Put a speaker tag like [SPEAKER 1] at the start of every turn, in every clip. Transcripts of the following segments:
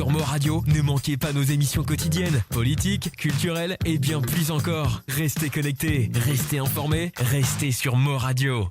[SPEAKER 1] Sur Mo Radio, ne manquez pas nos émissions quotidiennes, politiques, culturelles et bien plus encore. Restez connectés, restez informés, restez sur Mo Radio.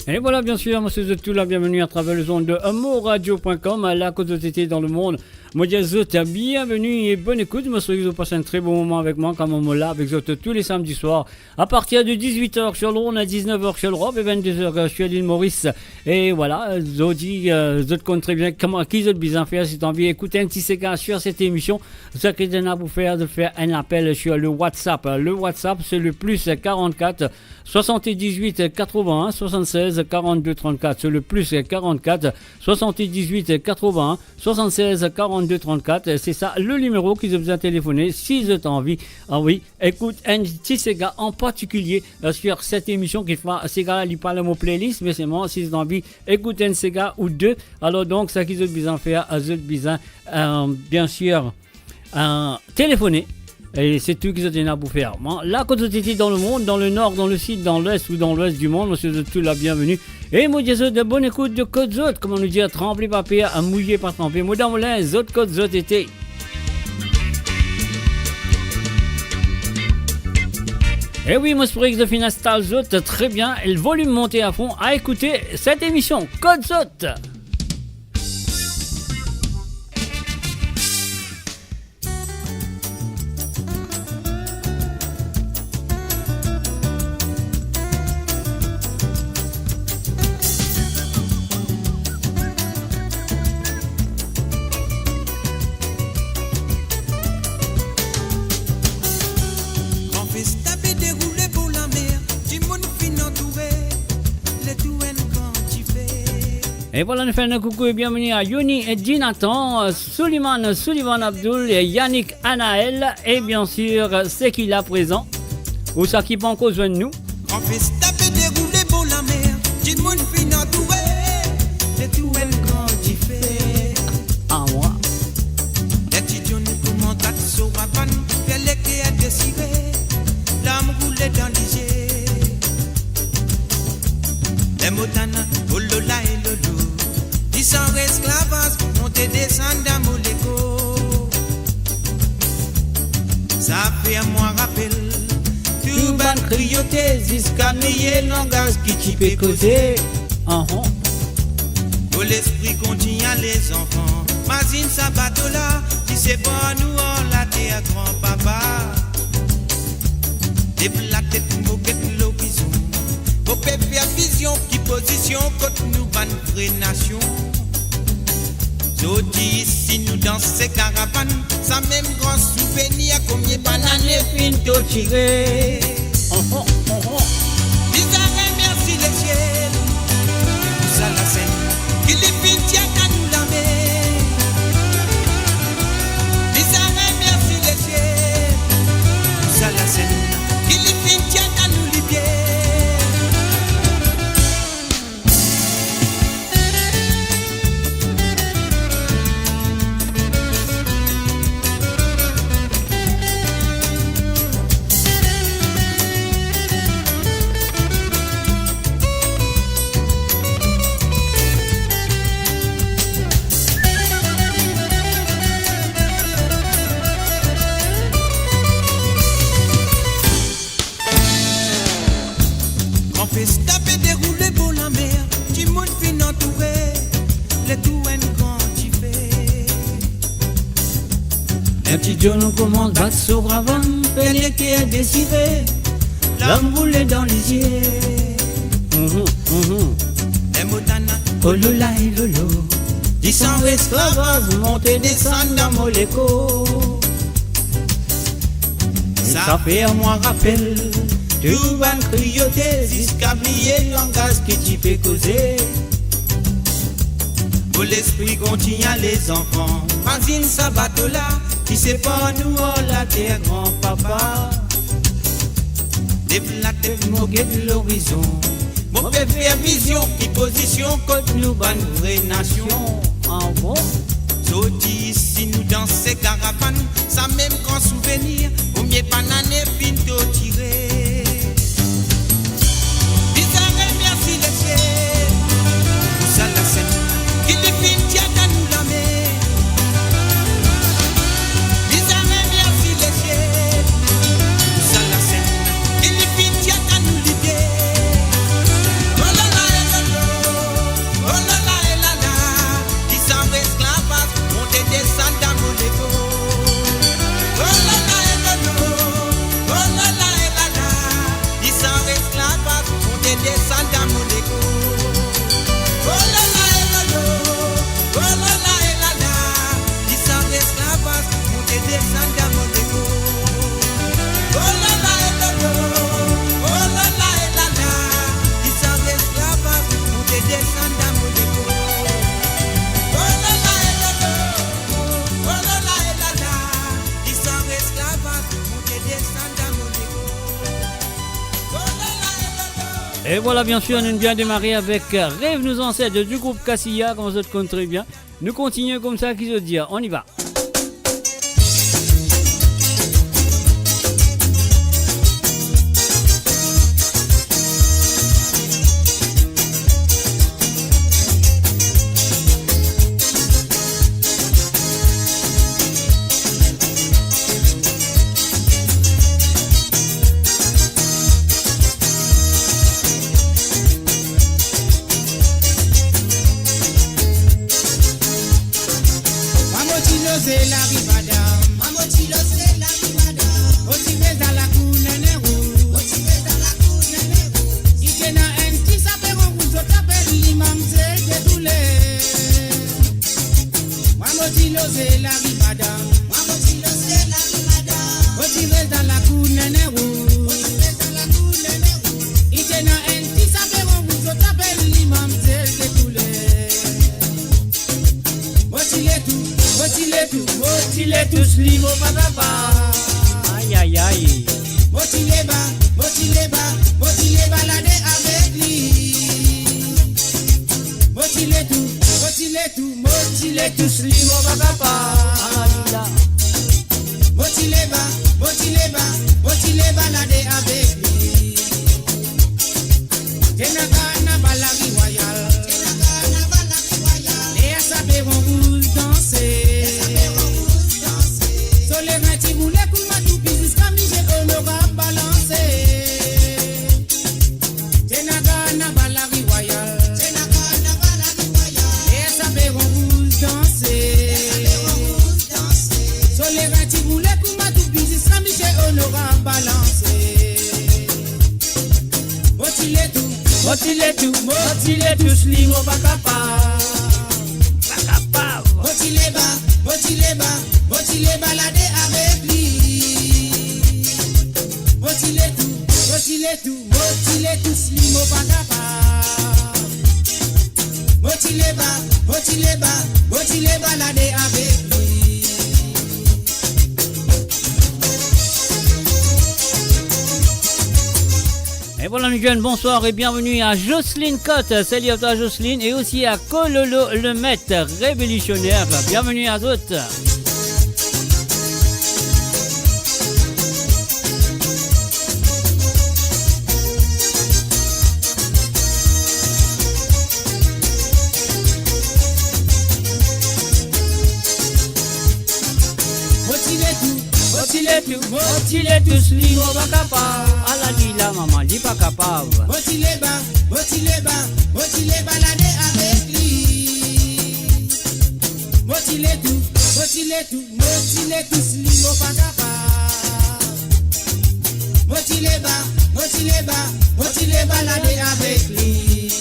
[SPEAKER 2] Et voilà, bien sûr, monsieur Zotou, la bienvenue à travers les ondes de moradio.com, à la côte dans le monde. Moi, Zotou, bienvenue et bonne écoute. Je me souhaite que vous passez un très bon moment avec moi, comme on l'a avec Zotou tous les samedis soirs, à partir de 18h sur l'Orne, à 19h sur l'Europe et 22h sur l'île Maurice. Et voilà, Zodi, Zotou compte très bien comment, qui Zotou bien faire, si tu as envie d'écouter un petit séquence sur cette émission. Ce qui est à vous faire, de faire un appel sur le WhatsApp. Le WhatsApp, c'est le plus 44 78 81 76 42 34. C'est le plus 44 78 81 76 42 34. C'est ça le numéro qui vous a téléphoné si vous avez envie. Ah oui, écoute un petit Sega en particulier sur cette émission qui fait Sega, il parle de mon playlist, mais c'est moi si vous avez envie écouter un Sega ou deux. Alors donc, ça qui vous a besoin faire, vous avez besoin bien sûr téléphoner. Et c'est tout qu'ils ont à vous faire. La côte dans le monde, dans le nord, dans le sud, dans l'est ou dans l'ouest du monde, monsieur de tout la bienvenue. Et moi, je de bonne écoute de Côte Zot, comme on nous dit, à trembler papier, à mouiller pas tremper. Moi, dans mon lin, Zot, Côte Zot était. Et oui, moi, c'est pour que je finisse Zot, très bien, et le volume monté à fond, à écouter cette émission, Côte Zot. Et voilà, nous faisons un coucou et bienvenue à Yoni et Jonathan, Sullivan Abdul, et Yannick Anaël, et bien sûr, c'est qui là présent, ou ça qui prend cause de nous.
[SPEAKER 3] On fait se taper dérouler pour la mer, j'ai mon fin entouré, c'est tout elle quand tu fais.
[SPEAKER 2] Ah, moi.
[SPEAKER 3] Les petits jeunes pour mon tac sur la panne, qu'elle est qui a décidé, l'âme roulée dans l'isée. Les motanes, oh lola et lolo. Ils sont esclavages, monter descendre dans mon légo. Ça fait à moi rappel. Tout ban crioté, jusqu'à meilleur langage qui t'y peut causer. Pour l'esprit continue les enfants. Mazine sa bateau là, si c'est pas nous on la terre grand-papa. Des la tête moquette l'horizon. Vos faire vision qui position contre nous ban vraie nation. Jodi ici nous dans ces caravanes, ça même grand souvenir combien bananes pinto tiré. Bizarre merci les ciels. Ça la scène qui les pintia qu'à nous la mer. Bizarre merci les ciels. Ça la scène qui les pintia qu'à nous libérer.
[SPEAKER 2] Dieu nous commande battre sur avant, peigne qui est désiré, l'homme roulé dans les yeux. Oh lola et lolo, ils sont esclavages, monter descendre dans mon écho. Ça fait à moi rappel, tout va crioter, jusqu'à oublier le langage qui t'y peut causer.
[SPEAKER 3] Pour l'esprit continue les enfants, Mazine sa bateau là. Si c'est pas nous, on la terre grand-papa. Des la tête moquée de l'horizon. Mon père fait vision qui position contre nous, ban vraie nation.
[SPEAKER 2] En bon.
[SPEAKER 3] Jodi ici nous dans ces caravanes, ça même grand souvenir, au mieux banane pinto tiré. Bizarre merci les ciels. Pour ça la scène, qui les pintia qu'à nous la mer.
[SPEAKER 2] Et voilà, bien sûr, on a bien démarré avec Rêve nous ancêtres du groupe Cassia, comme vous le connaissez très bien. Nous continuons comme ça, qui se dit, on y va.
[SPEAKER 4] Danser
[SPEAKER 2] Motile tout, slim au bakapa.
[SPEAKER 3] Motile balade avec lui. Motile tout, slim au bakapa. Motile balade avec lui.
[SPEAKER 2] Et voilà mes jeunes, bonsoir et bienvenue à Jocelyne Cotte. Salut à toi Jocelyne et aussi à Kololo le maître révolutionnaire. Bienvenue à toutes. Motile tout, slim au bakapa. Allah dit la maman, dit pas capable.
[SPEAKER 3] Motile balade avec lui. Motile tout, slim au bakapa. Motile balade avec lui.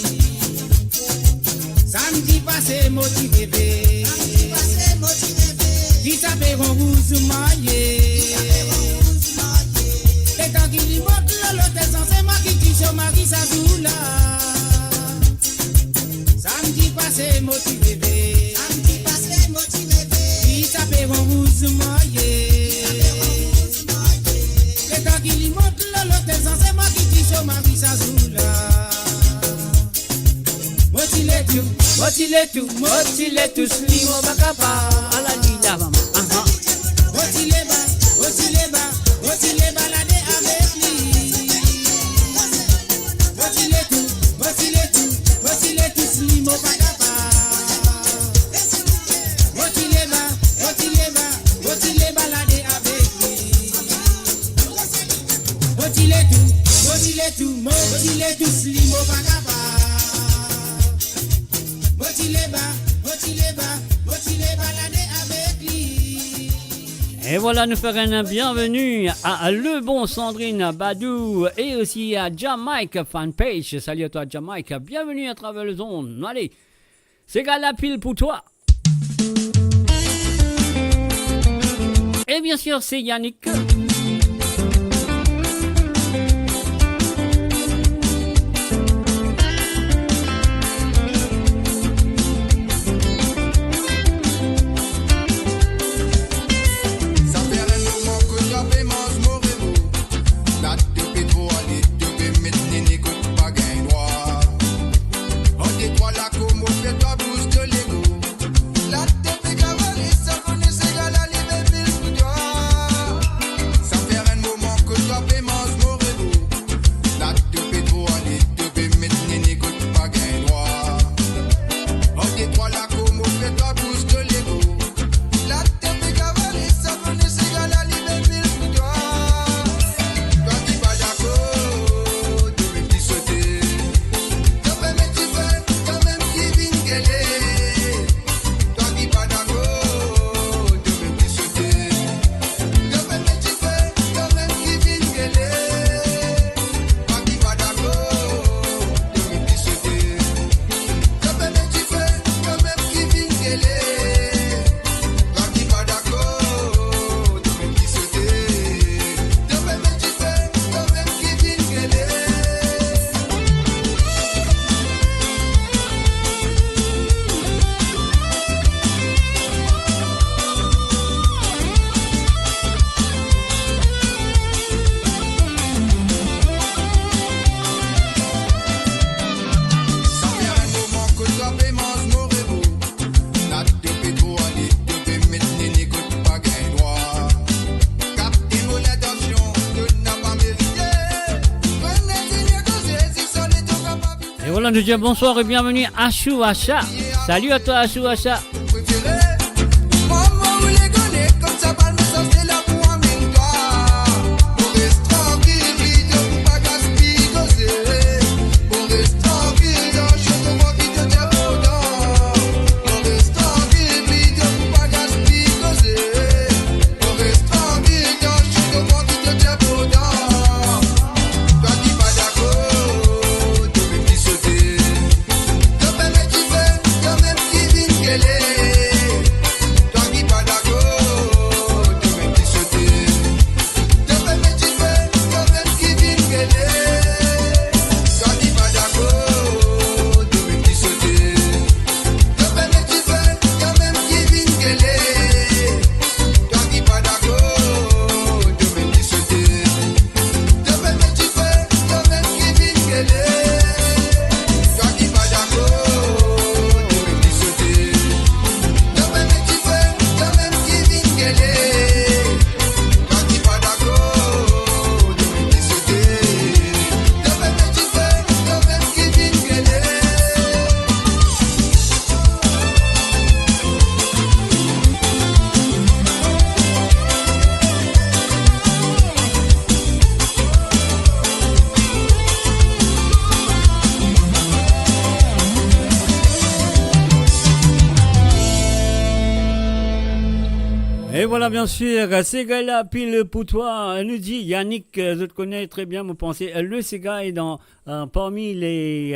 [SPEAKER 3] Samedi passé motivé. Qui s'appelle vous mailler. Et quand il y monte l'autre c'est moi qui dis sur Marie Sazoula. Samedi passé motivé. Qui s'appelle vous mailler. Et quand il y monte l'autre c'est moi qui dis sur Marie Sazoula. Motile tout, slim au bakapa.
[SPEAKER 2] Allah dit la maman.
[SPEAKER 3] Motile balade avec lui. Motile tout, slim au bakapa. Motile balade avec lui. Motile tout, slim au bakapa. Motile balade avec lui.
[SPEAKER 2] Et voilà, nous ferons un bienvenue à Le Bon Sandrine Badou et aussi à Jamaica Fanpage. Salut à toi Jamaica, bienvenue à travers le zone. Allez, c'est gars la pile pour toi. Et bien sûr, c'est Yannick. Voilà, nous disons bonsoir et bienvenue à Chouacha. Salut à toi à Chouacha. voilà, bien sûr, Sega est là, pile pour toi, nous dit Yannick, je te connais très bien, vous pensez, le Sega est parmi les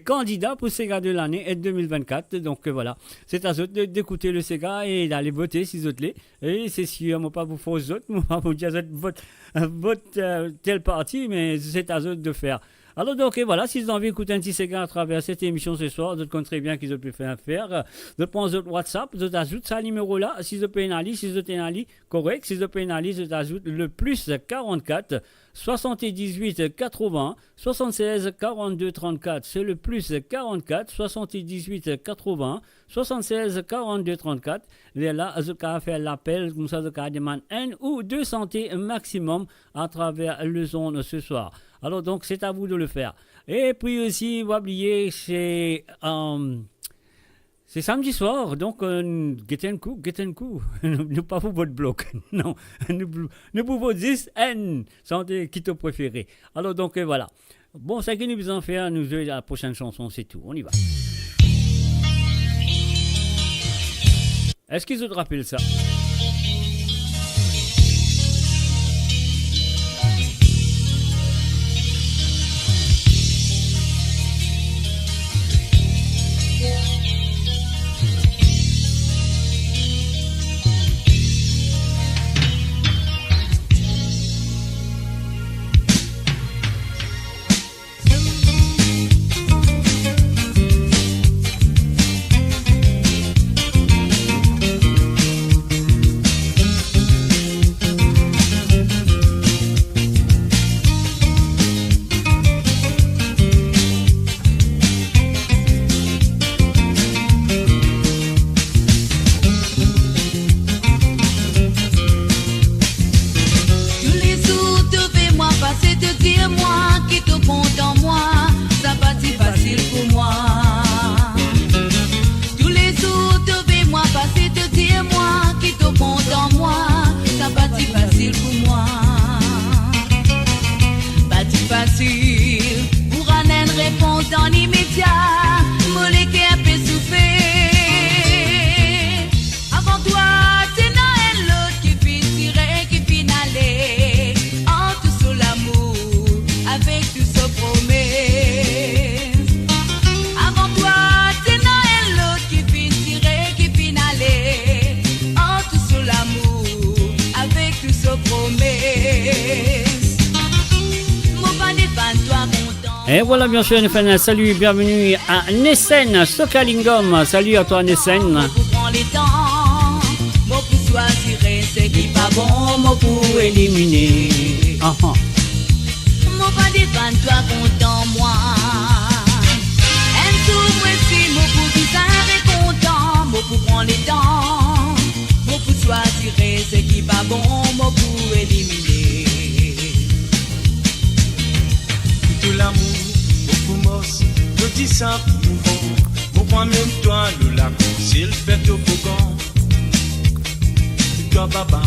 [SPEAKER 2] candidats pour Sega de l'année 2024. Donc voilà, c'est à eux d'écouter le Sega et d'aller voter si vous l'êtes. Et c'est sûr, moi pas vous faire autres, moi pas vous dire vote tel parti, mais c'est à eux de faire. Alors donc, et voilà, si vous avez envie d'écouter un petit Sega à travers cette émission ce soir, vous comprenez bien qu'ils ont pu faire. Vous prenez votre WhatsApp, vous ajoutez ce numéro-là, si vous avez une analyse, si vous avez une analyse correcte, si vous avez une analyse, vous ajoutez le plus 44 78 80 76 42 34. C'est le plus 44 78 80 76 42 34. Et là, vous avez fait l'appel, comme ça, vous avez demandé 1 ou 2 santé maximum à travers le zone ce soir. Alors donc, c'est à vous de le faire. Et puis aussi, vous oubliez, c'est samedi soir, donc get un coup. Ne pas vous votre bloc. Non, ne pouvons 10 N, santé qui te préféré. Alors donc, voilà. Bon, ça qui nous besoin de faire, nous jouer la prochaine chanson, c'est tout. On y va. Est-ce qu'ils te rappellent ça? Et voilà, bien sûr, Nessen, salut, bienvenue à Nessen, Sokalingom. Salut à toi, Nessen.
[SPEAKER 4] Prends les temps, moi pour choisir ce qui n'est pas bon, moi pour éliminer. Moi pas défendre toi content, moi. Un tour, moi si, moi pour tout ça, content, moi pour prendre les temps, moi pour choisir ce qui n'est pas bon, moi pour éliminer.
[SPEAKER 3] Tout l'amour. Je dis ça mouvant, mon point même toi le lac, c'est le fait au Bogan. Toi baba,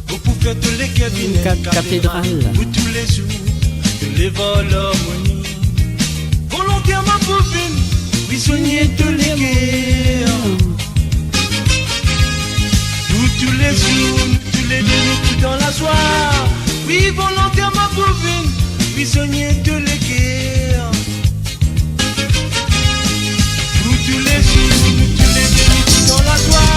[SPEAKER 3] beaucoup fait tous les cabinets
[SPEAKER 2] cathédrales,
[SPEAKER 3] où tous les jours, de les vols harmonie. Volontairement pour venir, prisonnier de les guerres. Où tous les jours, tous les minutes dans la soirée. Oui, volontairement pour venir, prisonnier de les guerres. Tous les jours, tous les minutes dans la joie.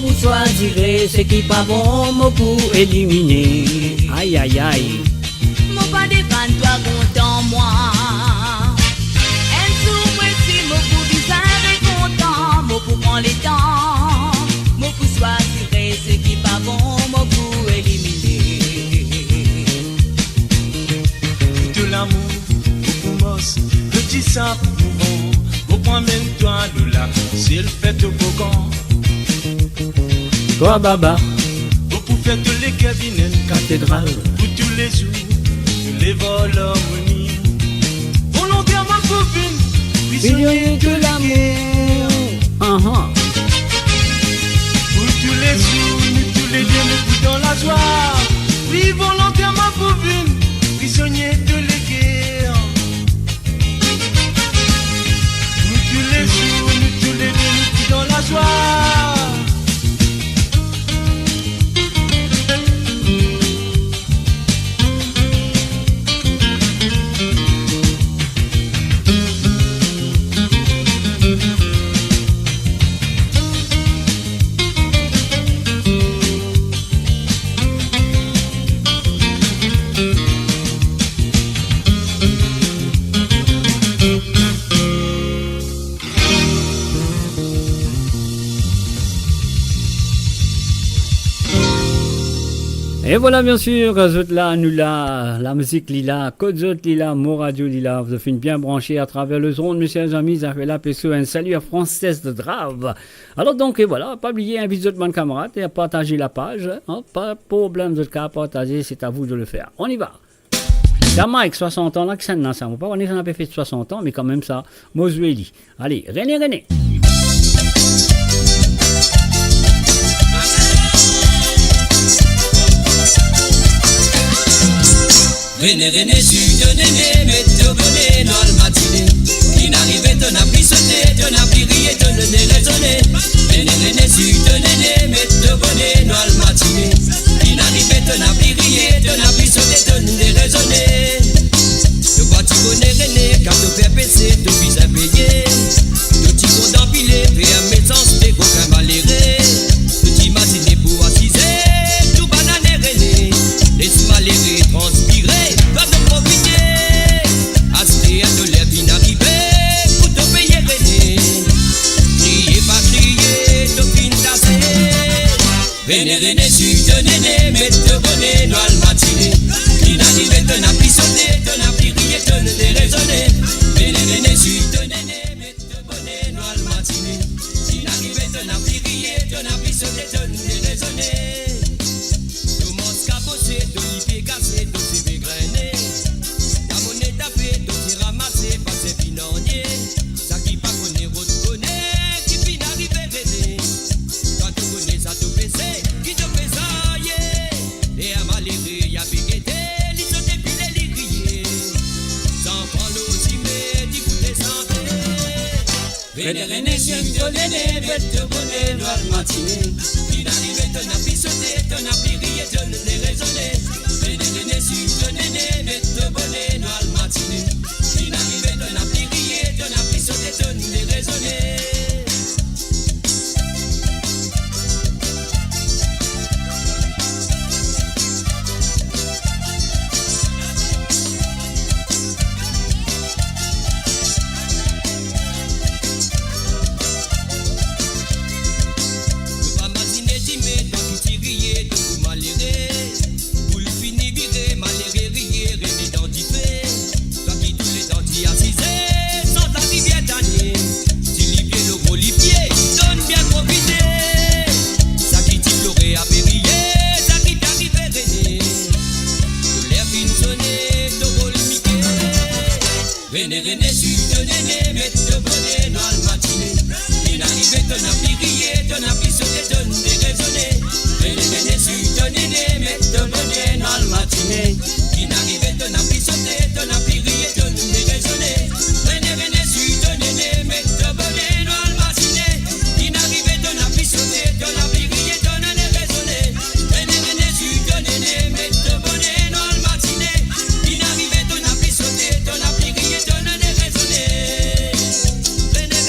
[SPEAKER 2] moi vous choisirez ce qui pas bon, moi pour éliminer. Aïe aïe aïe.
[SPEAKER 4] Mon pas défendre toi content moi. Un sou moi si moi pour bizarre et content, moi pour prendre les temps, moi pour choisir ce qui pas bon, moi pour éliminer.
[SPEAKER 3] De l'amour, beaucoup mos, le petit ça mouvant, au point même toi de là, c'est le fait au bocan.
[SPEAKER 2] Toi baba,
[SPEAKER 3] Beaucoup fait les cabinets,
[SPEAKER 2] cathédrale.
[SPEAKER 3] pour tous les jours, tous les vols harmonie. Volontairement pour une
[SPEAKER 2] Prisonnier de l'amour.
[SPEAKER 3] Pour tous les jours, nous tous les dieux, nous tous dans la joie. Oui, volontairement pour une prisonnier de l'guerre. Nous tous les jours, nous tous les dieux, nous tous dans la joie.
[SPEAKER 2] Et voilà, bien sûr, zot là, nous là, la musique lila, code zot lila, mon radio lila, vous avez bien branché à travers le zone, mes chers amis, ça fait la PSO, un salut à Frances de Drave. Alors donc, et voilà, pas oublier, inviter votre camarade et à partager la page, hein, pas de problème de cas à partager, c'est à vous de le faire. On y va. C'est Mike, 60 ans, là, que ça n'a pas, on est en fait 60 ans, mais quand même ça, Mozueli. Allez, René.
[SPEAKER 5] René, sud néné, mette au bonnet dans le matinée. Qui n'arrivait, t'en as pris sauté, t'en as pris rié, t'en as déraisonné. René, sud néné, mette au bonnet dans le matinée. Qui n'arrivait, t'en as pris rié, t'en as pris sauté, t'en as déraisonné. De quoi tu connais René, car tu fais passer, tu vis à payer. Tu t'y comptes d'empiler, fais un médecin, t'es qu'aucun maléré. Tu t'imagines pour assiser, tout banané René. Laisse-moi les transpirer, va te profiter. Acheter un de l'air qui n'arrivait, pour te payer René. Criez pas crier, te fin tasser. René, sud néné, mette te bonnet dans le matinée. Qui n'arrivait, te n'a pris sauté, te n'a pris rié, te n'a déraisonné. René, sud néné, mette te bonnet dans le matinée. Qui n'arrivait, te n'a pris rié, te n'a pris sauté, te n'a déraisonné. René, sud néné, mette te bonnet dans le matinée. Qui n'arrivait, te n'a pris sauté, te n'a pris rié, te n'a déraisonné. René, sud néné, mette te bonnet dans le matinée. Qui n'arrivait, te n'a pris rié, te n'a pris sauté, te n'a déraisonné. René, sud néné, mette te bonnet dans le matinée. Qui n'arrivait, te n'a pris rié, te n'a pris sauté, te n'a déraisonné. René, sud néné, mette te bonnet dans le matinée. Qui n'arrivait, te n'a pris sauté, te n'a pris rié, te n'a déraisonné. René, sud néné, mette te bonnet dans le matinée. Qui n'arrivait, te n'a pris sauté, te n'a pris rié, te n'a déraisonné. René, sud néné, mette te bonnet dans le matinée. Qui n'arrivait, te n'a pris sauté, te n'a pris rié, te n'a déraisonné. René,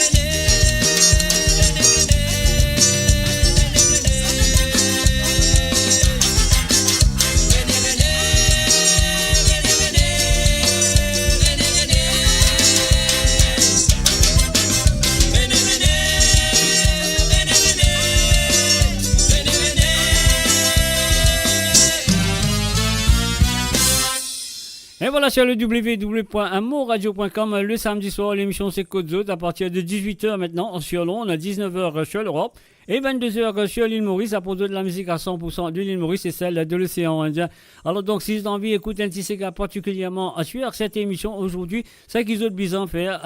[SPEAKER 2] Et voilà sur le www.amourradio.com le samedi soir, l'émission c'est Côte d'Azur à partir de 18h maintenant sur Londres, 19h sur l'Europe et 22h sur l'île Maurice à propos de la musique à 100% de l'île Maurice et celle de l'océan Indien. Alors donc si vous avez envie d'écouter un petit cigare particulièrement sur cette émission aujourd'hui, c'est qu'ils ont besoin de faire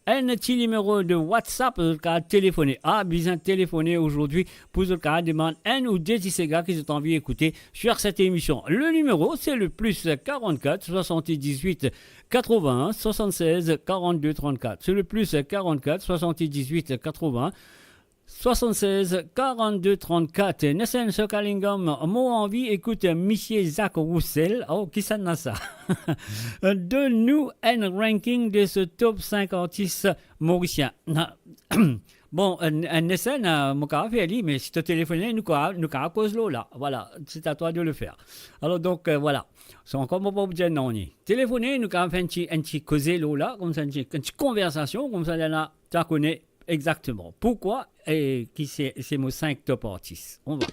[SPEAKER 2] un petit numéro de WhatsApp qu'à téléphoner. Besoin de téléphoner aujourd'hui pour qu'à demander un ou deux petits cigares qu'ils ont envie d'écouter sur cette émission. Le numéro c'est le plus 44 78 81 76 42 34. C'est le plus 44 78 81 76 42 34. Nessen Sokalingam, mot envie, écoute, Monsieur Zach Roussel. Oh, qui ça n'a ça? De nous, un ranking de ce top 5 artistes mauriciens. Bon, Nessen, mon cas fait dit, mais si tu téléphones, nous à cause là. Voilà, c'est à toi de le faire. Alors donc, voilà. C'est encore mon pas dire non. Téléphonez, nous avons fait un petit causé là, comme ça, une petite conversation, comme ça, là, tu connais exactement pourquoi et qui c'est mon 5 top artistes. On va.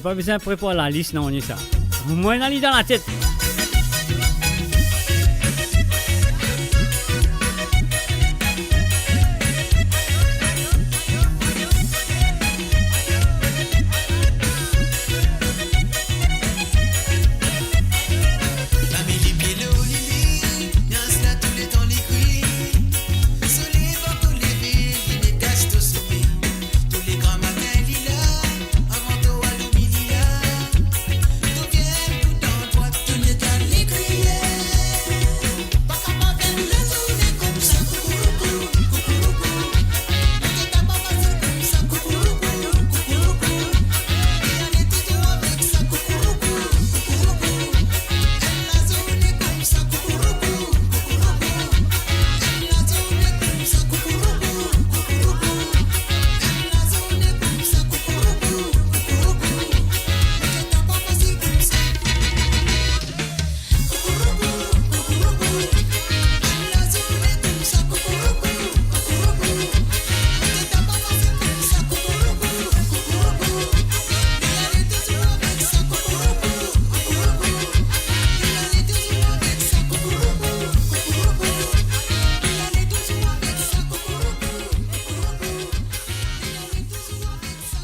[SPEAKER 2] Pas besoin de préparer la liste, non, on est ça. Moi, on a l'idée dans la tête.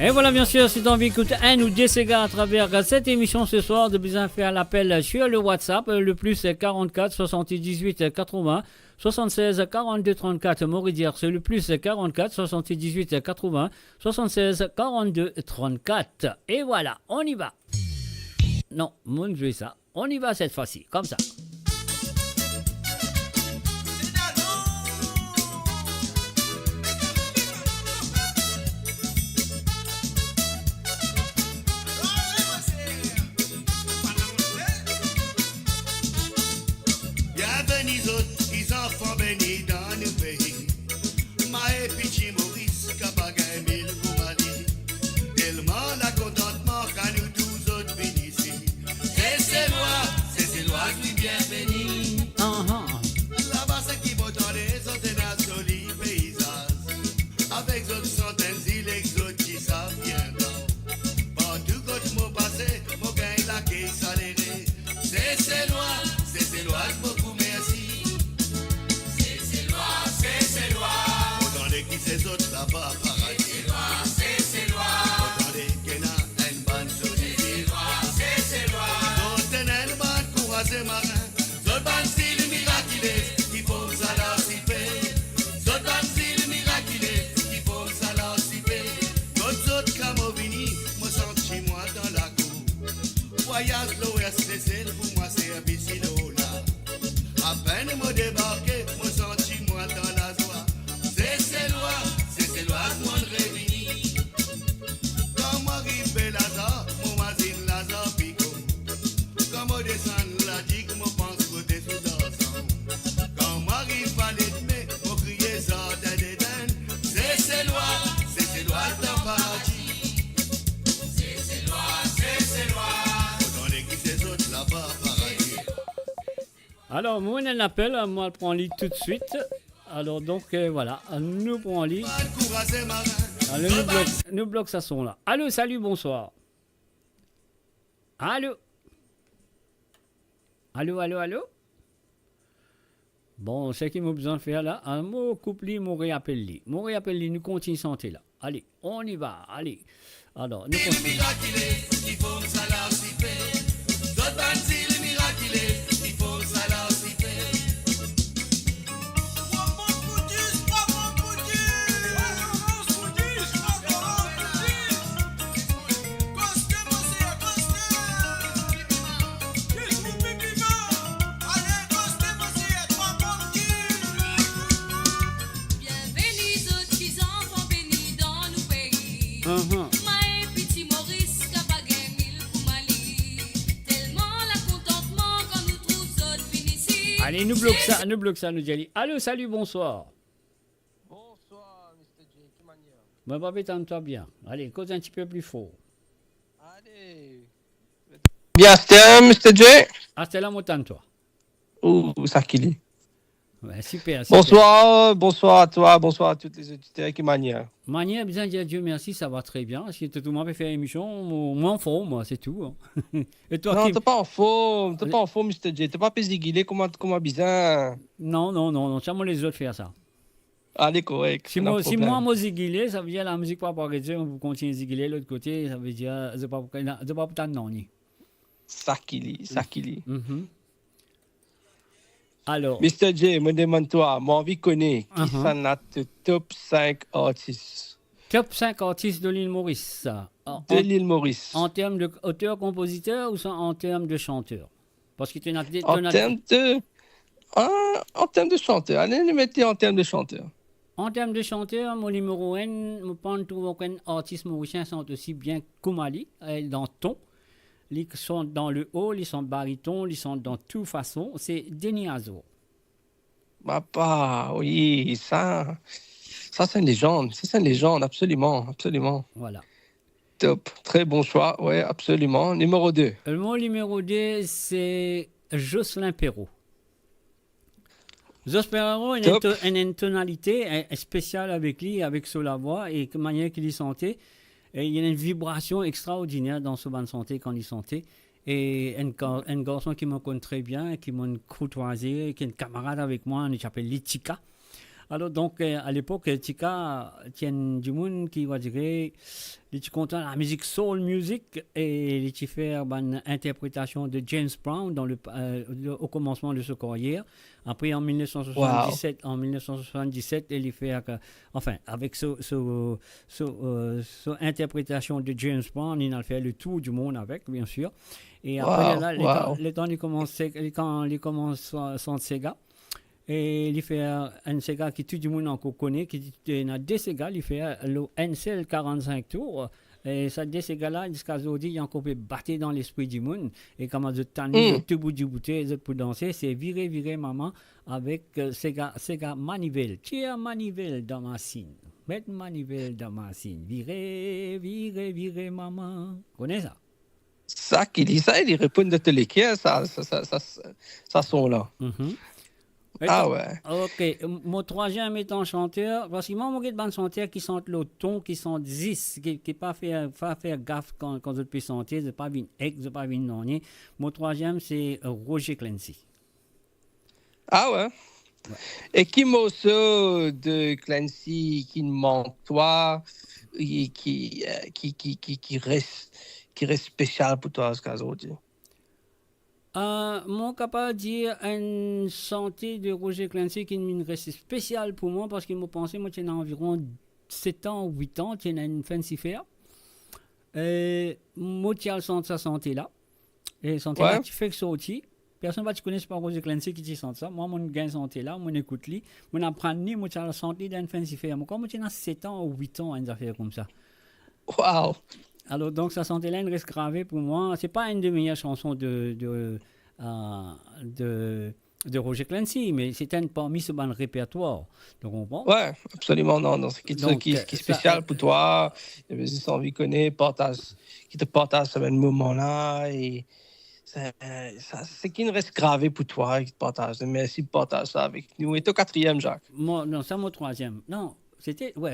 [SPEAKER 2] Et voilà, bien sûr, si tu as envie d'écouter un ou deux cigares à travers cette émission ce soir, de bien faire l'appel sur le WhatsApp, le plus 44 78 80 76 42 34. Mauridière, c'est le plus 44 78 80 76 42 34. Et voilà, on y va. Non, mon jouer ça. On y va cette fois-ci, comme ça.
[SPEAKER 6] Bienvenue autres, les enfants bénis dans nos pays. Maë Pichi Maurice, Kabagay Mille Koumali. Tellement la contentement qu'à nous tous autres bénis ici. C'est lois qui bien bénis. Là-bas, c'est qui vont dans les autres jolis paysages. Avec d'autres centaines d'îles exotiques qui savent bien dans. Partout quand mon passé, mon gain la quai saléré. C'est lois, beaucoup merci. C'est lois. Attendez qui ces autres là-bas, paradis. C'est lois. Attendez qu'il y a une bonne jolie. C'est lois. D'autres une bonne courage marin. D'autres bonnes style miraculeux qui font ça la siper. D'autres bonnes style miraculeux qui font ça la siper. D'autres autres camovini, me sens chez moi dans la cour. Voyage l'Ouest, c'est pour moi, c'est un piscine là. À peine me débarquer, me senti moi dans la joie. C'est lois, mon réuni. Quand m'arrive Lazare, mon voisin Lazare Pico. Quand me descend la digue, me pense côté sous dansant. Quand m'arrive à l'ethmé, me crier ça d'Eden. C'est lois, dans paradis. C'est lois. Autant les qui ces autres là-bas, paradis.
[SPEAKER 2] Alors, moi, on appelle, moi, je prends lit tout de suite. Alors, donc, voilà, nous prenons lit. Alors, nous bloque ça son là. Allô, salut, bonsoir. Allô. Bon, c'est qu'il m'a besoin de faire là. Un mot couple, mon réappel lit. Nous continuons santé là. Allez, on y va, allez. Alors, nous continuons.
[SPEAKER 4] Maë Pichi Maurice, Kabagay Mille Koumali. Tellement la contentement quand nous trouvons autres venus ici.
[SPEAKER 2] Allez, nous bloque ça, nous dit. Allô, salut, bonsoir.
[SPEAKER 7] Bonsoir, Mr. J. Quelle manière?
[SPEAKER 2] Bon, papa, tente-toi bien. Allez, cause un petit peu plus fort.
[SPEAKER 7] Allez. Bien, Mr. J.
[SPEAKER 2] Ah, c'est là, moi, tente-toi.
[SPEAKER 7] Ouh, ça qu'il est.
[SPEAKER 2] Ouais, super.
[SPEAKER 7] Bonsoir à toi, bonsoir à toutes les auditeurs qui manière.
[SPEAKER 2] Manière, bien dire Dieu merci, ça va très bien. Si tout le monde peut faire une émission, moi en forme, moi, c'est tout. Hein. Et toi,
[SPEAKER 7] Non,
[SPEAKER 2] Kim?
[SPEAKER 7] t'es pas en forme, Mr. J. T'es pas pésigilé comme bizarre.
[SPEAKER 2] Non, c'est moi les autres faire ça.
[SPEAKER 7] Allez, correct.
[SPEAKER 2] Si moi ziguilé, ça veut dire la musique pas pour Dieu, on continue ziguilé l'autre côté, ça veut dire c'est pas pour non ni.
[SPEAKER 7] Ça qu'il est.
[SPEAKER 2] Mhm. Alors,
[SPEAKER 7] Mr. J, me demande-toi, moi, envie de connaître qui sont notre top 5 artistes
[SPEAKER 2] top 5 artistes de l'île Maurice.
[SPEAKER 7] de l'île Maurice.
[SPEAKER 2] En termes d'auteur-compositeur ou en termes de chanteur? Parce que tu as
[SPEAKER 7] En termes de chanteur. Allez nous mettre en termes de chanteur.
[SPEAKER 2] En termes de chanteur, mon numéro 1, je pense qu'un artiste mauricien sont aussi bien Koumali, dans ton. Ils sont dans le haut, ils sont baryton, ils sont dans toute façon. C'est Denis Azo.
[SPEAKER 7] Papa, oui, ça c'est une légende. C'est une légende, absolument.
[SPEAKER 2] Voilà.
[SPEAKER 7] Top, très bon choix, ouais, absolument. Numéro 2.
[SPEAKER 2] Mon numéro 2, c'est Jocelyn Perrault. Jocelyn Perrault a une tonalité spéciale avec lui, avec sa voix et de manière qu'il y sentait. Et il y a une vibration extraordinaire dans ce bande santé quand il sentait. Et un garçon qui me connaît très bien, qui m'a côtoyé, qui est un camarade avec moi, il s'appelle Litika. Alors, donc, à l'époque, Tika, tient du monde qui va dire, il est content de la musique soul music et il est fait une interprétation de James Brown au commencement de sa carrière. Après, en 1977, il fait, enfin, avec son interprétation de James Brown, il a fait le tour du monde avec, bien sûr. Et après, les temps, il commence son Sega. Et il fait un Sega qui tout le monde encore connaît, qui a deux Sega, il fait le NCL 45 tours. Et ça, deux Sega-là, jusqu'à aujourd'hui, il y a encore battu dans l'esprit du monde. Et comme je t'en tout bout du bouteille, pour danser, c'est virer maman avec Sega manivelle. Tiens, manivelle dans ma signe. Mettre manivelle dans ma signe. Virer maman. Connais ça?
[SPEAKER 7] Ça, qui dit ça, il répond de téléquer, ça son là. Ah ouais.
[SPEAKER 2] Ok, mon troisième étant chanteur, parce que moi, j'ai des chanteurs qui sentent le ton, qui sont 10, qui pas faire gaffe quand je peux chanter, je pas une ex, je pas une non. Mon troisième, c'est Roger Clancy.
[SPEAKER 7] Ah ouais. Et qui morceau de Clancy qui manque toi, qui reste spécial pour toi à ce cas aujourd'hui?
[SPEAKER 2] Mon capable de dire une santé de Roger Clancy qui me reste spécial pour moi parce qu'il m'a pensé, moi, j'ai environ 7 ans ou 8 ans, j'ai une fancy faire. Moi, j'ai sa santé là. Et santé là, tu fais que sortir. Personne ne va te connaître par Roger Clancy qui te sent ça. Moi, mon gain santé là, mon écoute lui. Mon apprendre ni, moi, j'ai la santé d'une fancy faire. Moi, comme j'ai 7 ans ou 8 ans, une affaire comme ça.
[SPEAKER 7] Wow!
[SPEAKER 2] Alors, donc, sa santé là, elle reste gravée pour moi. C'est pas une des meilleures chansons de Roger Clancy, mais c'est une parmi ce bon répertoire. Donc, on comprend?
[SPEAKER 7] Ouais, absolument, non. C'est quelque chose qui est spécial pour toi. Il y avait juste envie qu'on qui te partage ce même moment-là. Et c'est qui reste gravé pour toi, qui te partage. Merci de partager ça avec nous. Et toi, quatrième, Jacques?
[SPEAKER 2] Non, c'est mon troisième. Non.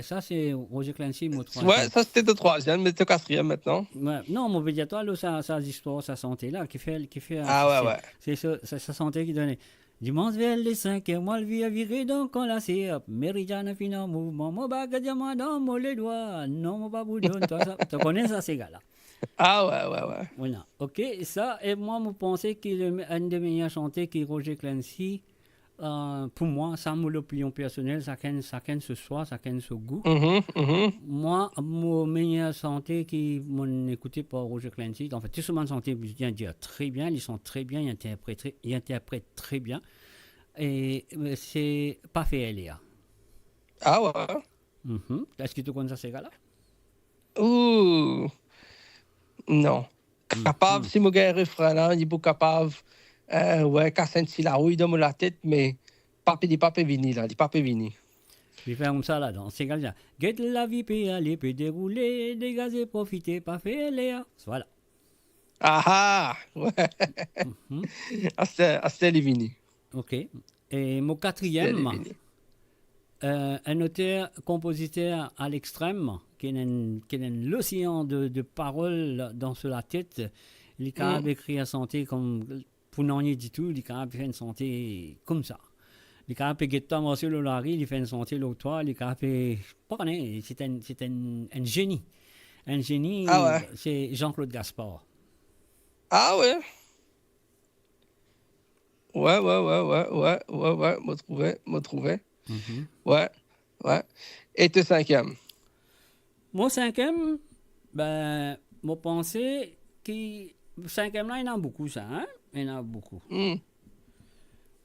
[SPEAKER 2] Ça c'est Roger Clancy, mon troisième.
[SPEAKER 7] Ouais, ça c'était le troisième, mais le quatrième maintenant.
[SPEAKER 2] Ouais. Non, mon médiatoire, là, sa histoire, sa santé, là, qui fait.
[SPEAKER 7] Ouais.
[SPEAKER 2] C'est sa santé qui donnait. Dimanche vers les 5 heures, moi, le vie a viré, donc on l'a c'est Méridiane fin en mouvement, mon bague diamant dans mon les doigts, non, mon baboudon, toi, ça. Tu connais ça, ces gars-là?
[SPEAKER 7] Ah ouais.
[SPEAKER 2] Voilà. Ok, ça, et moi, je pensais qu'il est un des meilleurs chanteurs qui est Roger Clancy. Pour moi, ça m'a l'opinion personnelle, ça canne ce soir, ça canne ce goût. Moi, mon meilleur santé qui m'ont écouté par Roger Clancy, en fait, tout ce monde santé vient dire très bien, ils sont très bien, ils interprètent très bien. Et c'est pas fait Elia.
[SPEAKER 7] Ah ouais.
[SPEAKER 2] Est-ce que tu connais ça, ces gars-là?
[SPEAKER 7] Ouh. Non. Capable, si mon gars est refrain là, il est pas capable. Casser la rouille dans la tête, mais pape vini là, pape vini.
[SPEAKER 2] Je vais faire comme ça là, dans ces gars-là. Get la vie, peut aller, peut dérouler, dégager, profiter, pas faire l'air. Voilà.
[SPEAKER 7] Ah ouais. C'était les vini.
[SPEAKER 2] Ok. Et mon quatrième, un auteur-compositeur à l'extrême, qui a l'océan de paroles dans la tête, il a écrit à santé comme. Pour n'en rien du tout, il a fait une santé comme ça. Il a fait guetta monsieur Lolari, il fait une santé l'autre, il a fait. C'est un génie. Un génie, c'est Jean-Claude Gaspard.
[SPEAKER 7] Ah ouais? Ouais, me trouvé. Ouais. Et ton cinquième?
[SPEAKER 2] Mon cinquième, mon pensée, cinquième là, il y en a beaucoup, ça, hein? Il y en a beaucoup.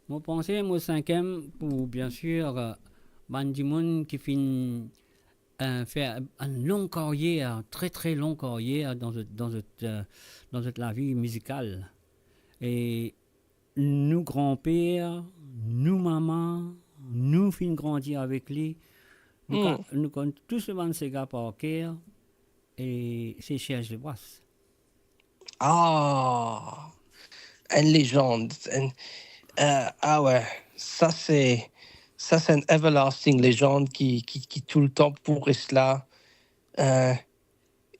[SPEAKER 2] Mon pensée, mon cinquième, pour bien sûr, Bandimon qui finit faire une longue carrière, très très longue carrière dans la vie musicale. Et nous grands-pères, nous mamans, nous finissons grandir avec lui. Nous connaissons tous ces gars par cœur. Et c'est Serge Lebras.
[SPEAKER 7] Ah, une légende. Ah ouais, ça c'est une everlasting légende qui tout le temps pour rester là.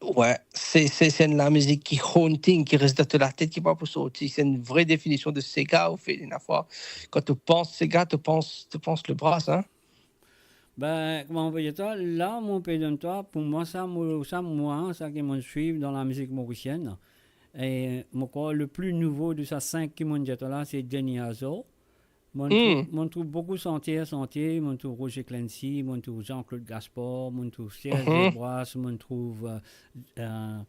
[SPEAKER 7] Ouais, c'est la musique qui haunting, qui reste dans la tête, qui va pour sortir. C'est une vraie définition de Sega au fait d'une fois. Quand tu penses Sega, tu penses le Brass, hein?
[SPEAKER 2] Ben, comment on peut dire toi? Là, mon pays de toi, pour moi, ça qui me suit dans la musique mauricienne. Et moi, quoi, le plus nouveau de ça, 5 qui m'ont dit là, c'est Jenny Azo. Mon trouve beaucoup Sentier, mon trouve Roger Clancy, mon trouve Jean-Claude Gaspard, mon trouve Serge Desbois, mon trouve, comment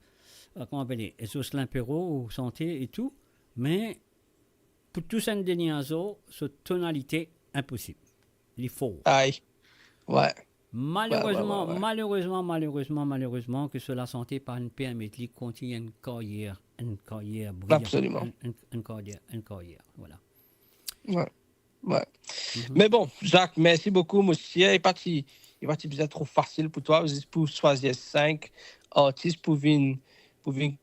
[SPEAKER 2] on appelle, Jocelyn Perrault, Sentier et tout. Mais, pour tout ça, Jenny Azo, cette tonalité, impossible. Il faut.
[SPEAKER 7] Aïe. Ouais.
[SPEAKER 2] Malheureusement,
[SPEAKER 7] Ouais.
[SPEAKER 2] malheureusement, que cela santé par une permettre de continuer une carrière brillante.
[SPEAKER 7] Absolument.
[SPEAKER 2] Une carrière, voilà.
[SPEAKER 7] Ouais. Ouais. Mais bon, Jacques, merci beaucoup, monsieur. Il est parti peut-être trop facile pour toi. Pour choisir 5 artistes pour venir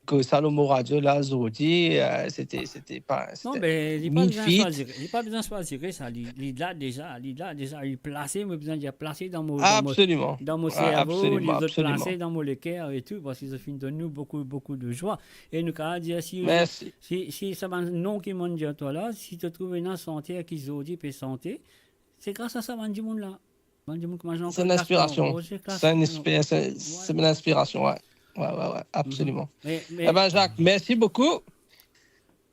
[SPEAKER 7] que Salomon Radio, là, aujourd'hui, c'était pas.
[SPEAKER 2] Non, mais il n'y a pas besoin de choisir ça. Il l'a déjà, il est placé, mais besoin de placer dans mon
[SPEAKER 7] Absolument.
[SPEAKER 2] dans mon cerveau, il est
[SPEAKER 7] absolument.
[SPEAKER 2] placé dans mon cœur et tout, parce qu'ils ont fait de nous beaucoup de joie. Et nous, quand dire,
[SPEAKER 7] Merci.
[SPEAKER 2] si ça va un nom qui m'a dit à toi là, si tu trouves une santé qui dit peut santé, c'est grâce à ça, man, du monde là.
[SPEAKER 7] C'est une inspiration. C'est une inspiration, ouais. Ouais, absolument.
[SPEAKER 2] Mais,
[SPEAKER 7] Eh ben, Jacques, merci beaucoup.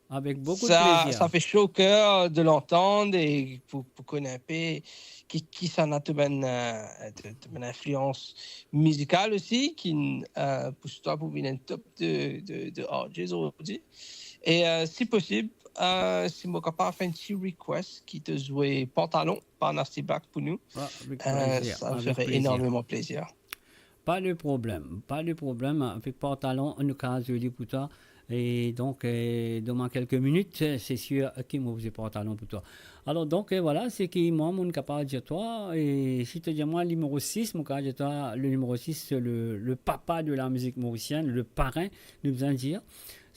[SPEAKER 2] Avec beaucoup de plaisir.
[SPEAKER 7] Ça fait chaud au cœur de l'entendre et pour connaître un peu qui ça a une influence musicale aussi, qui pousse toi pour venir un top de RJs aujourd'hui. Et si possible, si je suis capable de faire un petit request qui te jouait Pantalon par Nasty Black pour nous, ça me ferait énormément plaisir.
[SPEAKER 2] Pas de problème. Avec Pantalon, nous cas je pour toi. Et donc, dans quelques minutes, c'est sûr qu'il m'a posé Pantalon pour toi. Alors, donc, voilà, c'est qui moi, mon capable de dire toi. Et si tu dis moi, le numéro 6, mon capable de toi, le numéro 6, c'est le papa de la musique mauricienne, le parrain, nous besoin de dire.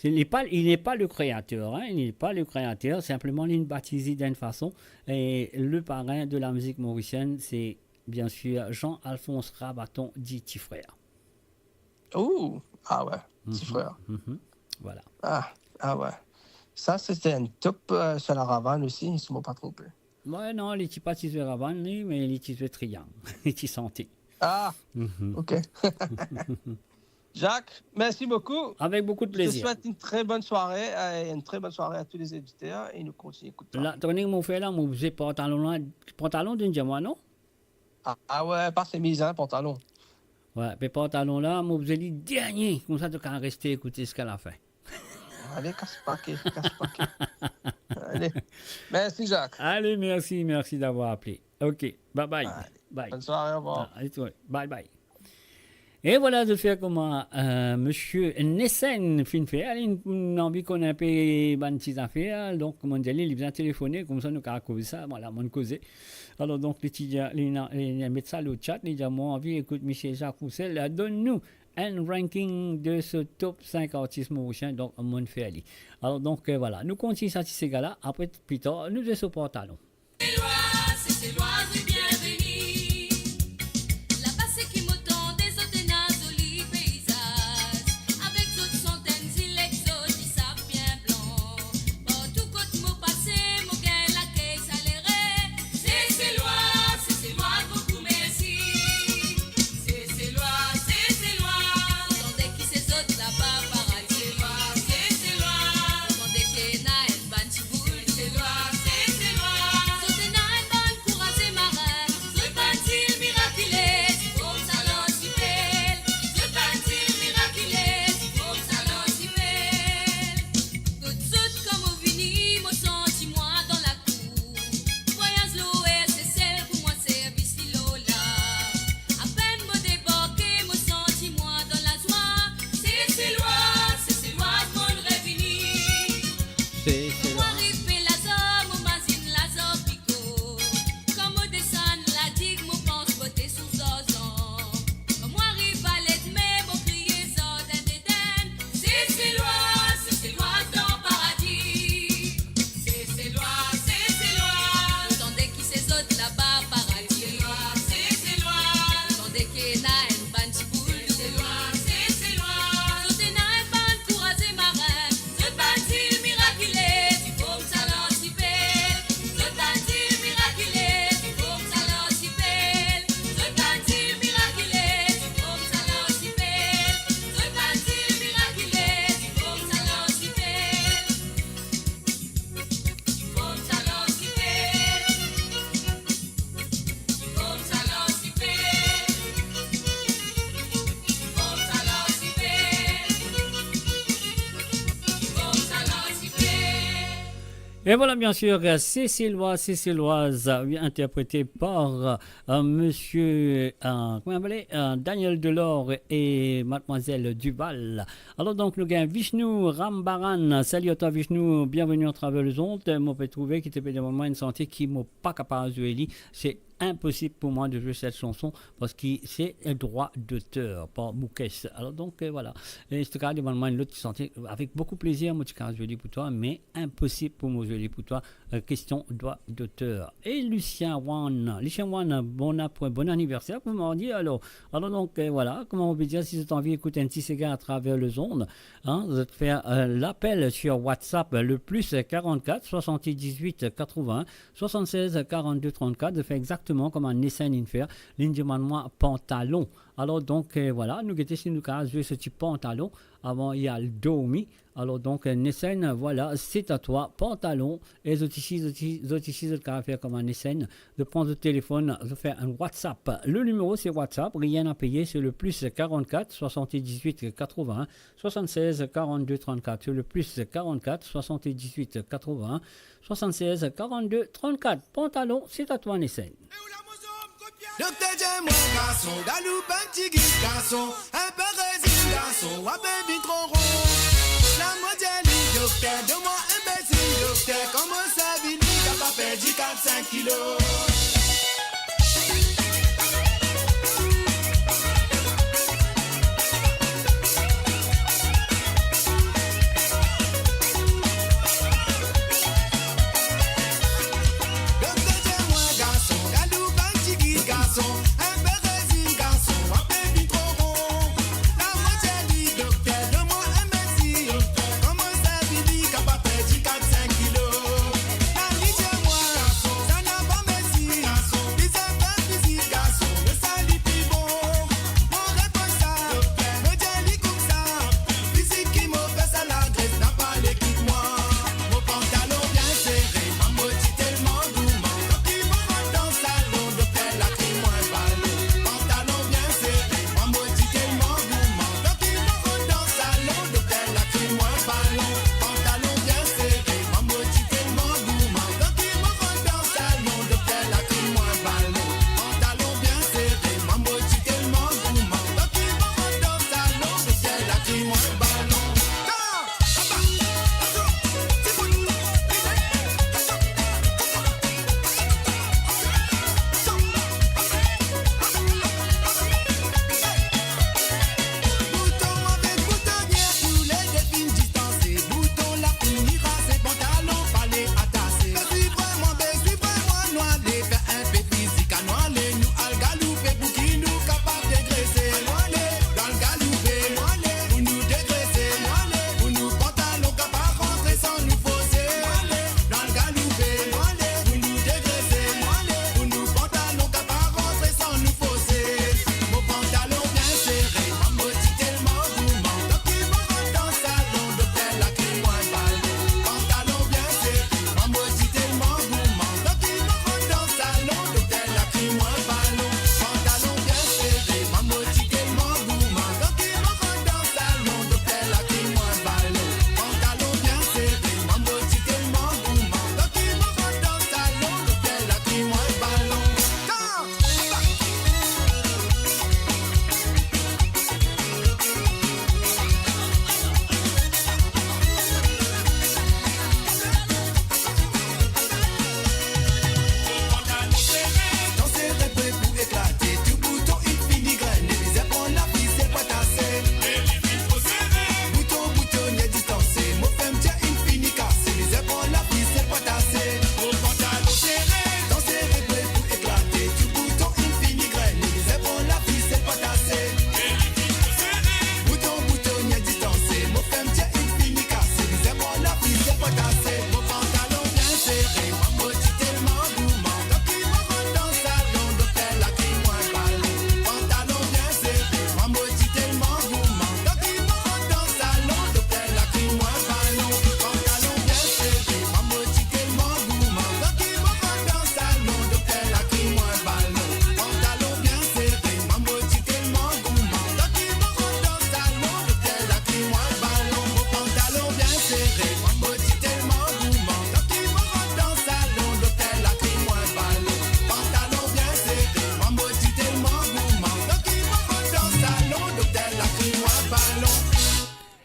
[SPEAKER 2] Il n'est pas le créateur, hein, il n'est pas le créateur, simplement il est baptisé d'une façon. Et le parrain de la musique mauricienne, c'est bien sûr Jean-Alphonse Rabaton, dit petit frère.
[SPEAKER 7] Oh, ah ouais, petit frère.
[SPEAKER 2] Voilà.
[SPEAKER 7] Ah ouais. Ça, c'était un top sur la Ravane aussi, ils ne se m'ont pas trompé.
[SPEAKER 2] Ouais, non, il n'est pas tissu Ravane, mais il est tissu Triangle, il est santé.
[SPEAKER 7] Ah, ok. Jacques, merci beaucoup.
[SPEAKER 2] Avec beaucoup de plaisir.
[SPEAKER 7] Je te souhaite une très bonne soirée et une très bonne soirée à tous les éditeurs et nous continuons à écouter.
[SPEAKER 2] Là, tu mon frère, là, mon pantalon d'un diamant, non?
[SPEAKER 7] Ah ouais, pas ces mises, hein, pantalon.
[SPEAKER 2] Ouais, mais pantalon là, moi, vous avez dit dernier, comme ça, tu peux rester écouter ce qu'elle a fait.
[SPEAKER 7] Allez, casse-paquet. Allez, merci Jacques.
[SPEAKER 2] Allez, merci d'avoir appelé. Ok, bye.
[SPEAKER 7] Bonne soirée, au revoir.
[SPEAKER 2] Bye. Et voilà de faire comment monsieur Nessen fin fait. Allez, une envie qu'on a un peu de petites affaires. Donc, comme on dit, il vient téléphoner, comme ça, nous avons causé ça. Voilà, on causé. Alors, donc, les médecins, le chat, les gens ont envie, écoute, Michel Jacques Roussel, donne-nous un ranking de ce top 5 artistes mauriciens. Donc, on fait aller. Alors, donc, voilà. Nous continuons ça, ces gars-là. Après, plus tard, nous sommes au pantalon.
[SPEAKER 4] C'est loin, oui, bienvenue. Là-bas, c'est qui m'entend des autres jolis paysages. Avec d'autres centaines d'ilexos qui savent bien blanc. Bon, tout côté mon passé, mon gain, la caisse à l'erreur. C'est loin, beaucoup merci. C'est loin. Entendez qui ces autres là-bas, pareil, c'est loin. Entendez qu'il y en a une bonne chiboule, c'est loin. Sauter dans une bonne courage et marre.
[SPEAKER 2] Et voilà, bien sûr, Céciloise, interprété par monsieur Daniel Delors et mademoiselle Duval. Alors donc, le gars Vishnu Rambaran, salut à toi Vishnu, bienvenue en Travel Zone. Moi, je trouvé qu'il était vraiment une santé qui m'a pas capable de jouer. C'est impossible pour moi de jouer cette chanson parce que c'est un droit d'auteur par Moukès. Alors donc voilà, et je te garde devant moi une autre santé avec beaucoup plaisir, moi je jouer pour toi, mais impossible pour moi jouer pour toi, question droit d'auteur. Et Lucien Wan, bon anniversaire pour mardi alors donc voilà, comment on peut dire, si tu as envie d'écouter un petit cigare à travers le zone, hein, je vais te faire l'appel sur WhatsApp, le plus 44 78 80 76 42 34, de faire exactement comme un essaye de faire, ligne de moi pantalon. Alors donc voilà, nous étions si nous avons joué ce type pantalon, avant il y a le domi. Alors donc Nessen, voilà, c'est à toi, pantalon, et les autres ici, de faire comme un Nessen, de prendre le téléphone, de faire un WhatsApp. Le numéro c'est WhatsApp, rien à payer, c'est le plus 44 78 81 76 42 34. C'est le plus 44 78 81 76 42 34. Pantalon, c'est à toi Nessen.
[SPEAKER 3] Docteur J-moi garçon, galoupe un petit garçon, un peu résine garçon, à baby trop rond. La moitié du docteur, de moi imbécile docteur, comment ça vit, t'as pas perdu 4-5 kilos.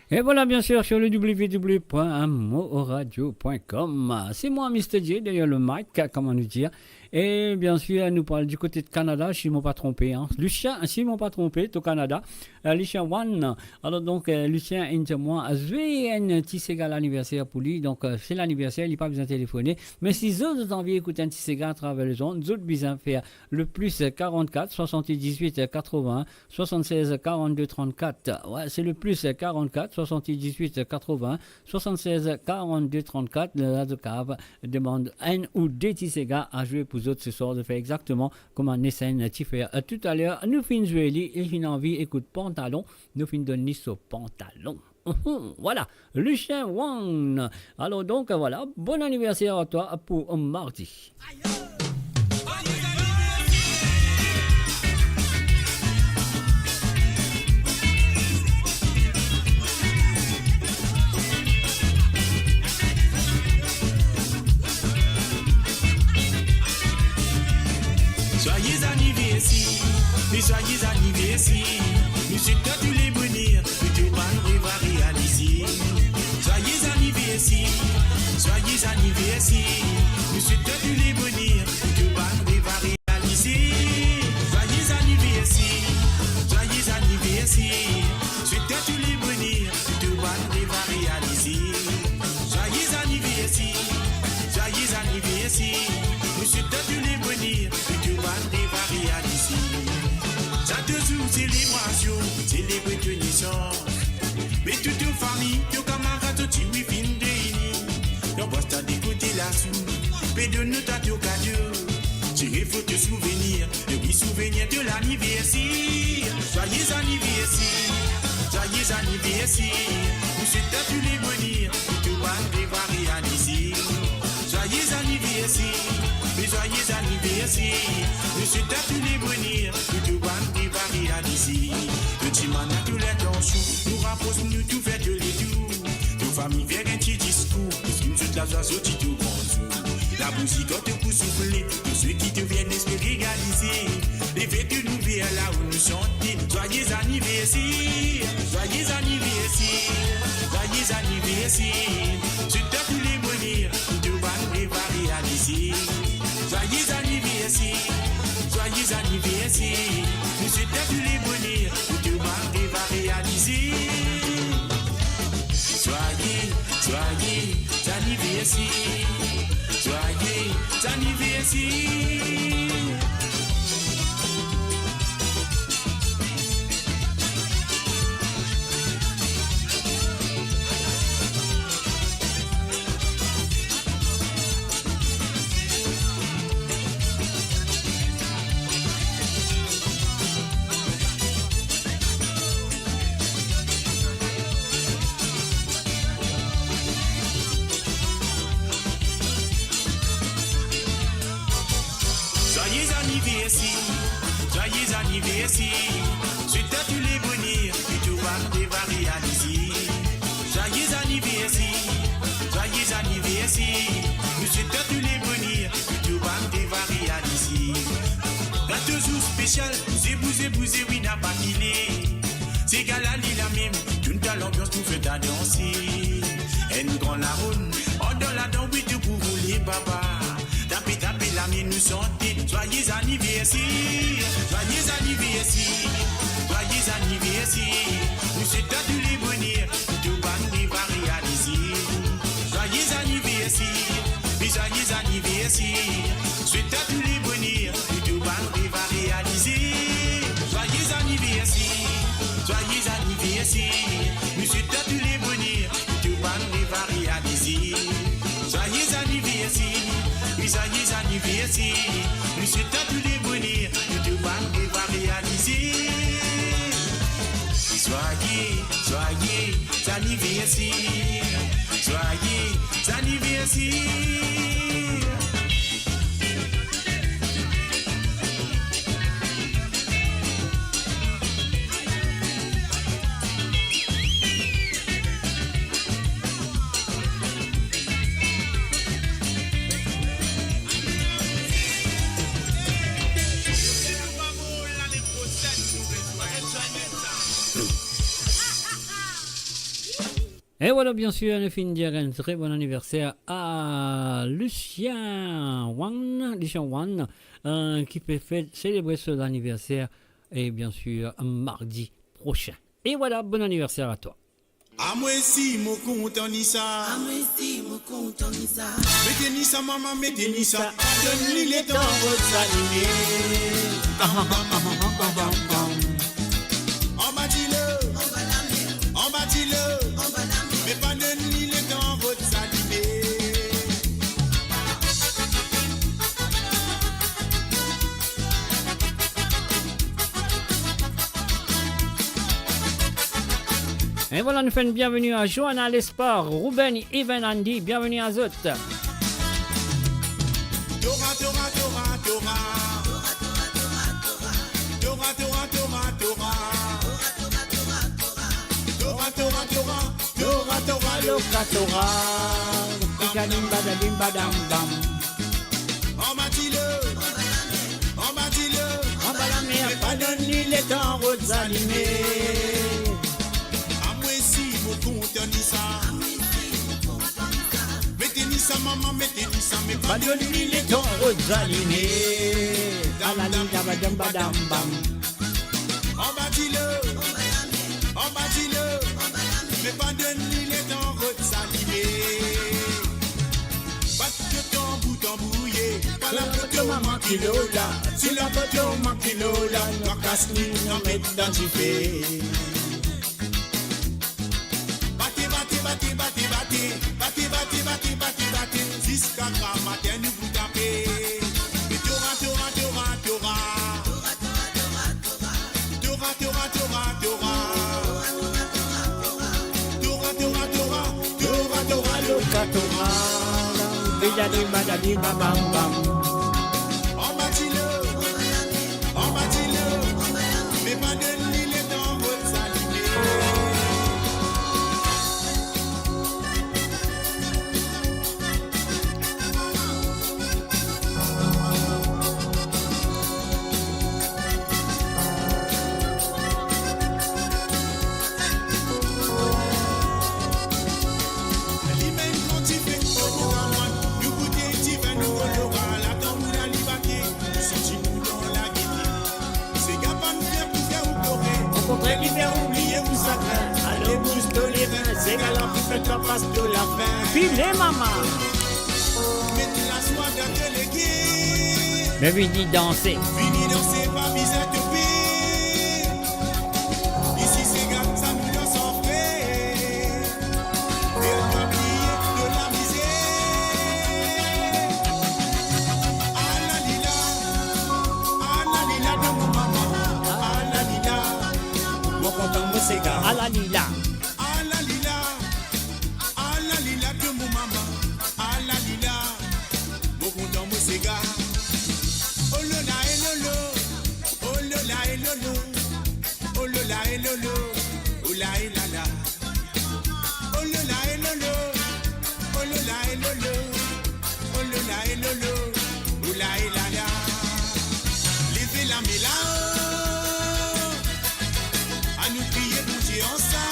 [SPEAKER 2] Et voilà, bien sûr, sur le www.amoradio.com. C'est moi, Mr. J, derrière le mic, comment nous dire. Et bien sûr, elle nous parle du côté de Canada, si je ne m'ai pas trompé. Hein. Lucien, si je ne m'ai pas trompé, au Canada. Lucien One. Alors donc, Lucien, moi, un petit ségal anniversaire pour lui. Donc, c'est l'anniversaire, il n'a pas besoin de téléphoner. Mais si vous avez envie d'écouter un petit ségal à travers les ondes, vous avez besoin de faire le plus 44, 78, 80, 76, 42, 34. Ouais, c'est le plus 44, 78, 80, 76, 42, 34. La cave demande un ou deux petits ségal à jouer pour vous autres ce soir de faire exactement comme un essai tu fais tout à l'heure. Nous finissons jouer et j'ai envie écoute pantalon, nous finissons donner ce pantalon. Voilà, Lucien Wang. Alors donc voilà, bon anniversaire à toi pour mardi.
[SPEAKER 8] Joyeux anniversaire, nous souhaitons tous les bonheurs que tout le monde va réaliser. Joyeux anniversaire, nous souhaitons tous les bonheurs que tout le monde va réaliser. Joyeux anniversaire, souhaitons tous les bonheurs que tout le monde va réaliser. Joyeux anniversaire, nous souhaitons tous les bonheurs que tout le monde va réaliser. Chaque jour, célébration, célébrer de naissance. Mais toute une famille, nos camarades, tout le monde fin réunis. Nos boss t'as d'écouter la soupe, mais de nous t'as tout cadeau. Tirer photo souvenir, le oui souvenir de l'anniversaire. Joyeux anniversaire, nous souhaitons tous les bonheurs que tout le monde va réaliser. Joyeux anniversaire, nous souhaitons tous les bonheurs que tout le monde va réaliser. Petit man a tout l'intention, nous rapproche, nous tout fait de l'étour. Nos familles viennent un petit discours, parce que nous sommes la joie, c'est tout grand jour. La musique te pousse souffler, pour ceux qui te viennent espérer réaliser. Les vêtus nous viennent là où nous chantons. Joyeux anniversaire, souhaitons tous les bonheurs que tout le monde va réaliser. Joyeux anniversaire, nous souhaitons tous les bonheurs que tout le monde va réaliser. Joyeux anniversaire. Joyeux anniversaire, souhaitons tous les bonheurs que tout le monde va réaliser. Joyeux anniversaire, nous souhaitons tous les bonheurs que tout le monde va réaliser. Un jour spécial, bousez, oui, n'a pas quitté. C'est galali la même, toute l'ambiance nous fait à danser. Et nous grand la ronde, on donne la dent, oui, tout pour vous les papas. Tapez la mienne, nous chanter. Joyeux anniversaire, nous souhaitons tous les bonheurs que tout le monde va réaliser. Joyeux anniversaire, souhaitons tous les bonheurs que tout le monde va réaliser. Joyeux anniversaire, nous souhaitons tous les bonheurs que tout le monde va réaliser. Joyeux anniversaire, nous souhaitons tous les bonheurs que tout le monde va réaliser. Joyeux anniversaire.
[SPEAKER 2] Et voilà, bien sûr, on finit de dire un très bon anniversaire à Lucien Wan, qui peut célébrer son anniversaire, et bien sûr, mardi prochain. Et voilà, bon anniversaire à toi.
[SPEAKER 8] Ah moi si mon content ni ça. Ah moi si mon content ni ça. Mettez ni ça maman, mettez ni ça. Donne-lui les dents votre animé. On bâtit-le, on bâtit-le, mais pas donne-lui les dents votre animé.
[SPEAKER 2] Et voilà, nous faisons bienvenue à Johanna Lesport, Ruben, Ivan, Andy, bienvenue à Zot.
[SPEAKER 8] Tora, Tora, Tora, Tora. Tora, Tora, Tora, Tora. Tora, Tora, Tora. Tora, Tora,
[SPEAKER 2] Loka Tora, Tikadim Badadim Badam Bam.
[SPEAKER 8] on bâtit-le, on bâtit-le.
[SPEAKER 2] On va la mer, pas donner les temps aux animés.
[SPEAKER 8] Content ni ça. Mettez ni ça maman, mettez ni ça mais pas de l'huile les dents
[SPEAKER 2] aux animés. Alalim Dabadam Badam Bam.
[SPEAKER 8] On bâtit-le, on bâtit-le, mais pas de l'huile les dents aux animés. Pas de tambour tambouillé, pas la photo manquille là. Si la photo manquille là, nous casse-nous, nous mettons dans du fait. Bati, jusqu'à grand matin nous vous tapez. Et Tora, Tora, Tora, Tora. Tora, Tora, Tora, Tora. Tora, Tora, Tora. Tora, Tora,
[SPEAKER 2] Loka Tora, Bidadim Badadim Bam Bam.
[SPEAKER 8] on bâtit-le, mais pas de l'île dans votre salimé.
[SPEAKER 2] Qui fait oublier vous chagrin. Allez, bouge de les reins. C'est galant qui fait la passe de la fin. Filez maman.
[SPEAKER 8] Mettez la soie dans délégué.
[SPEAKER 2] Mais vini danser.
[SPEAKER 8] Vini danser, pas misère de paix. Ici c'est gars, ça nous danse en frais. Et on va plier de la misère. Ah la lila de mon maman. Ah la lila. Mon content me s'égare.
[SPEAKER 2] À la lila.
[SPEAKER 8] Ah la lila de mon maman. Ah la lila. Mon content me s'égare. Oh là là et lolo. Oh là là et lolo. Oh là là et lolo. Oh là et la la. Oh là là et lolo. Oh là là et lolo. Oh là là et lolo. Oh là et la la. Levez la méla. À nous prier pour Dieu en ça.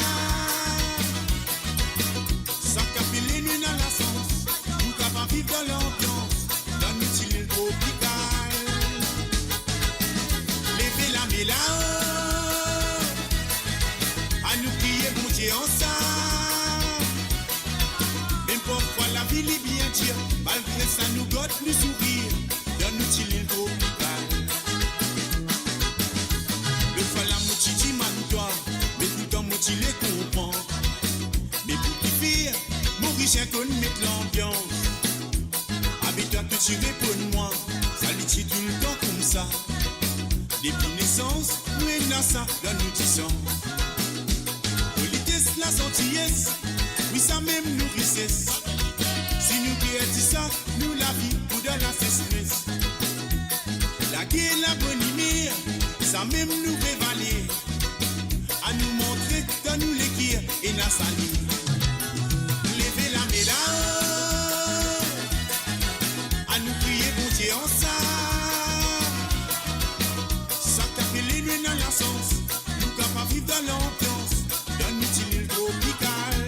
[SPEAKER 8] Sans caper les nuits dans la sens. Nous capables vivre dans l'ambiance. Dans notre île tropicale. Levez la méla. À nous prier pour Dieu en ça. Même parfois la vie est bien dure. Malgré ça nous goûte nous sourire. Dans notre île tropicale. Le fois la moitié dit man-toi, mais tout dans moitié les comprend. Mais pour qui faire, mon riche qu'on mette l'ambiance. Avec toi que tu réponds moi, ça lui dit tout le temps comme ça. Depuis naissance, nous et ça dans nous disons. Politesse, la gentillesse, oui ça même nous richesse. Si nous dit ça, nous la vie pour de la cesse. La guerre, la bonne humeur, ça même nous révaler. À nous montrer dans nous l'équire et la salir. Levez la médaille. À nous prier pour Dieu en ça. Ça tape les nuits dans la sens. Nous capables vivre dans l'ambiance. Dans notre île tropicale.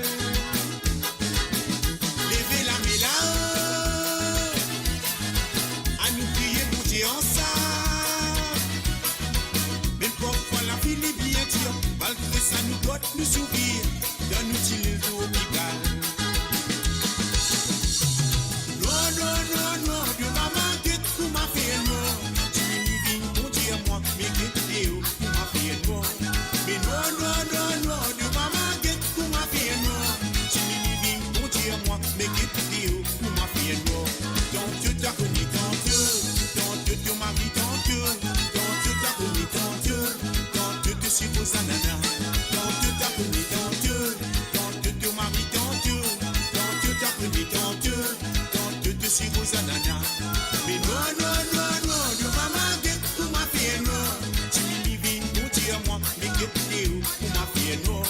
[SPEAKER 8] nous sourire dans nous îles tropicales. Non, non, non, non, de maman, qu'est-ce que m'a fait moi? Tu m'y viens, bon Dieu, moi, mais qu'est-ce que m'a fait moi? Mais non, non, non, non, de maman, qu'est-ce que m'a fait moi? Tu m'y viens, bon Dieu, moi, mais qu'est-ce que m'a fait moi? Tant Dieu t'a connu, tant Dieu m'a mis, tant Dieu t'a connu, tant Dieu te suppose à nana. Tant Dieu t'a connu, tant Dieu m'a mis, tant Dieu t'a connu, tant Dieu te suppose à nana. Mais non, non, non, non, de maman, qu'est-ce que m'a fait non? Tu m'y viens, bon Dieu, moi, mais qu'est-ce que m'a fait non?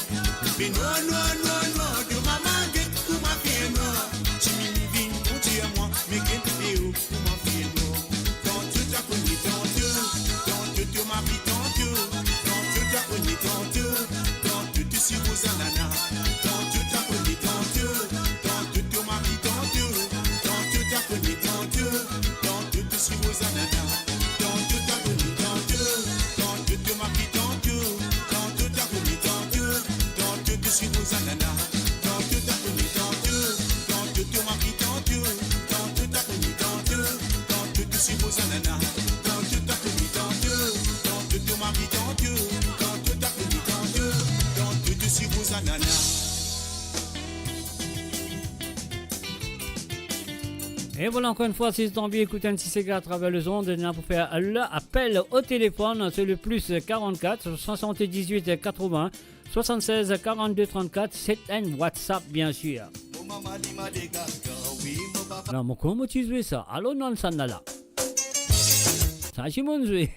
[SPEAKER 8] Mais non, non, non, non, de maman, qu'est-ce que m'a fait non? Tu m'y viens, bon Dieu, moi, mais qu'est-ce que m'a fait non? Tant Dieu t'a connu, tant Dieu m'a mis, tant Dieu t'a connu, tant Dieu te suppose à nana. Tant Dieu t'a connu, tant Dieu te m'a mis, tant Dieu t'a connu, tant Dieu te suppose à nana. Tant Dieu t'a connu, tant Dieu te m'a mis, tant Dieu t'a connu, tant Dieu te suppose à nana. Tant Dieu t'a connu, tant Dieu te m'a mis, tant Dieu t'a connu, tant Dieu te suppose à nana. Tant Dieu t'a connu, tant Dieu te m'a mis, tant Dieu t'a connu, tant Dieu te suppose à nana.
[SPEAKER 2] Et voilà encore une fois, si vous envie d'écouter un petit Sega à travers le ondes, pour faire l'appel au téléphone, c'est le plus 44 78 80 76 42 34, c'est un WhatsApp bien sûr. Alors, mon comment tu joues ça? Allô, non, ça n'a là. Ça, c'est mon jouet.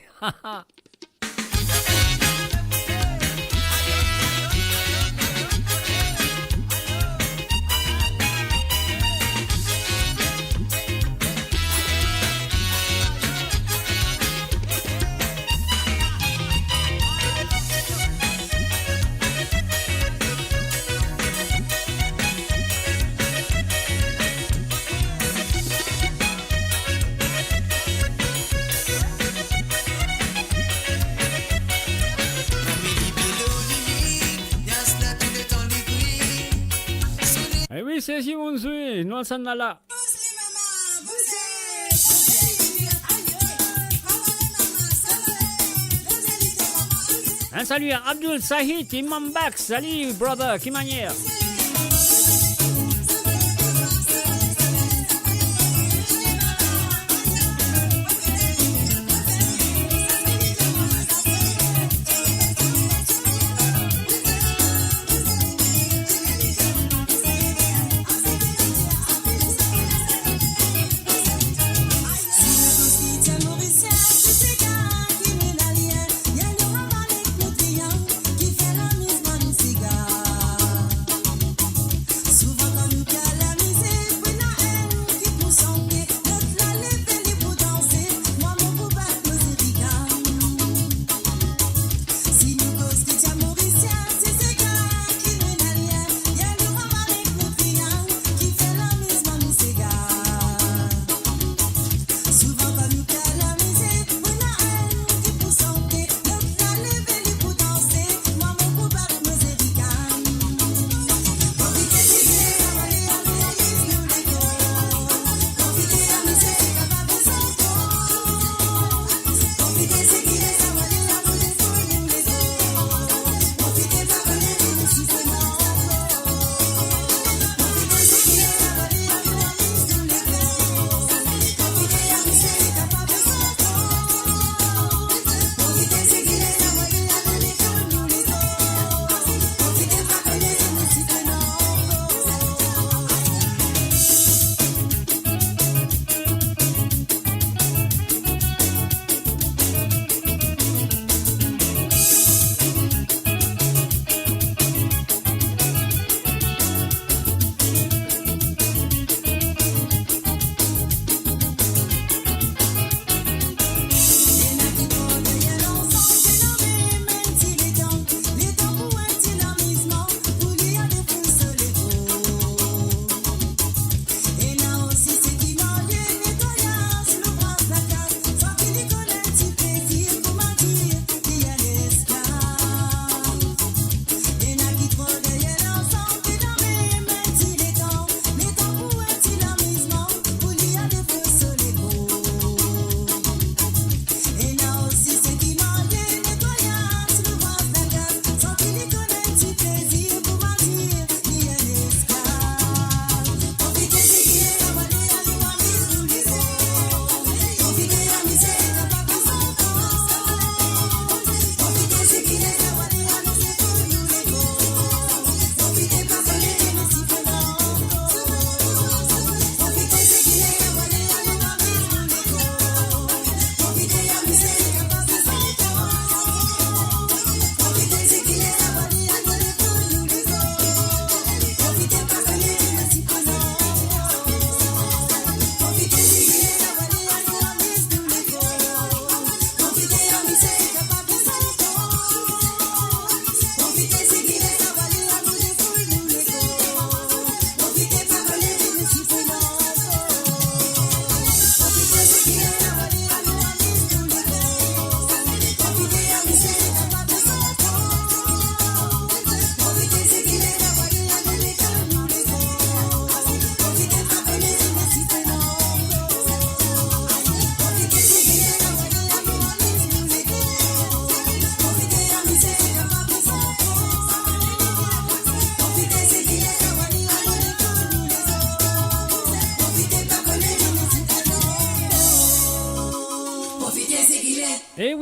[SPEAKER 2] Eh oui, c'est Simon Zoué, non, ça n'a là. Un salut à Abdul Sahid, Imam Bax, salut brother, qui manière.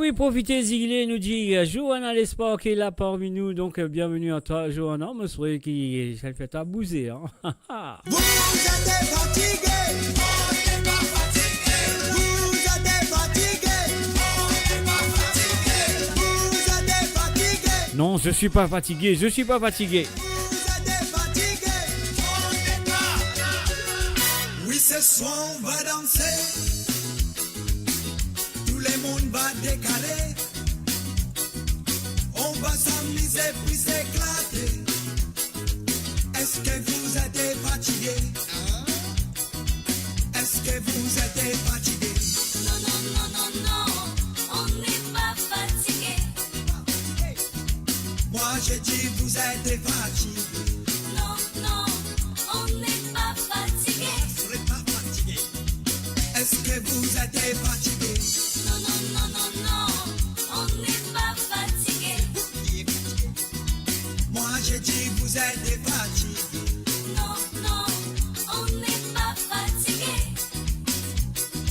[SPEAKER 2] oui, profitez-y, nous dit Johanna L'Espoir qui est là parmi nous. Donc, bienvenue à toi, Johanna. Je souhaite qui ça fait à bouser. Hein.
[SPEAKER 9] Vous êtes fatigué, on n'est pas fatigué. Vous êtes fatigué, on n'est pas fatigué. Vous êtes fatigué.
[SPEAKER 2] Non, je suis pas fatigué, je suis pas fatigué.
[SPEAKER 9] Vous êtes fatigué, on n'est pas. Oui, ce soir on va danser. Tout le monde va décaler. On va s'amuser puis s'éclater. Est-ce que vous êtes fatigué? Est-ce que vous êtes fatigué?
[SPEAKER 4] Non, non, non, non, non, on n'est pas fatigué.
[SPEAKER 9] Moi je dis vous êtes fatigué.
[SPEAKER 4] Non, non, on n'est pas fatigué.
[SPEAKER 9] Vous serez pas fatigué. Est-ce que vous êtes fatigué?
[SPEAKER 4] Non, non, non, non, non, on n'est pas fatigué.
[SPEAKER 9] Moi je dis vous êtes fatigué.
[SPEAKER 4] Non, non, on n'est pas fatigué.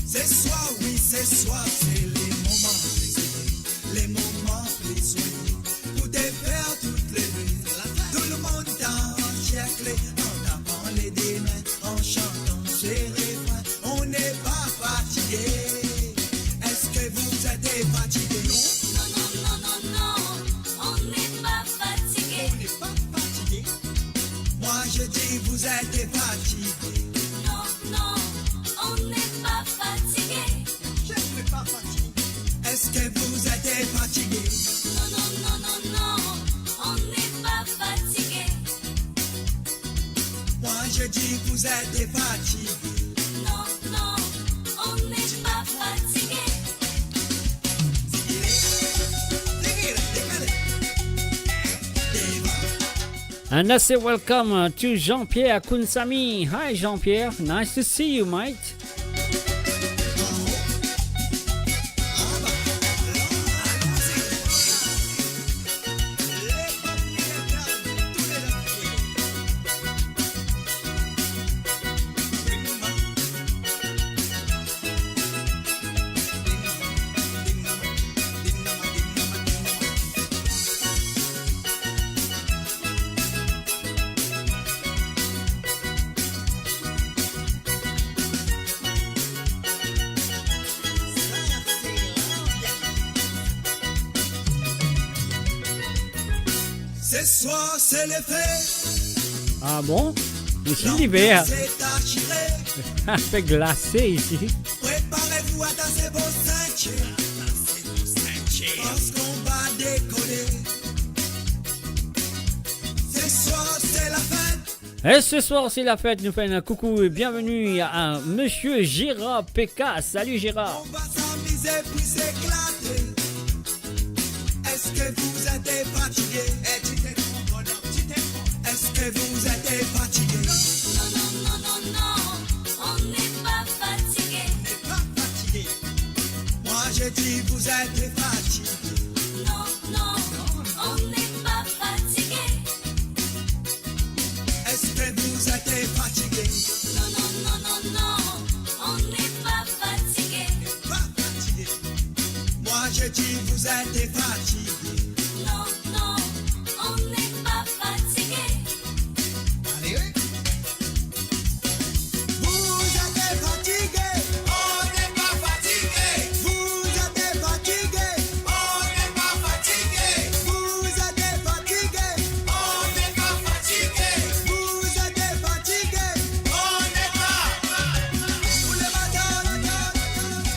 [SPEAKER 9] Ce soir, oui, ce soir, c'est les moments plaisirs, les moments plaisirs. Pour défaire toutes les nuits, tout le monde danse, clé, en tapant les deux mains, en chantant ces refrains. On n'est pas fatigué. Est-ce que vous êtes fatigué?
[SPEAKER 4] Non, non, non, non, non, on n'est pas fatigué.
[SPEAKER 9] On n'est pas fatigué. Moi je dis vous êtes fatigué.
[SPEAKER 4] Non, non, on n'est pas fatigué.
[SPEAKER 9] Je ne suis pas fatigué. Est-ce que vous êtes fatigué?
[SPEAKER 4] Non, non, non, non, non, on n'est pas fatigué.
[SPEAKER 9] Moi je dis vous êtes fatigué.
[SPEAKER 4] Non, non, on n'est pas fatigué.
[SPEAKER 2] And I say welcome to Jean-Pierre Kunsami. Hi, Jean-Pierre. Nice to see you, mate.
[SPEAKER 9] Ce soir c'est le fait.
[SPEAKER 2] Ah bon? Ici l'hiver.
[SPEAKER 9] C'est à
[SPEAKER 2] Il fait glacé ici.
[SPEAKER 9] Préparez-vous à danser vos ceintures. Parce qu'on va décoller. Ce soir c'est la fête.
[SPEAKER 2] Et ce soir, c'est la fête. Nous faisons un coucou et bienvenue à Monsieur Gérard Pécasse. Salut Gérard.
[SPEAKER 9] On va s'amuser puis s'éclater. Est-ce que vous êtes fatigué? Est-ce que vous êtes fatigué?
[SPEAKER 4] Non, non, non, non, non, on n'est pas fatigué.
[SPEAKER 9] On n'est pas fatigué. Moi je dis vous êtes fatigué.
[SPEAKER 4] Non, non, on n'est pas fatigué.
[SPEAKER 9] Est-ce que vous êtes fatigué?
[SPEAKER 4] Non, non, non, non, non, on n'est pas fatigué.
[SPEAKER 9] Pas fatigué. Moi je dis vous êtes fatigué.
[SPEAKER 4] Non, non, on n'est pas fatigué.
[SPEAKER 9] Allez, oui. Vous êtes fatigué. On n'est pas fatigué. Vous êtes fatigué. On n'est pas fatigué. Vous êtes fatigué. On n'est pas fatigué. Vous êtes fatigué. On n'est pas. Tous les matins,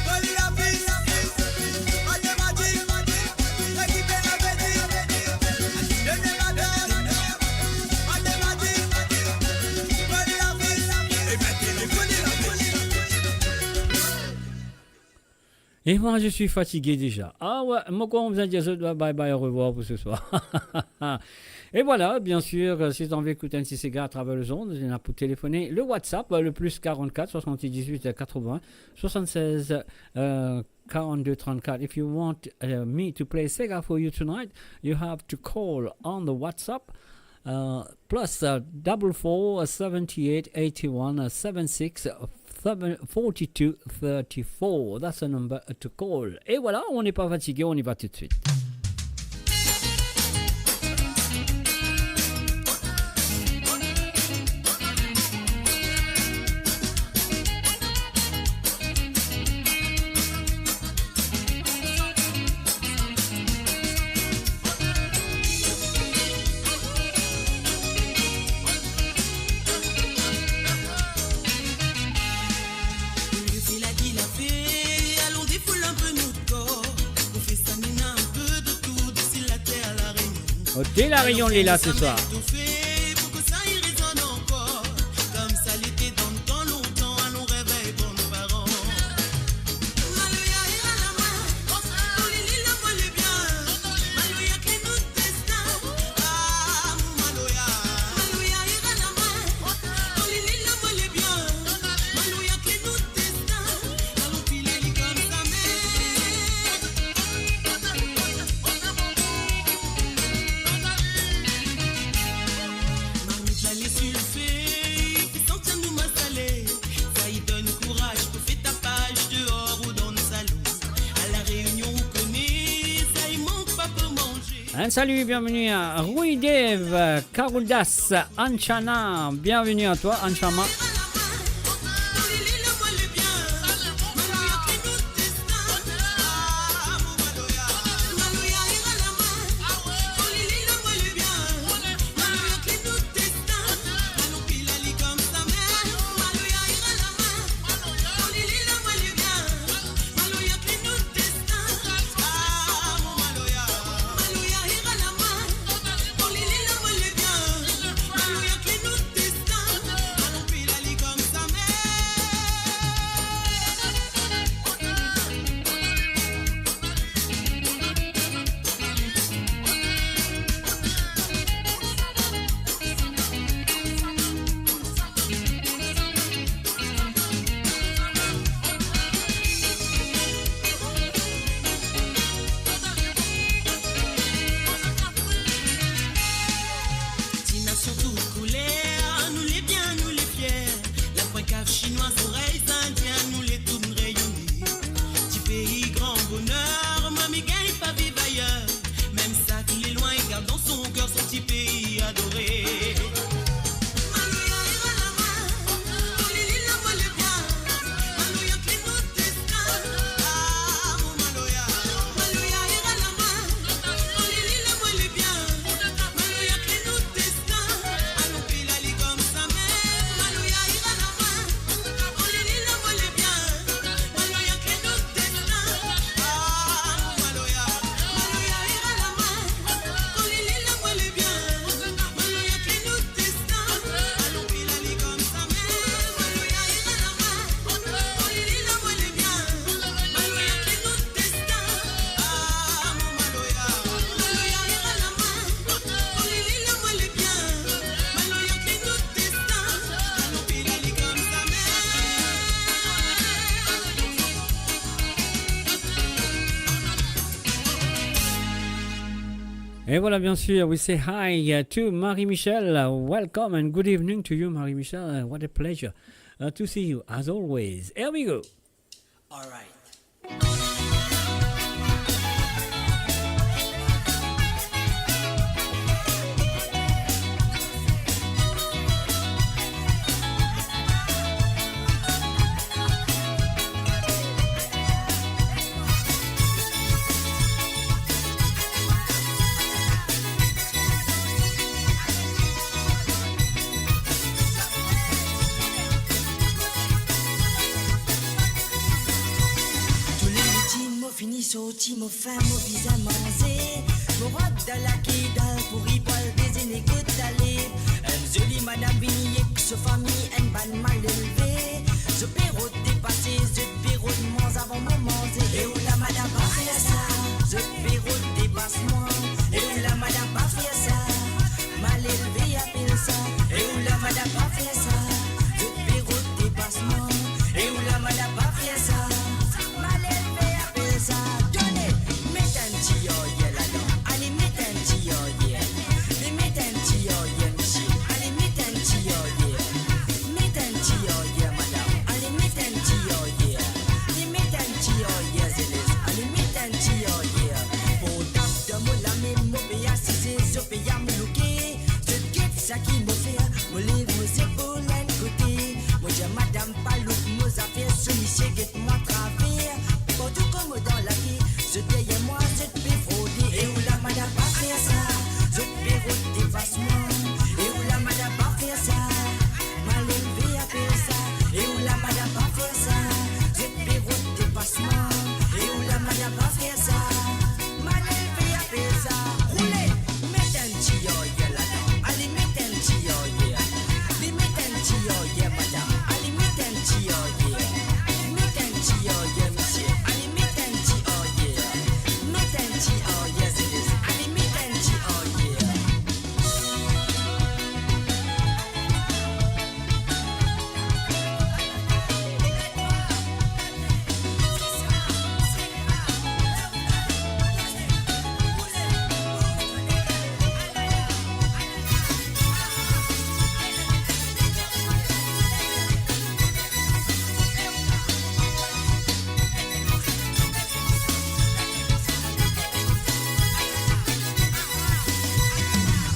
[SPEAKER 9] prenez la piste. Mathématiques, équipez la bédine. Donnez ma dame. Mathématiques, prenez la piste. Et mettez-le, prenez la piste.
[SPEAKER 2] Et moi, je suis fatigué déjà. Ah ouais, moi, quoi, on vous a dit bye bye, au revoir pour ce soir. Et voilà, bien sûr, si vous avez envie d'écouter un petit cigare à travers le zone, il y en a pour téléphoner. Le WhatsApp, le plus 44 78 80 76 42 34. If you want me to play Sega for you tonight, you have to call on the WhatsApp. Plus 44 78 81 76 4234. That's the number to call. Et voilà, on n'est pas fatigué, on y va tout de suite. T'es la rayon Lila ce soir. Un salut, bienvenue à Rui Dev, Karudas, Anchana, bienvenue à toi Anchama. Et voilà, bien sûr, we say hi to Marie-Michel. Welcome and good evening to you, Marie-Michel. What a pleasure to see you, as always. Here we go.
[SPEAKER 10] All right.
[SPEAKER 11] Sorti mo fin mo visa manger mo robe dans la kidal pour y parler des énégotes d'aller une jolie madame binique ce famille un ban mal élevé ce perro dépassé ce perro de moins avant mon manger et où la madame pas fait ça ce perro dépasse moi et où la madame pas fait ça mal élevé appelle ça et où la madame pas fait ça ce perro dépasse moi et où la madame pas fait ça mal élevé appelle ça. Allez, ça qui me fait, me lève mes épaules d'un côté. Moi j'ai madame Palouk, mes affaires, ce monsieur guette-moi travers. Pour tout comme dans la vie, je derrière moi, je te fais frauder. Et où la madame pas faire ça, je te fais rôder dépassement. Et où la madame pas faire ça, mal élevé à faire ça. Et où la madame pas faire ça, je te fais rôder dépassement. Et où la madame pas faire ça, mal élevé à faire ça. Roulez, mettez un petit oeil là-dedans. Allez, mettez un petit oeil. Allez, mettez un petit oeil, madame. Allez, mettez un petit oeil. Mettez un petit oeil, monsieur. Allez, mettez un petit oeil. Mettez un petit oeil, yes it is. Allez, mettez un petit oeil.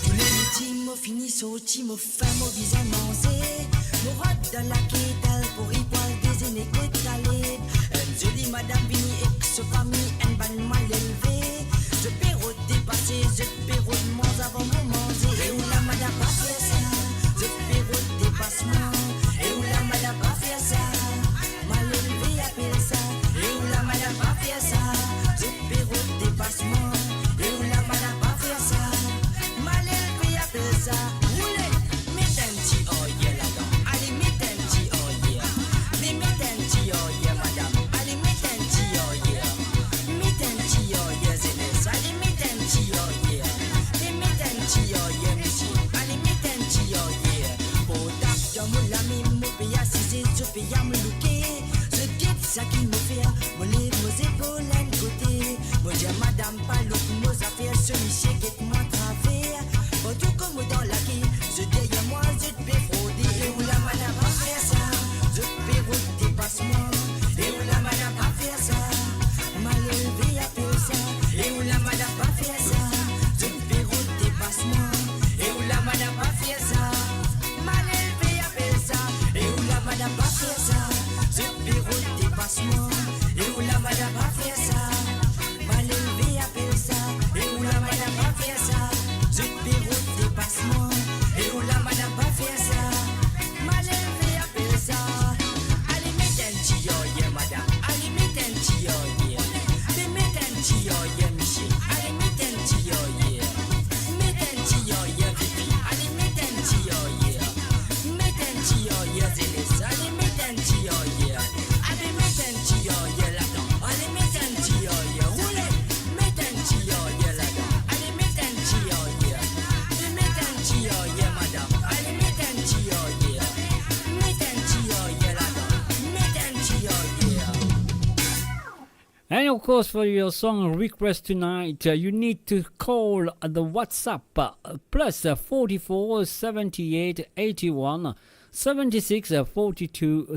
[SPEAKER 11] Tous les midis, moi finis sorti, moi faim, moi vise à manger. Moi rentre dans la quédale pour y boire des énécoutes salées. Une jolie madame vini ex-famille, une bonne mal élevée. Je péro dépassé, je péro de mange avant de manger. Et où la madame pas fait ça, je péro dépassement. Et où la madame pas fait ça, mal élevé appelle ça. Et où la madame pas fait ça, je péro dépassement. Et où la madame pas fait ça, mal élevé appelle ça. Roulez, mettez un petit oeil là-dedans. Allez, mettez un petit oeil. Allez, mettez un petit oeil, madame. Allez, mettez un petit oeil. Mettez un petit oeil, Zénès. Allez, mettez un petit oeil. Allez, mettez un petit oeil, monsieur. Allez, mettez un petit oeil. Pour tape dans mon ami, mon pays assisé, je paye à me looker. Je quitte ça qui me fait, me lève mes épaules d'un côté. Moi j'ai madame Palouk, nos affaires, ce monsieur guette-moi travers. Pour tout comme dans la vie, je derrière moi, je te fais frauder. Et où la madame a fait ça, je te fais route dépassement. Et où la madame a fait ça, mal élevé à faire ça. Et où la madame a fait ça, je te fais route dépassement. Et où la madame a fait ça, mal élevé à faire ça. Et où la madame a fait ça, je te fais route dépassement. Et où la madame a fait ça, mal élevé à faire ça. Et où la madame a fait ça, je te fais route dépassement. Et où la madame a fait ça, mal élevé à faire ça. Allez, mettez un petit oeil, madame. Allez, mettez un petit oeil. Allez, mettez un petit oeil, monsieur. Allez, mettez un petit oeil. Mettez un petit oeil, Vivi. Allez, mettez un petit oeil. Mettez un petit oeil, Zélis. Allez, mettez un petit oeil. Allez, mettez un petit oeil là-dedans. Allez, mettez un petit oeil. Roulez, mettez un petit oeil là-dedans. Allez, mettez un petit oeil. Allez, mettez un petit oeil, madame. Allez, mettez un petit oeil. Mettez un petit oeil là-dedans. Mettez un petit oeil.
[SPEAKER 2] And of course, for your song request tonight, you need to call the WhatsApp plus 44 78 81 76 42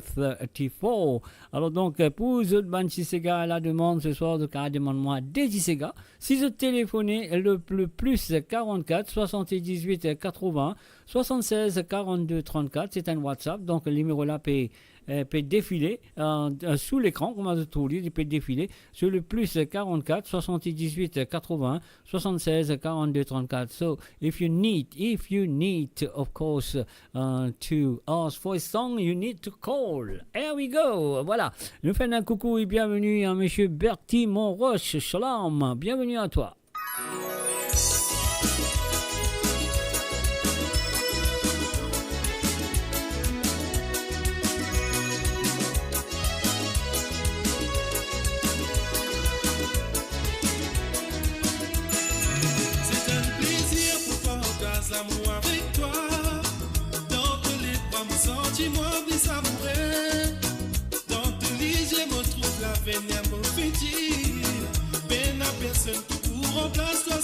[SPEAKER 2] 34. Alors donc, pour vous autres, Banchi Sega, la demande ce soir de cas, demande-moi Dédi Sega. Si vous téléphonez le plus 44 78 80 76 42 34, c'est un WhatsApp. Donc, le numéro là peut défiler sous l'écran, comme vous trouvez, il peut défiler sur le plus 44 78 80 76 42 34. So if you need of course to ask for a song, you need to call. Here we go. Voilà, nous faisons un coucou et bienvenue à monsieur Bertie Monroche. Shalom, bienvenue à toi.
[SPEAKER 8] L'amour avec toi, dans tous les bras, me sentis-moi bien savouré. Dans tous les je me trouve la veine à mon petit. Ben à personne qui court en place, toi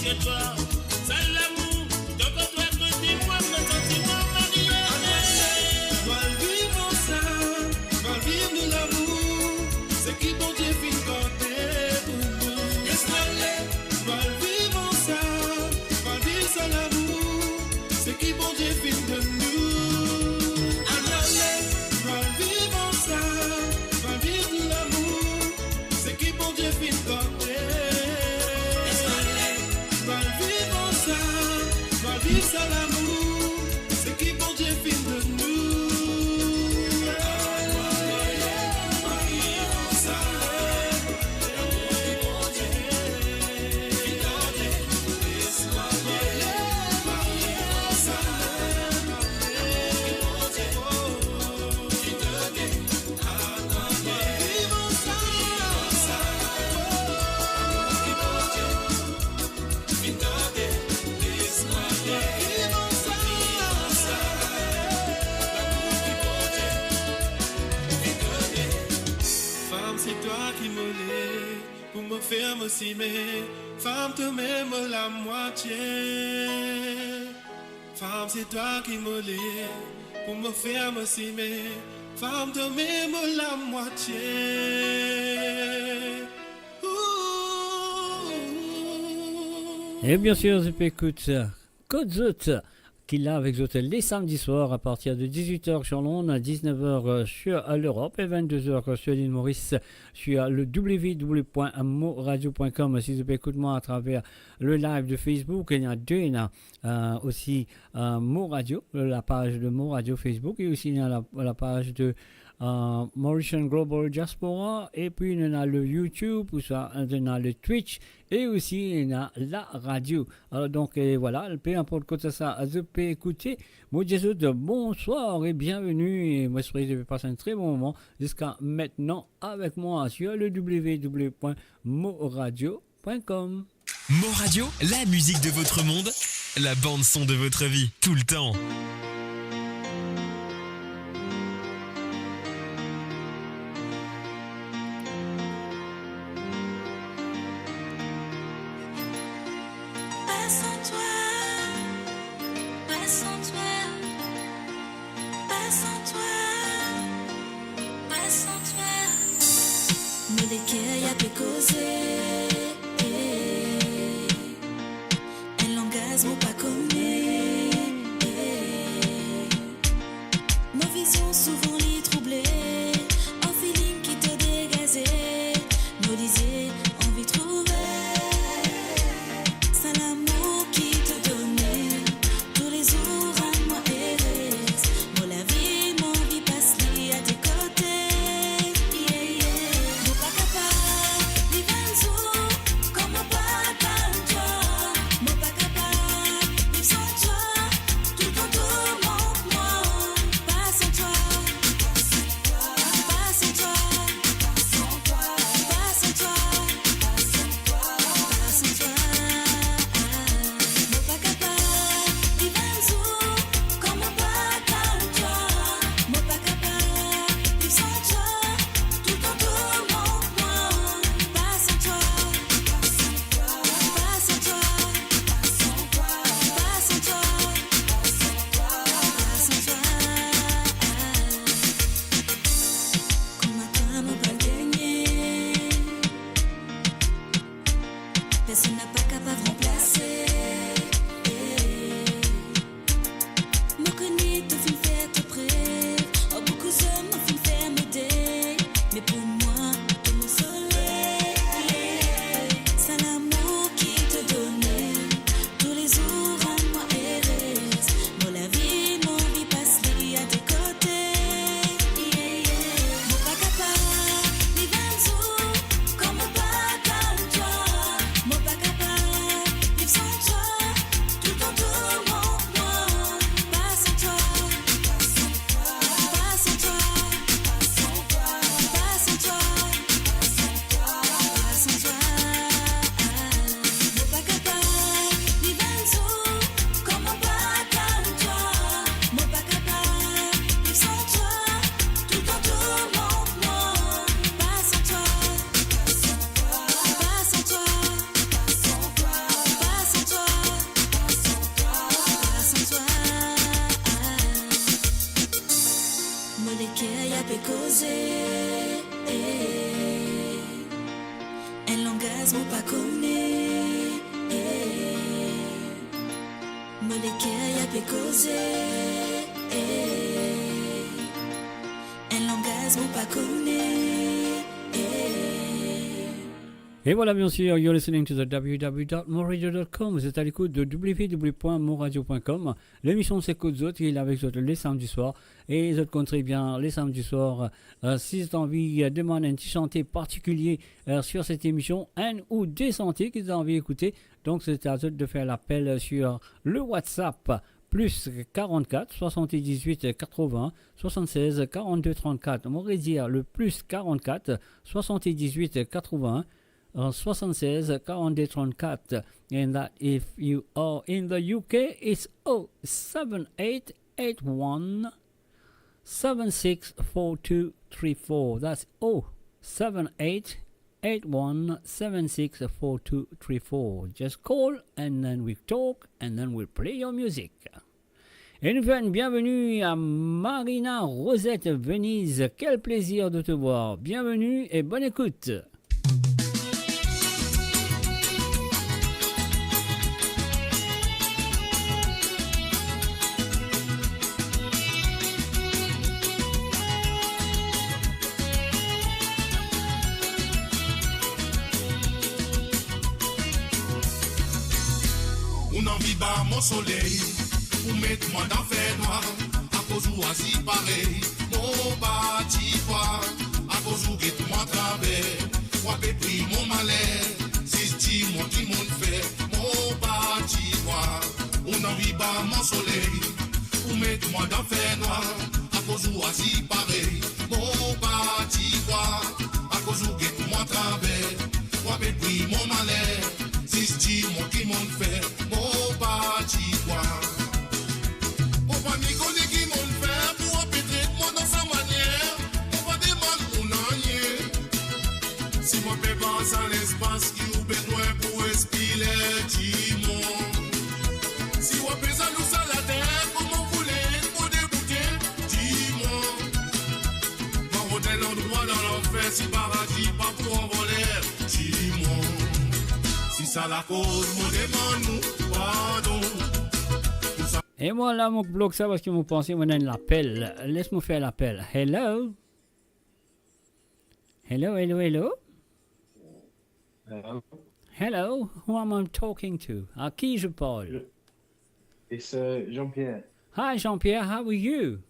[SPEAKER 8] que toi. Seul l'amour, donc toi que dis-moi mon sentiment marié.
[SPEAKER 10] Dois vivre ensemble, dois vivre de l'amour. C'est qui bon Dieu fin compter pour nous. Dois vivre ensemble, dois vivre sans l'amour. C'est qui bon Dieu fin de nous. Dois vivre ensemble, dois vivre de l'amour. C'est qui bon Dieu fin compter. Dois vivre ensemble, dois vivre sans l'amour. C'est qui bon Dieu fin de nous. Femme, c'est toi qui me l'es pour me faire me s'aimer. Femme, te m'aimes la moitié. Femme, c'est toi qui me l'es pour me faire me s'aimer. Femme, te m'aimes la moitié.
[SPEAKER 2] Et bien sûr, je peux écouter Code Zut qui l'a avec Zut les samedis soirs à partir de 18h sur Londres, à 19h sur l'Europe et 22h sur l'île Maurice sur le www.moradio.com. Si vous écoutez moi à travers le live de Facebook, il y a deux, il y a aussi Mo Radio, la page de Mo Radio Facebook, et aussi il y a la page de Mauritian Global Diaspora, et puis il y a le YouTube, ou ça, il y a le Twitch, et aussi il y a la radio. Alors donc voilà, peu importe quoi ça, je peux écouter. Moi je de bonsoir et bienvenue, et moi je vais passer un très bon moment jusqu'à maintenant avec moi sur le www.moradio.com.
[SPEAKER 1] Mo Radio, la musique de votre monde, la bande son de votre vie, tout le temps.
[SPEAKER 9] Como pa' cantar, mo pa' capaz
[SPEAKER 11] langage mon pas connaît. Moi les cœurs y'a pu causer. Un langage mon pas connaît.
[SPEAKER 2] Et voilà, bien sûr, you're listening to the www.moradio.com. Vous êtes à l'écoute de www.moradio.com. L'émission c'est Côte Zot, il est avec vous les samedis soirs. Et vous comptez bien les samedis soirs. Si vous avez envie de demander un petit chanté particulier sur cette émission, un ou des chantés que vous avez envie d'écouter, donc c'est à vous de faire l'appel sur le WhatsApp. Plus 44 78 80 76 42 34. On va dire le plus 44 78 80 76 42 34. And that if you are in the UK, it's 07881 764234. That's 07881 764234. Just call and then we talk and then we'll play your music. Et nous faisons bienvenue à Marina Rosette Venise. Quel plaisir de te voir. Bienvenue et bonne écoute.
[SPEAKER 10] On en vit bas mon soleil, pour mettre moi dans fait noir, à cause où assis pareil, mon bâti quoi, à cause où guette moi travers, soit pris mon malheur, si je dis mon qui m'ont fait, mon bâti quoi, on en vit bas mon soleil, pour mettre moi dans fait noir, à cause où assis pareil, mon bâti quoi, à cause où guette moi travers, soit pris mon malheur, si je dis mon qui m'ont fait, mon bâti quoi. On va m'y connaître qui m'ont fait pour empêcher moi dans sa manière. On va demander mon anier. Si moi peux penser à l'espace qui ou besoin pour respirer, dis-moi. Si moi peux à nous à la terre, comment vous voulez pour débouter, dis-moi. Moi on est l'endroit dans l'enfer, si paradis pas pour envoler, dis-moi. Si ça la cause, mon demande nous pardon.
[SPEAKER 2] Et voilà, mon bloc, ça parce que vous pensez, on a l'appel. Laisse-moi faire l'appel. Hello? Hello, hello, hello?
[SPEAKER 12] Hello.
[SPEAKER 2] Hello, who am I talking to? À qui je parle?
[SPEAKER 12] It's Jean-Pierre.
[SPEAKER 2] Hi, Jean-Pierre, how are you?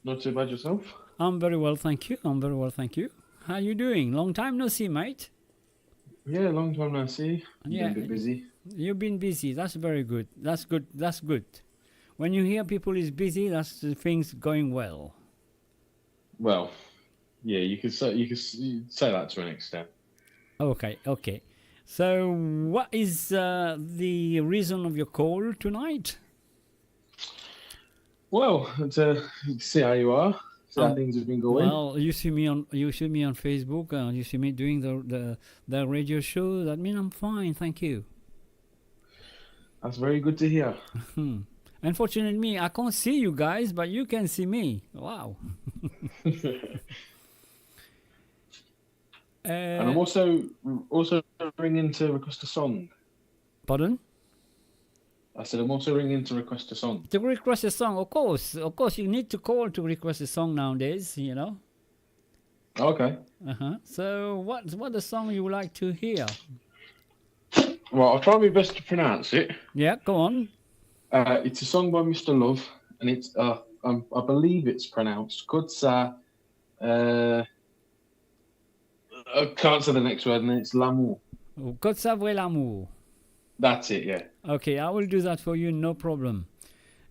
[SPEAKER 12] Not too bad yourself?
[SPEAKER 2] I'm very well, thank you. I'm very well, thank you. How are you doing? Long time no see, mate.
[SPEAKER 12] Yeah, long time no see.
[SPEAKER 2] Yeah.
[SPEAKER 12] Been a bit busy.
[SPEAKER 2] You've been busy. That's very good. That's good. That's good. When you hear people is busy, that's the things going well.
[SPEAKER 12] Well, yeah, you could say that to an extent.
[SPEAKER 2] Okay, okay. So, what is the reason of your call tonight?
[SPEAKER 12] Well, to see how you are, see how things have been going.
[SPEAKER 2] Well, you see me on Facebook. You see me doing the radio show. That means I'm fine. Thank you.
[SPEAKER 12] That's very good to hear.
[SPEAKER 2] Unfortunately, I can't see you guys, but you can see me. Wow.
[SPEAKER 12] And I'm also ringing to request a song.
[SPEAKER 2] Pardon?
[SPEAKER 12] I said I'm also ringing to request a song.
[SPEAKER 2] To request a song, of course, you need to call to request a song nowadays. You know.
[SPEAKER 12] Okay.
[SPEAKER 2] So, what the song you would like to hear?
[SPEAKER 12] Well, I'll try my best to pronounce it.
[SPEAKER 2] Yeah, go on.
[SPEAKER 12] It's a song by Mr. Love, and it's I believe it's pronounced Kutsa. I can't say the next word, and it's l'amour.
[SPEAKER 2] Côte Savoie l'amour.
[SPEAKER 12] That's it, yeah.
[SPEAKER 2] Okay, I will do that for you, no problem.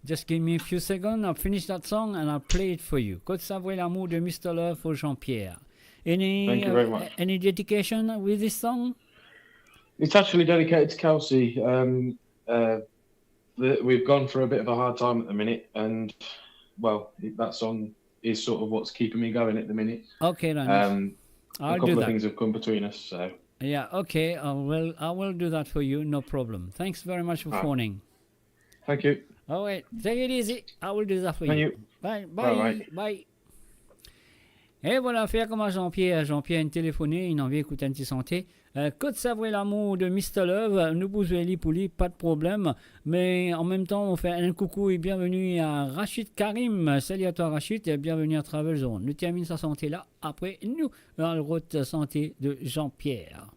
[SPEAKER 2] Just give me a few seconds, I'll finish that song and I'll play it for you. Côte Savoie l'amour de Mr. Love for Jean-Pierre.
[SPEAKER 12] Thank you very much.
[SPEAKER 2] Any dedication with this song?
[SPEAKER 12] It's actually dedicated to Kelsey. We've gone through a bit of a hard time at the minute, and well, that song is sort of what's keeping me going at the minute.
[SPEAKER 2] Okay, then.
[SPEAKER 12] A couple of things have come between us, so.
[SPEAKER 2] Yeah, okay, I will do that for you, no problem. Thanks very much for phoning.
[SPEAKER 12] Thank you.
[SPEAKER 2] All right, take it easy. I will do that for
[SPEAKER 12] Thank
[SPEAKER 2] you.
[SPEAKER 12] you.
[SPEAKER 2] Bye,
[SPEAKER 12] Bye.
[SPEAKER 2] bye. Et voilà, faire comme à Jean-Pierre. Jean-Pierre a téléphoné, il en vient écouter un petit santé. Côte Savoie l'amour de Mr. Love, nous bousons les pour lui, pas de problème. Mais en même temps, on fait un coucou et bienvenue à Rachid Karim. Salut à toi Rachid et bienvenue à Travel Zone. Nous terminons sa santé là. Après, nous, dans la route santé de Jean-Pierre.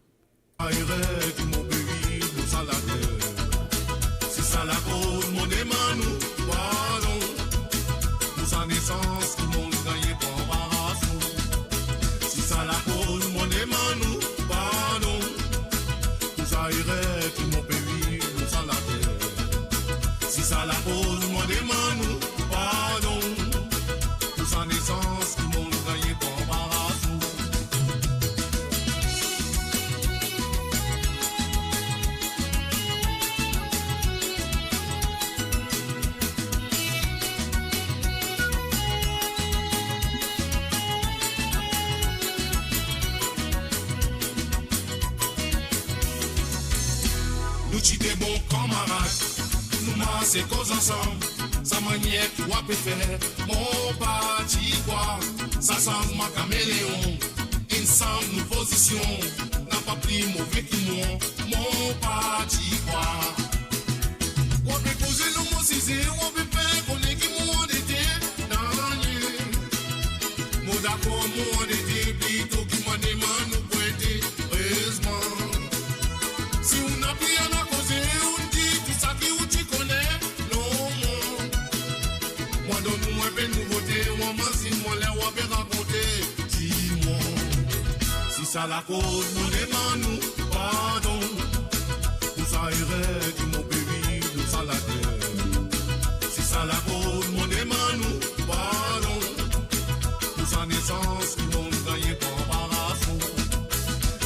[SPEAKER 10] C'est ça la cause, mon démon, pardon. Pour sa naissance, tout le monde gagne pour embarrassou. C'est ça la cause, mon démon, pardon. Tout ça irait, tout mon pays, nous ça la terre. C'est ça la cause, mon démon, pardon. Pour sa naissance, tout le monde gagne pour embarrassou. Nous t'es bon camarade, nous masser cause ensemble. Sa manière qui va faire, mon parti quoi. Ça sent ma caméléon, ensemble nous position. N'a pas pris mauvais qui mon parti quoi. On peut poser le mot cisé, on peut faire qu'on est qui m'ont été dans le mot d'accord, m'ont été plutôt qui m'en demande nous pointer, heureusement. Si on a pris à la cause, on dit tout ça qui ou tu connais, non, non. Moi, donne-moi un peu de nouveauté, moi, si moi, les ou à raconter, dis-moi. Si ça la cause, nous demande nous pardon. Tout ça irait, du mon pays, nous ça la terre. Si ça la cause, nous demande nous pardon. Tout sa naissance, tout le monde gagne pour embarrassou.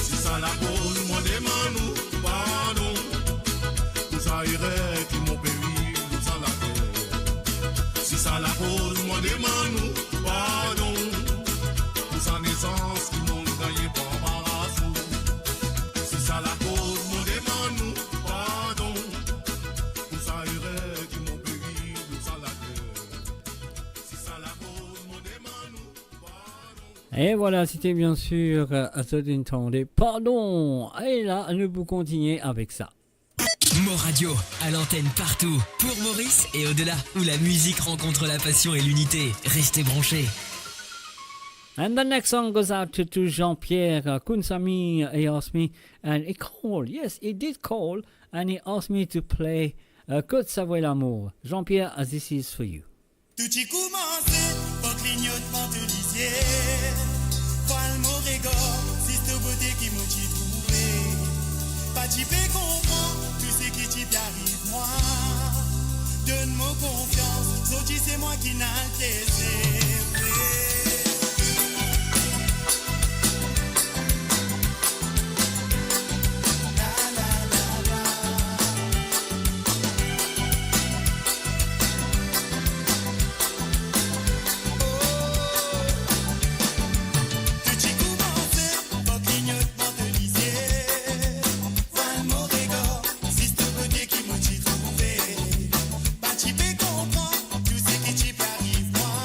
[SPEAKER 10] Si ça la cause, nous demande nous pardon, tout ça irait, qui mon pays, nous ça la terre. Si ça la cause, moi demande nous pardon, tout sa naissance, qui m'ont gagné pour embarrassou. Si ça la cause, moi demande nous pardon, tout ça irait, qui mon pays, nous ça la terre. Si ça la cause, moi demande nous pardon.
[SPEAKER 2] Et voilà, c'était bien sûr à ce d'entendre. Pardon. Et là, nous pouvons continuer avec ça.
[SPEAKER 1] Mo Radio, à l'antenne partout, pour Maurice et au-delà, où la musique rencontre la passion et l'unité. Restez branchés.
[SPEAKER 2] And the next song goes out to Jean-Pierre Kunsami. He asked me, and he called. Yes, he did call, and he asked me to play Côte Savoie l'amour. Jean-Pierre, this is for you.
[SPEAKER 9] Tout y commencé, pas clignotement de lisière. Val Morégor, c'est cette beauté qui m'a t'y trouvé. Pas t'y peux comprendre, tout ce qui t'y arrive moi. Donne-moi confiance, Zoti c'est moi qui n'a qu'essayé.
[SPEAKER 10] Pas tu peux comprendre tout ce qui t'y arrive moi.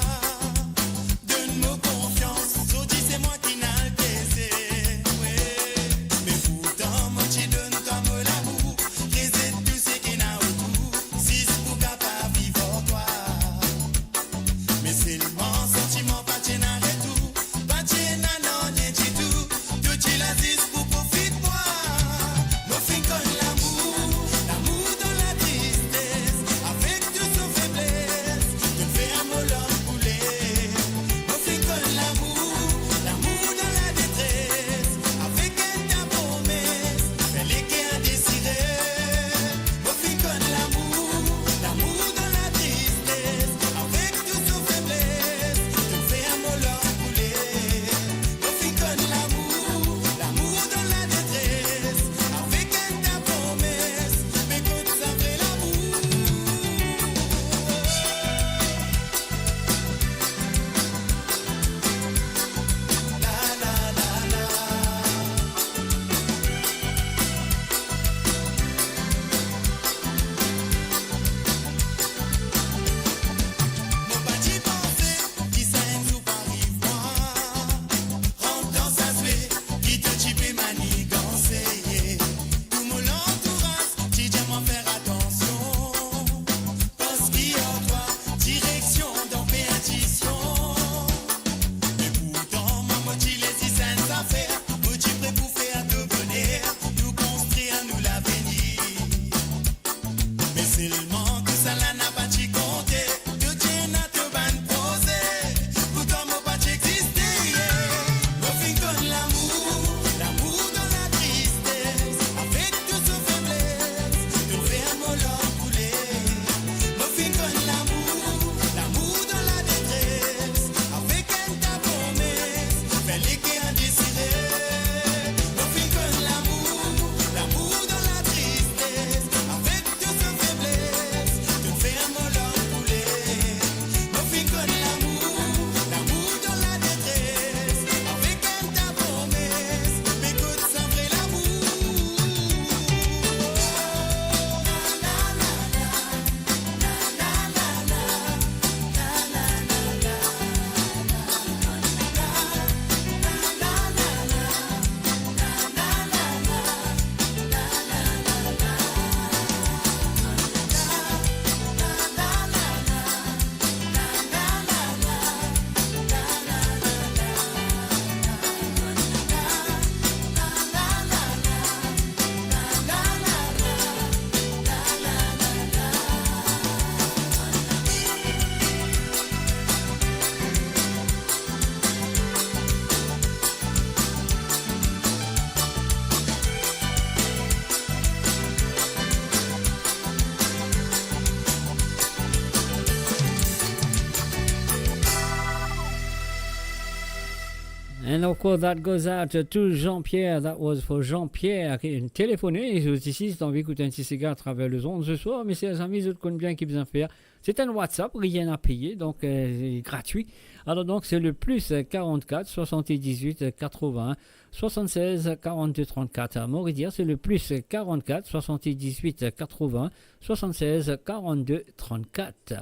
[SPEAKER 10] Seulement que ça là n'a pas de compté. Que Dieu n'a te ban posé. Pourtant mon pas exister. Mon fin comme l'amour, l'amour dans la tristesse. Avec toute son faiblesse, nous fait un mot couler. Mon fin comme l'amour, l'amour dans la détresse. Avec un ta promesse, fais les qui a décidé. Mon fin comme l'amour, l'amour dans la tristesse. Avec toute son faiblesse, nous fait un mot couler. Mon fin comme l'amour, l'amour dans la détresse. Avec un ta promesse, m'écoute sans vrai l'amour.
[SPEAKER 2] And of course, that goes out to Jean-Pierre. That was for Jean-Pierre qui a téléphoné. Et ici, c'est envie d'écouter un petit cigare à travers le ondes ce soir. Mais c'est les amis, ils connaissent bien qui besoin faire. C'est un WhatsApp, rien à payer, donc c'est gratuit. Alors donc, c'est le plus 44 78 80 76 42 34. À Mauridière, c'est le plus 44 78 80 76 42 34.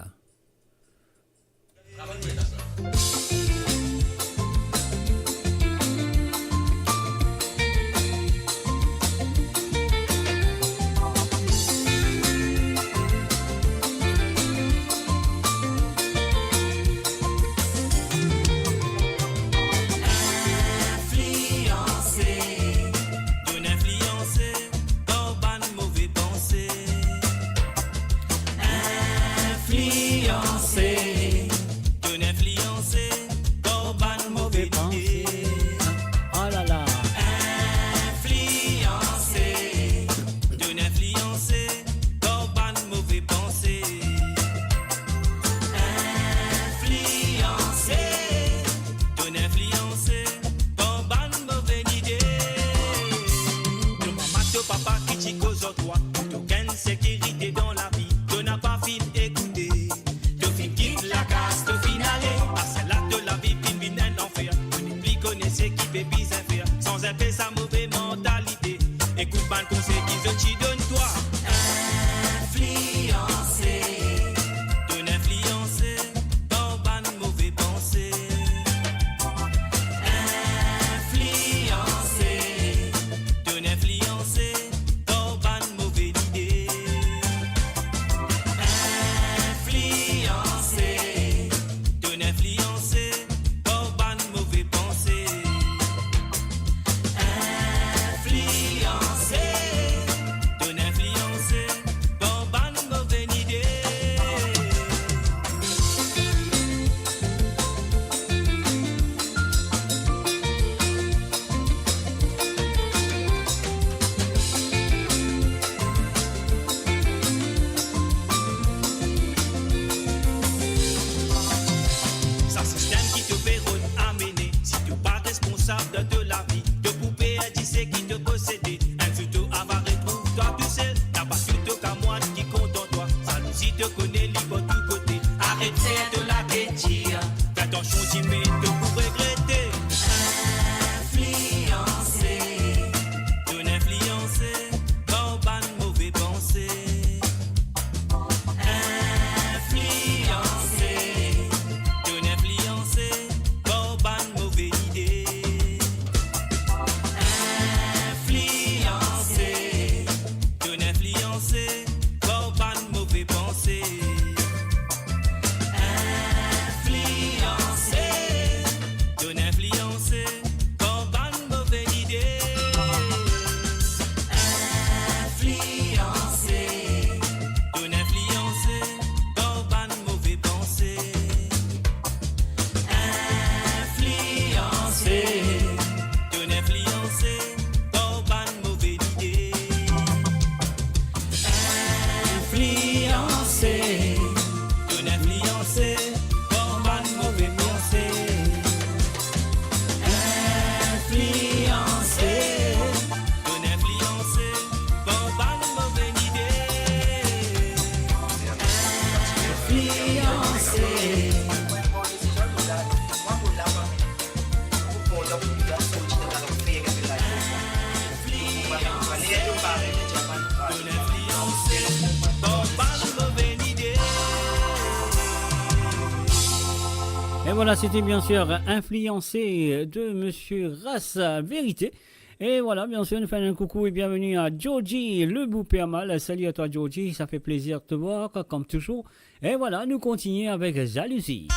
[SPEAKER 13] Sécurité dans la vie, tu n'as pas fini d'écouter. Tu finis quitte la casse, tu finis aller. À celle-là de la vie, puis vient un enfer. Tu n'oublies connaissez qui fait bien faire. Sans effet sa mauvaise mentalité. Écoute pas le conseil qu'ils te donnent toi. Influencé, tu n'influencé par ban mauvais pensée. Influencé, tu n'influencé par ban mauvais idée.
[SPEAKER 2] Et voilà, c'était bien sûr influencé de Monsieur Rassa Vérité. Et voilà, bien sûr, nous faisons un coucou et bienvenue à Georgie Le Boupé Amal. Salut à toi, Georgie, ça fait plaisir de te voir, comme toujours. Et voilà, nous continuons avec Jalousie.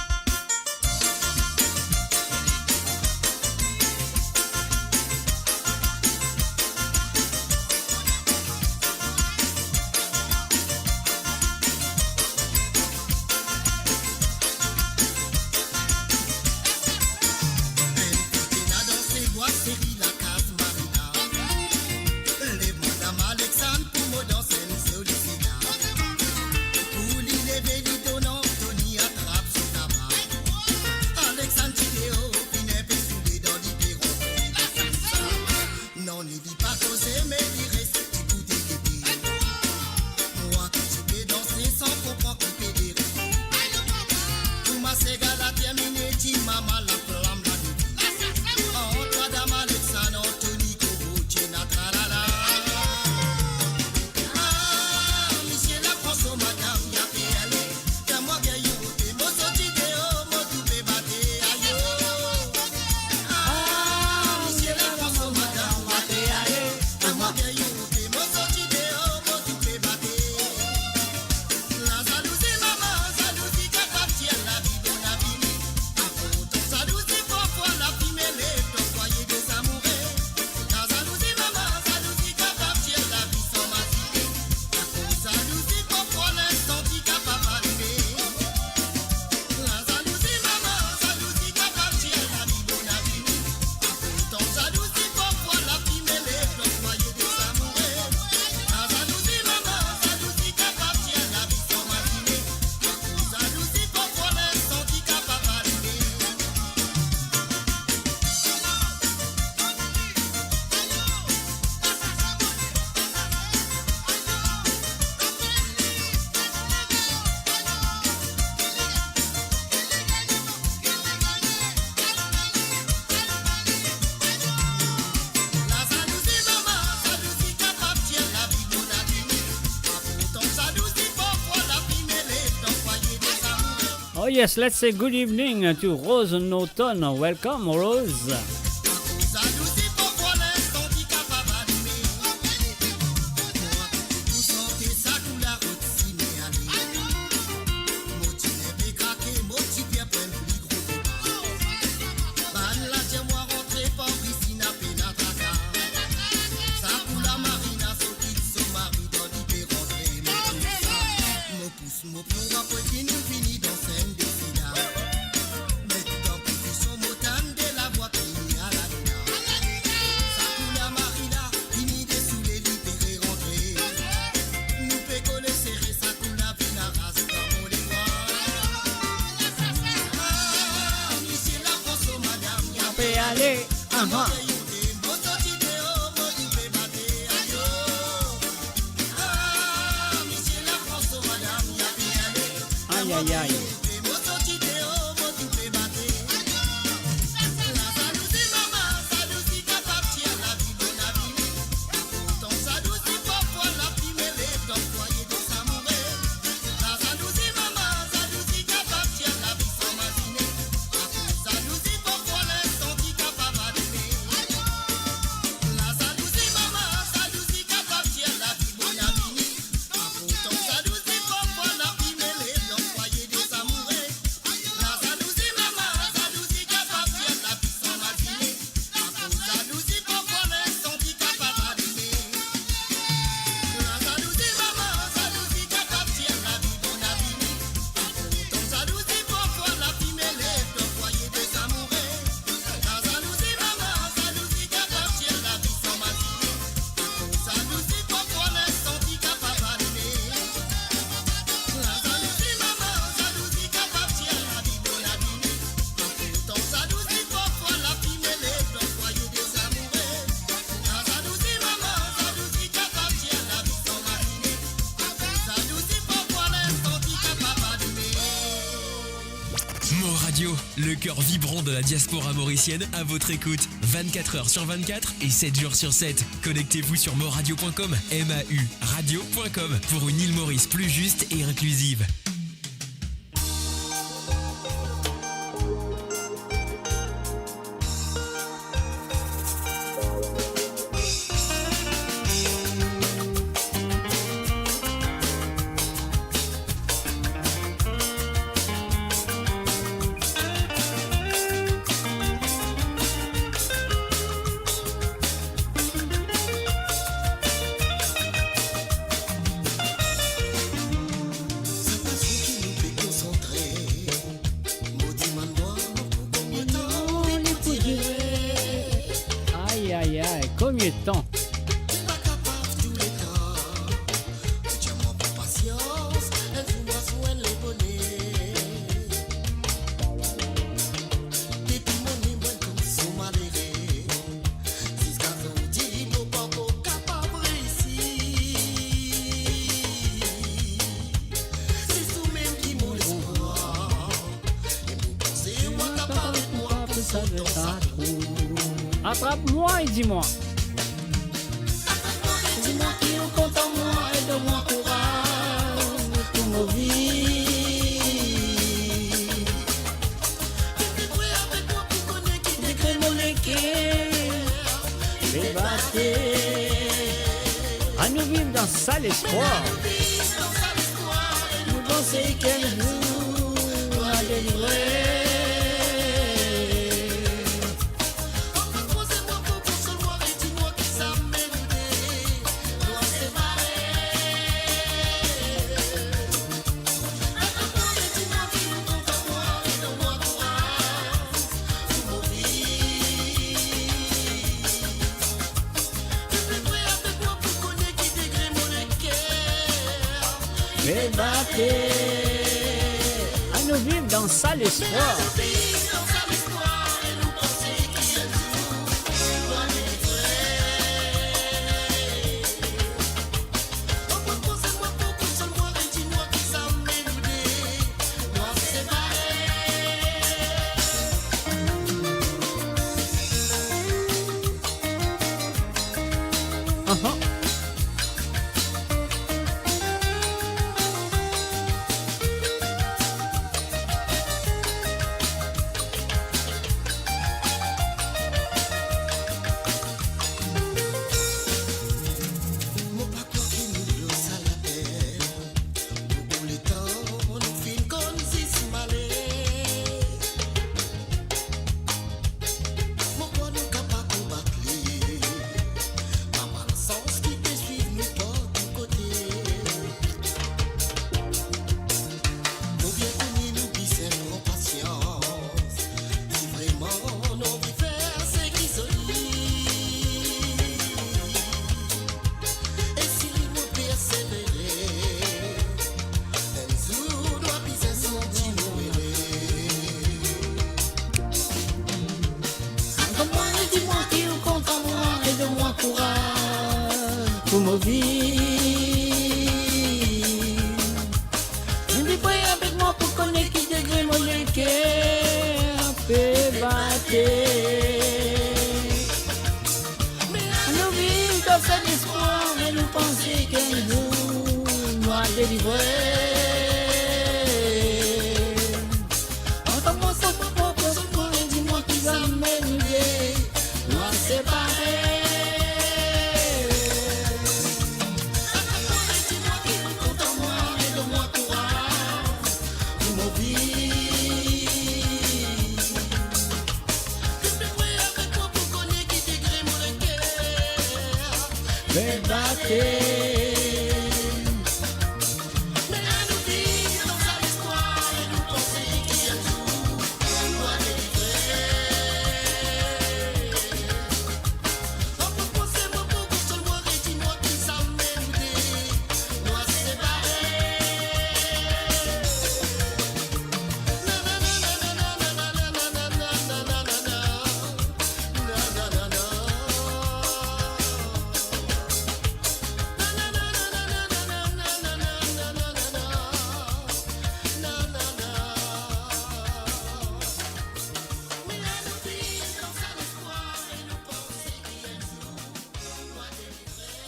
[SPEAKER 2] Oh yes, let's say good evening to Rose Norton. Welcome, Rose.
[SPEAKER 1] Radio, le cœur vibrant de la diaspora mauricienne à votre écoute. 24 heures sur 24 et 7 jours sur 7. Connectez-vous sur moradio.com, MAU radio.com pour une île Maurice plus juste et inclusive.
[SPEAKER 2] Aïe, aïe, combien de temps? Attrape-moi et dis-moi.
[SPEAKER 9] Dis-moi qui est content de moi et donne-moi courage pour nos vies. Tu es prêt avec moi pour connaître qui décrète mon équerre.
[SPEAKER 2] Les à nous vivre dans ça l'espoir.
[SPEAKER 9] Nous penser qu'un jour va délivrer.
[SPEAKER 2] À nous vivre dans ça l'espoir.
[SPEAKER 9] Pour ma vie, je dis pas avec moi pour connaître qui degré mon cœur peut battre. Nous vivons dans cet espoir et nous pensons qu'un jour nous a délivré. Entends-moi ça pour propre secours et dis-moi qui va m'aider, nous a séparés.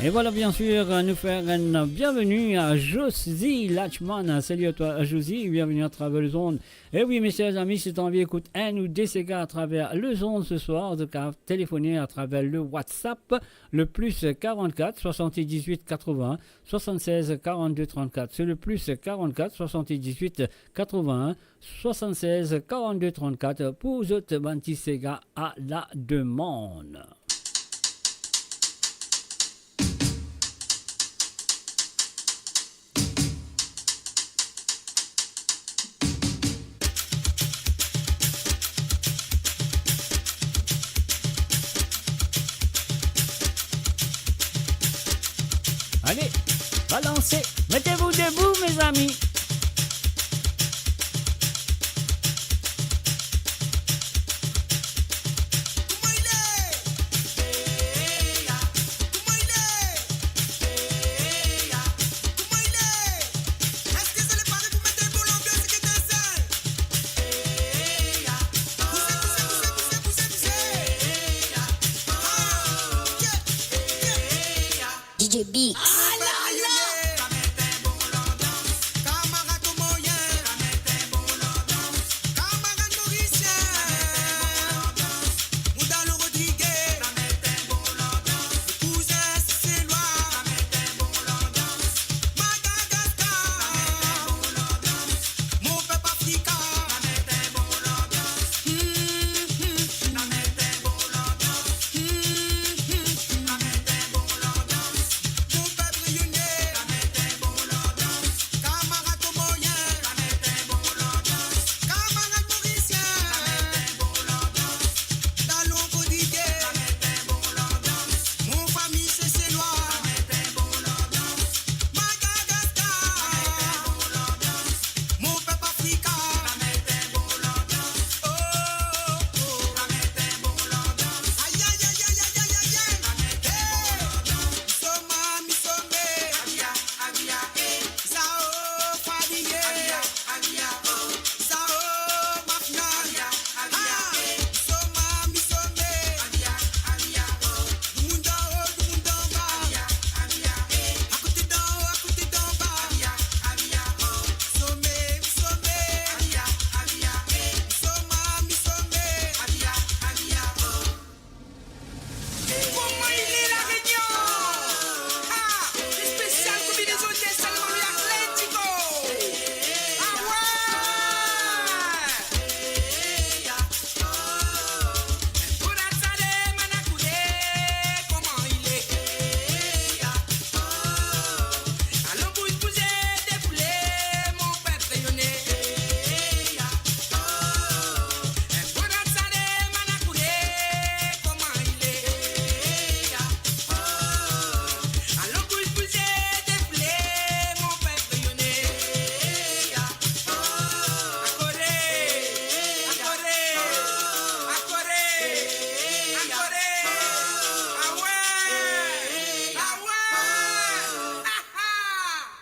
[SPEAKER 2] Et voilà, bien sûr, nous faire une bienvenue à Josie Lachman. Salut à toi, Josie, bienvenue à travers le zone. Et oui, mes chers amis, si tu as envie d'écouter un ou des ségards à travers le zone ce soir, de téléphoner à travers le WhatsApp, le plus 44 78 80 76 42 34. C'est le plus 44 78 80 76 42 34 pour autres bantis ségards à la demande. Allez, balancez, mettez-vous debout, mes amis.
[SPEAKER 14] DJ Beats.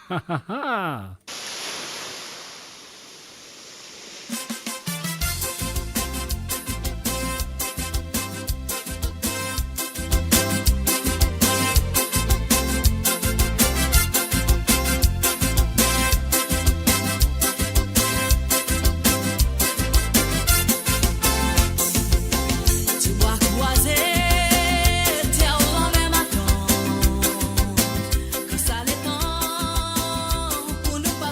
[SPEAKER 2] Ha ha ha!
[SPEAKER 11] Tu vois croiser tes en même attente que ça les temps pour nous pas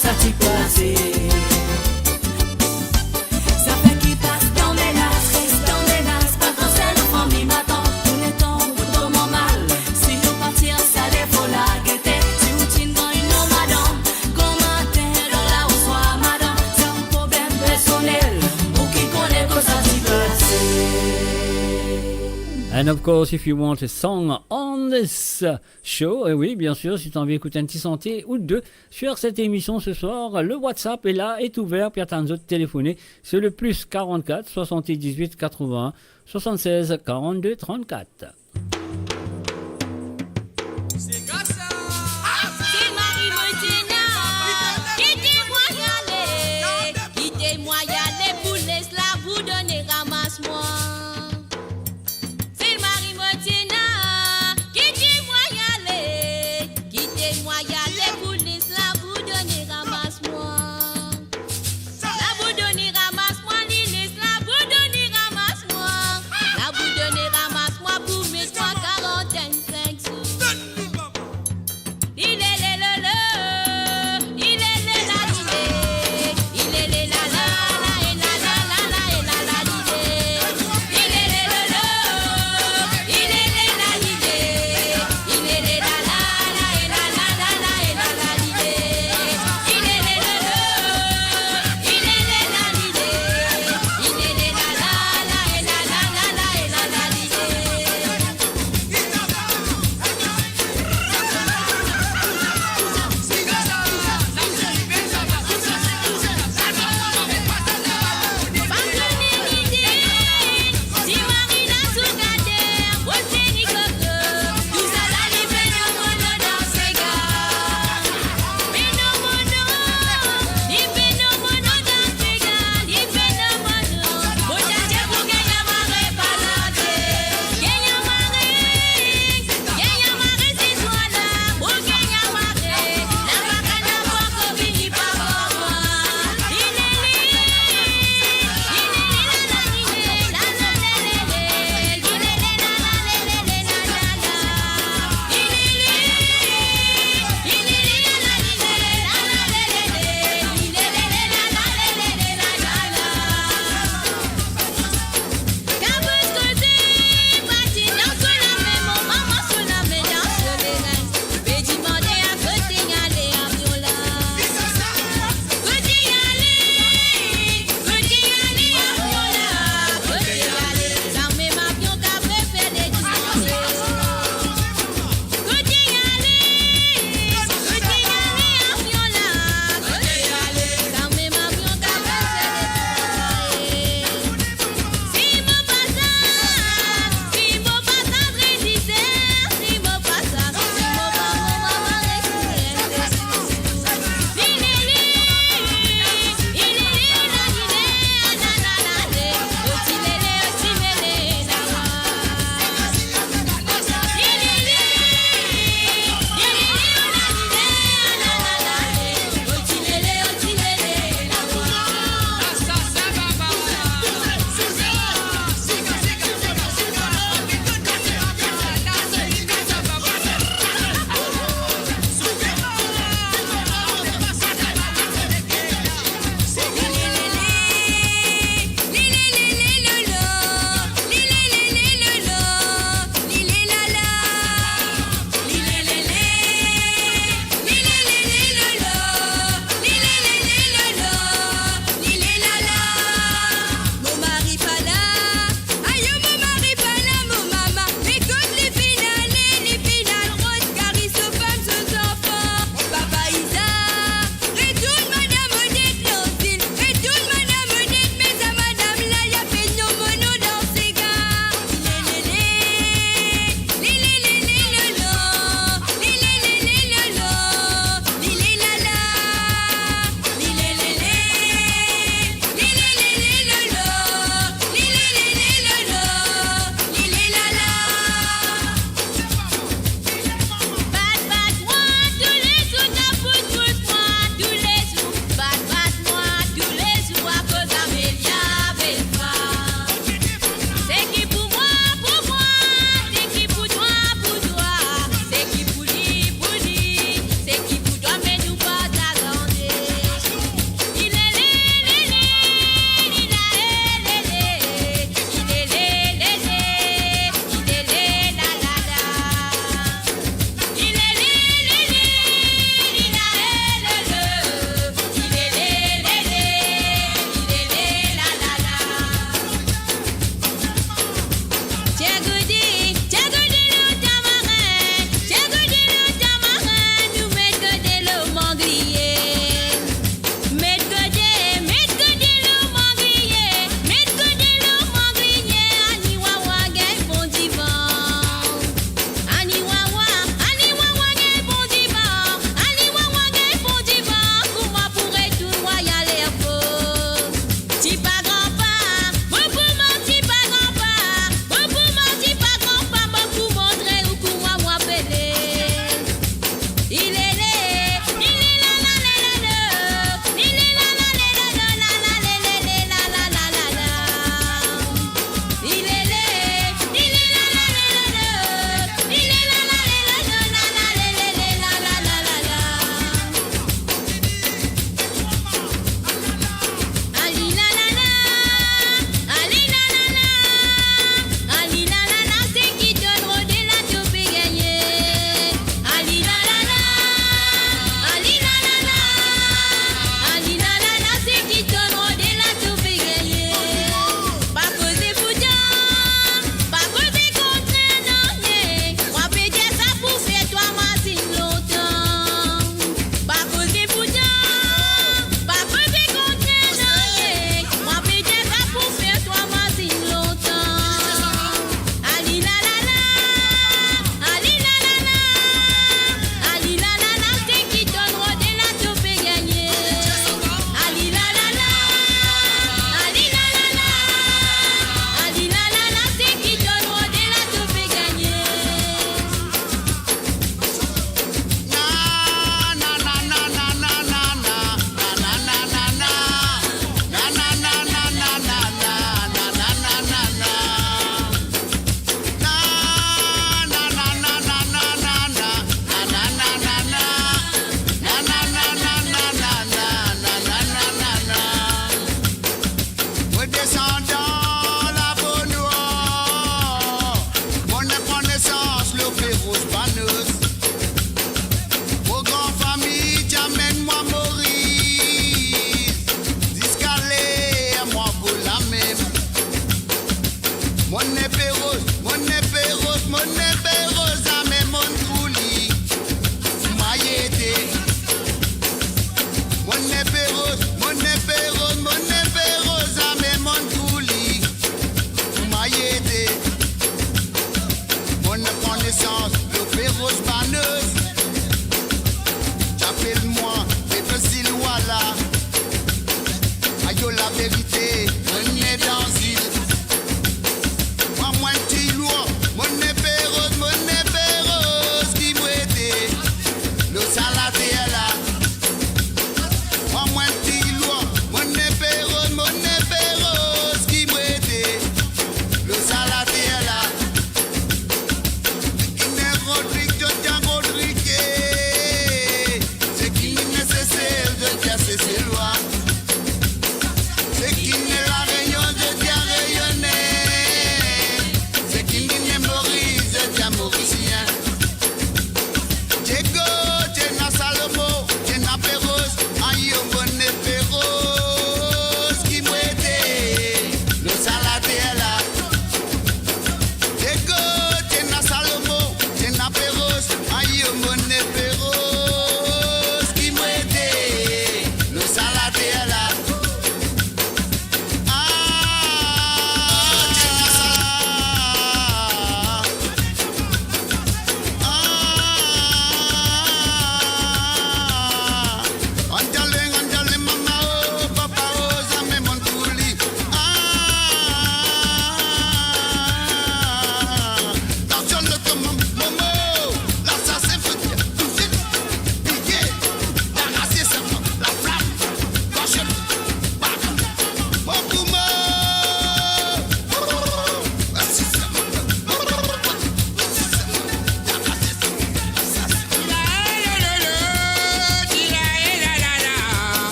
[SPEAKER 11] ça t'y passé. Ça fait qu'il passe dans mes nasses, pas quand c'est la famille m'attend. Tout le temps, vous tombez mal. Si nous partir, ça les faut la guetter. Si vous t'y dans une non, madame, commentaire dans la ou soit madame, c'est un problème personnel. Ou qui connaît que ça t'y passé.
[SPEAKER 2] And of course, if you want a song on this show, et oui, bien sûr, si tu as envie d'écouter un petit santé ou deux sur cette émission ce soir, le WhatsApp est là, est ouvert, puis attends de téléphoner. C'est le plus 44 78 81 76 42 34.
[SPEAKER 14] Quittez-moi y aller pour laisser la vous donner ramasse-moi. C'est le mari Motina. Quittez-moi y aller pour laisser la vous donner ramasse-moi. La vous donner ramasse-moi, Lilis, la vous donner ramasse-moi. La vous donner ramasse-moi pour me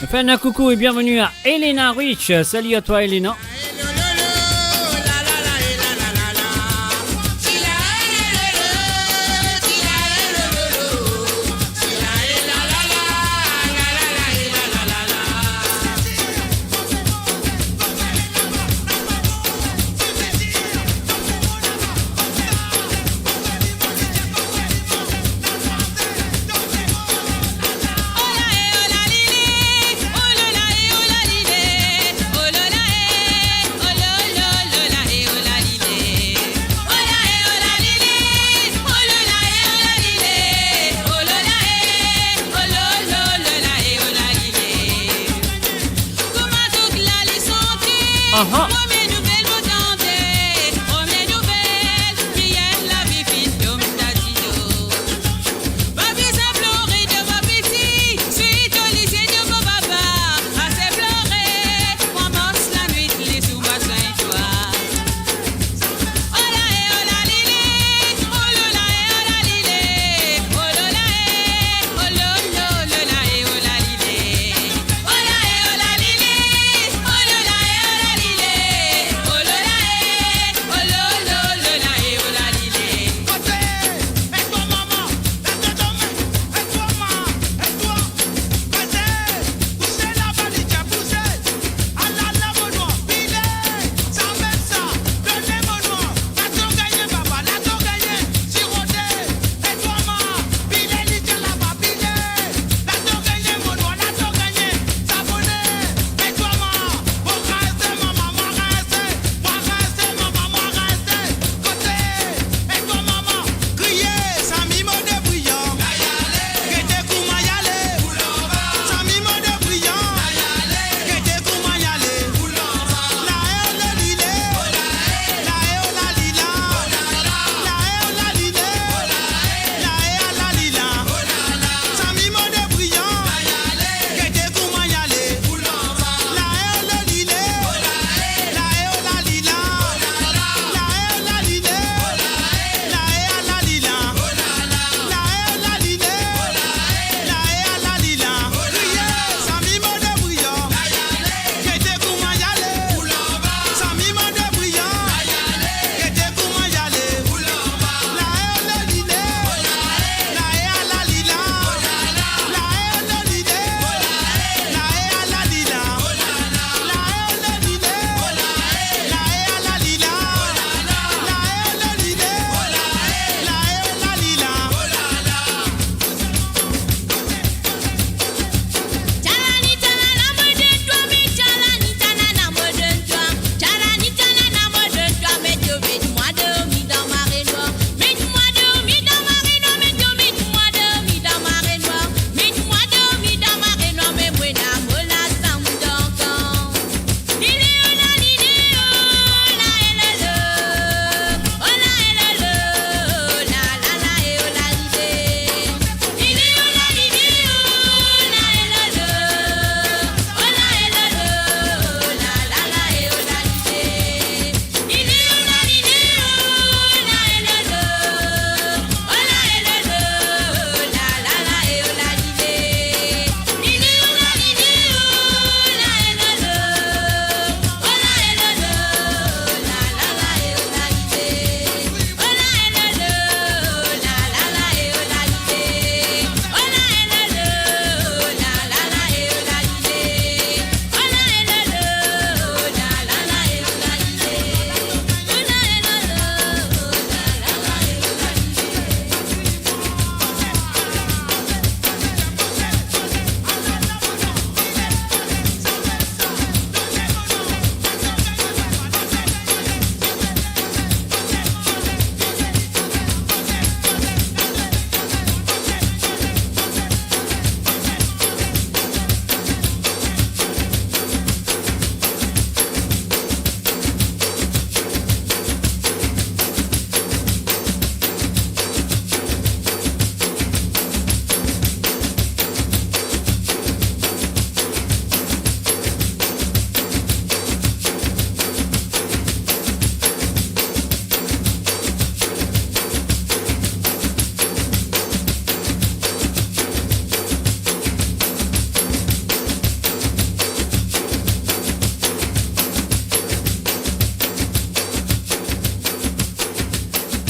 [SPEAKER 2] Enfin, un coucou et bienvenue à Elena Rich. Salut à toi, Elena.
[SPEAKER 14] Oh là,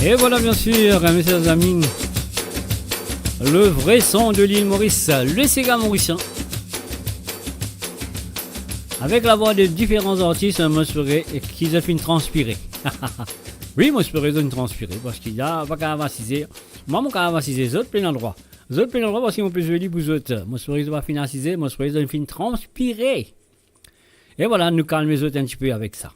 [SPEAKER 2] Et voilà bien sûr, mes chers amis, le vrai son de l'île Maurice, le Sega mauricien. Avec la voix de différents artistes, moi je ferais qu'ils aient fait transpirer. Oui, moi je ferais une transpirer parce qu'il y a pas qu'à assiser. Moi, mon cas assiser, les autres plein d'endroits. Les autres plein d'endroits parce qu'ils ont plus joli pour les autres. Moi je ferais pas fin assiser, moi je ferais une fin transpirer. Et voilà, nous calmons les autres un petit peu avec ça.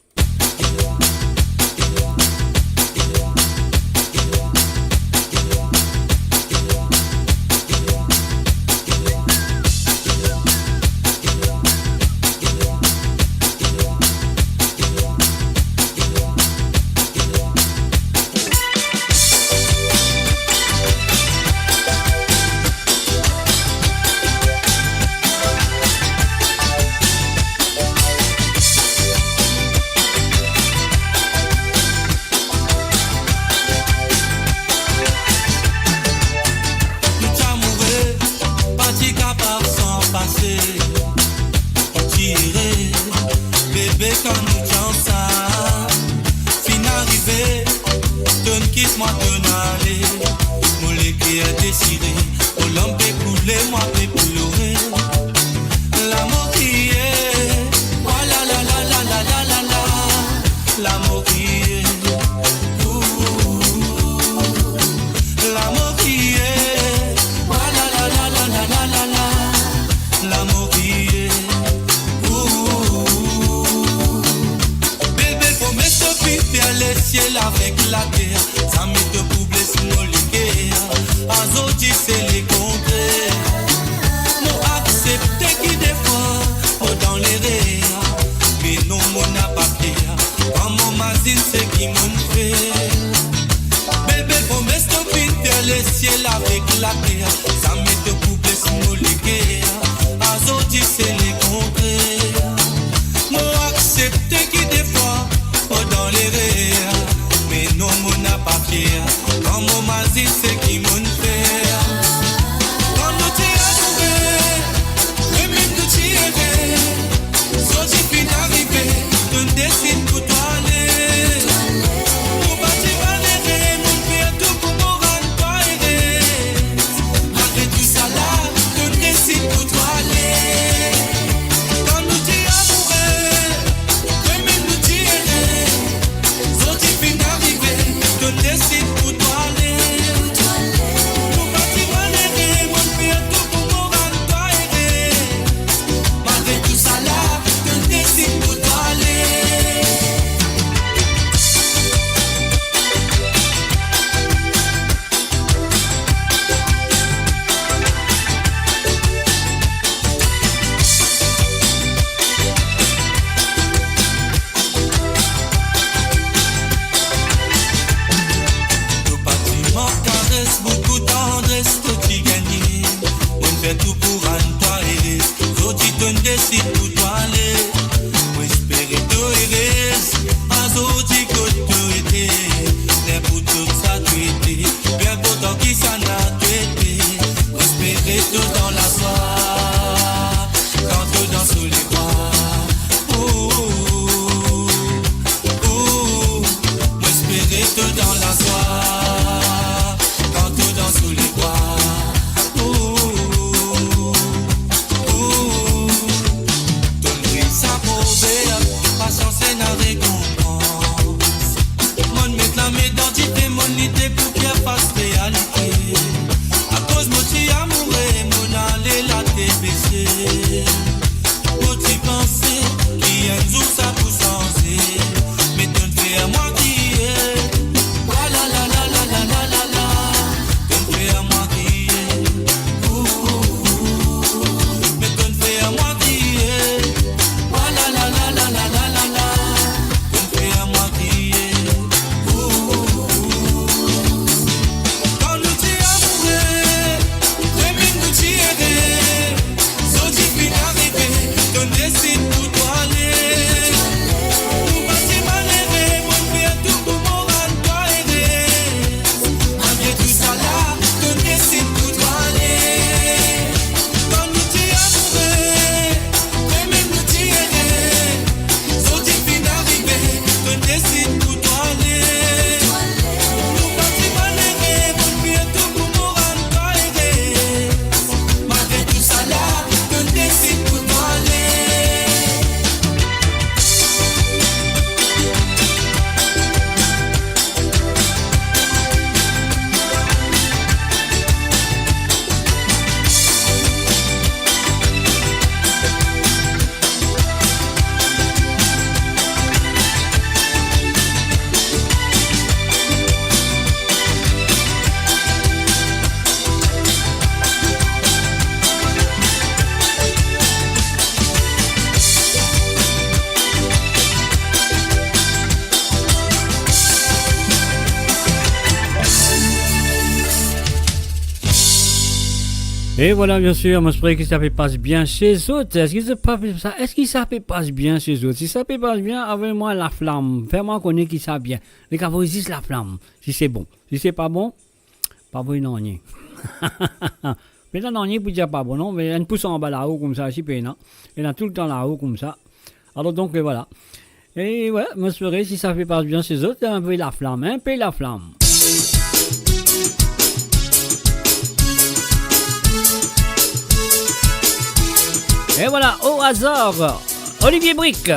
[SPEAKER 9] Malgré tout
[SPEAKER 2] Et voilà, bien sûr, moi, j'espère que ça se passe bien chez les autres. Est-ce que ça se passe bien chez les autres? Si ça se passe bien, avec-moi la flamme. Fais-moi connaître qui ça bien. Les gars, vous dites la flamme. Si c'est bon. Si c'est pas bon, pas bon, non, ni. Mais là, non, ni pour dire pas bon, non. Mais on pousse en bas là-haut comme ça, si pénant. Et là, tout le temps là-haut comme ça. Alors, donc, voilà. Et ouais, moi, j'espère si ça se passe bien chez les autres, un peu la flamme, un peu la flamme. Et voilà, au hasard, Olivier Brick.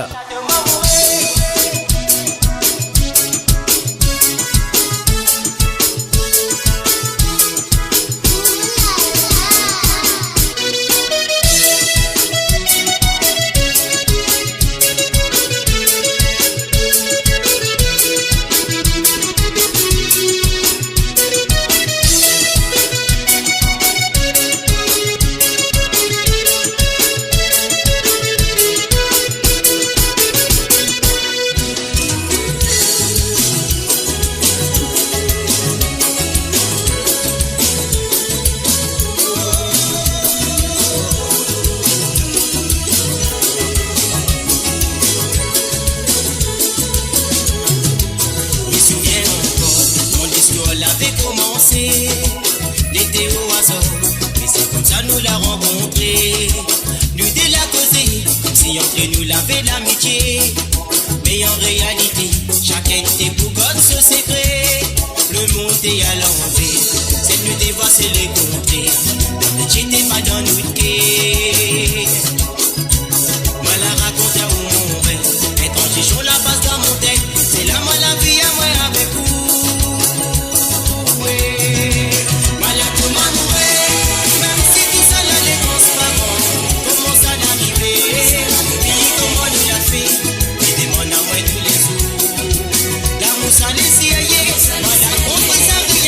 [SPEAKER 9] Voilà, on peut s'arrêter,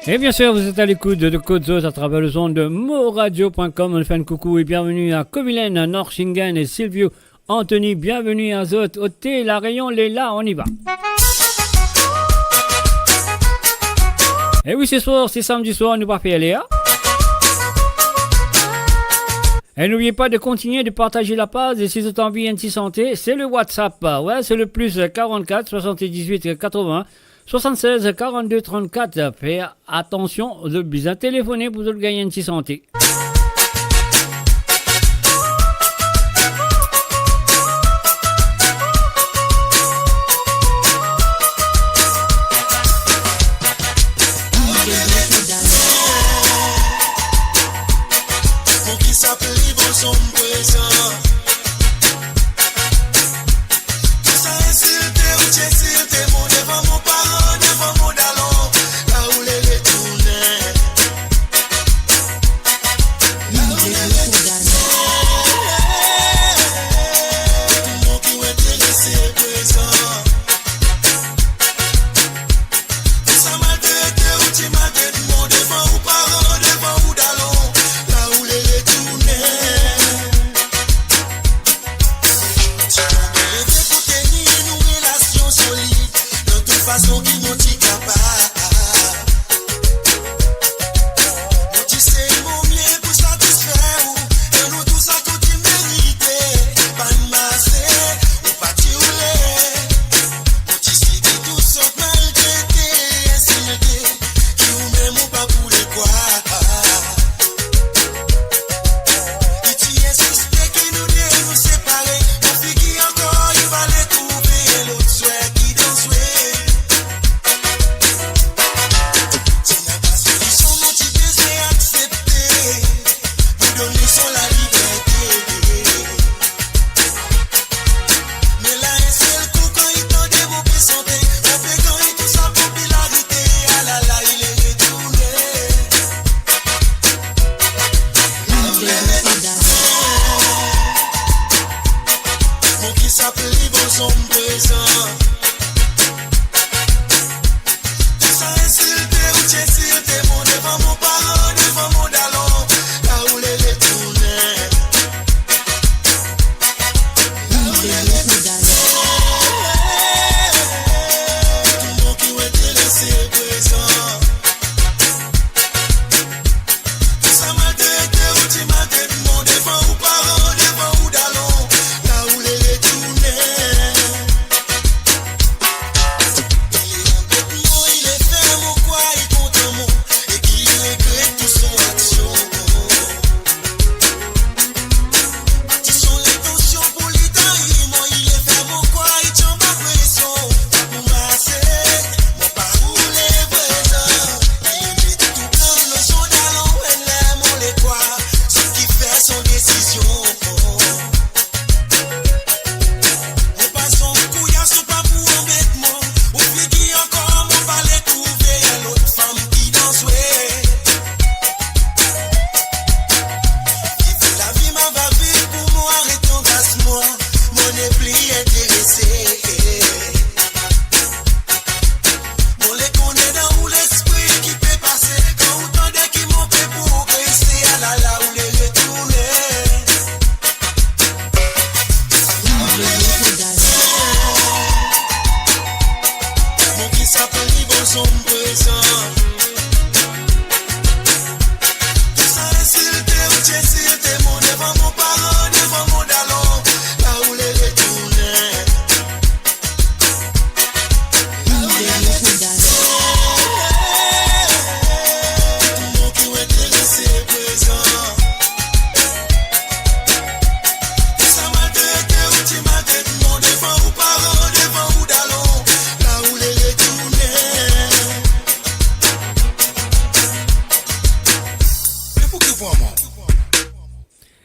[SPEAKER 2] Et bien sûr, vous êtes à l'écoute de Côte Zot à travers le son de moradio.com. On fait un coucou et bienvenue à Kovilen, Norchingen et Silvio Anthony. Bienvenue à Zot, Oté, La Rayon, Léla, on y va. Et oui, ce soir, c'est samedi soir, nous partons Léa. Et n'oubliez pas de continuer de partager la page et si vous avez envie de santé, c'est le WhatsApp. Ouais, c'est le plus 44 78 80 76 42 34. Faites attention, vous avez besoin de téléphoner pour vous gagner une santé.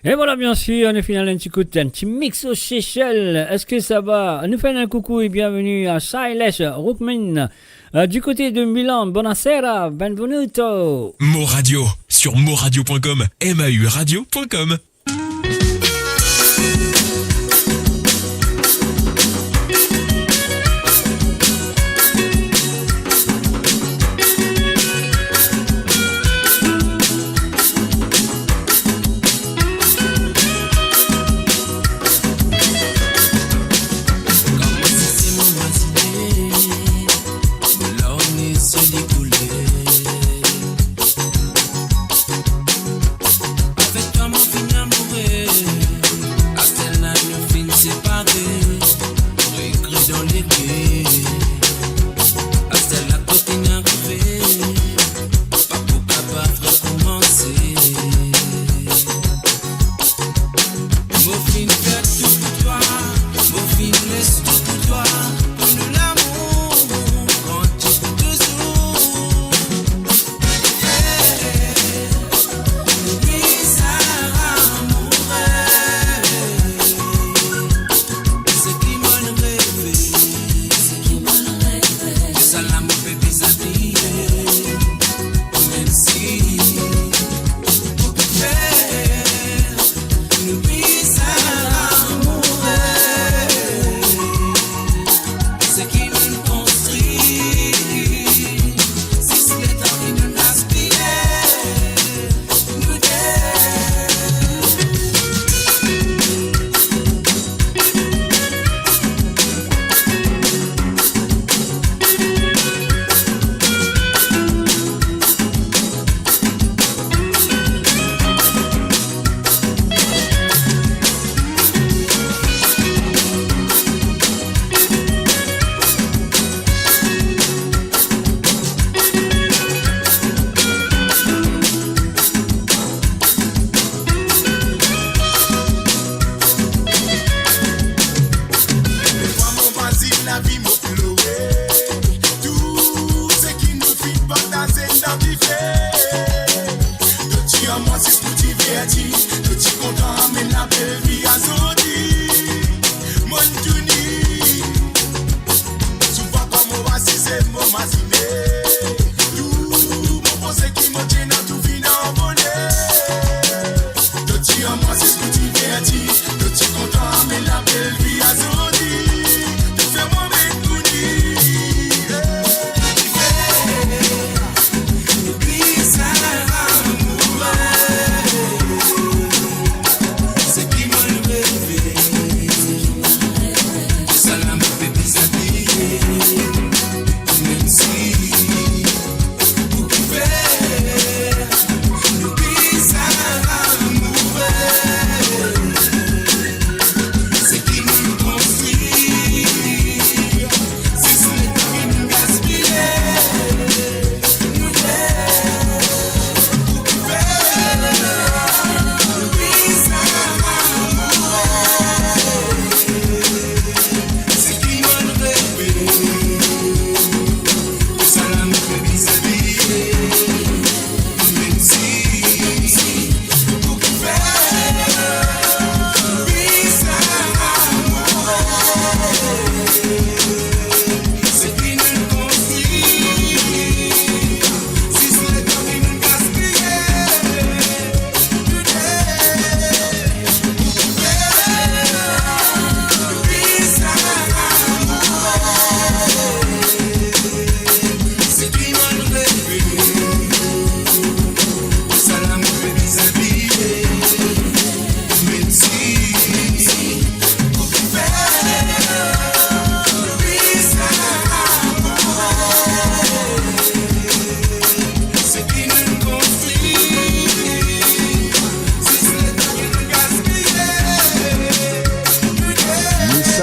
[SPEAKER 2] Et voilà, bien sûr, on est final un petit coup de un petit mix aux Seychelles. Est-ce que ça va? Nous faisons un coucou et bienvenue à Silas Rookman du côté de Milan. Buonasera, benvenuto.
[SPEAKER 1] Moradio sur moradio.com, mauradio.com.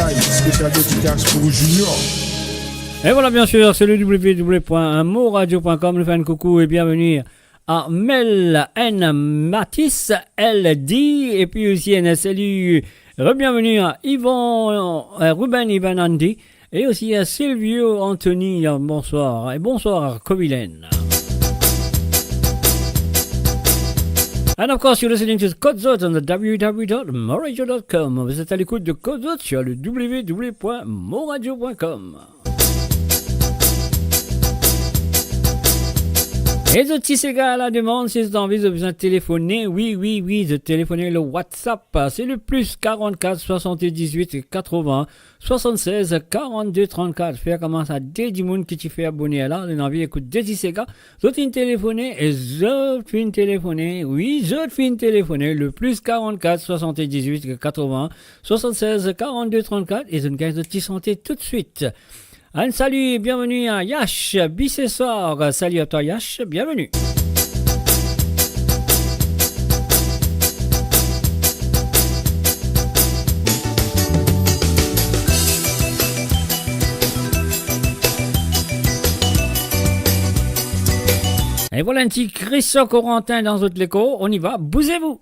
[SPEAKER 15] Sky, spécial dédicace pour Junior.
[SPEAKER 2] Et voilà, bien sûr, c'est le www.moradio.com. Le fan coucou et bienvenue à Mel N. Matisse LD. Et puis aussi, un salut, bienvenue à Yvan, Ruben Ivan Andy. Et aussi à Silvio Anthony. Bonsoir. Et bonsoir à Covilen. And of course, you're listening to Codzot on the www.moradio.com. Vous êtes à l'écoute de Codzot sur le www.moradio.com. Et de Tissega à la demande, si vous avez envie de besoin de téléphoner, oui, de téléphoner le WhatsApp, c'est le plus 44 78 80 76 42 34. Faire comment ça, dès du monde qui t'y fait abonner à là, l'envie écoute de Tissega, vous avez téléphoner et je fin téléphoner, le plus 44 78 80 76 42 34 et je ne gagne de t'y santé tout de suite. Un salut et bienvenue à Yash Bissessor. Salut à toi Yash, bienvenue. Et voilà un petit Christophe Corentin dans votre écho. On y va, bougez-vous.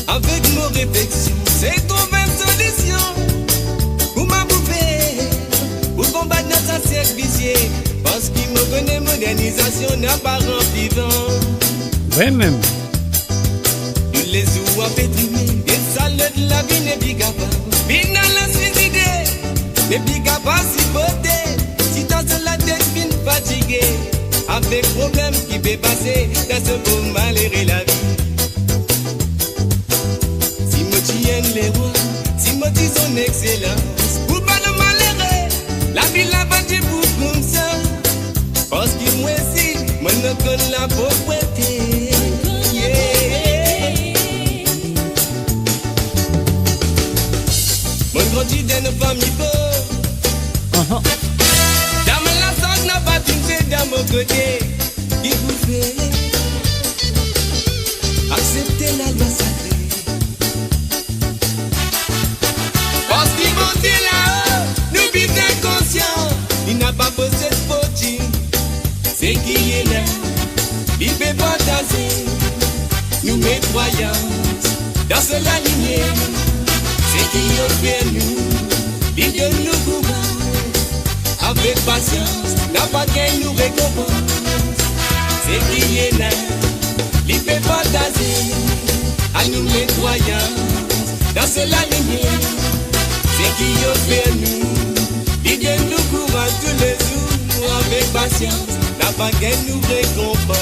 [SPEAKER 16] Avec nos réflexions, c'est trouver une solution pour ma bouffer, pour combattre notre service, parce qu'il me connaît modernisation n'a pas rempli vent.
[SPEAKER 2] Ouais, même.
[SPEAKER 16] Tous les jours à pétriminer, des salades de la vie n'est plus capable. Final la suicide, n'est plus capable si beauté, si dans la tête fin fatiguée, avec problème qui peut passer, dans ce beau malheur et la vie. Les rois, si me dis son excellence, pour pas le malheureux, la vie la bâtie pour comme ça, parce qu'il moi aussi, moi ne connais la pauvreté. Mon grandi dans une famille pauvre, dans la sorte n'a pas d'une c'est dans mon côté, qui vous fait accepter la loi sacrée. Il n'a pas posé de fautif, c'est qui est là, il peut partager, nous mes croyances, dans cela lignée, c'est qui offre nous, il donne nous courage, avec patience, n'a pas qu'un nous récompense, c'est qui est là, il peut partager, à nous mes croyances, dans cela lignée, c'est qui offre nous. Il donne nous courage tous les jours avec patience, n'a pas qu'elle nous récompense.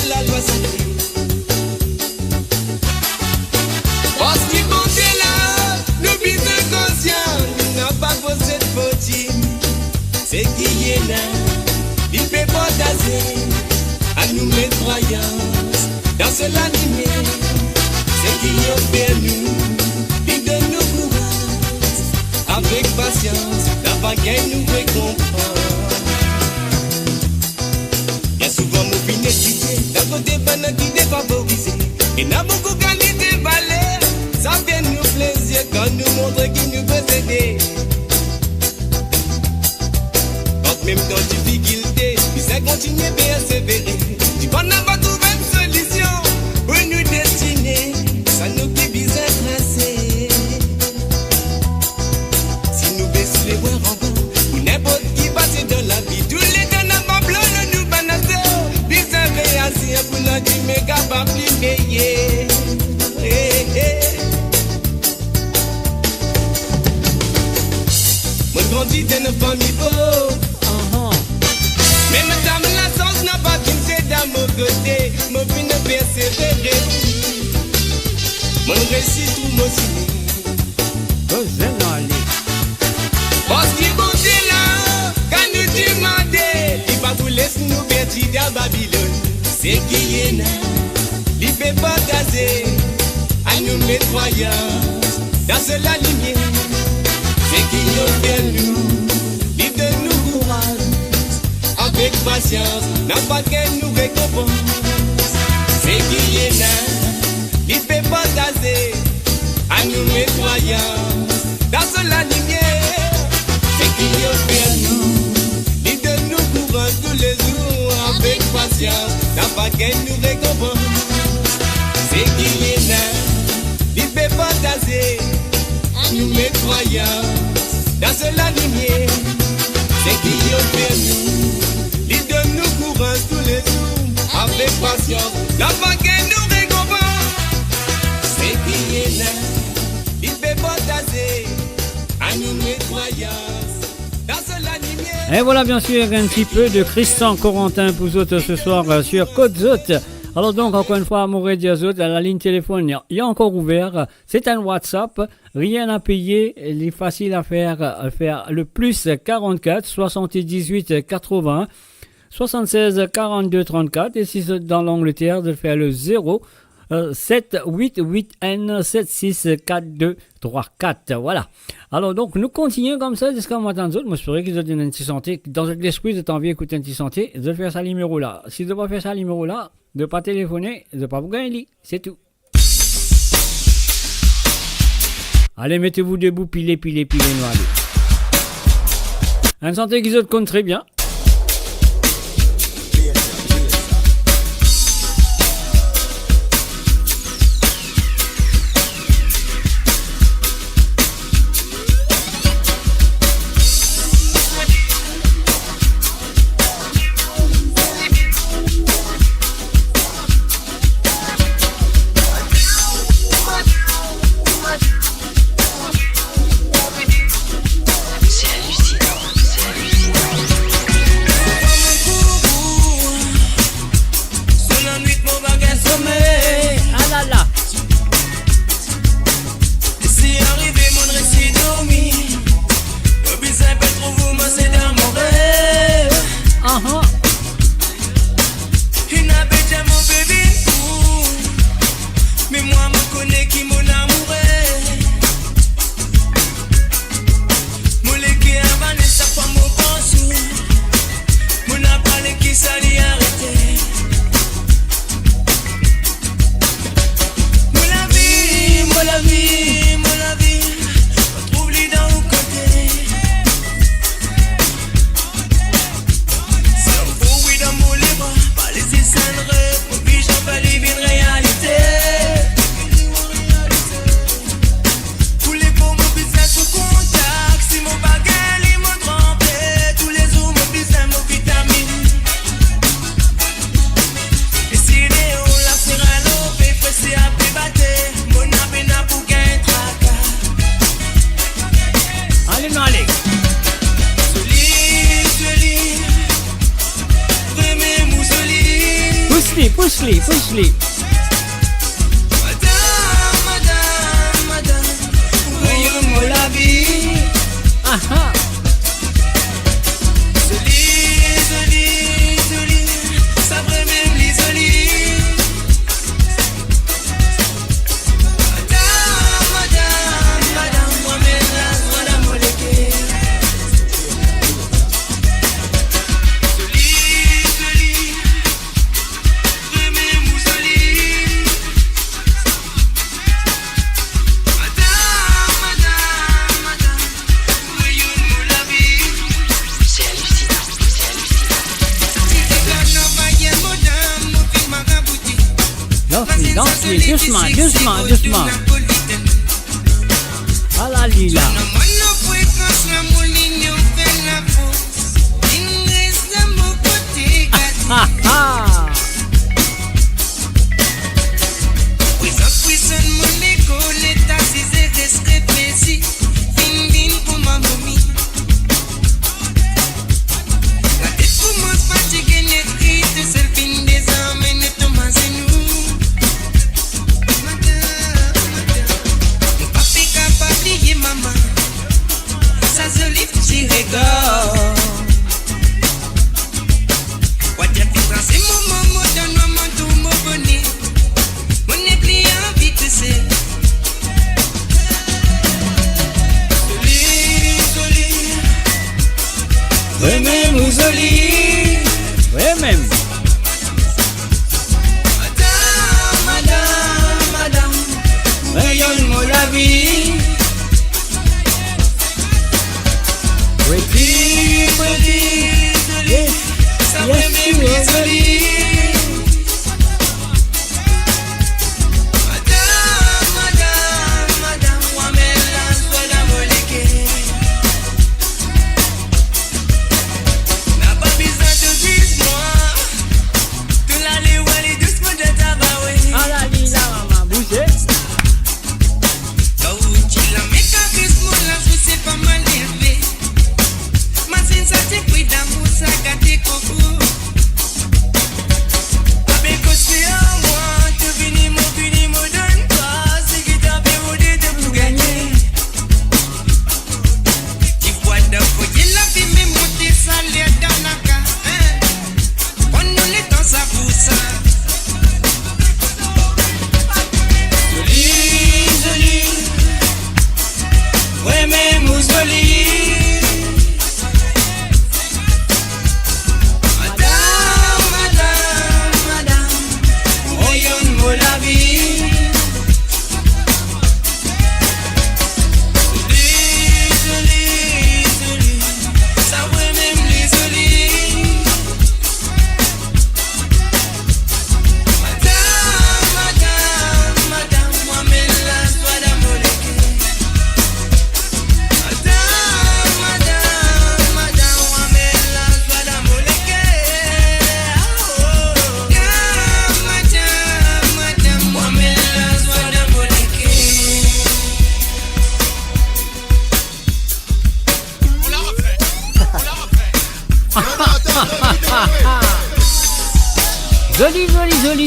[SPEAKER 16] La loi sacrée, parce qu'il comptait là, nous vivons inconscients, nous n'avons pas posé de fautif, c'est qui est là, il peut partager, à nous mes croyances, dans cela lumière, c'est qui offre nous, il donne nous courage, avec patience, n'a pas qu'elle nous récompense. Bien souvent, nous finissons étudier, d'un côté, pendant qui défavorisé. Et n'a beaucoup qualité, valeur, ça fait nous plaisir quand nous montre qui nous peut aider. Quand même dans difficulté, puis ça continue à persévérer. Tu vas n'avoir trouvé une solution pour nous destiner, ça nous fait bizarre tracé. Si nous baissons les voies en bas, ou n'importe qui passe dans la vie, tous les temps n'a pas blanc, nous banaser. Assis pour la dire mais capable de payer. grandi dans une famille pauvre. Mais madame la chance n'a pas quitté dans mon côté. Mon vie ne persévérer. Mon récit tout mon signe. Parce qu'il montait là, quand nous demandait, il va vous laisser nous bertir dans Babylone. C'est qui est là, il fait pas gazer, à nous mettre croyance dans la lumière. C'est qui est fait nous, il donne nous courage, avec patience, n'a pas qu'elle nous récompense. C'est qui est là, il fait pas gazer, à nous mettre croyance dans la lumière. C'est qui est fait nous, il donne nous courage tous les jours, avec patience, n'a pas qu'elle nous récompense. C'est qui est là, il fait pas gazer, nous met croyance dans la lumière. C'est qui est fait nous, il donne nous courage tous les jours, avec patience, n'a pas qu'elle nous récompense. C'est qui est là, il fait pas gazer, nous met croyance dans la lumière.
[SPEAKER 2] Et voilà bien sûr un petit peu de Christian Corentin pour vous autres ce soir sur Côte Zot. Alors donc encore une fois Amoureux Diazot, la ligne téléphone est encore ouverte, c'est un WhatsApp, rien à payer, il est facile à faire le plus 44 78 80 76 42 34 et si c'est dans l'Angleterre de faire le 0 788N 764234. Voilà. Alors donc nous continuons comme ça jusqu'à matin d'autres. Moi je ferais qu'ils ont une anti-santé. Dans l'esprit de envie d'écouter anti-santé, de faire ça numéro là. Si de pas faire ça numéro là, de pas téléphoner, de pas vous gagner lit. C'est tout. Allez, mettez-vous debout, pilez, nous allez. Un santé qu'ils ont compte très bien. Push-les.
[SPEAKER 16] Voyons la vie.
[SPEAKER 2] Aha.
[SPEAKER 16] Joli, ça brûle même les jolis. Madame, moi-même là, madame Moleke. Joli, vraiment joli. Madame, voyons la vie. C'est hallucinant.
[SPEAKER 2] Doucement. À la lila.
[SPEAKER 16] égard. Watia pitra c'est mon maman, donne-moi mon tout mon bonnet. Mon épli envie de c'est. Joli, ouais même ou joli.
[SPEAKER 2] Ouais même.
[SPEAKER 16] Madame, rayonne-moi la vie. Petit, joli, ça fait même les jolis. Madame, moi-même la soie d'amoleke. N'a pas besoin de dire moi. Tout l'allée où elle est doucement de tabac.
[SPEAKER 2] Ah la lila maman, bougez.
[SPEAKER 16] La mécanisme là, je sais pas mal élevé. Ma sensation puis d'amour, ça gâte coco. Avec aussi à moi, tu finis mon donne pas. C'est qui t'a perdu de pour gagner. Tu vois d'abord, il a fait me monter ça, l'air dans la carte. On nous les temps ça pour ça. Joli, joli. Ouais, mais Mousoli. Madame, rayonne-moi la vie. Joli, ça ouais même les jolis. Madame, moi-même la soie d'amoleke.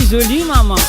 [SPEAKER 2] Joli maman.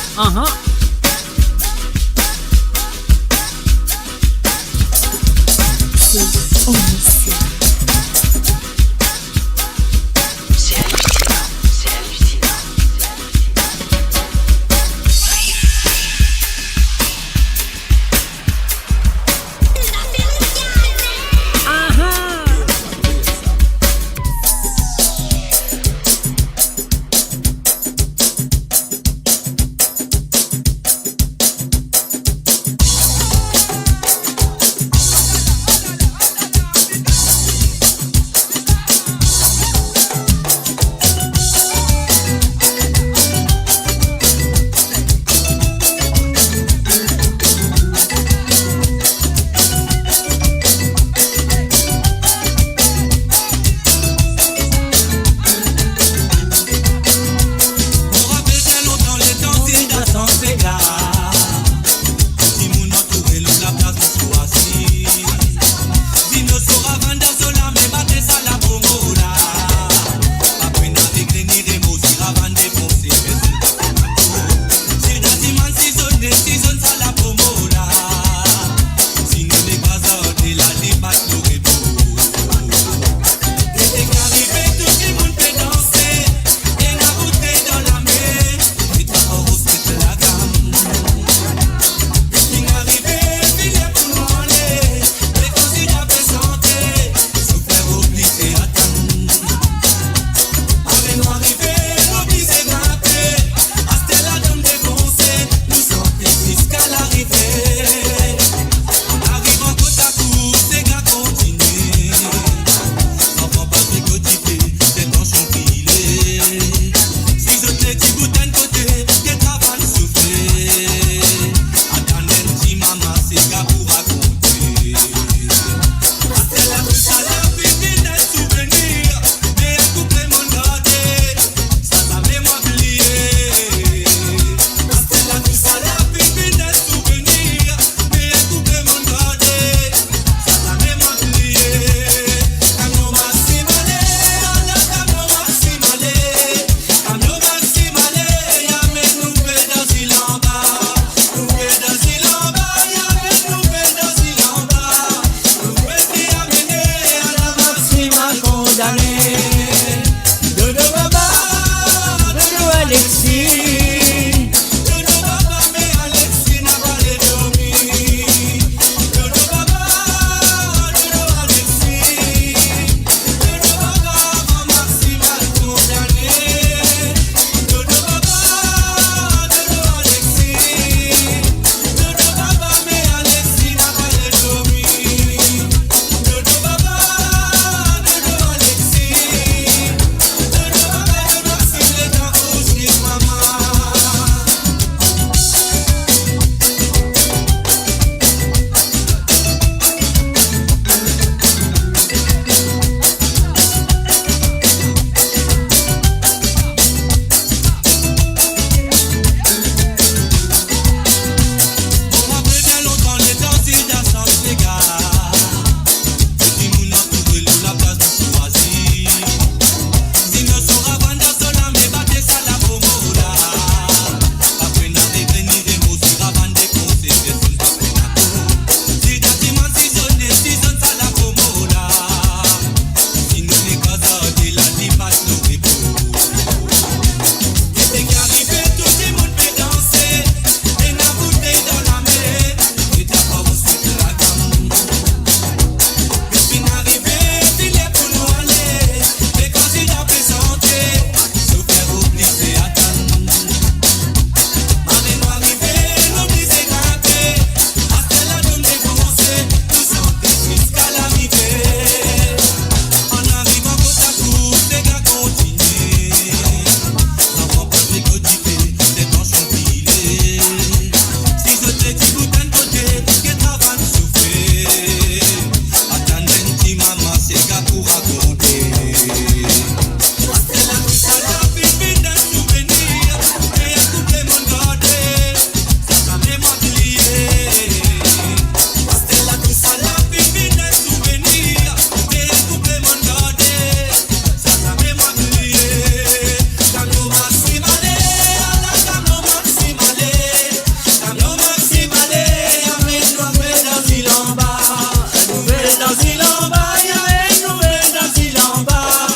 [SPEAKER 3] dans île en bas, y a une nouvelle dans île en bas.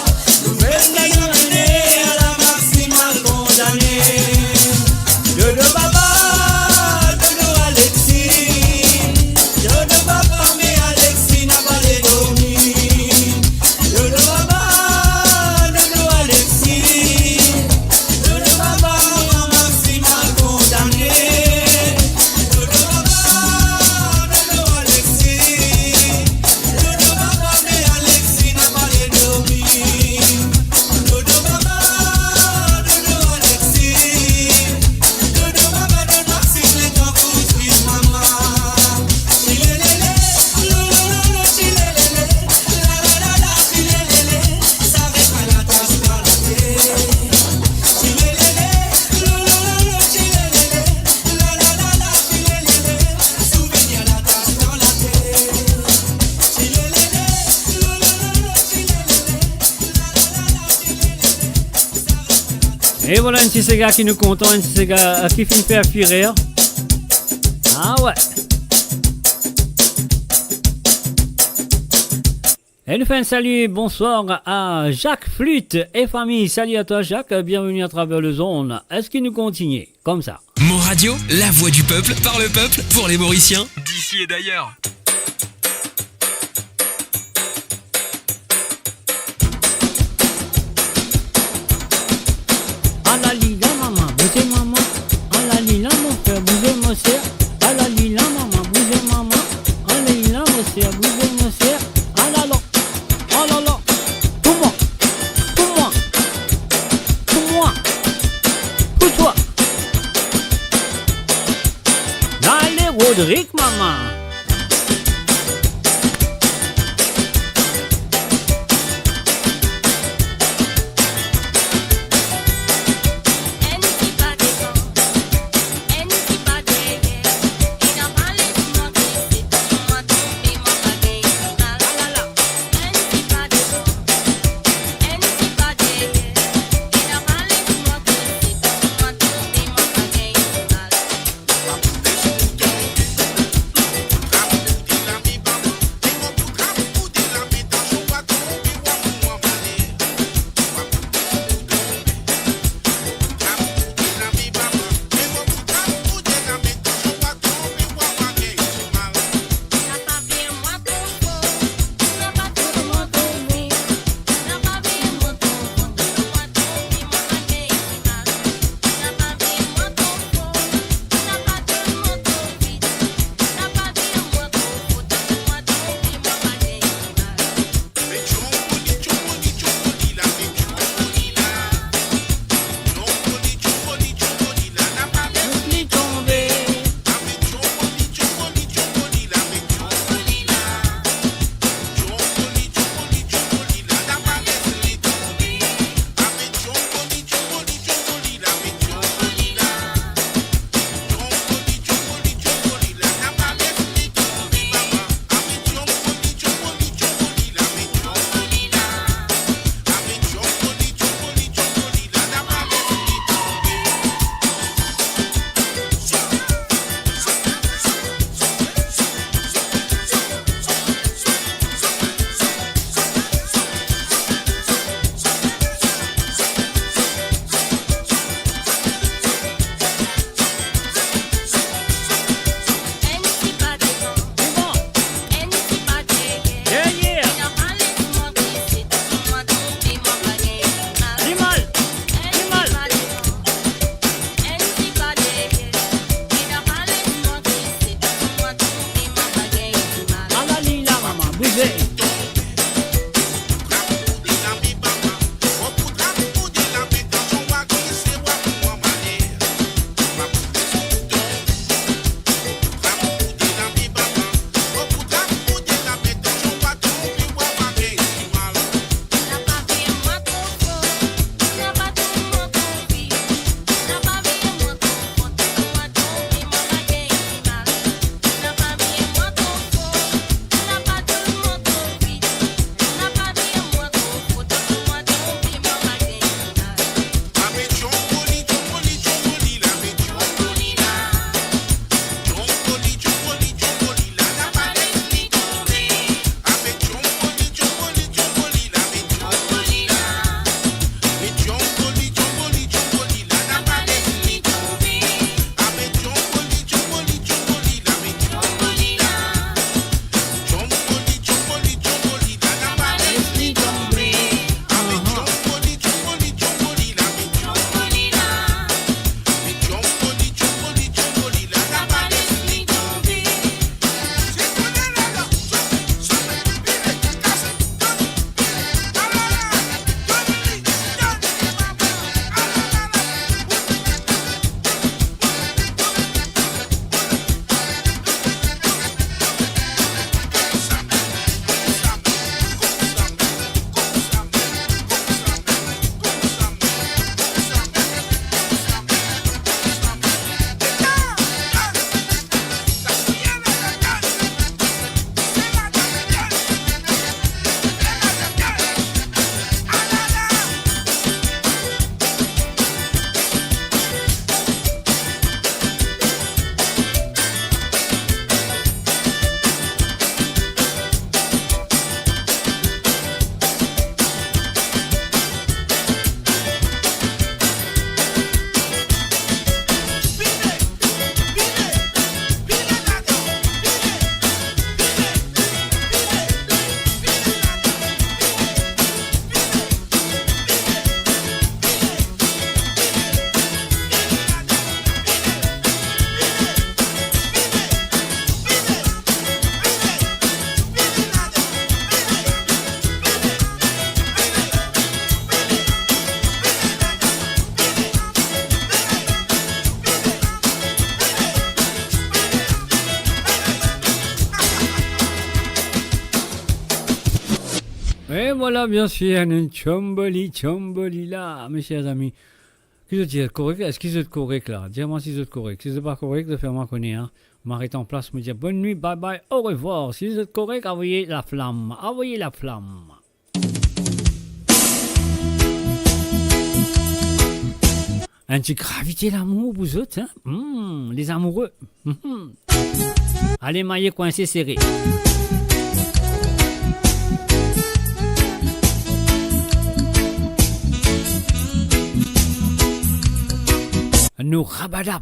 [SPEAKER 3] Nouvelle qui a mené à la maximale condamnée. Dodo papa, dodo Alexis. Dodo papa, mais Alexis n'a pas les dormi. Dodo papa, dodo Alexis. Dodo papa, en maximale condamnée. Dodo papa, dodo Alexis. Dodo papa, mais Alexis n'a pas les dormi. Dodo papa, dodo Alexis. Dodo papa, dodo Maxime, les gens construisent maman. Chilélélé, lolololo, chilélélé. La la la la, chilélélé. Ça répare la tasse dans la tête. Chilélélé, lolololo, chilélélé. La la la la, chilélélé. Souvenir la tasse dans la tête. Chilélélé, lolololo, chilélélé.
[SPEAKER 2] Et voilà un petit ces gars qui nous content, un petit ces gars qui finit faire rire. Ah ouais. Et nous fait un salut, bonsoir à Jacques Flûte et famille. Salut à toi Jacques, bienvenue à travers le zone. Est-ce qu'il nous continue comme ça?
[SPEAKER 1] Mon radio, la voix du peuple, par le peuple, pour les Mauriciens, d'ici et d'ailleurs.
[SPEAKER 2] À la lila maman, bougez maman. À la lila mon frère, bougez mon sœur. À la lila maman, bougez maman. À la lila mon sœur, bougez mon sœur. Ah là là, oh là là. Pour moi, pour moi, pour moi, pour toi. Allez Rodrigue maman. Et voilà, bien sûr, un chomboli là, mes chers amis. Qui est correct? Est-ce qu'ils sont corrects là? Dis-moi si vous êtes correct. Si vous n'êtes pas correct, de faire moi connaître. Hein. M'arrête en place, me dire bonne nuit, bye bye, au revoir. Si vous êtes correct, envoyez la flamme. Envoyez la flamme. Un petit gravité l'amour, vous autres, hein? Les amoureux. Allez, maillé coincé serré. Nous rabadap.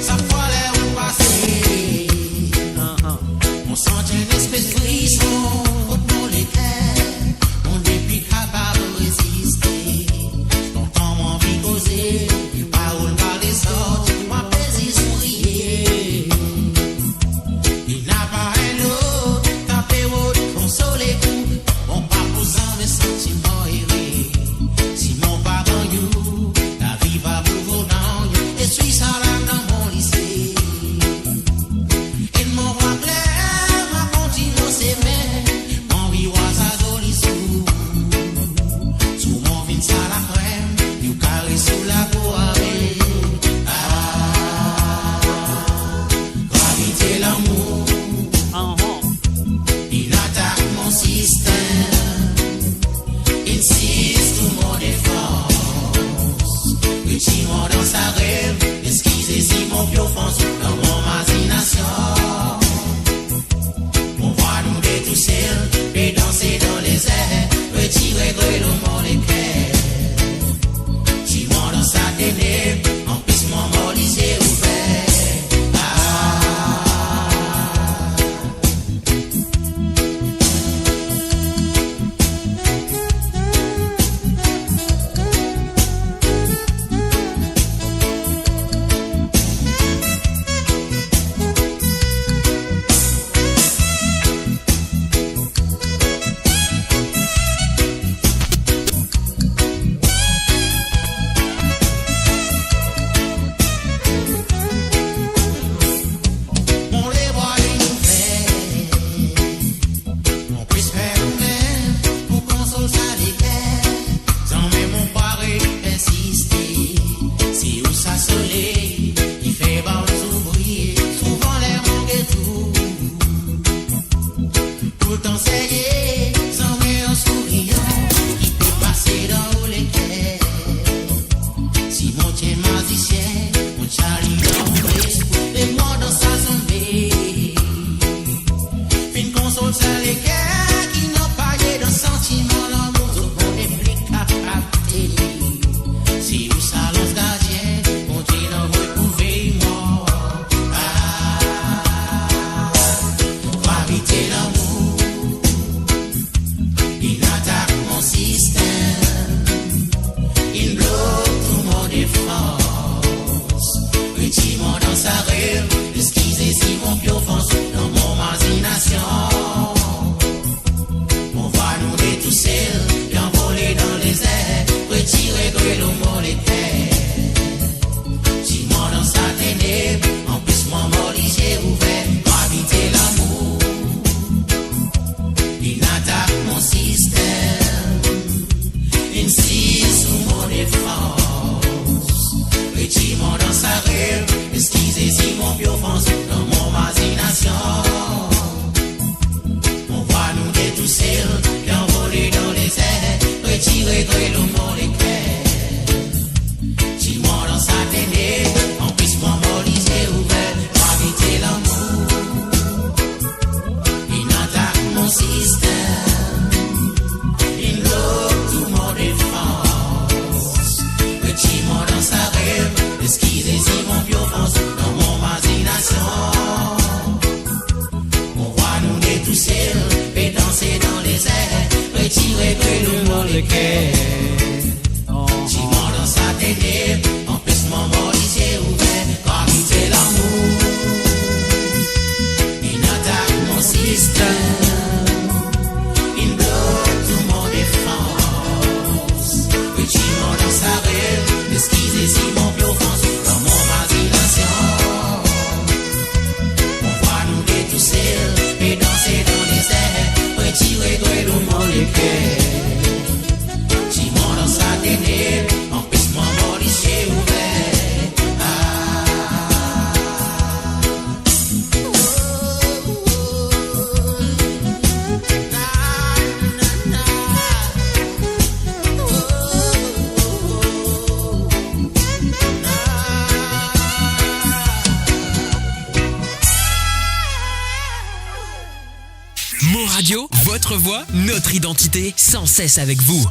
[SPEAKER 9] Ça fallait où passer. On sent une espèce de frisson dans les cœurs. On n'est plus capable de résister. Longtemps mon vie causée, parole par les sortes. Il n'a pas un autre, tapé autre, consolé vous. On part posant mes sentiments errés. Si mon pardon you, la vie va pour vos dents. Et suis ça là dans mon lycée. Et mon roi clair m'a continué s'aimer. Mon riwa sa jolie sous. Sous mon vin ça la crème. You carré sous la boire. L'amour, il attaque mon système, insiste tout mon défense, petit-moi dans sa rêve, esquisez si mon pied offense dans mon imagination. On voit nous détousser et danser dans les airs, petit regret le monde est clair, petit-moi dans sa ténèbre, en plus mon mort lycée ouvert.
[SPEAKER 3] Une bloc tout mon défense.
[SPEAKER 1] notre voix, notre identité, sans cesse avec vous.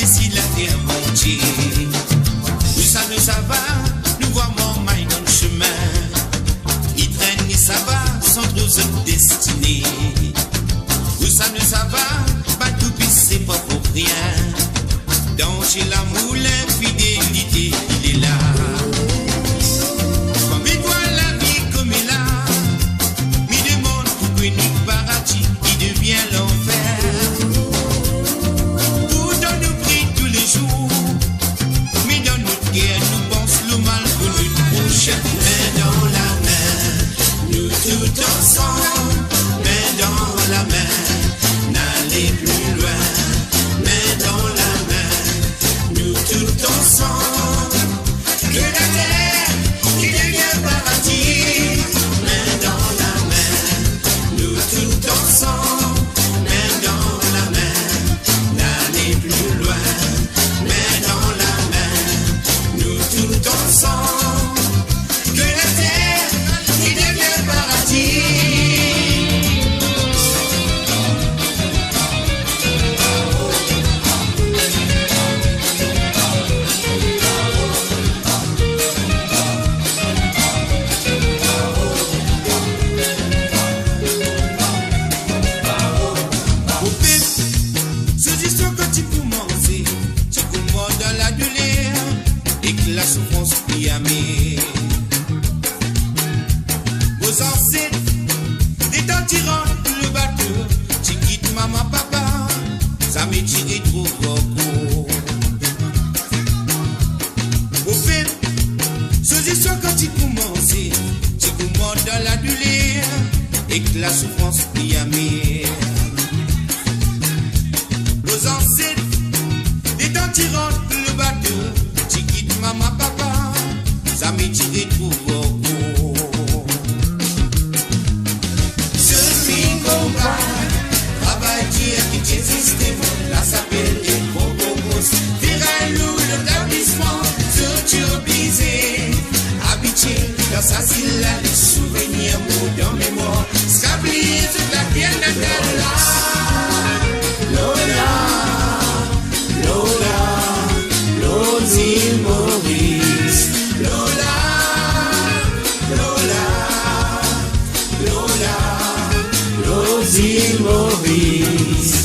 [SPEAKER 9] D'ici là
[SPEAKER 16] la souffrance qui a mis. Vos ancêtres, des temps tirant le bateau, tu quittes maman, papa, ça m'est tiré trop beaucoup. Au fait, ce soir quand tu commences dans la douleur et que la souffrance qui a mis. Vos ancêtres, des temps tirant le bateau, tu quittes maman, papa, ça m'est tiré trop beaucoup. Ce combat, travail qui existe, là s'appelle les bobos. Verrez-nous l'établissement, sur brisé, habitué dans sa syllabe, les souvenirs mots dans mémoire, scablier toute la terre natale là. Lola, Lola, Lozine Maurice, Lola, Lola, Lola, Lozine Maurice.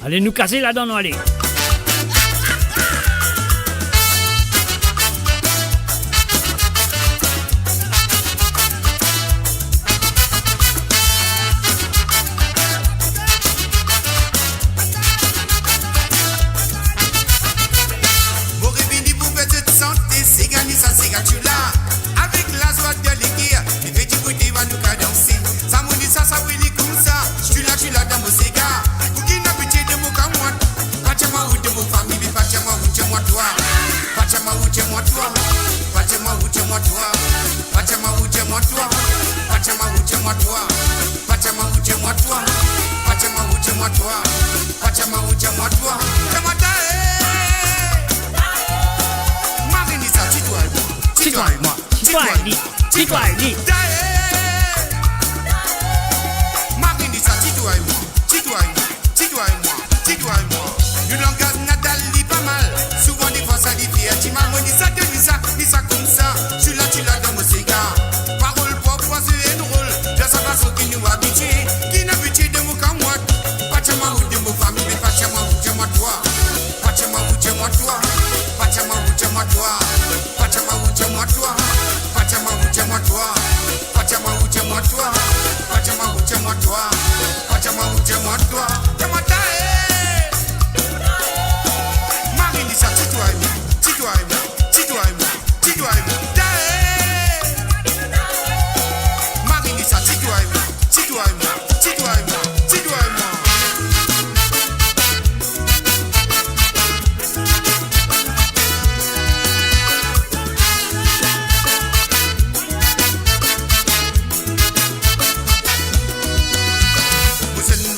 [SPEAKER 2] Allez nous casser la dent, allez.
[SPEAKER 17] chula. Avec la joie de l'équerre, les petits bouteilles va nous qu'à danser. Ça m'a dit ça oui, comme ça. Chula dans mon cigare. Pour qui n'a pitié de mon camouin. Pachama ou de mon famille, pachama ou de moi toi. Pachama ou de moi toi. Pachama ou de moi toi. Pachama ou de moi toi. Pachama ou de moi toi. Pachama ou de moi toi. Pachama ou de moi toi. Pachama ou de moi toi. Marinisa, dis-toi et moi. Dis-toi et moi. Marinisa, dis-toi et moi. Dis-toi et moi. Du langage natal dit pas mal. Souvent des fois ça dit fier. Tu m'as dit ça, dis ça comme ça. Tu l'as dans mon cigare. Parole propre, c'est une rôle. De sa façon qui nous habitue. Qui n'a habitué de mon camouin. Pachama ou de mon famille, mais pachama ou de moi toi. Pachama ou de moi toi. Pachama ou de moi toi. Pachama ou de moi toi. Pachama ou de moi toi. Pachama ou de moi toi. Pachama ou de moi toi. Pachama ou de moi toi. Marinisa, dis-toi et moi. Dis-toi et moi. Dis-toi et moi. Dis-toi et moi. Marinisa, dis-toi et moi. Dis-toi et moi. Dis-toi et moi. Dis-toi et moi.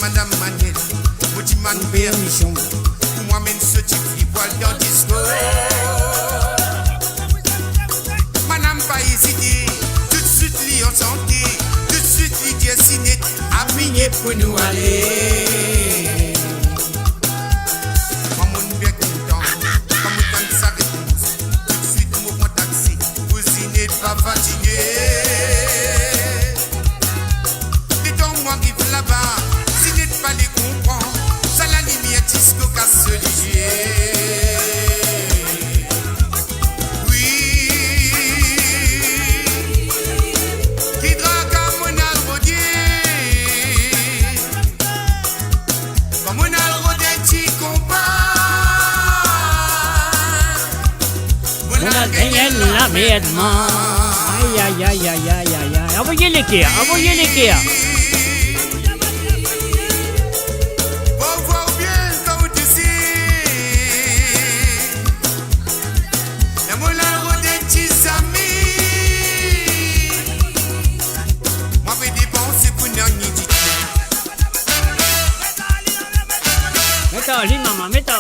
[SPEAKER 17] Madame Manel, petit man permission. Pour moi, même ce type qui voit dans disco. Madame pas hésité, tout de suite li en santé. Tout de suite li dessiné, à migner pour nous aller. Maman bien content, comme quand ça réponse. Tout de suite, mon prend taxi, cousine pas fatigué. Les temps moi qui vont là-bas. Pas les comprendre, ça la lumière disco casse religieux. Oui, qui drague à mon alrodier, comme mon alrodier qui combat.
[SPEAKER 2] On a gagné la merde, aïe, aïe, aïe, aïe, aïe, aïe, envoyez l'équerre, envoyez l'équerre. Mets-toi maman, mets-toi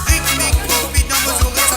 [SPEAKER 17] Rythmique, profite dans vos oreilles.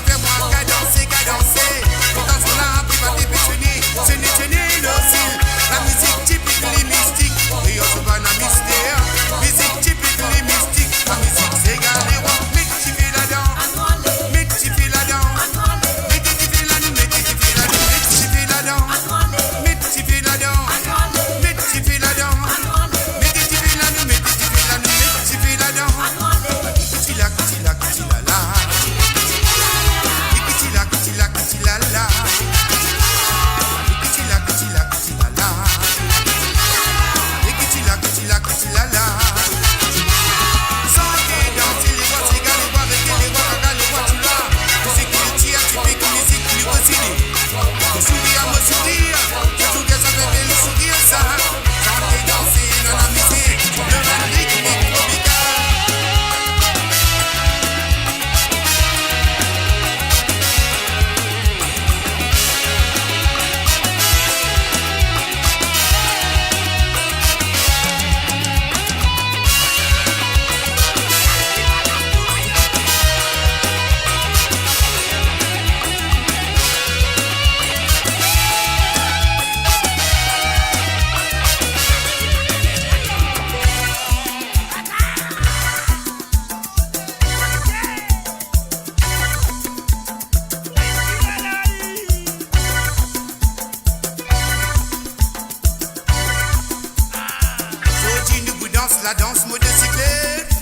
[SPEAKER 17] motocyclette.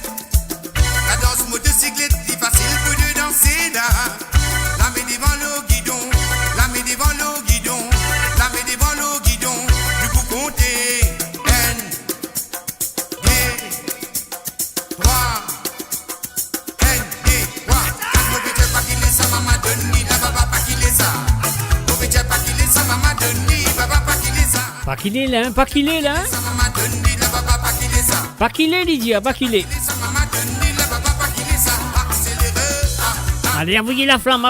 [SPEAKER 17] La danse motocyclette, c'est facile pour de danser là. La main devant le guidon, la main devant le guidon, la main devant le guidon. Du coup compter. 1, 2, 3. 1, 2, 3. Mon petit pas qu'il est ça, maman donne la papa pas qu'il est ça. Mon petit pas qu'il est ça, maman donne papa pas qu'il est ça.
[SPEAKER 2] Pas qu'il est là, pas qu'il est là. Pas qu'il est, Lydia, pas qu'il est. Allez, envoyez la flamme,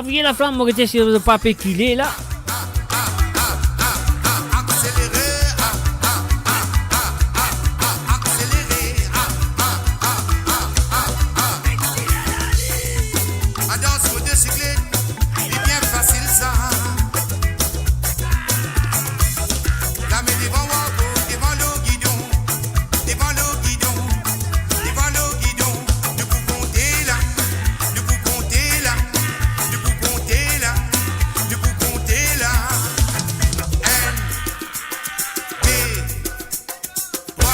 [SPEAKER 2] mon gars, si vous n'avez pas péculé là.
[SPEAKER 17] La danse motocyclette, c'est bien facile ça. La main devant le guidon, devant le guidon, devant le guidon. Du coup compter là, du coup compter là, du coup compter là, du coup compter là. 1, 2, 3.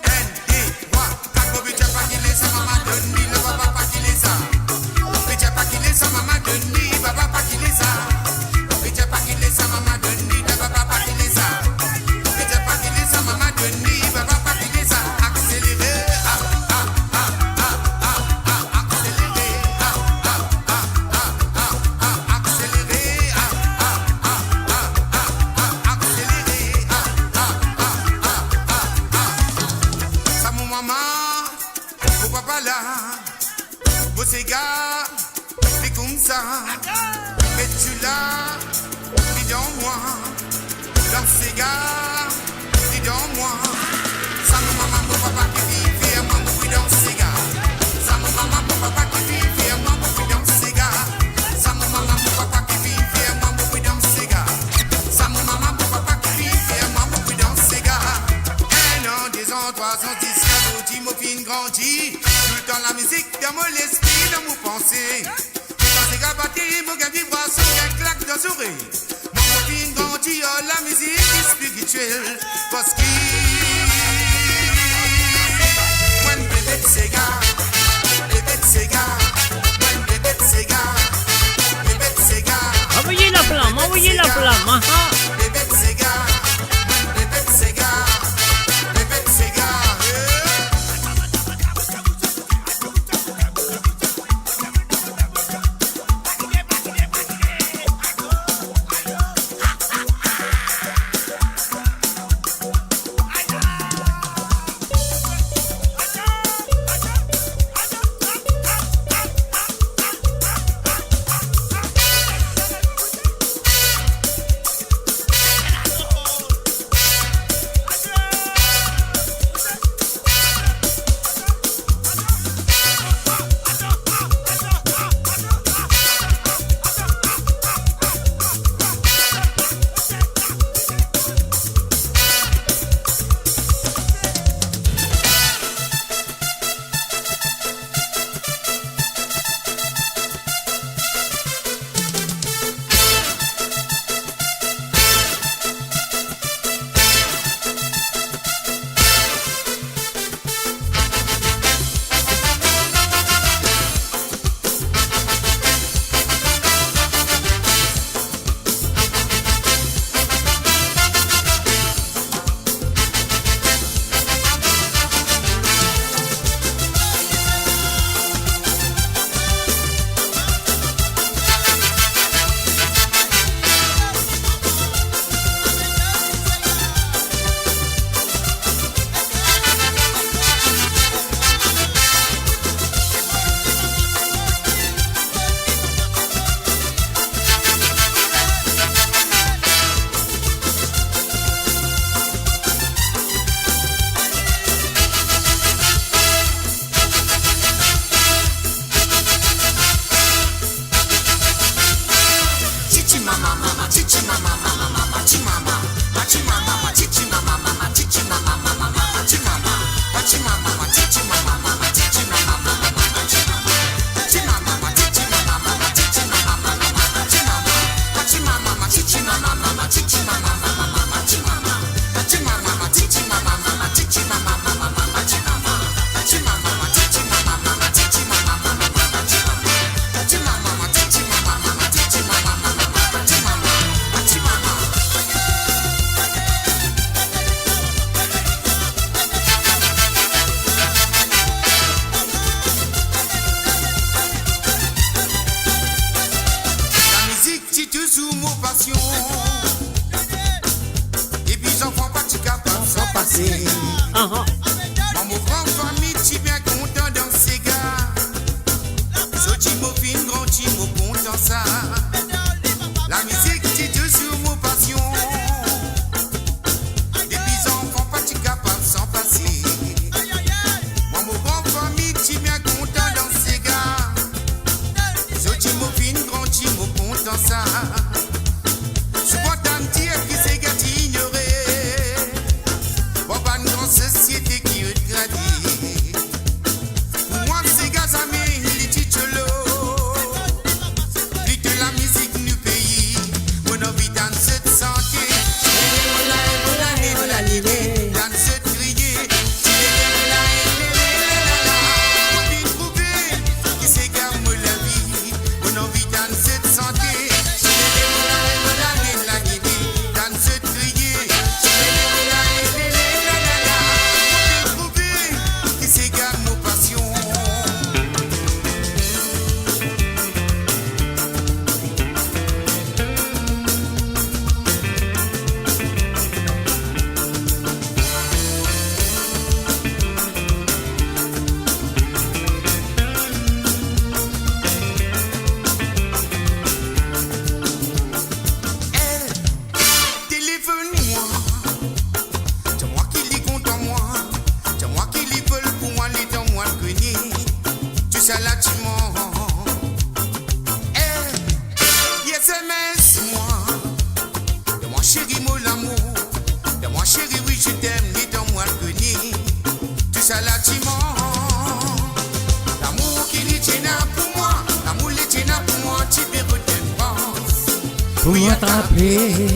[SPEAKER 17] 1, 2, 3. Quand vous dites pas qu'il est ça, maman donne le papa pas qu'il est ça. Vous dites pas qu'il est ça, maman donne le papa pas qu'il est ça. Vous dites pas qu'il est ça, maman donne le papa pas qu'il est ça. Vous dites pas qu'il est ça, maman donne le papa pas qu'il est ça. Accéléré, accéléré, accéléré. Ça mon maman, vos papa là, vos égards, c'est comme ça. Mais tu là, dis dans moi, dans ces gars, dis dans moi. Ça mon maman, mon papa qui vit fièrement beaucoup dans ces gars. Ça mon maman, mon papa qui vit fièrement beaucoup dans ces gars. Ça mon maman, mon papa qui vit fièrement beaucoup dans ces gars. Ça mon maman, mon papa qui vit fièrement beaucoup dans ces gars. 1 an, 2 ans, 3 ans, 10 ans, l'autre, mon fin grandi. Tout le temps la musique dans mon esprit, dans mon pensée. Quand c'est gars bâti, mon gars vibration, un claque dans l'oreille. Mon fin grandi, oh, la musique est spirituelle. Parce que moi, bébé de ces gars, bébé de ces gars, moi, bébé de ces gars, bébé de ces gars.
[SPEAKER 2] Envoyez la flamme, envoyez la flamme.
[SPEAKER 17] Bébé de ces gars, bébé de ces gars, bébé de ces gars. ça là tu mens. Yes, mais moi, de moi chéri, mon amour, de moi chéri, oui, je t'aime, ni dans moi le connu. Tout ça là tu mens. L'amour qui est tient pour moi, l'amour qui est tient pour moi, tu peux retenir.
[SPEAKER 2] Pour m'attraper.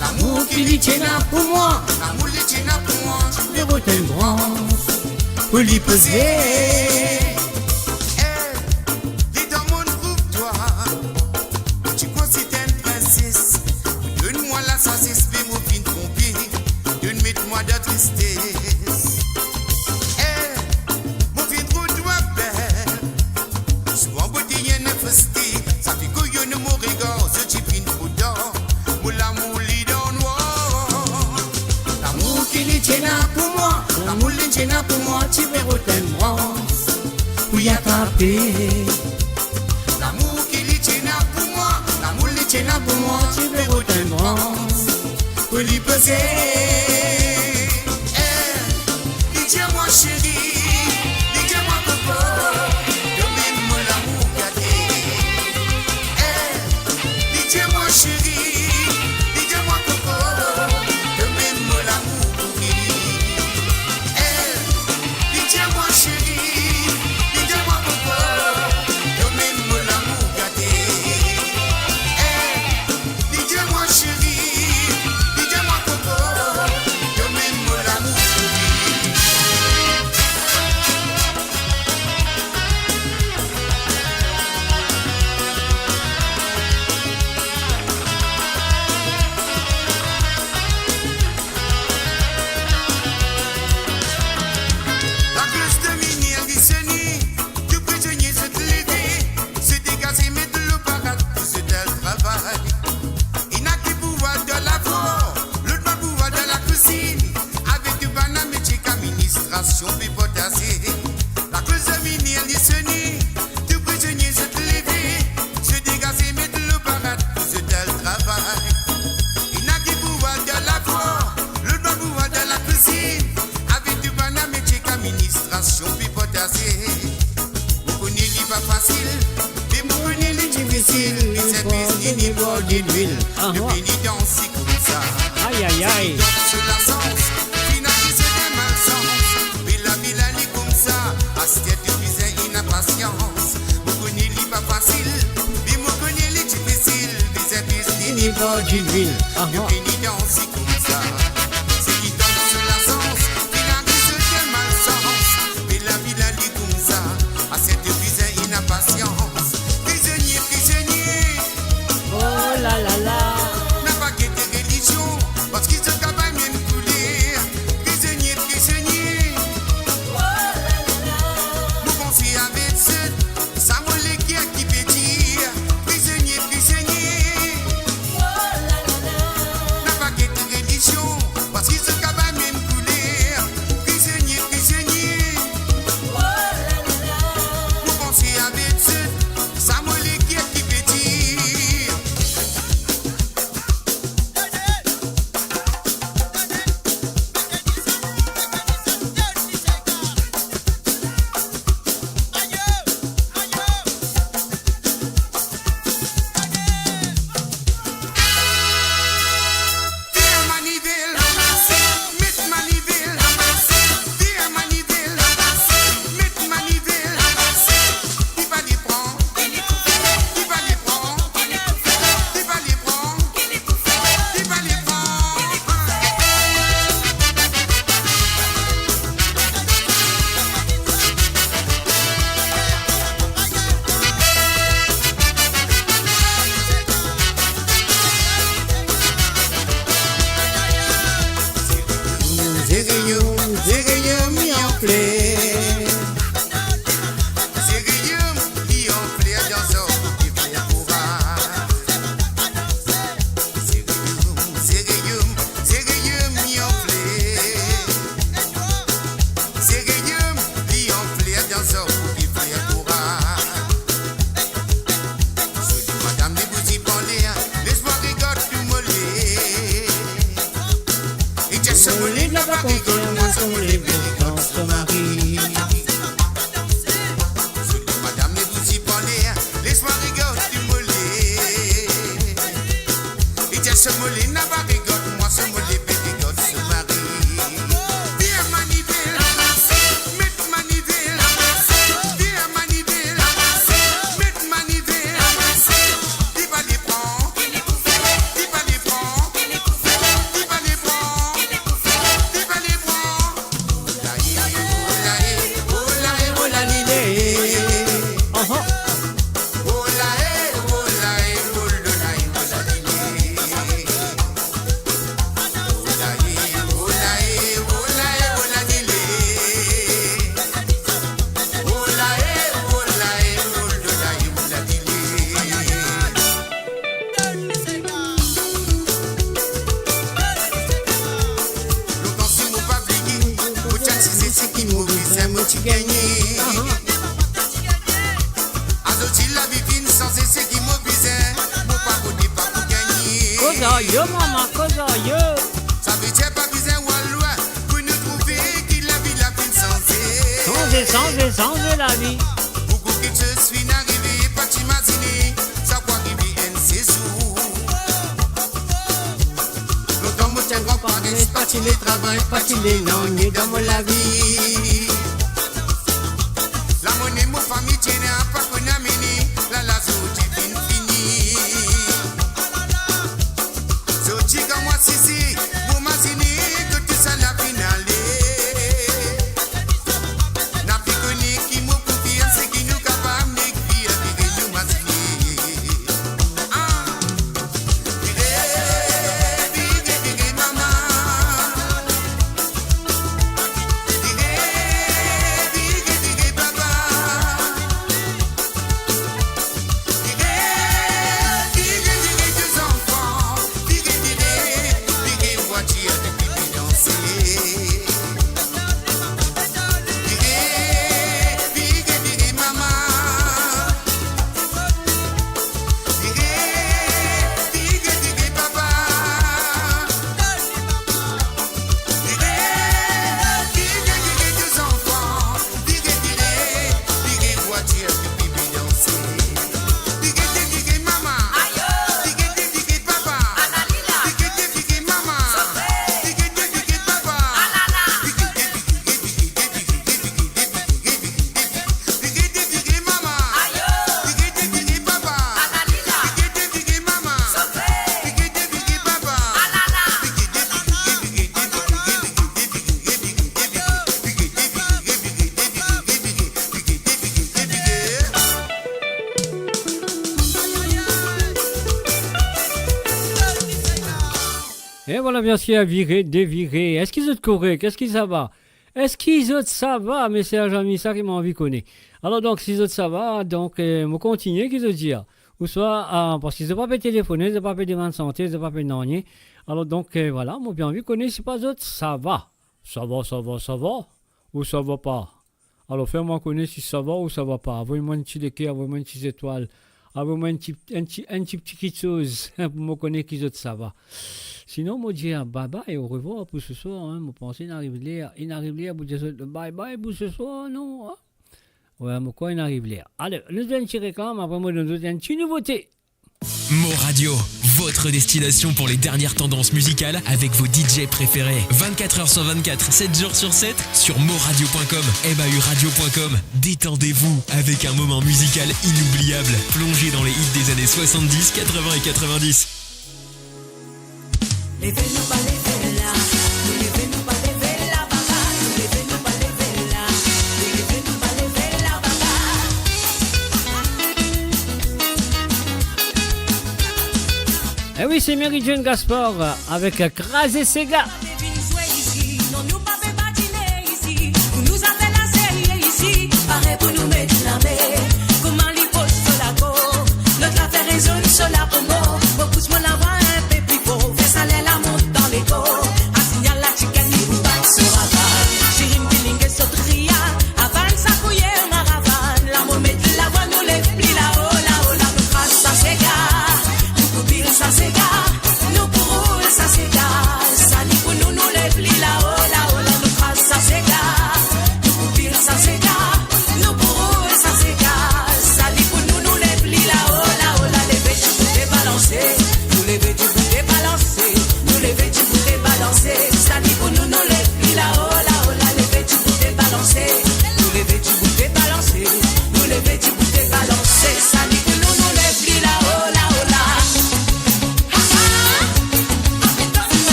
[SPEAKER 17] L'amour qui est tient pour moi, l'amour qui est tient pour moi, tu peux retenir.
[SPEAKER 2] Pour l'y peser.
[SPEAKER 17] Ça s'exprime au fin de pompier, d'une mette-moi de tristesse. Mon fin de route doit belle, souvent beauté y'en a festé, ça fait que y'en a mon regard, ce type de photo, mon l'amour lit dans noir. L'amour qui l'est tient pour moi, l'amour l'est tient pour moi, tu verras tellement, pour y attraper. L'amour qui l'est tient pour moi, l'amour l'est tient pour moi, tu verras tellement. Pour l'y peser. Dis-moi chérie, dis-moi coco, de même mon amour gâté. Dis-moi chérie, dis-moi coco, de même mon amour pourri. Dis-moi chérie, dis-moi coco, de même mon amour gâté. Dis-moi chérie. La cause de mini en discerni, tout prisonnier se lever, se dégager, mettre le parade pour ce tel travail. Il n'a qui pouvoir de la voix, le doigt pouvoir de la cuisine, avec du banane métier qu'administration pipotasser. Vous connaissez pas facile, mais vous connaissez difficile, mais c'est bis ni bord d'huile, le béni danse comme ça.
[SPEAKER 2] Aïe aïe aïe.
[SPEAKER 17] Sur la sens, finaliser des malsens. Assiette de cuisine, il n'a patience. Vous connaissez pas facile, mais vous connaissez difficile. Des épices, ni bord d'huile. Le béni danse comme ça. C'est qui tombe sur la sens, finalise des malsens. Mais la vie la lit comme ça. Assiette de cuisine, il n'a patience. Prisonnier, prisonnier.
[SPEAKER 2] Oh la la la.
[SPEAKER 17] N'a pas quitté religion, parce qu'ils se cabane même couler. Prisonnier, prisonnier. Avec ce, ça me les qui peut dire, prisonnier, prisonnier. N'a pas quitté
[SPEAKER 2] changer la vie.
[SPEAKER 17] Beaucoup qui je suis n'arrivé, pas t'imaginer, ça quoi arriver un séjour. Longtemps, moi, tiens, grand-père, pas qu'il les travail, pas qu'il les langues dans la vie. La monnaie, mon famille, tiens, pas qu'on a mené, la lazo, divine fini. Zoti, comme moi, si, vous m'imaginez que tout ça, la finale.
[SPEAKER 2] Et voilà, bien sûr, virer, dévirer. Est-ce qu'ils ont correct? Est-ce qu'ils ça va? Est-ce qu'ils ont ça va? Mais c'est jamais ça qui m'a envie de connaître. Alors, donc, s'ils ont ça va, donc, je continue, qu'ils ont dire. Ou soit, parce qu'ils n'ont pas pu téléphoner, ils n'ont pas pu demander santé, ils n'ont pas pu demander. Alors, donc, voilà, moi, bien envie de connaître, si pas autres, ça va. Ça va, ça va, ça va. Ou ça va pas. Alors, fais-moi connaître si ça va ou ça va pas. Envoyez-moi un petit déquet, envoyez-moi une petite étoile. Envoyez-moi un petit quelque chose pour me connaître qu'ils ont ça va. Sinon, moi, je dis bye bye et au revoir pour ce soir. Hein. Je pense qu'il n'arrive pas pour dire bye bye pour ce soir, non? Hein? Ouais, mais quoi, il n'arrive pas. Allez, nous avons une petite réclame, après moi, nous avons une petite nouveauté.
[SPEAKER 1] Mo Radio, votre destination pour les dernières tendances musicales avec vos DJ préférés. 24h sur 24, 7 jours sur 7 sur moradio.com, mauradio.com. Détendez-vous avec un moment musical inoubliable, plongé dans les hits des années 70, 80 et 90.
[SPEAKER 11] Levez-nous pas, levez-la. Levez-nous pas, levez-la, papa. Levez-nous pas, levez-la. Levez-nous pas, levez-la,
[SPEAKER 2] papa. Eh oui, c'est Mary Jane Gaspard avec Crasé Sega.
[SPEAKER 11] Non, nous pas fait patiner ici. Vous nous avez lancé ici. Pareil pour nous mettre la main. Comment les pose sur la go. Notre affaire résonne sur la promo. Vous pousse-moi la voix un peu plus beau. Fais ça la monte dans les go. Un signal la chicken, il vous bat sur Raval. Chirim Billing et Sotria. Aval, ça couille, on a Raval. La momette, la voix nous lève plus là-haut, là-haut, là. Nous crasse, ça s'égare. Nous coupille, ça s'égare. Nous pourrons, ça s'égare. Ça dit pour nous.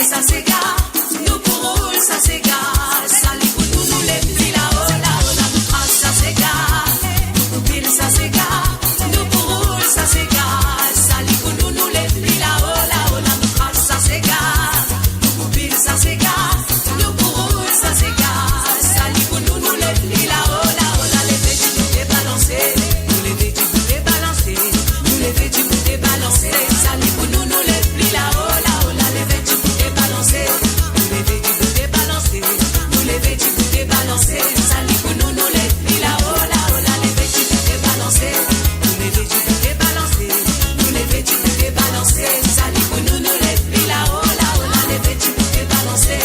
[SPEAKER 11] ça c'est gars, nous pour eux, ça c'est gars, ça les pour nous les plis là-haut, nous trace, ça c'est gars, nous pile, ça c'est gars, nous pour eux, ça c'est gars, ça les pour nous les plis là-haut, nous trace, ça c'est gars, nous pile, ça c'est gars, nous pour eux, ça c'est gars, ça les pour nous les plis là-haut, les vêtus nous débalancer, nous les vêtus nous débalancer, nous les vêtus nous débalancer, ça les pour nous les plis là-haut, les vêtus nous débalancer, nous les vêtus nous débalancer, nous les vêtus nous débalancer, ça les pour nous les plis là-haut, les vêtus nous débalancer, nous les vêtus nous débalancer, nous les vêtus nous débalancer, ça les pour nous les plis là-haut, les vêtus nous débalancer,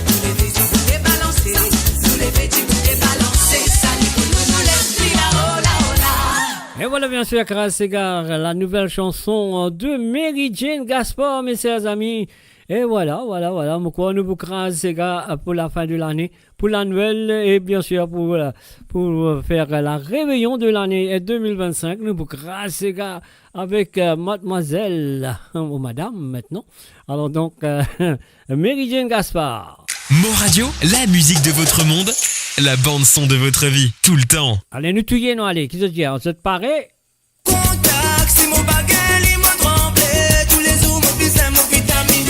[SPEAKER 11] nous les vêtus nous débalancer, nous les vêtus nous débalancer, ça les pour nous les plis là-haut,
[SPEAKER 2] Et voilà bien sûr Cras Égard, la nouvelle chanson de Mary Jane Gaspard, mes chers amis. Et voilà, nous croyons nous Cras Égard pour la fin de l'année, pour la nouvelle et bien sûr pour faire la réveillon de l'année 2025. Nous pour Cras Égard avec mademoiselle ou madame maintenant. Alors donc Mary Jane Gaspard.
[SPEAKER 1] Mo Radio, la musique de votre monde, la bande son de votre vie, tout le temps.
[SPEAKER 2] Allez, nous tuer, non, allez, qui se dit, on se paraît.
[SPEAKER 11] Contact, si mon bagage, il m'a tremblé, tous les jours, mon fils, mon vitamine.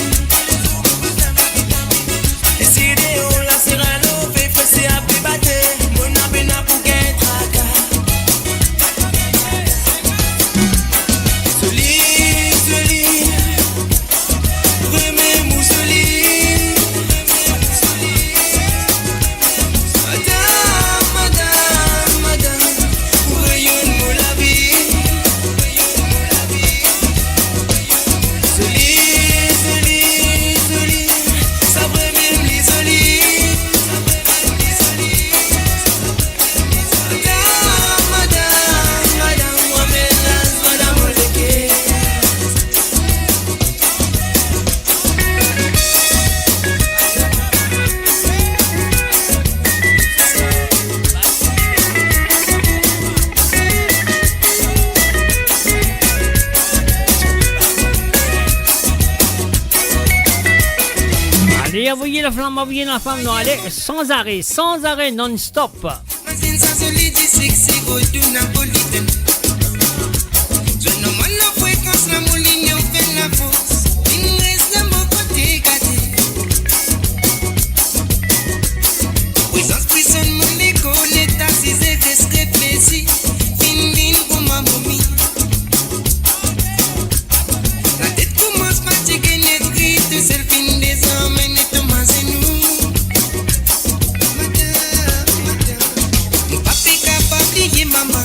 [SPEAKER 11] Et si on la sirène, fait fesser à pébater, mon abena pour qu'un tracas. Soli, remets mousseline.
[SPEAKER 2] Allez, envoyez la flamme, envoyez la femme, non, allez, sans arrêt, non-stop.
[SPEAKER 11] Maman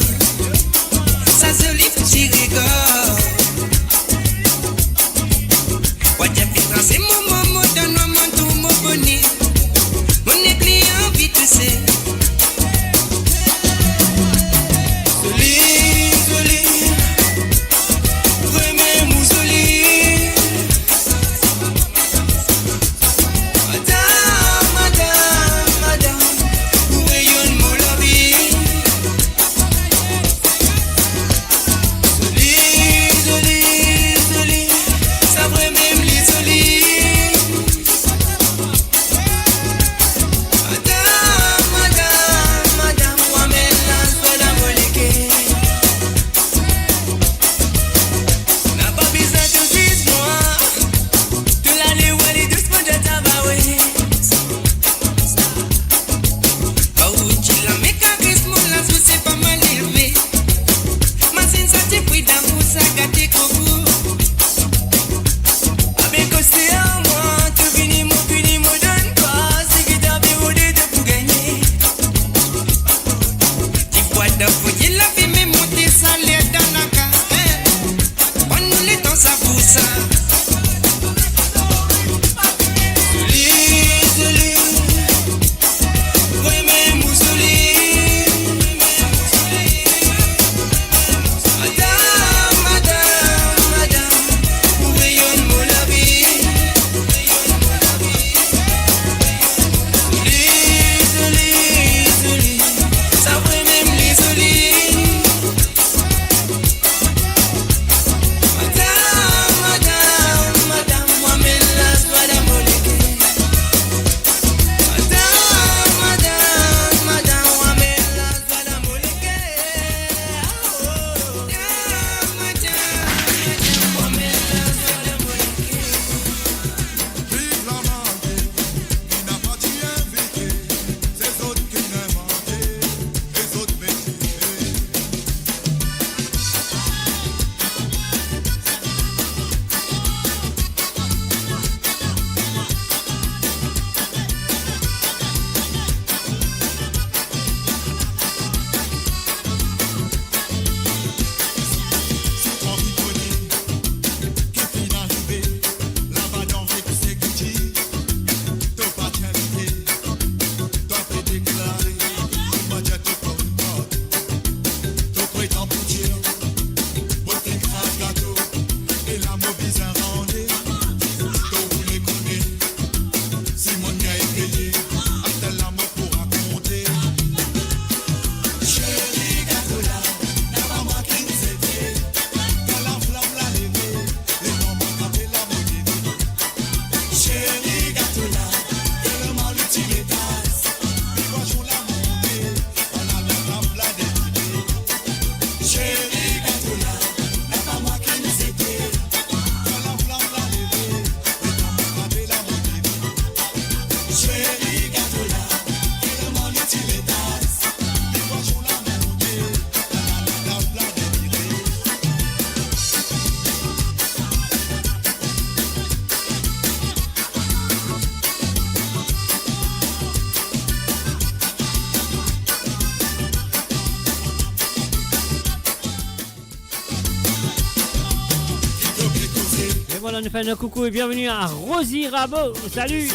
[SPEAKER 2] nous fait un coucou et bienvenue à Rosie Rabot. Salut.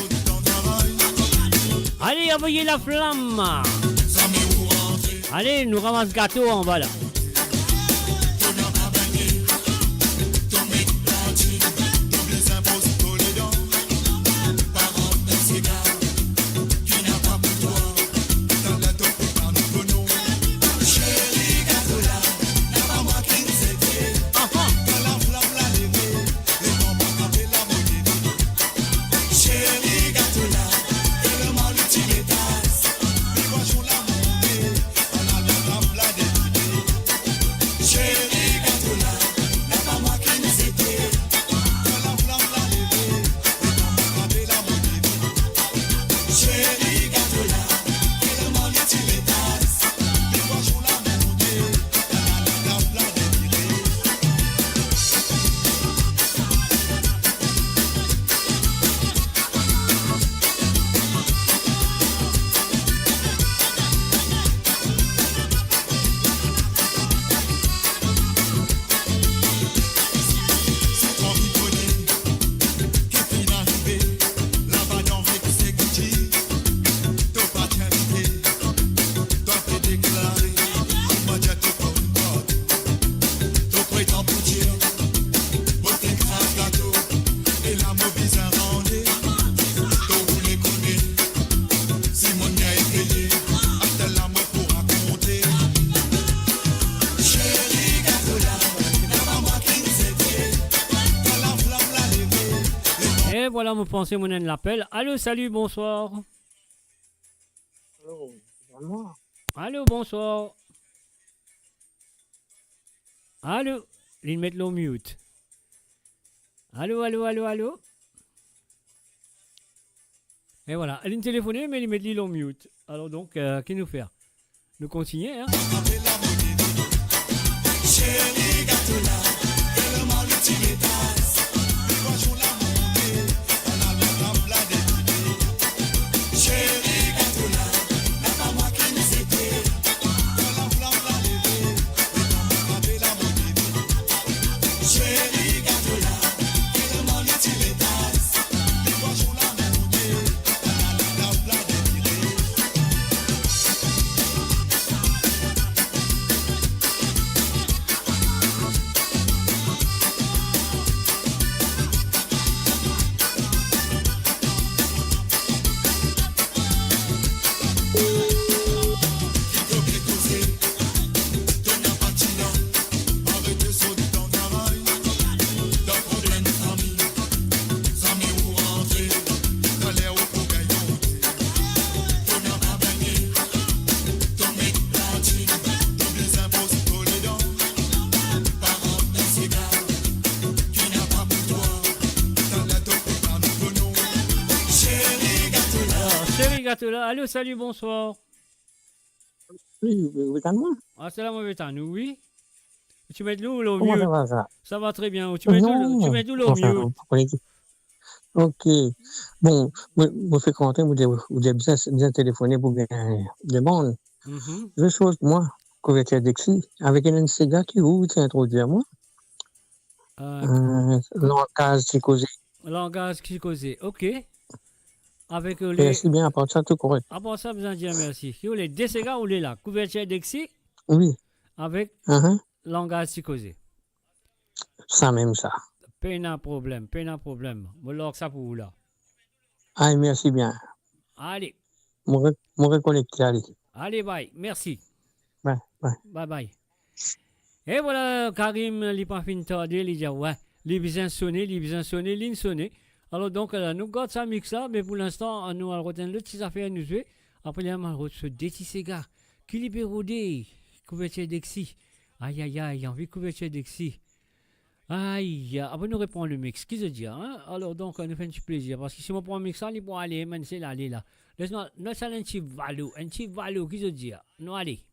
[SPEAKER 2] Allez, envoyez la flamme. Allez, nous ramasse gâteau en bas là. Voilà, vous pensez, mon l'appel. Allô, salut, bonsoir.
[SPEAKER 18] Allô, bonsoir.
[SPEAKER 2] Allô, bonsoir. Allô, il met le mute. Allô, allô, allô, allô. Et voilà, elle est téléphonée, mais il met le mute. Alors donc, qu'est-ce nous faire? Nous continuer, hein? Chérie, gâteau là, tellement l'utile Là. Allô, salut, bonsoir.
[SPEAKER 18] Oui, vous êtes à moi?
[SPEAKER 2] Ah, c'est là, moi, vous nous, oui. Tu mets de l'eau au
[SPEAKER 18] Comment
[SPEAKER 2] mieux?
[SPEAKER 18] ça va, ça?
[SPEAKER 2] Ça va très bien. Tu mets de l'eau au mieux?
[SPEAKER 18] Ok. Bon, vous faites commenter, vous avez bien téléphoné pour bien demande. Deux choses, moi, couverture d'exi, avec un Sega qui vous introduit à moi. Langage psychosé.
[SPEAKER 2] Langage psychosé, ok. Avec les...
[SPEAKER 18] Merci bien, à part ça, tout correct.
[SPEAKER 2] À part ça, besoin de dire merci. Vous les DCGA ou les là? Couverture d'exi?
[SPEAKER 18] Oui.
[SPEAKER 2] Avec langage psychosé.
[SPEAKER 18] Ça même ça.
[SPEAKER 2] Pas problème. Moi, log ça pour vous là.
[SPEAKER 18] Ah, merci bien.
[SPEAKER 2] Allez.
[SPEAKER 18] Mon reconnecté, allez.
[SPEAKER 2] Allez, bye. Merci.
[SPEAKER 18] Bye.
[SPEAKER 2] Bye. Et voilà, Karim, il n'a pas fini de tarder, il dit ouais, il besoin sonner, ligne sonner. Alors donc, nous gardons ça mix là, mais pour l'instant, nous allons retenir le petit affaire à nous jouer. Après, il y a ce petit cigare qui libère couverture d'exi. Aïe, envie de couverture d'exi. Aïe, après nous répondons le mix. Qu'est-ce que je dis, hein? Alors donc, nous fait un petit plaisir. Parce que si on prend un mix là, il peut aller, man, c'est là, aller là. Laisse-moi, nous allons un petit valou, qu'est-ce que je dis? Nous allez.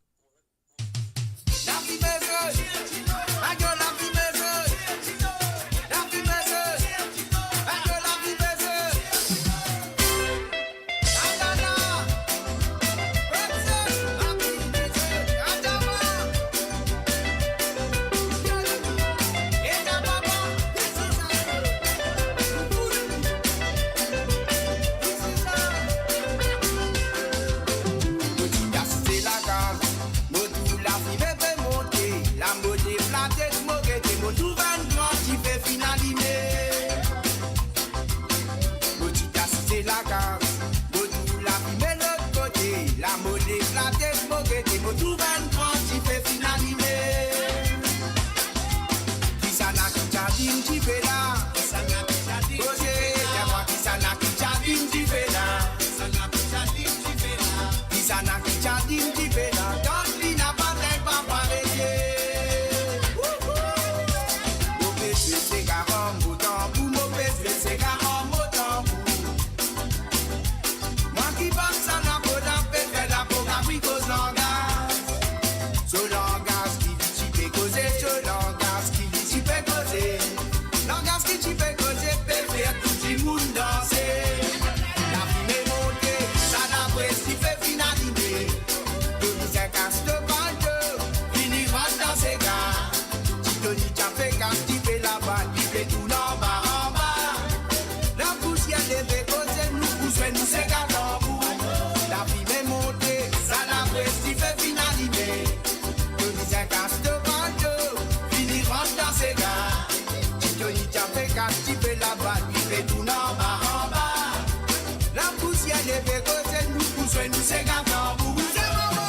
[SPEAKER 16] pousse nous c'est gâteau pour vous c'est maman.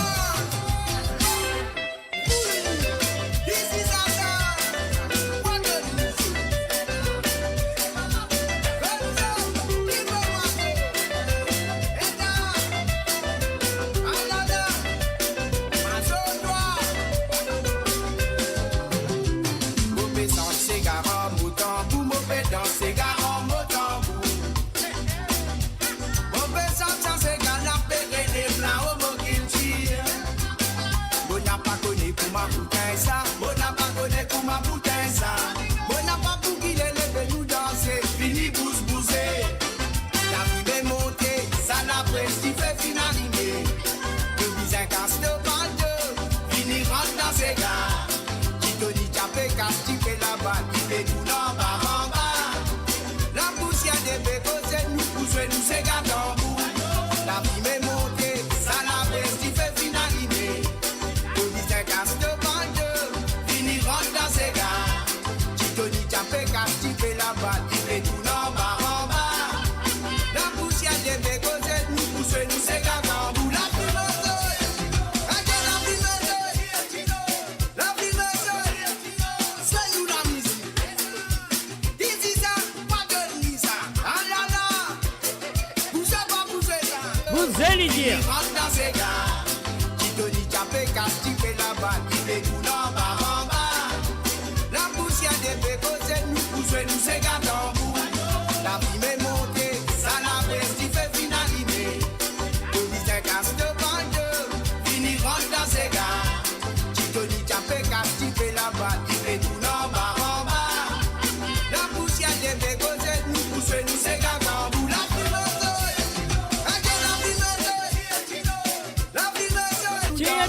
[SPEAKER 16] This is our time. What the la poussière des bécos, nous poussons, nous c'est gâteau. La vie m'est montée, ça la presse qui fait finaliser. Au disait casse de bande, fini rentre dans ses gars. Titoni tapé casse, tu fais la balle, il fait tout en bas. La poussière des bécos, nous poussons, nous c'est gâteau.
[SPEAKER 2] Dire.
[SPEAKER 16] La poussière des bécos, nous poussons, nous c'est gâteau. La vie m'est montée, ça la presse qui fait finaliser. Au disait casse de bande, fini rentre dans ses gars. Titoni tapé casse, tu fais la balle, il fait tout en bas. La poussière des bécos, nous poussons, nous c'est gâteau.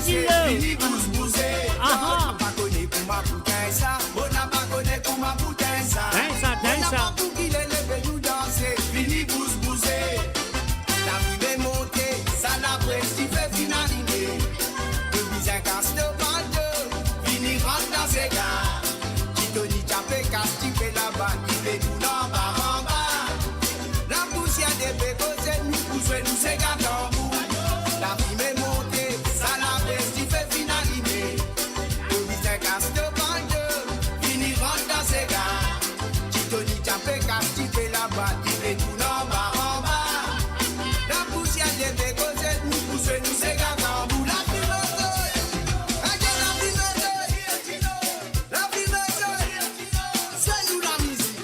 [SPEAKER 16] Fini pousse poussé, on n'a pas connu pour ma bouteille ça, on n'a pas connu pour ma bouteille ça, on n'a pas pour qu'il ait levé nous danser, fini pousse poussé, la vie est montée, ça la presse qui fait finaliser, le visage casse de bande, fini rentre dans ses gars, Titoni tapé casse, tu fais la balle, il fait tout en bas, la poussière des bécos, nous poussons, nous c'est gâteau, la vie est montée, ça la presse qui fait finaliser. Le visage casse de bande, fini rentre dans ses gars. Titoni tapé casse, tu fais la balle, il fait tout en bas. La poussière des bécos, nous poussons, nous c'est gâteau. La c'est nous la musique.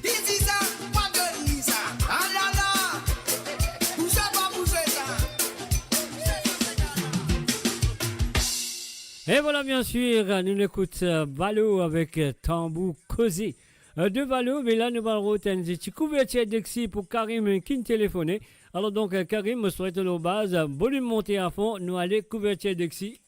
[SPEAKER 16] This is a pas de Lisa. Ah là là, pousse pas pousser ça.
[SPEAKER 2] Et voilà, bien sûr, nous écoute Valo avec Tambou Causé. De Valo, mais là, nous allons retenir une petite couverture d'exi pour Karim qui nous téléphone. Alors donc, Karim, me souhaite nos bases, volume monté à fond, nous allons couverture d'exi.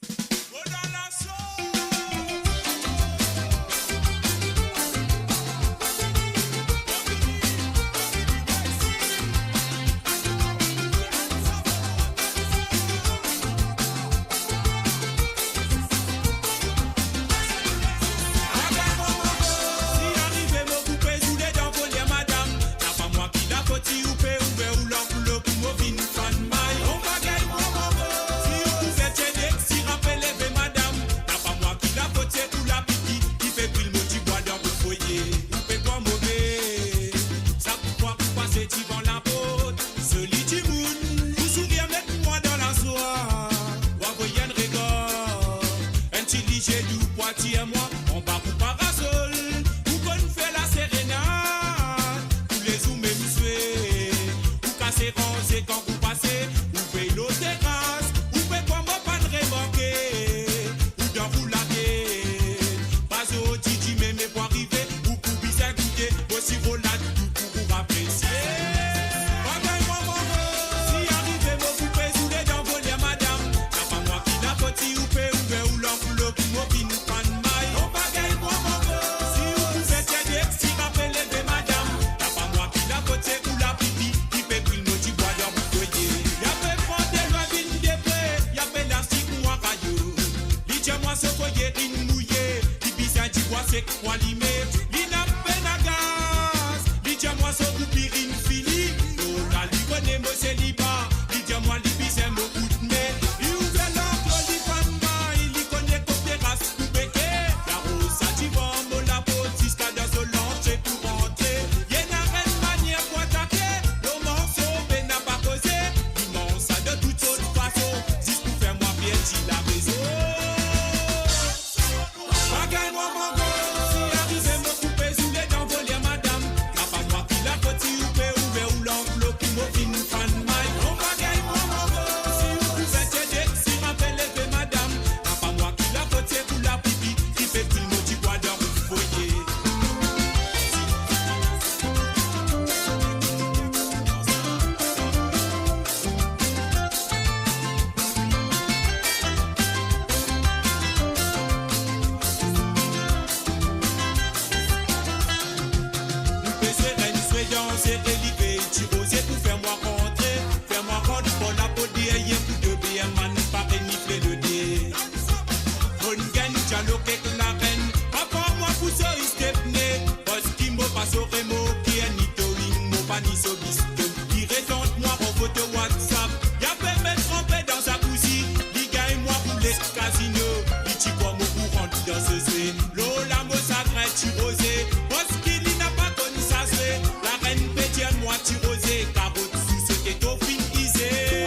[SPEAKER 8] bis. Qui rétente-moi en photo WhatsApp. Y'a fait me tremper dans sa cousine. Li gagne moi pour les casinos. Li ti comme au courant dans ce zé. Lola mo sacré ti rosé. Parce qu'il n'a pas connu ça c'est. La reine pétienne moi ti rosé. Carotte sous ce qui est au fin isé.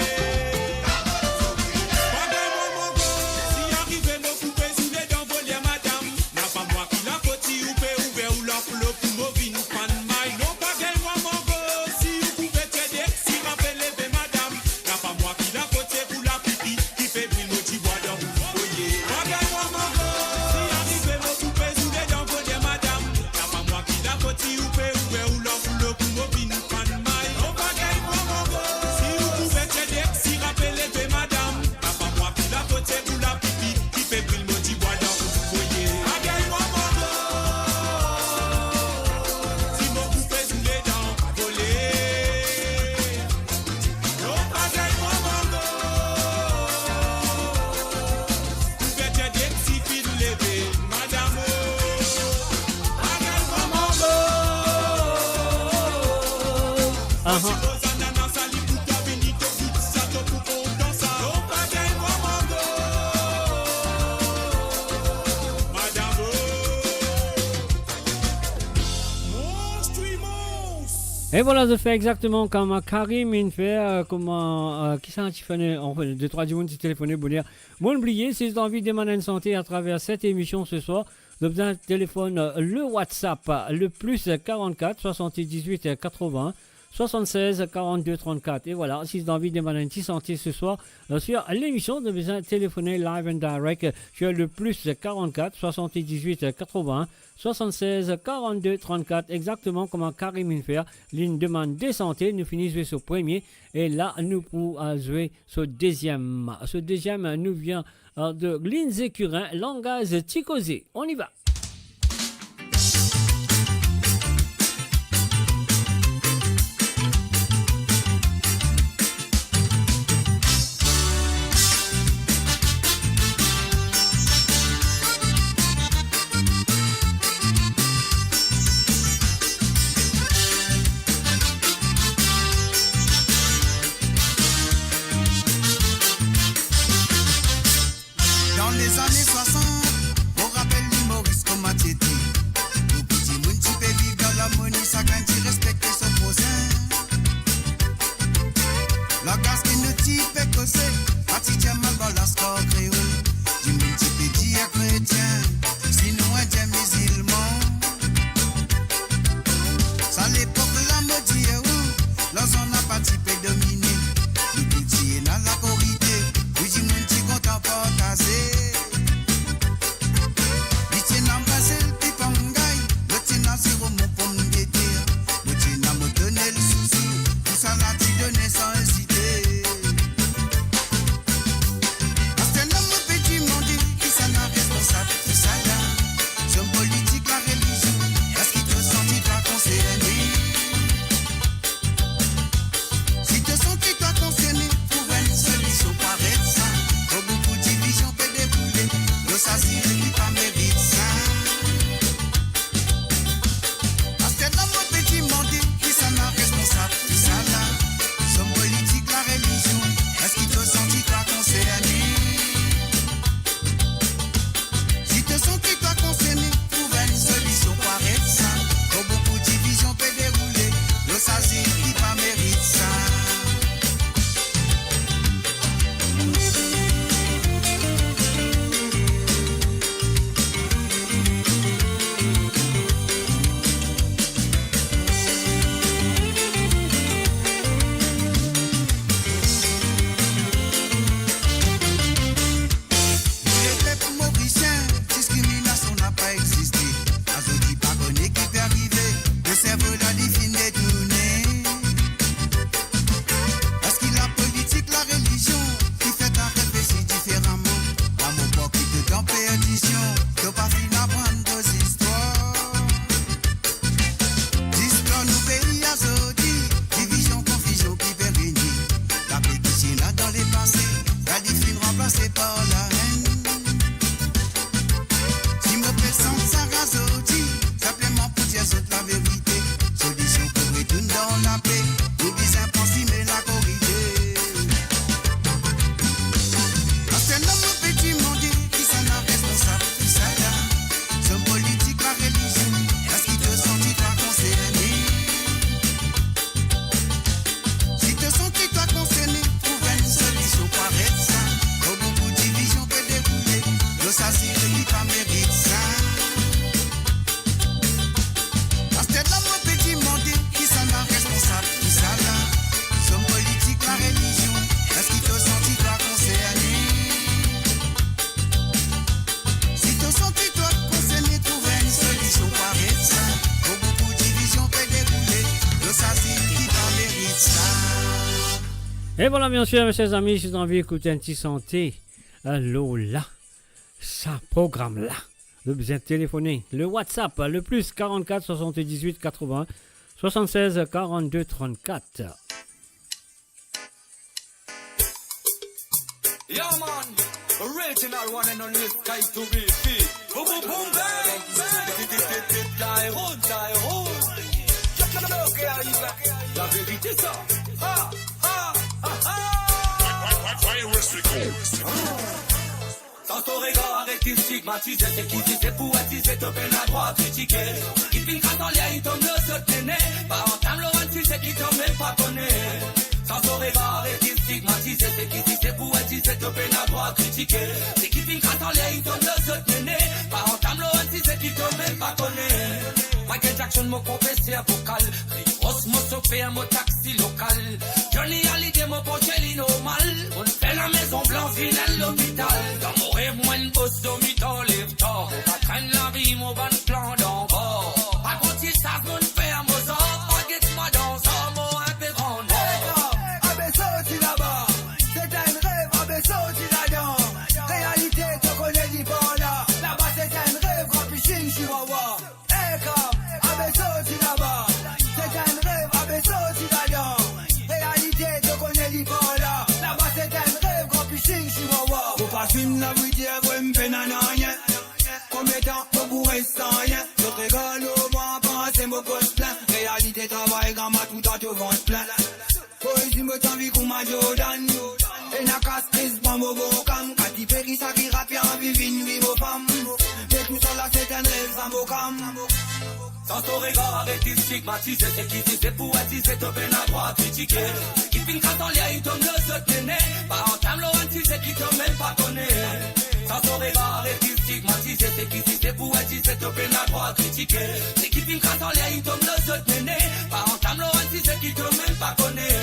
[SPEAKER 2] Et voilà, je fais exactement comme Karim il fait, comment, qui s'en téléphoné, enfin, deux, trois jours, qui téléphoné pour dire, bon, oubliez, si vous avez envie de demander une santé à travers cette émission ce soir, vous avez un téléphone, le WhatsApp, le plus 44 78 80 76 42 34. Et voilà, si vous avez envie de demander une santé ce soir, sur l'émission, vous avez téléphoner live and direct sur le plus 44 78 80 76 42 34, exactement comme Karim fait. Ligne demande des santé, nous finissons sur premier et là nous pouvons jouer sur deuxième. Ce deuxième nous vient de Lindsay Curin, langage Ticosé. On y va.
[SPEAKER 17] Dans les années 60, on rappelle l'humoriste comme Matiété. Nous petits moun qui peut vivre dans l'harmonie, ça quand il respecte son prochain. Langage qui nous type écossais, Patidien mal la score créole. Du moun qui peut dire chrétien, sinon indien musulman. Ça l'époque la maudit où, l'on n'a pas type dominé. Nous petits dans la corrida, oui du moun qui content partager. Sans hésiter.
[SPEAKER 2] Et voilà, bien sûr, mes chers amis, j'ai envie d'écouter un petit santé. Lola, ça programme là. Vous besoin de téléphoner. Le WhatsApp, le plus 44 78 80 76 42 34.
[SPEAKER 19] Yeah, man, original one and only Sky to be free. Boom, boom, boom, bang, bang. La vérité, ça. Ah, ah, ah, ah. Sans ton regard arrêté stigmatisé, c'est qui disait poétiser, te peine à droit critiquer. Qui finit quand on l'air, il tombe le se tenait. Pas en table, Laurent, tu sais qui t'en même pas connaît. Sans ton regard arrêté stigmatisé, c'est qui disait poétiser, te peine à droit critiquer. C'est qui finit quand on l'air, il tombe le se tenait. Pas en table, Laurent, tu sais qui t'en même pas connaît. Michael Jackson, mon professeur vocal. Ross, mon chauffeur, mon taxi local. Johnny Hallyday, mon poche, normal. On fait la maison blanche, vilaine, l'hôpital. Dans mon rêve, moi, une bosse d'homital, lève tard. On va traîner la vie, mon ban plan d'encore. Apprentissage, mon père, mon sort. Baguette-moi dans ça, mon un peu grand.
[SPEAKER 9] Abesso, tu là-bas. C'est un rêve, Abesso, tu là-dedans. Réalité, tu connais du bon là. Là-bas, c'est un rêve, grand piscine, chihuahua. Abesso, tu là-bas. C'est un rêve, Abesso, tu là-dedans. Réalité, tu connais du bon là. Là-bas, c'est un rêve, grand piscine, chihuahua. Faut pas suivre la vie, vous me peine à rien. Comme étant, vous restez rien. Je rigole au moins, pensez mon poste plein. Réalité, travail, gamma, tout à te vendre plein. Poésie, me t'envie qu'on m'a Jordan. Et n'a qu'à se prise, pas mon beau cam. Quand il fait ça qui rappe, y'a vivine, vive aux femmes. Mais tout ça là, c'est un rêve, sans beau cam.
[SPEAKER 19] Sans ton regard arrêté stigmatisé, c'est qui disait poétiser, te peine à droit critiquer. Qui finit quand on l'air, il tombe le se tenait. Pas en table, Laurent, tu sais qui t'en même pas connaît. Sans ton regard arrêté stigmatisé, c'est qui disait poétiser, te peine à droit critiquer. C'est qui finit quand on l'air, il tombe le se tenait. Pas en table, Laurent, tu sais qui t'en même pas connaît.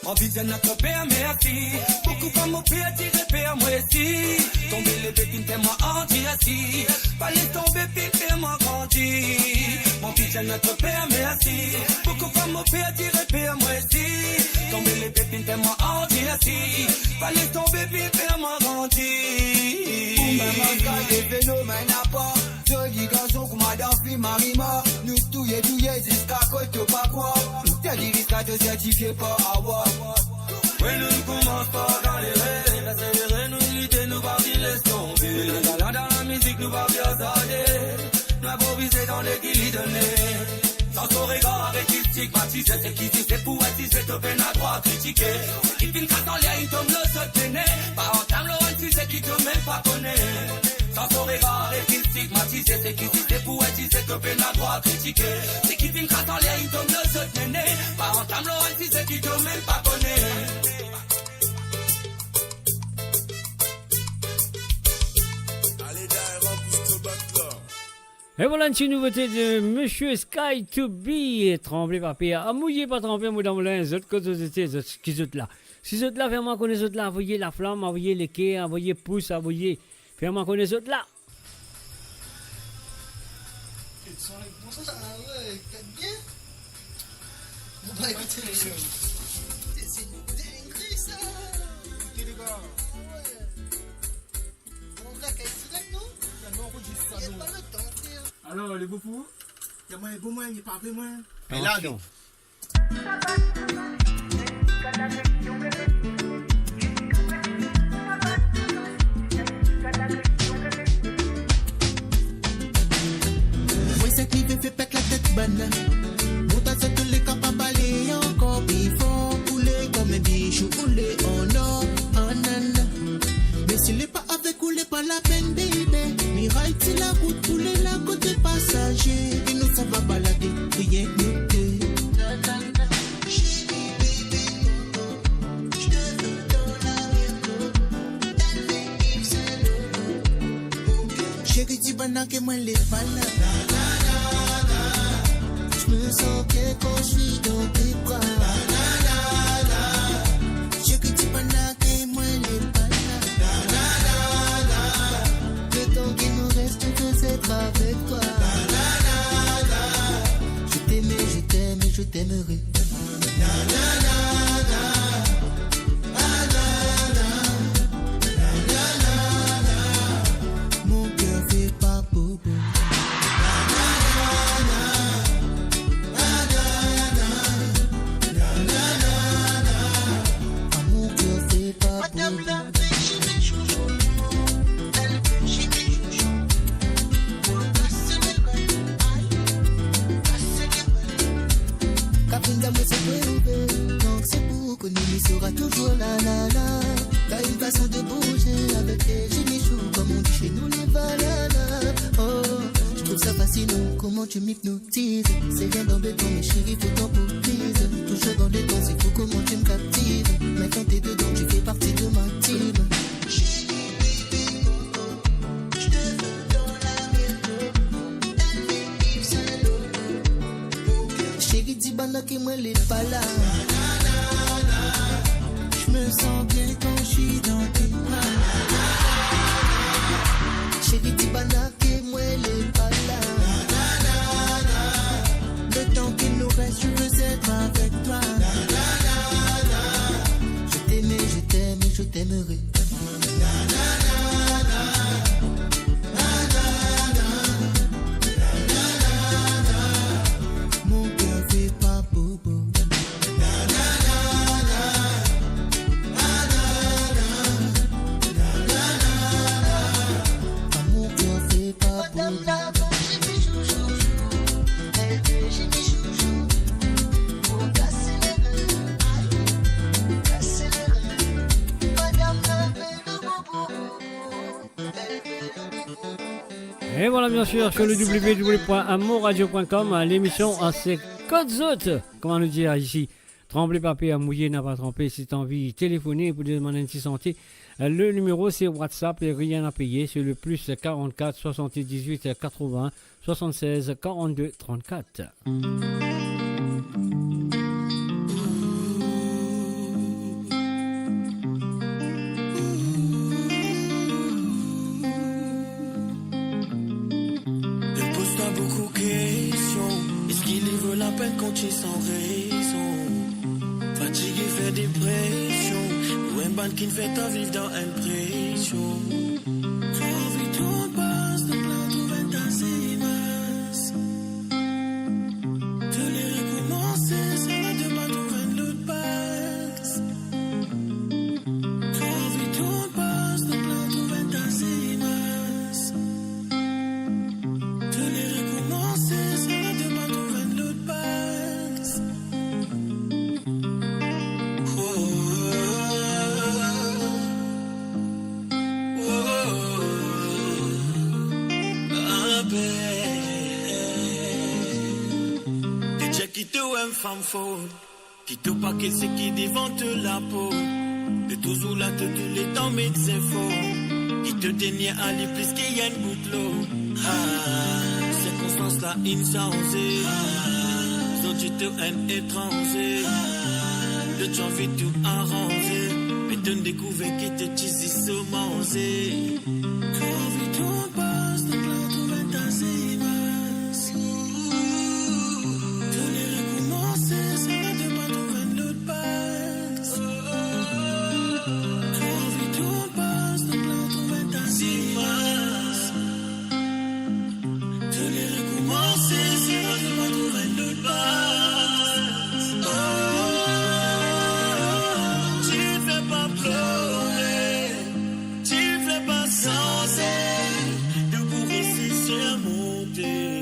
[SPEAKER 19] Envie de notre père, merci. Beaucoup pas mon père, tiré père, moi aussi. Tomber les bébés, t'es moi entier assis. Fallait tomber, puis t'es moi grandi. Envie de notre père, merci. Beaucoup pas mon père, tiré père, moi aussi. Tomber les bébés, t'es moi entier assis. Fallait tomber, puis t'es moi grandi.
[SPEAKER 9] Maman, des phénomènes à part. Joli garçon, comme madame, fille, marima. Nous touillés, jusqu'à côté, pas quoi. T'as dit risque à te certifier pas avoir.
[SPEAKER 19] Oui, nous commence par galérer. Persévérer, nous lutter, nous pas bien laisser tomber. Dans la musique, nous pas bien tarder. Nous improviser dans l'équilibre donné. Sans ton regard arrêté stigmatisé, c'est qui dit c'est poétiser, te peine à droit critiquer. Qui finit quand on l'air, il tombe le se tenait. Pas en table, Laurent, tu sais qui te même pas connaît. Sans ton regard arrêté stigmatisé, c'est qui dit c'est poétiser, te peine à droit critiquer. C'est qui finit quand on l'air, il tombe le se tenait. Pas en table, Laurent, tu sais qui te même pas connaît.
[SPEAKER 2] Et voilà une petite nouveauté de Monsieur Sky to be. Tremblé par Pierre. Mouillé pas tremblé, moi dans moulin. Les autres côtés, qui sont là. Si vous êtes là, faites-moi connaître les autres là. Envoyez la flamme, envoyez les quais, envoyez pouce, envoyez. Faites-moi connaître les autres là.
[SPEAKER 9] Bon, ça, ouais, peut-être bien. On va écouter les choses. C'est une dinguerie, ça. Écoutez, les gars. Ouais. On va qu'à être direct, non? Non, on dit ça, non. Il n'y a pas le temps, frère.
[SPEAKER 15] Alors, les beaux-fous?
[SPEAKER 9] Il y a moins beau, moins, il n'y a pas vrai, moins.
[SPEAKER 15] Mais là,
[SPEAKER 2] non.
[SPEAKER 9] Oui, c'est qui fait pète la tête bonne. Monta ce que les capables balayer encore. Il faut couler comme un bichou couler. Oh non, oh non. Mais s'il n'est pas avec ou n'est pas la peine, baby. Miraille, c'est la route couler la côté passager. Et nous, ça va balader, rien que nous deux. Chérie, dis bana que moi les balles. Je me sens que quand je suis dans tes bras. Chérie, dis bana que moi les balles. Le temps qui nous reste, que c'est avec toi. Je t'aimais, je t'aimerai. Linda, moi c'est préouvert. Donc c'est pour que Nini sera toujours là, là, là. T'as une façon de bouger avec tes génichous, comme on dit chez nous les bananas. Oh, je trouve ça fascinant, comment tu m'hypnotises. C'est rien d'embêtant, mais chérie, faut t'en pour prise. Toujours dans les temps, c'est fou comment tu me captives. Mais quand t'es dedans, tu fais partie de ma team. Chérie, dis bana que moi les pas là. Je me sens bien quand je suis dans tes bras. Chérie, dis bana que moi les pas là. Le temps qu'il nous reste, je veux être avec toi. Je t'aimais, je t'aime et je t'aimerai. Mon cœur fait pas bobo. Mon cœur fait pas bobo.
[SPEAKER 2] Et voilà, bien sûr, sur le www.amourradio.com, l'émission c'est Code Zot. Comment nous dire ici? Tremblez papier à mouiller, n'a pas trempé. Si tu as envie de téléphoner pour demander une santé, le numéro c'est WhatsApp et rien à payer. C'est le plus 44 78 80 76 42 34.
[SPEAKER 10] La peine quand tu es sans raison. Fatigué, fait dépression. Ou un ban qui ne fait pas vivre dans une pression. Tu as envie tout passe, donc là tout va t'asseoir. Tu les recommencer, ça va te battre tout va l'autre passe. Tu as envie tout passe, donc là tout va t'asseoir. Tu les recommencer, ça va te battre tout va l'autre passe. Qui te aime femme faute, qui te pas que c'est qui dévente la peau, de toujours là de tous les temps médecin faux, qui te dénie à aller plus qu'il y a une goutte l'eau. Circonstance là insensée, donc tu te haine étranger, de tu envie tout arranger, mais tu ne découvres qui te tisse manger. Tu envie tout passe, donc là tout va tasser. Ça va de pas trouver l'autre passe. Tu as envie tout passe, donc là tout va t'asseoir. Tu les recommencer, ça va de pas trouver l'autre passe. Tu fais pas pleurer, tu fais pas senser, de pour ici surmonter.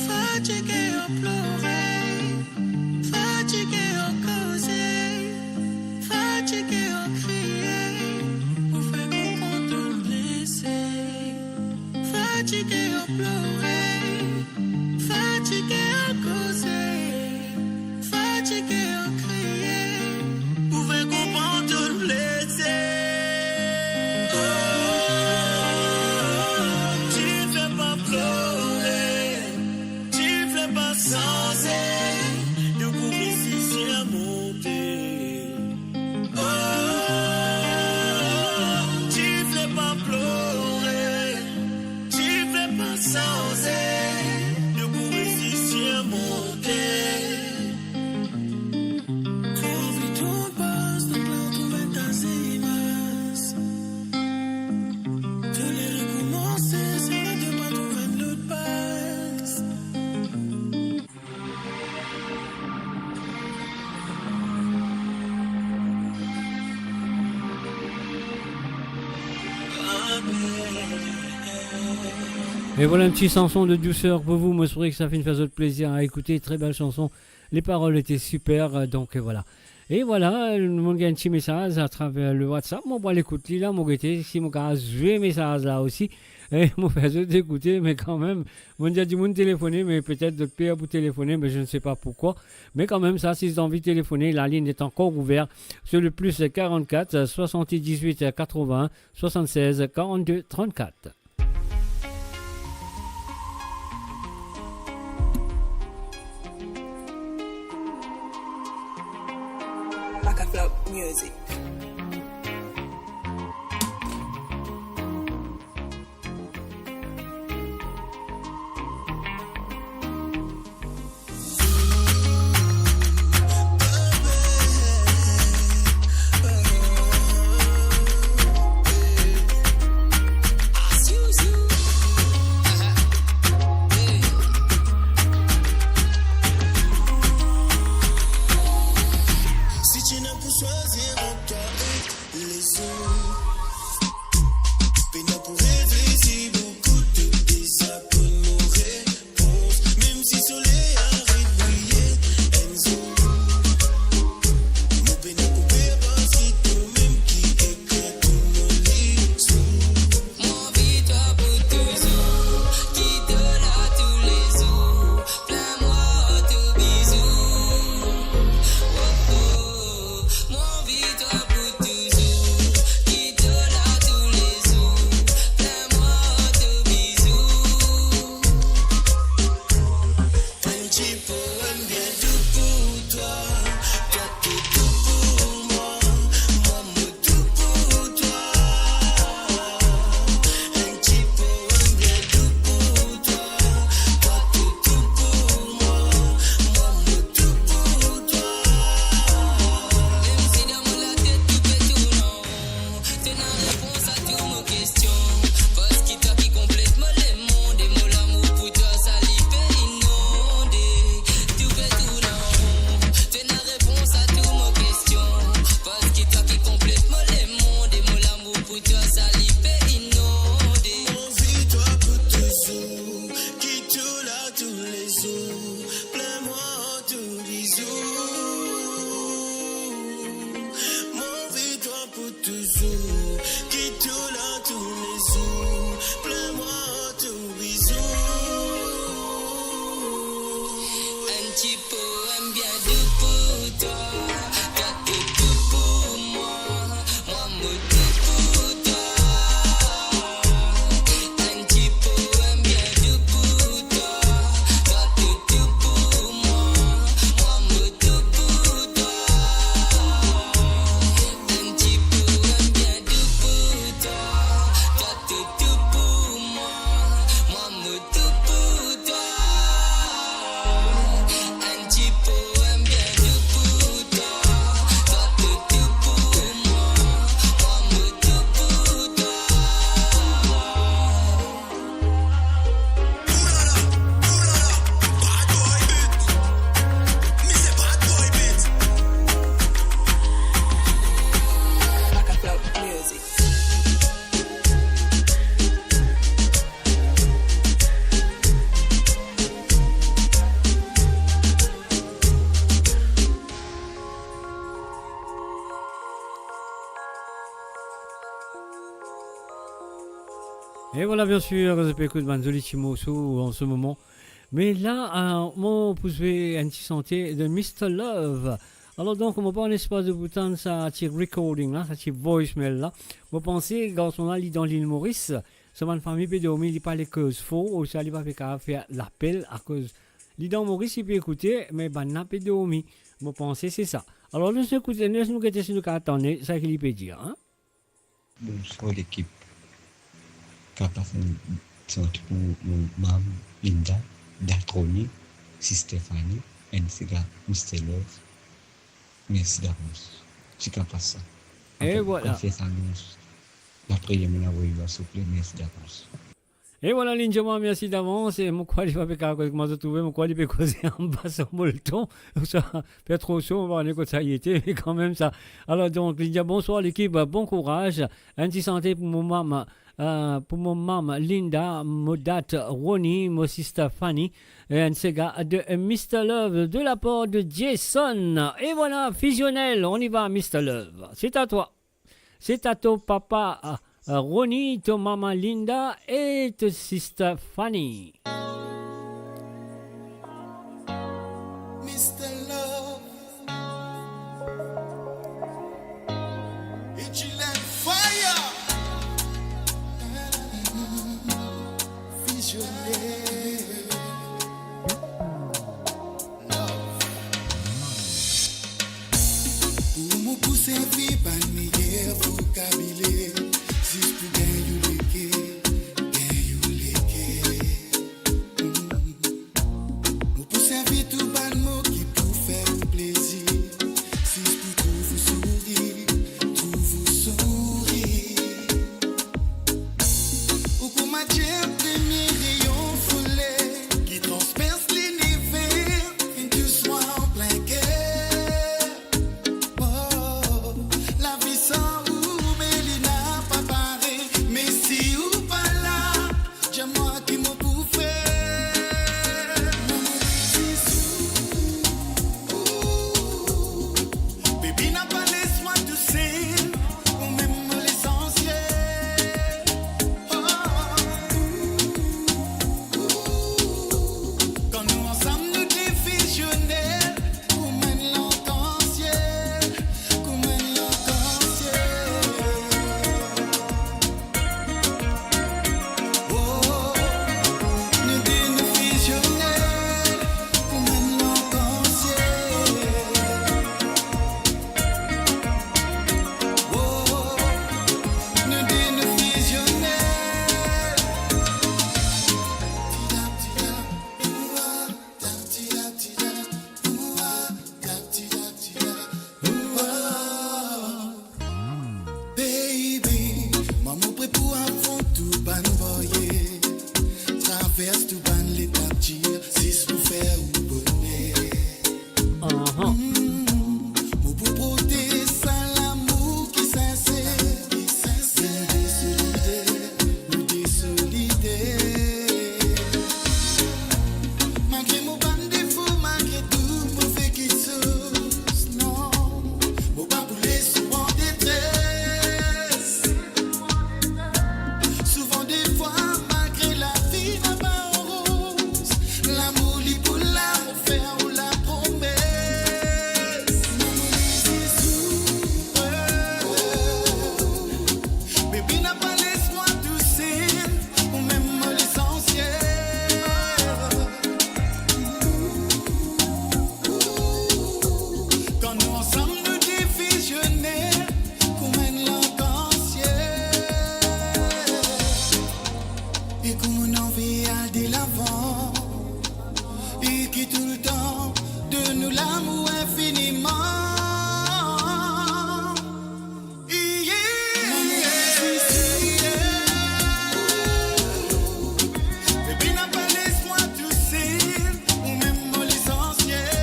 [SPEAKER 10] Fatigué à pleurer, fatigué à causer, fatigué à crier, pour faire comprendre de me blesser. Fatigué à pleurer, fatigué à causer, fatigué à crier, pour faire comprendre de me blesser. Sans aide, de pour réussir à monter. Oh, tu fais pas pleurer, tu fais pas sans
[SPEAKER 2] Et voilà une petite chanson de douceur pour vous. Moi, je trouvais que ça fait une phase de plaisir à écouter. Très belle chanson. Les paroles étaient super. Donc voilà. Et voilà, mon gagne un petit message à travers le WhatsApp. Moi, bon, l'écoute là, mon guetté, si mon gars, je vais message là aussi. Et mon fait d'écouter, mais quand même, mon dia du monde téléphoner, mais peut-être de pire pour téléphoner, mais je ne sais pas pourquoi. Mais quand même, ça, si vous avez envie de téléphoner, la ligne est encore ouverte sur le plus 44 78 80 76 42 34.
[SPEAKER 20] Macaflop Music.
[SPEAKER 9] Si tu n'as pour choisir entre toi et les autres, peine pour rêver si beaucoup de désaccords nos réponses, même si soleil arrête de briller, Enzo. Mon peine pour perdre si toi-même qui écrit tout nos livres.
[SPEAKER 20] Mon vie, toi pour toujours, qui te l'a tous les jours, plein-moi tout bisous. Mon vie, toi pour toujours, qui te l'a tous les jours, plein-moi tout bisous.
[SPEAKER 9] Un petit poème bien tout pour toi, toi t'es tout pour moi, moi me tout pour toi. Un petit poème bien tout pour toi, toi t'es tout pour moi, moi me tout pour toi.
[SPEAKER 20] Même si dans mon la tête tout fait tout non, t'es la réponse à toutes nos questions. Parce qu'il t'a qui complètement le monde, et mon amour pour toi ça l'y fait inonder. Tout fait tout non, t'es la réponse à toutes nos questions. Parce qu'il t'a qui complètement le monde, et mon amour pour toi ça l'y fait inonder.
[SPEAKER 9] Mon vie, toi pour toujours, qui tout là tous les jours, plein-moi tout bisous. Mon vie, toi pour toujours, qui tout là tous les jours, plein-moi tout bisous.
[SPEAKER 20] Un petit poème bien doux pour toi, toi t'es tout pour moi, moi me tout pour toi. Un petit poème bien doux pour toi, toi t'es tout pour moi, moi me tout pour toi. Un petit poème bien doux pour toi, toi t'es tout pour moi, moi me tout pour toi. Un petit poème bien doux pour toi, toi t'es tout pour moi, moi me tout pour toi.
[SPEAKER 9] Macaflop Music.
[SPEAKER 2] Et voilà, bien sûr, je peux écouter Manzoli Chimoso en ce moment. Mais là, moi, vous pouvez un petit santé de Mr. Love. Alors, donc, on va pas un espace de bouton, ça, petit recording là, ça, petit voicemail là. Vous pensez, garçon là, dans l'île Maurice, c'est une famille qui dormir, il parle de cause faux, ou ça, il va faire l'appel à cause. L'île dans Maurice, il peut écouter, mais ben, n'a pas dormi. Vous pensez, c'est ça. Alors, laissez-nous écouter, laissez-nous écouter si nous attendons, c'est ça qu'il peut dire, hein.
[SPEAKER 21] Bonsoir l'équipe. Capable de sortir pour Mam, Linda, Datroni, si Stéphanie, ainsi que Mr. Love. Merci d'avance. C'est capable ça.
[SPEAKER 2] Et voilà.
[SPEAKER 21] On fait ça annonce. La prière me l'a envoyé, s'il vous plaît. Merci d'avance.
[SPEAKER 2] Et voilà, Linjama, merci d'avance. Et mon quoi, il va faire avec moi, trouver mon quoi, il peut causer en bas sur le ton. Ça, fait trop chaud, on va aller quand ça y était, mais quand même ça. Alors, donc, Linja, bonsoir l'équipe, bon courage. Un petit santé pour mon maman, pour mon maman Linda, mon date Ronnie, mon sister Fanny, et un Sega de Mr. Love de la part de Jason. Et voilà, fusionnel, on y va, Mr. Love. C'est à toi. C'est à ton papa Ronnie, ton maman Linda et ton sister Fanny.
[SPEAKER 10] Mr. Love, it's like fire. Visually, love. Pour me pousser vie, pas de meilleur vocabulaire. Si je peux gagner le tout bas de mots qui pour faire plaisir. Si je peux tout vous sourire. Ou pour matcher un premier rayon follet qui transperce l'univers, une doucement en plein cœur. Oh, la vie sans ou Mélina pas pareil, mais si ou pas là, j'ai moi qui m'en bouffé. Baby n'a pas laisse-moi tousser, ou même l'essentiel. Quand nous ensemble nous défusionnels, ou même l'arc-en-ciel, ou même l'arc-en-ciel. Nous défusionnels, ou même l'arc-en-ciel. Nous dînons fusionnels. Baby, maman prêt pour un fond tout ban voyer. Traverse tout ban l'étape tire, si c'est pour faire ou bonnet. Pour protéger ça l'amour qui sincère, nous désolidaire. Malgré mon ban défaut, malgré tout mauvais qui sauce, non, mon pas bouler souvent détresse. Souvent des fois, malgré la vie n'a pas en rose, l'amour lit pour l'amour faire ou la promesse. Baby n'a pas laisse-moi tousser, ou même l'essentiel. Quand nous ensemble nous défusionnels, qu'on mène l'arc-en-ciel. Et qu'on envie à de l'avant, et qui tout le temps de nous l'amour infiniment. Baby n'a pas laisse-moi tousser, ou même l'essentiel.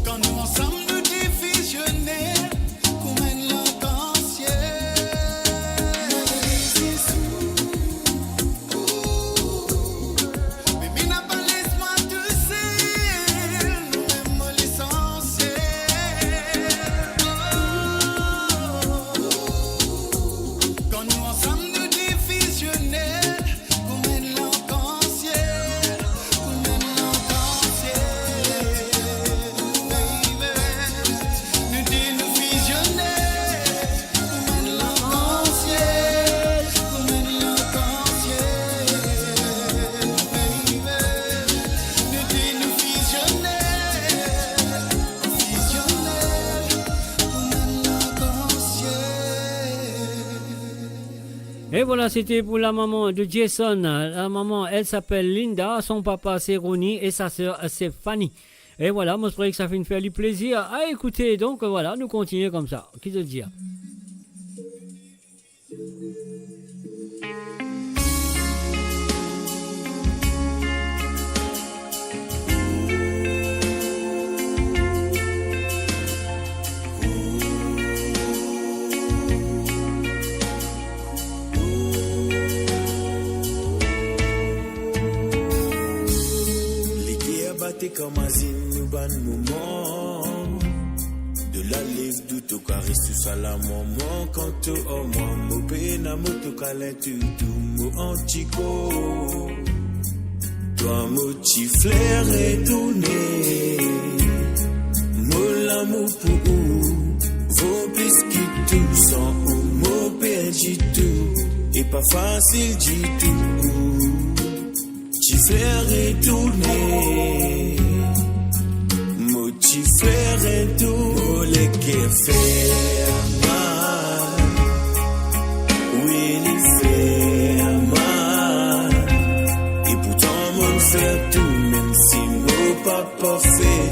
[SPEAKER 10] Quand nous ensemble nous défusionnels, qu'on mène l'arc-en-ciel. Baby n'a pas laisse-moi tousser, ou même l'essentiel. Quand nous ensemble nous défusionnels, qu'on mène l'arc-en-ciel, qu'on mène l'arc-en-ciel. Baby, nous dînons fusionnels, qu'on mène l'arc-en-ciel, qu'on mène l'arc-en-ciel. Baby, nous dînons fusionnels, qu'on mène l'arc-en-ciel.
[SPEAKER 2] Et voilà, c'était pour la maman de Jason. La maman, elle s'appelle Linda, son papa c'est Ronnie et sa sœur c'est Fanny. Et voilà, moi je croyais que ça fait une faire du plaisir à écouter. Donc voilà, nous continuons comme ça. Qui te dit?
[SPEAKER 10] Ooh.
[SPEAKER 8] bon moment. De la lèvre tout caresse tout ça la maman. Quand tu au moi, mon pena, mon to câlin tout, mon antico. Toi, mon petit flair retourné. Mon l'amour pour vous. Vos biscuits tout sans ou mon perdu tout. Et pas facile du tout. Petit flair retourné. Mon petit flair retourné. Mon les qui fait mal. Oui, il fait mal. Et pourtant, mon fait tout, même si mon papa fait.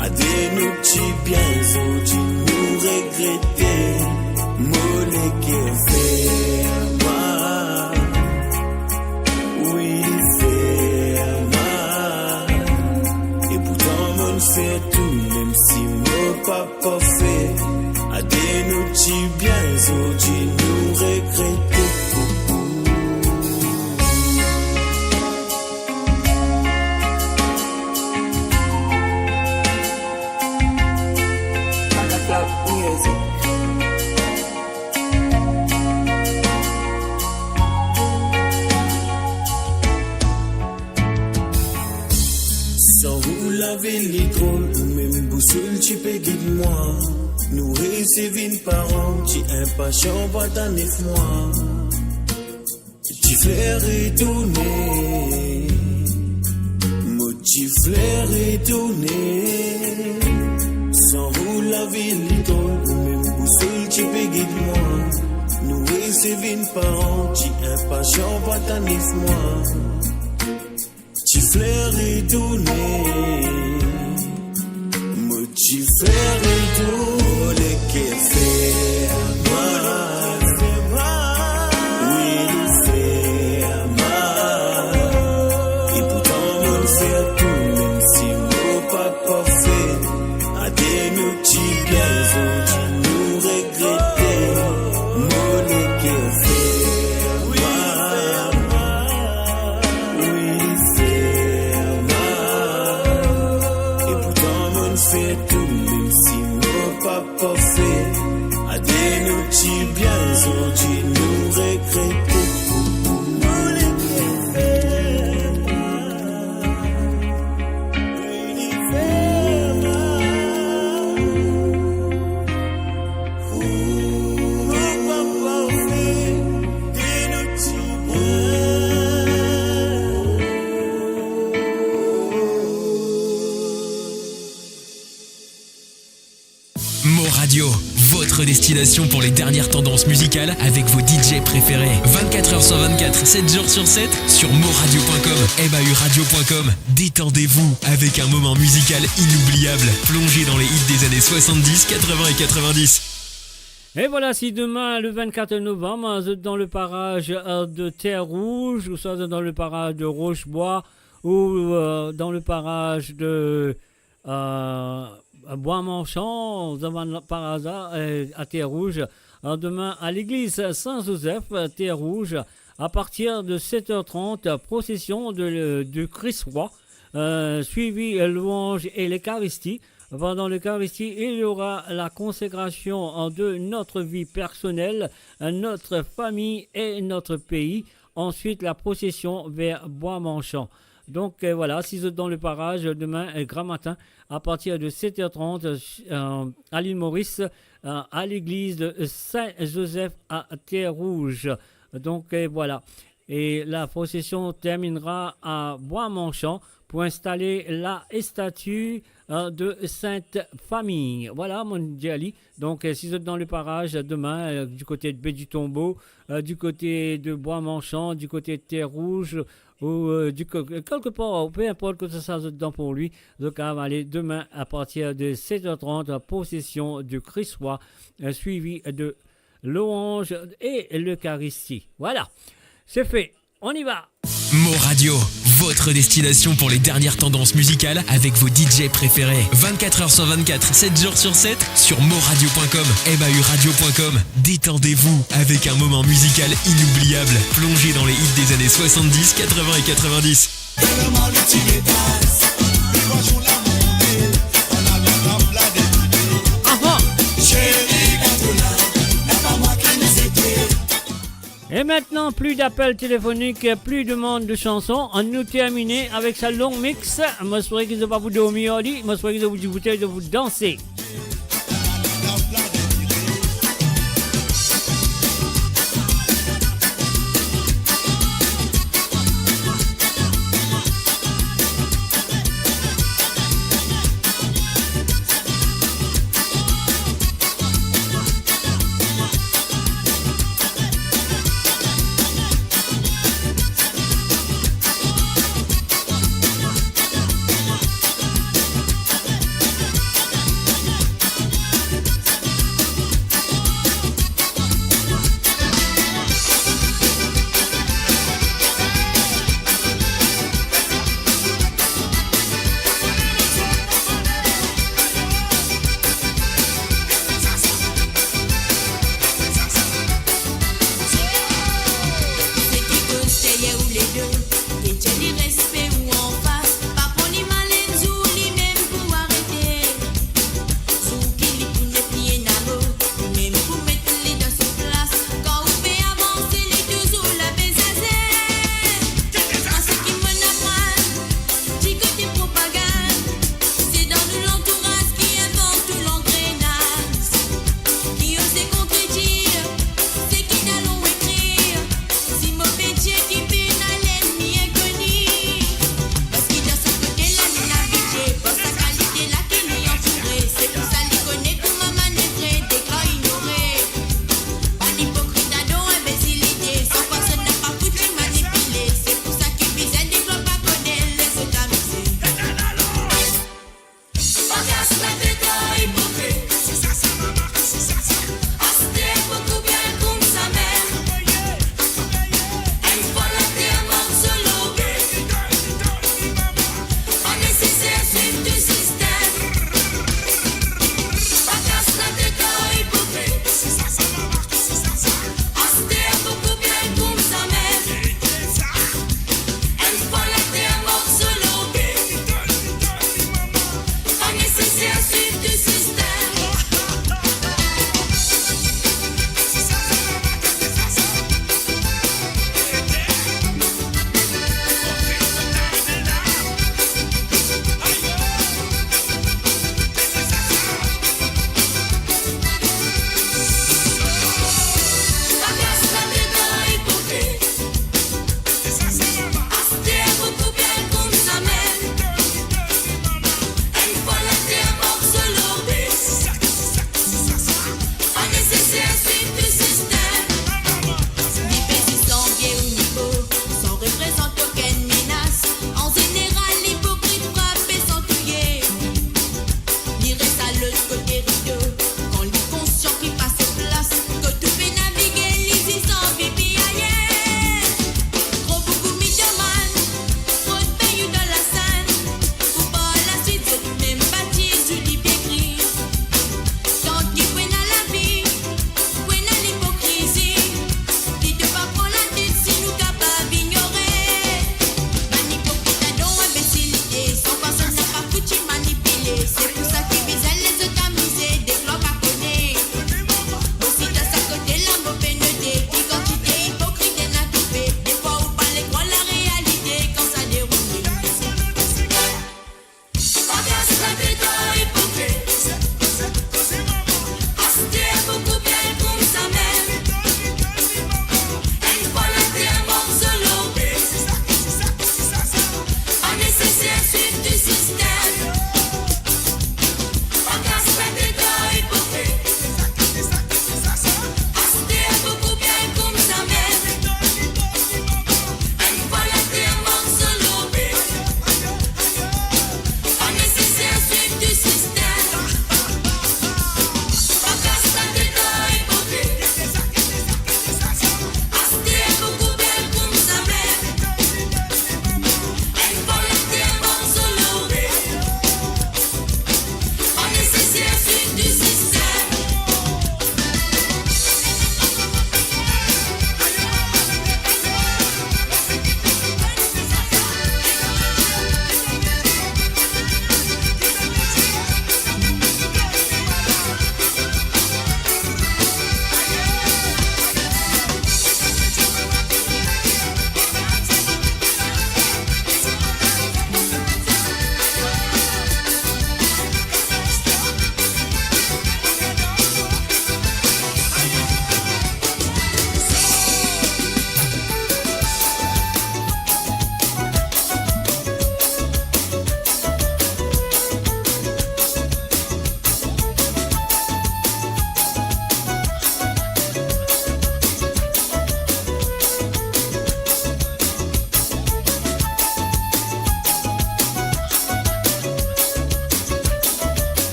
[SPEAKER 8] A des nous petits biens, nous regretter. Mon les qui fait mal. Oui, il fait mal. Et pourtant, mon fait tout, même si mon papa fait. A des nous petits biens, nous regretter. Sans vous laver les drôles, ou même boussole, tu peux guider-moi. Nous recevons une parole, tu impatient, pas dans 9 mois. Tu flair retourné, mon petit flair retourné. Sans vous laver les drôles, ou même boussole, tu peux guider-moi. Nous recevons une parole, tu impatient, pas dans 9 mois. Petit flair retourné, mon petit flair retourné, les qui fait mal, oui il fait mal, et pourtant mon fait tout, même si mon papa fait, a des nous petits biens, nous regretter, mon les qui fait mal, oui il fait fait tout, même si mon papa fait. A des nous petits biens, nous regretter.
[SPEAKER 1] Radio, votre destination pour les dernières tendances musicales avec vos DJ préférés. 24h sur 24, 7 jours sur 7 sur moradio.com, mauradio.com. Détendez-vous avec un moment musical inoubliable, plongé dans les hits des années 70, 80 et 90.
[SPEAKER 2] Et voilà, si demain, le 24 novembre, vous êtes dans le parage de Terre Rouge, ou soit dans le parage de Rochebois, ou dans le parage de Bois-Manchant, par hasard, à Terre Rouge, demain à l'église Saint-Joseph, Terre Rouge, à partir de 7h30, procession de Christ-Roi, suivi louange et l'Eucharistie. Pendant l'Eucharistie, il y aura la consécration de notre vie personnelle, notre famille et notre pays. Ensuite, la procession vers Bois-Manchant. Donc voilà, si vous êtes dans le parage, demain, grand matin, à partir de 7h30, à l'île Maurice, à l'église de Saint-Joseph à Terre-Rouge. Donc voilà. Et la procession terminera à Bois-Manchant pour installer la statue de Sainte Famille. Voilà, mon Djali. Donc, si vous êtes dans le parage demain, du côté de Baie du Tombeau, du côté de Bois-Manchant, du côté de Terre-Rouge, ou quelque part, peu importe que ça soit dedans pour lui, donc on va aller demain à partir de 7h30, possession du Christ-Roi, suivi de louange et l'Eucharistie. Voilà, c'est fait, on y va.
[SPEAKER 1] Moradio, votre destination pour les dernières tendances musicales avec vos DJ préférés. 24h sur 24, 7 jours sur 7 sur moradio.com, mauradio.com. Détendez-vous avec un moment musical inoubliable, plongé dans les hits des années 70, 80 et 90.
[SPEAKER 2] Et maintenant, plus d'appels téléphoniques, plus de demandes de chansons. On nous termine avec sa longue mix. Moi, je souhaite qu'ils ne pas vous dormir, moi, je souhaite qu'ils vous dire de vous danser.
[SPEAKER 9] Yes,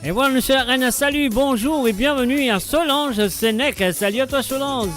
[SPEAKER 2] Et voilà, monsieur la reine, salut, bonjour et bienvenue à Solange Sénèque. Salut à toi, Solange.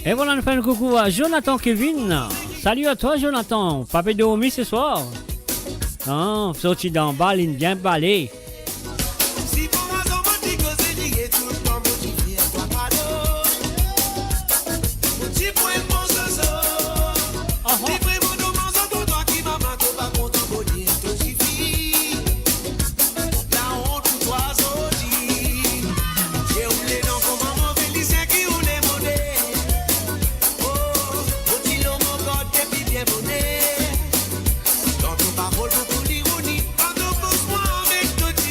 [SPEAKER 2] Et voilà, on fait un coucou à Jonathan Kevin. Salut à toi, Jonathan. Pas de dormir ce soir. Non, sorti d'en bas, il bien balé.
[SPEAKER 9] Dans ton parole, beaucoup d'ironie, quand on pose moi avec tout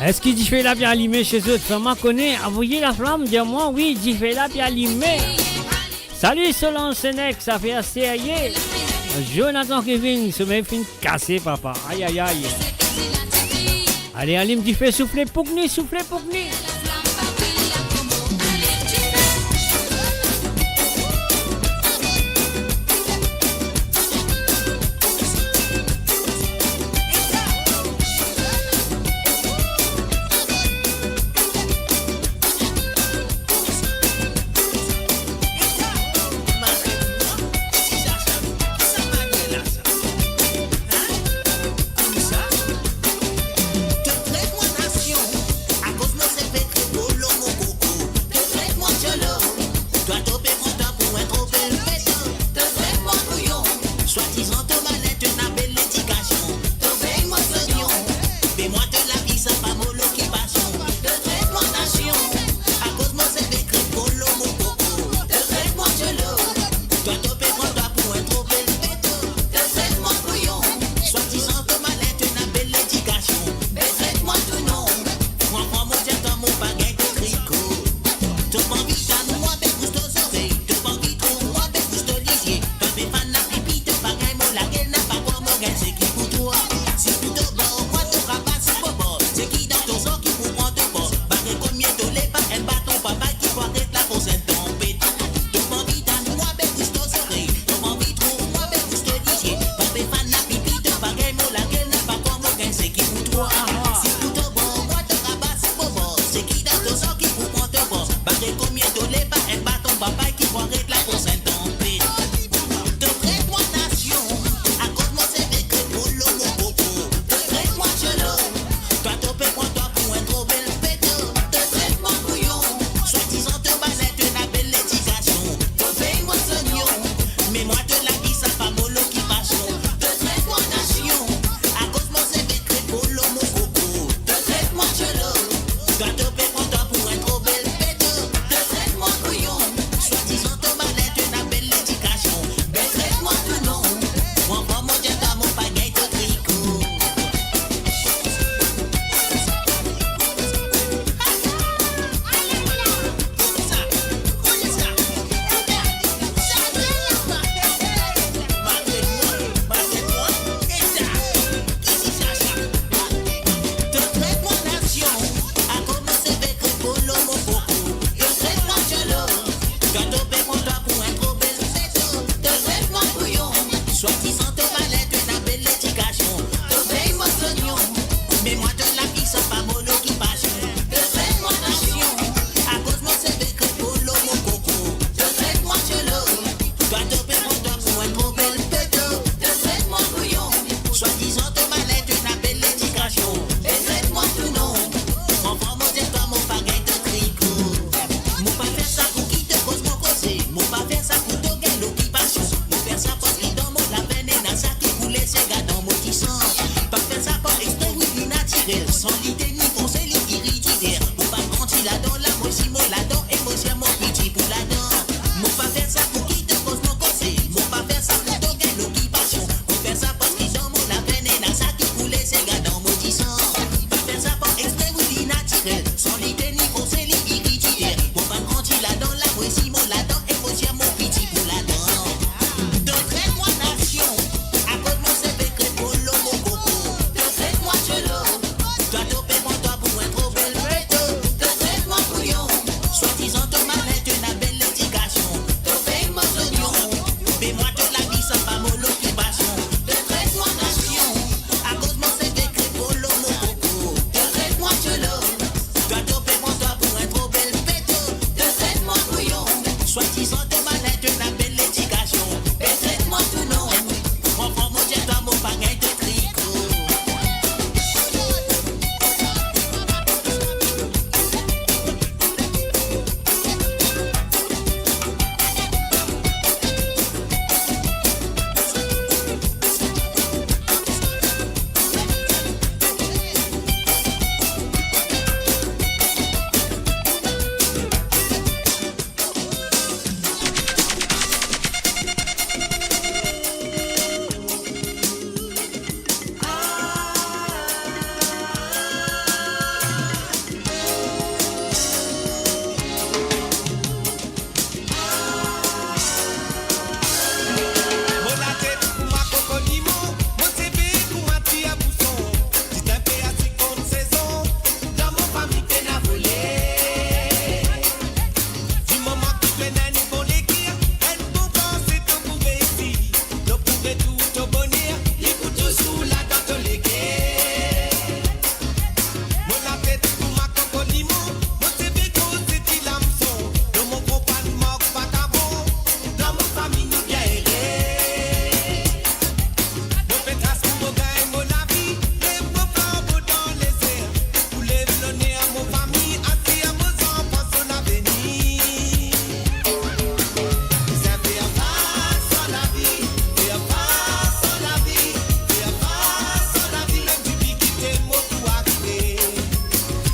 [SPEAKER 2] Est-ce qu'il dit fait là bien allumé chez eux? Ça m'a connaît. Envoyez la flamme, dis-moi oui, dit fait là bien allumé. Salut Solange Sénèque, ça fait assez aïe. Jonathan Kevin, se met fin cassé papa. Aïe aïe aïe. Allez, allume du fait, soufflez pour ni, soufflez pour ni.
[SPEAKER 3] maudissant. Pas faire ça par exprès ou du naturel. Sans l'idée ni conseil, l'irrititaire. Ou pas quand il a dans la moi si moi la dent et moi c'est mon petit pour la dent. Moi pas faire ça pour qui te cause mon conseil. Moi pas faire ça pour ton gain l'occupation. Moi faire ça parce qu'ils ont mon la peine et dans ça qui coulait ses gars dans maudissant. Pas faire ça par exprès ou du naturel. Sans l'idée ni conseil, l'irrititaire. Moi pas quand il a dans la moi si moi la dent et moi c'est mon petit pour la dent. De très moi nation. À cause mon CV crée pour l'homme au coco. De très moi je l'homme. Toi topé moi toi pour un trop bel veto. De très moi bouillon. Soi-disant ton manette une belle éducation. Topé moi oignon. Mais moi de la vie ça pas mon occupation. De très moi nation. À cause mon CV crée pour l'homme au coco. De très moi je l'homme. Toi topé moi toi pour un trop bel veto. De très moi bouillon. Soi-disant ton manette une belle éducation. Et très moi tout non. Mon frère mon dieu toi mon bagage de tricot.
[SPEAKER 16] Mon la tête pour ma coconimo, mon CV pour ma tia bousson. J'ai un peu à 50 saisons, dans mon famille peine à voler. Du moment que tu es une bonne équipe, elle peut penser que vous pouvez ici. Ne pouvez tout au bonheur, écoute sous la dent léguée. Mon la tête pour ma coconimo, mon CV cause c'est l'hameçon. Dans mon compagnie manque pas d'abord, dans mon famille nous bien erré. Mon pétasse pour mon gars et mon avis, les beaux flambeaux dans les airs. Pour les donner à mon famille, assis à vos enfants son avenir. Ça fait un pas sans la vie, fait un pas sans la vie, fait un pas sans la vie. Même du quitter mon tout arrivé.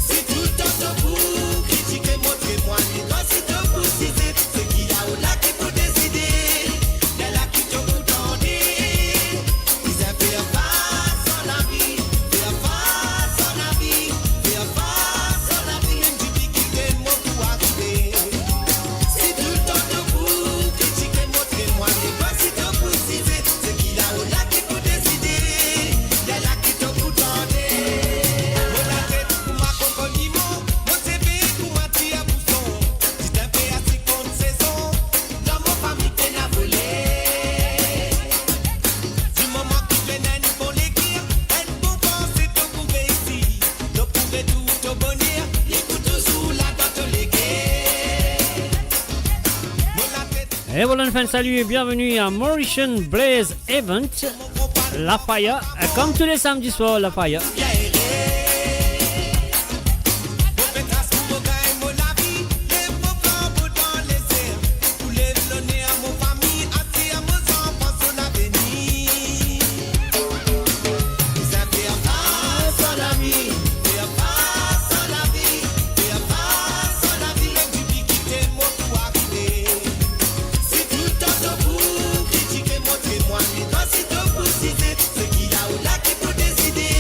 [SPEAKER 16] Si tout le temps de vous critiquez mon témoigne, toi si te vous citez, c'est qu'il y a au lac qui peut décider. Dès là qui te vous tendez, ils ont fait un pas sans la vie, fait un pas sans la vie, fait un pas sans la vie. Même du quitter mon tout arrivé. Si tout le temps de vous critiquez mon témoigne, toi si te vous citez, c'est qu'il y a au lac qui peut décider. Dès là qui te vous tendez. Mon la tête pour ma coconimo, mon CV pour ma tia bousson. J'ai un peu à 50 saisons, dans mon famille peine à voler. Du moment que tu es une bonne équipe, elle peut penser que vous pouvez ici. Ne pouvez tout au bonheur, écoute sous la dent léguée. Mon la tête.
[SPEAKER 2] Et voilà, enfin, salut et bienvenue à Mauritian Blaze Event, La Faya, comme tous les samedis soirs, La Faya.
[SPEAKER 16] Si te vous citez, c'est qu'il y a au lac qui peut décider.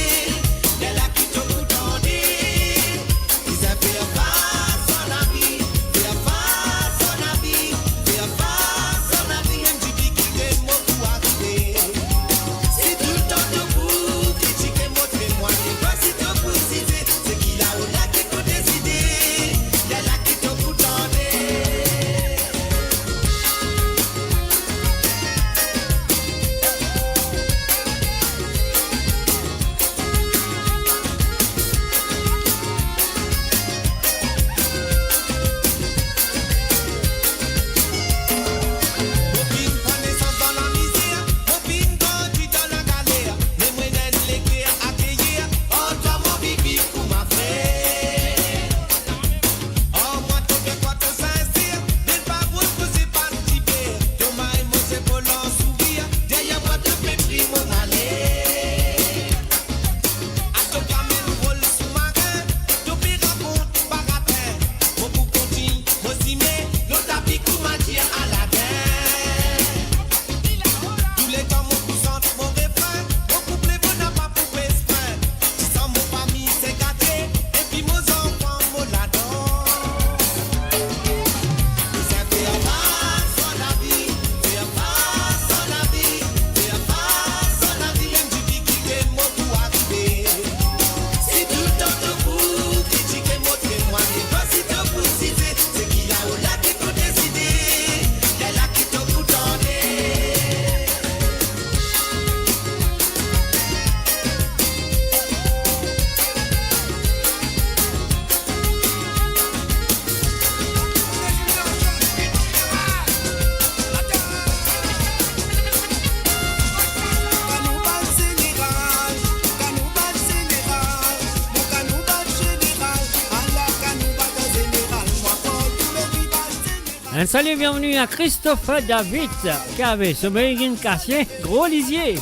[SPEAKER 2] Un salut, bienvenue à Christophe David, qui avait ce begin cassé, gros lisier.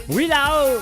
[SPEAKER 2] Oui, là-haut.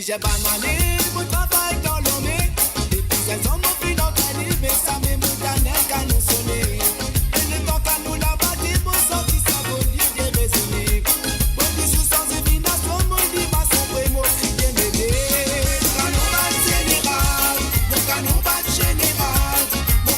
[SPEAKER 9] J'ai banané, mon travail dans l'homme. Depuis elles ont mon fil organisé, mais ça me moutonne qu'à nous sonner. Et le temps qu'à nous la battre, mon sang qui s'abolit de raisonner. Mon bisou sans évination, mon diva sans vrai, mon cri de bébé. Canon bat général, mon canon bat général, mon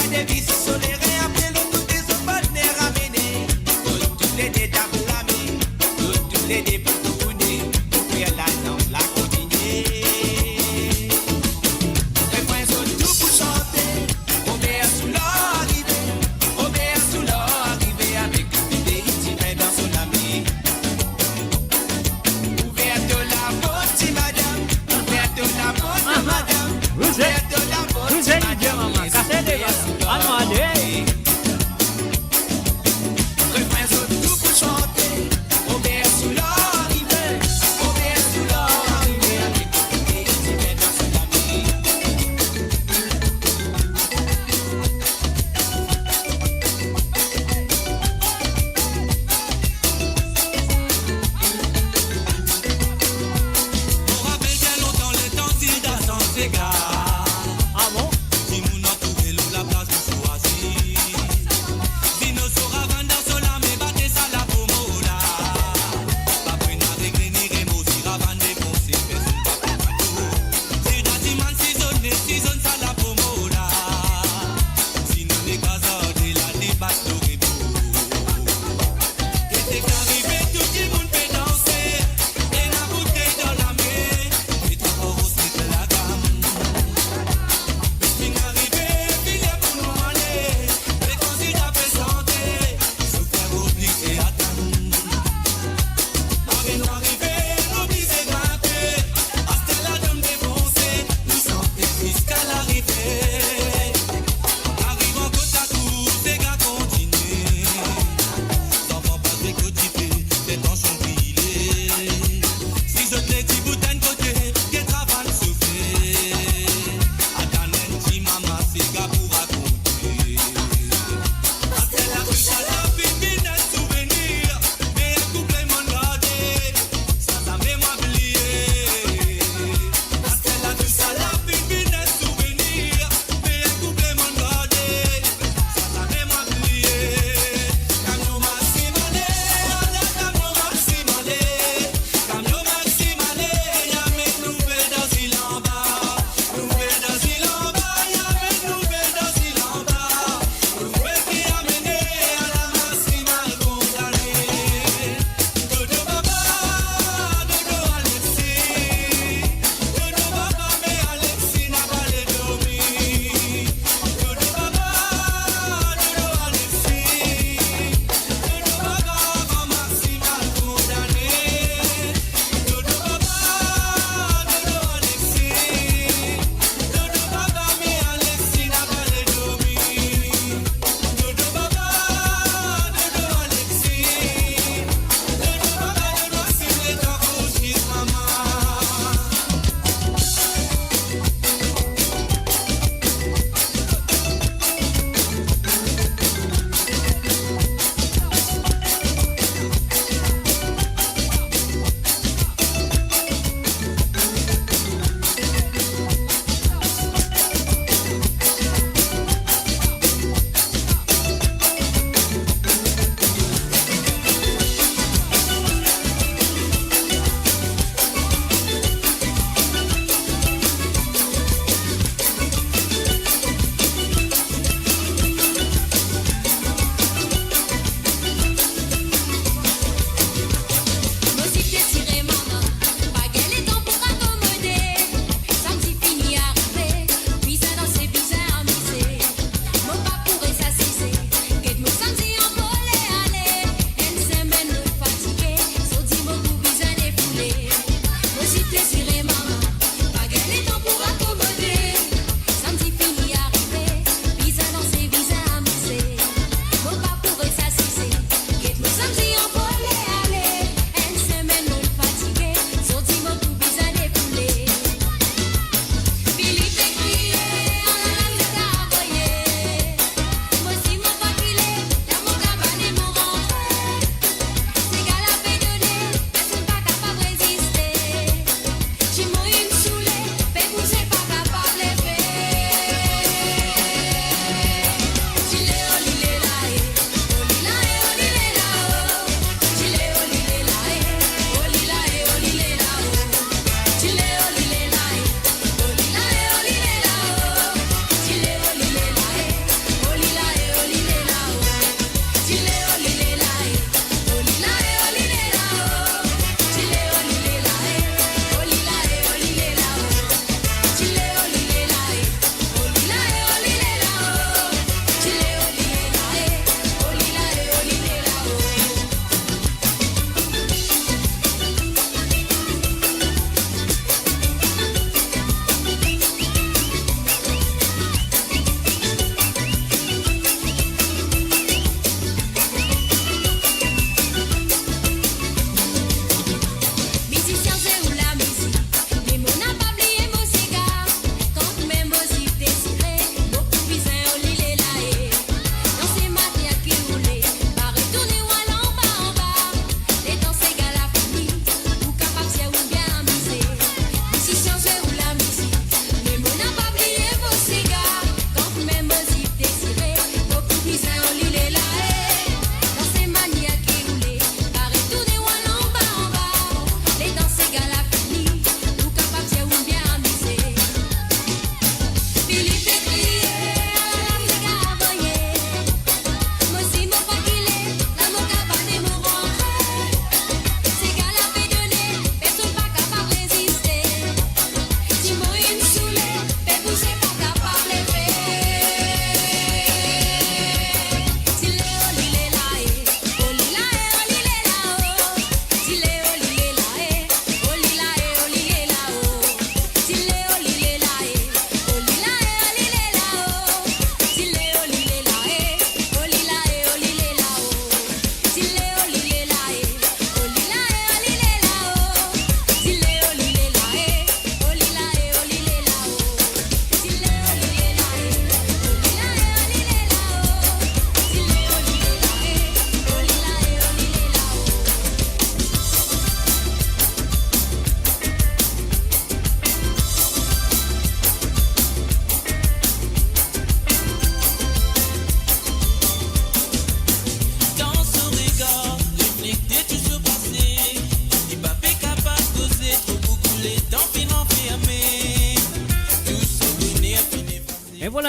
[SPEAKER 3] la devise solaire après le tout des bonheur ramené. Tous les dés d'ablamé, tous les dés pour tourner, pour faire la danse, la continuer. Les points sont tout pour chanter, on met sous l'arrivée, on met sous l'arrivée avec une idée intimée dans son ami. Ouverte la porte, madame, ouverte la porte, madame.
[SPEAKER 2] Vous êtes bien, maman. Cassez les vases. Allons, allez.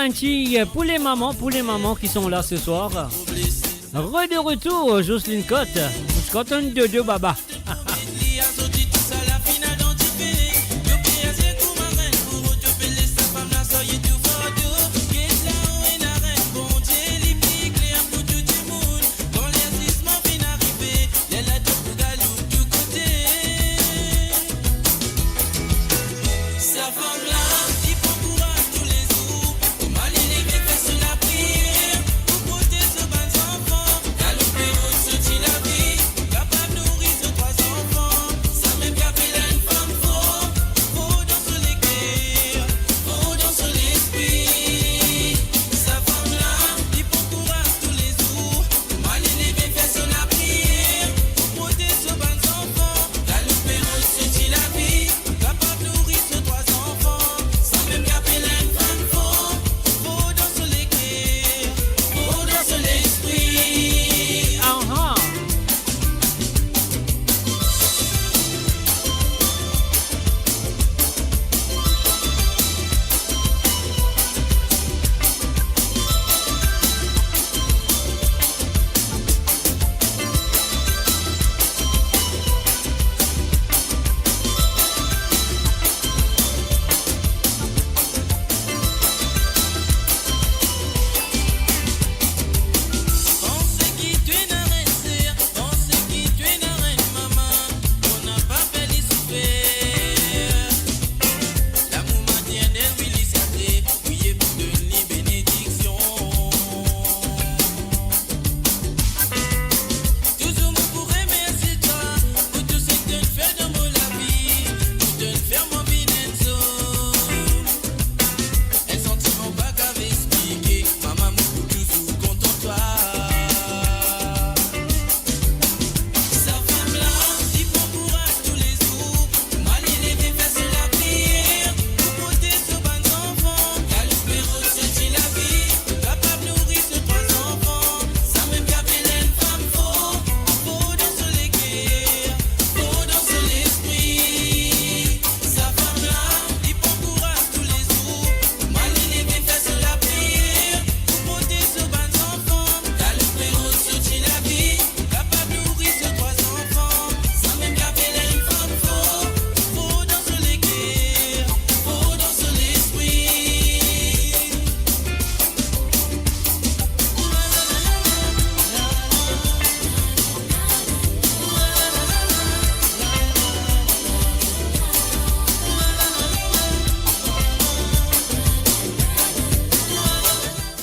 [SPEAKER 2] Galanchi pour les mamans qui sont là ce soir. De retour, Jocelyne Cotte. Scott de deux baba.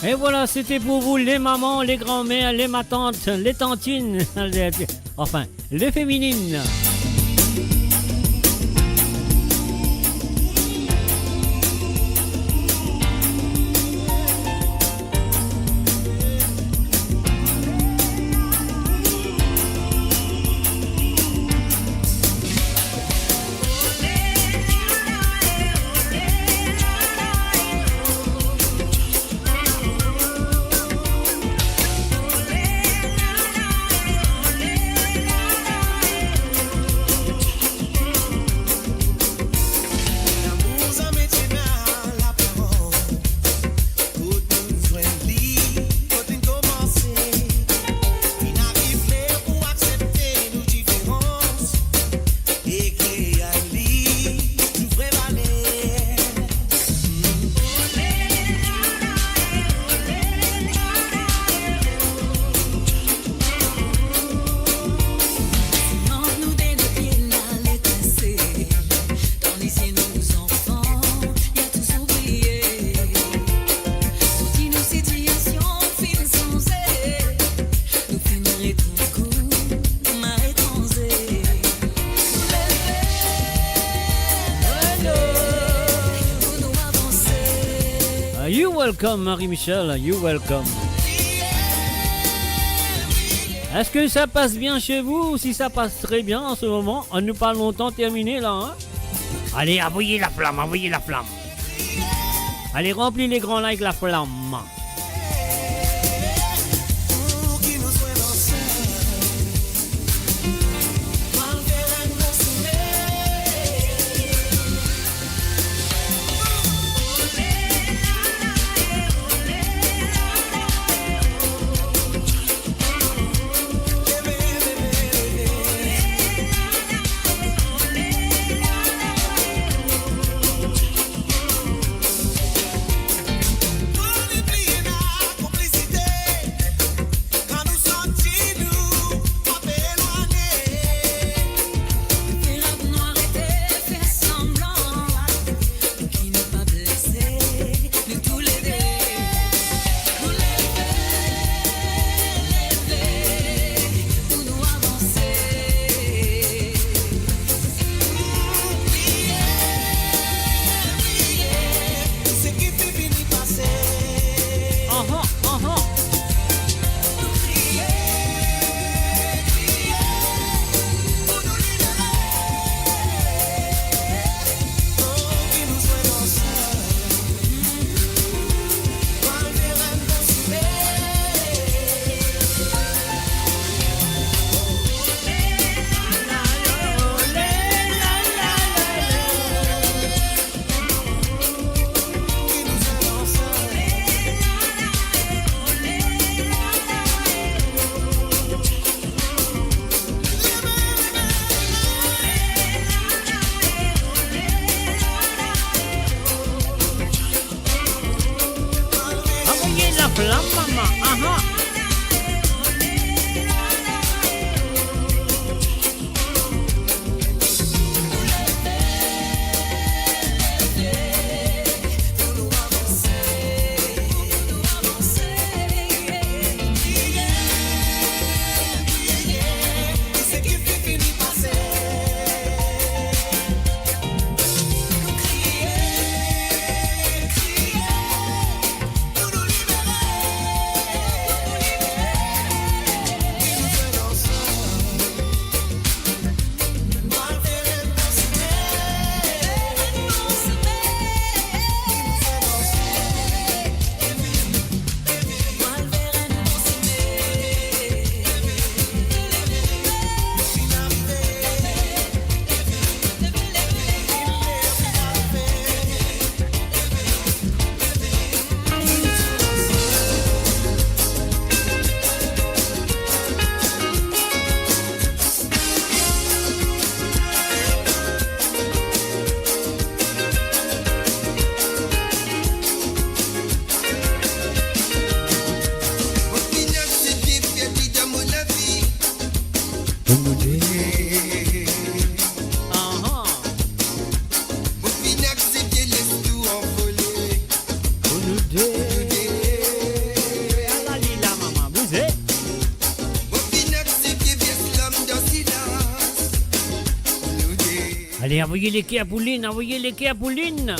[SPEAKER 2] Et voilà, c'était pour vous les mamans, les grands-mères, les matantes, les tantines, enfin, les féminines. You welcome, Marie-Michel, you welcome. Est-ce que ça passe bien chez vous? Si ça passe très bien en ce moment, on nous parle longtemps terminé là, hein? Allez, envoyez la flamme, envoyez la flamme. Allez, remplis les grands likes la flamme. Allez, envoyez les quais à Pauline, envoyez les quais à Pauline.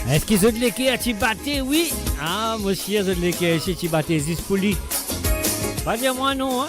[SPEAKER 2] Est-ce qu'ils ont de l'équerre à Tibaté? Oui. Ah, monsieur, ils ont de l'équerre chez Tibaté, Zispouli. Pas dire moi non, hein.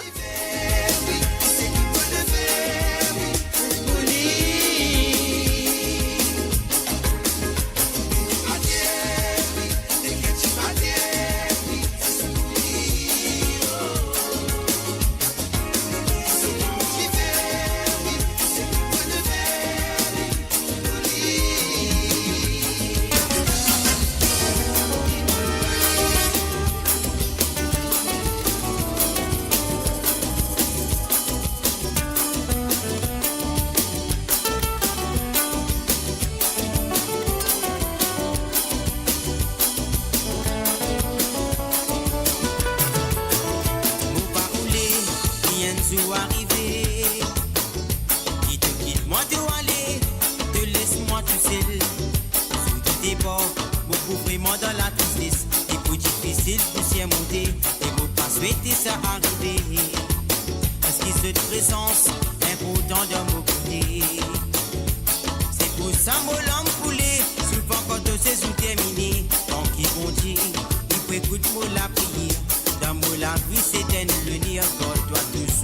[SPEAKER 3] Écoute-moi la prière, dans mon la vie c'est un le nier, toi toujours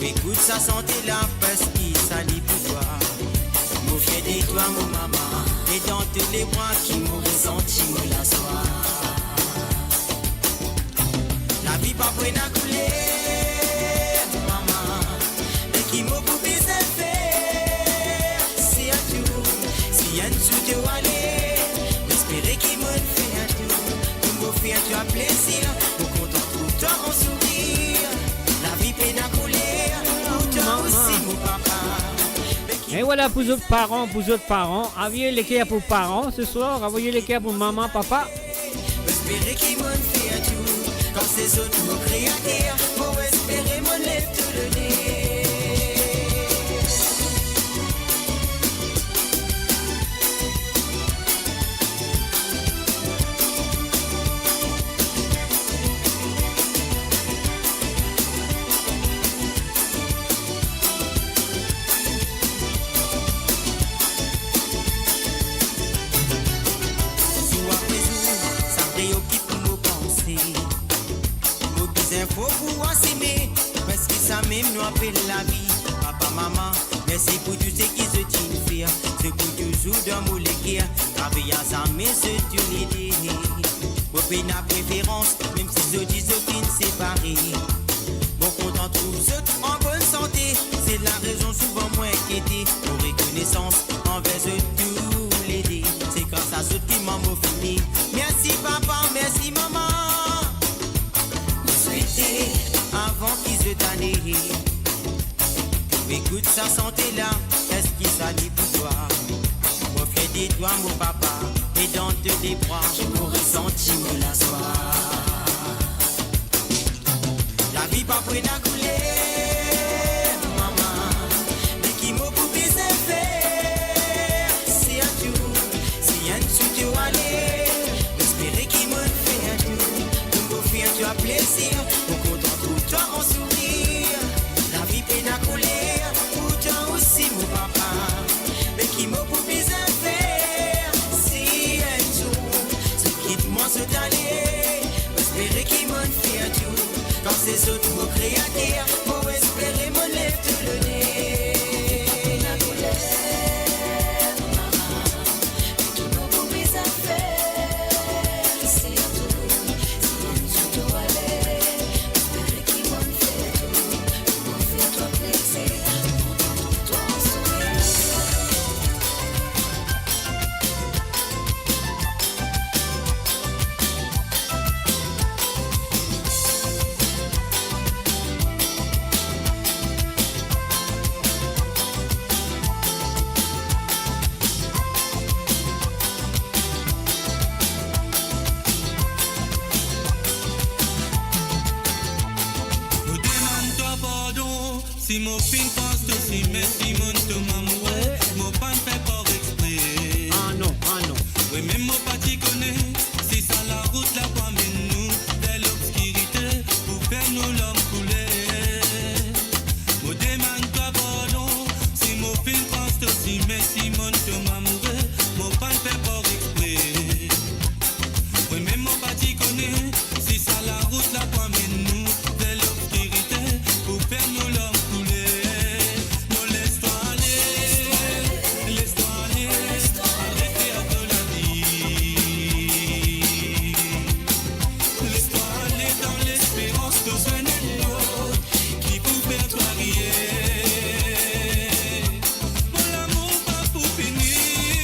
[SPEAKER 3] Écoute sa santé là parce qu'il s'allie pour toi. Mon fier de toi, mon maman. Et dans tous les mois qui m'ont ressenti, me la soir. La vie pas prenne à couler, maman. Et qui m'a coupé ses faire. C'est à tout, si un sou de aller. Espérer qu'il me fait un tout. Pour me faire tu as plaisir. Pour qu'on t'en trouve toi en sourire. La vie peine à couler. Pour toi aussi, mon papa.
[SPEAKER 2] Et voilà pour d'autres parents, envoyez les cas pour parents ce soir, envoyez les cas pour maman, papa.
[SPEAKER 3] Espérer qu'il m'en fait tout, quand ces autres me crient à terre, pour espérer mon lève tout le nez. Faut pouvoir s'aimer, parce que ça même nous appelle la vie. Papa, maman, merci pour tout ce qui se tient faire. Ce coup toujours dans mon léguer, travailler à ça, mais c'est une idée. Pour payer la préférence, même si je dis aucune séparée. Bon, qu'on en trouve ceux en bonne santé, c'est la raison souvent moins inquiétée. Pour reconnaissance envers eux tous les dés. C'est grâce à ceux qui m'ont fini. Merci papa, merci maman. Avant qu'ils se tannent. Écoute sa santé là, est-ce qu'il s'allie pour toi? Mon frère dit toi mon papa, et dans tous les bras, je me ressentis me la soir. La vie pas prenne à couler, maman, mais qui m'a coupé ses faire. C'est à tout, si un sou tu aller, espérer qu'il me fait un tout, pour me faire tu as plaisir. Toi en sourire, la vie peine à couler, pour toi aussi mon papa, mais qui m'a pour bien faire, si un jour, ce quitte moi se d'aller, espérer qu'il m'en fait tout, quand ces autres me crient à terre, pour espérer me lève tout le nez, la colère, maman, mais qui m'a pour bien faire, si un jour, si un jour tu dois aller.
[SPEAKER 19] Si mon fin pense de si mais si mon te m'amourait, mon pas fait pas exprès.
[SPEAKER 2] Ah non.
[SPEAKER 19] Oui, même mon pas t'y connaît. Si ça la route la quoi mène nous vers l'obscurité pour faire nous l'homme couler. Mon demande toi pardon. Si mon fin pense de si mais si mon te m'amourait, mon pas fait pas exprès. Oui, même mon pas t'y connaît. Si ça la route la quoi mène nous vers l'obscurité pour faire nous l'homme.
[SPEAKER 8] Mon amour pas pour finir.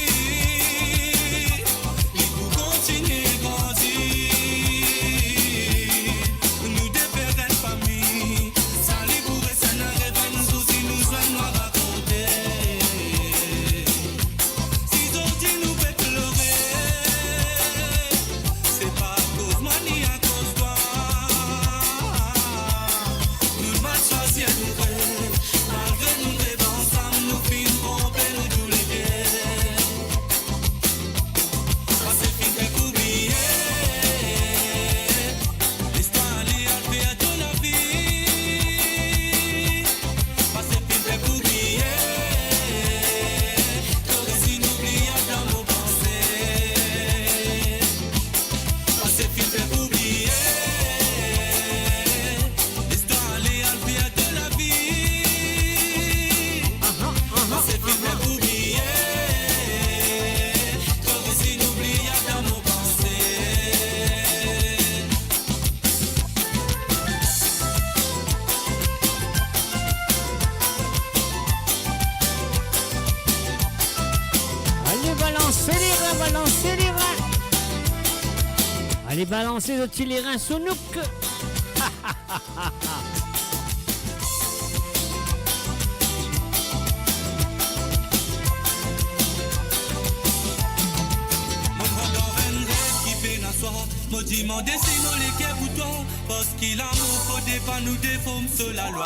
[SPEAKER 2] balancez les reins, balancez les reins. Allez, balancez le petit les reins sous nouk.
[SPEAKER 19] Moi dis-moi dessine les quais pour toi parce qu'il a mon faut pas nous déforme sur la loi.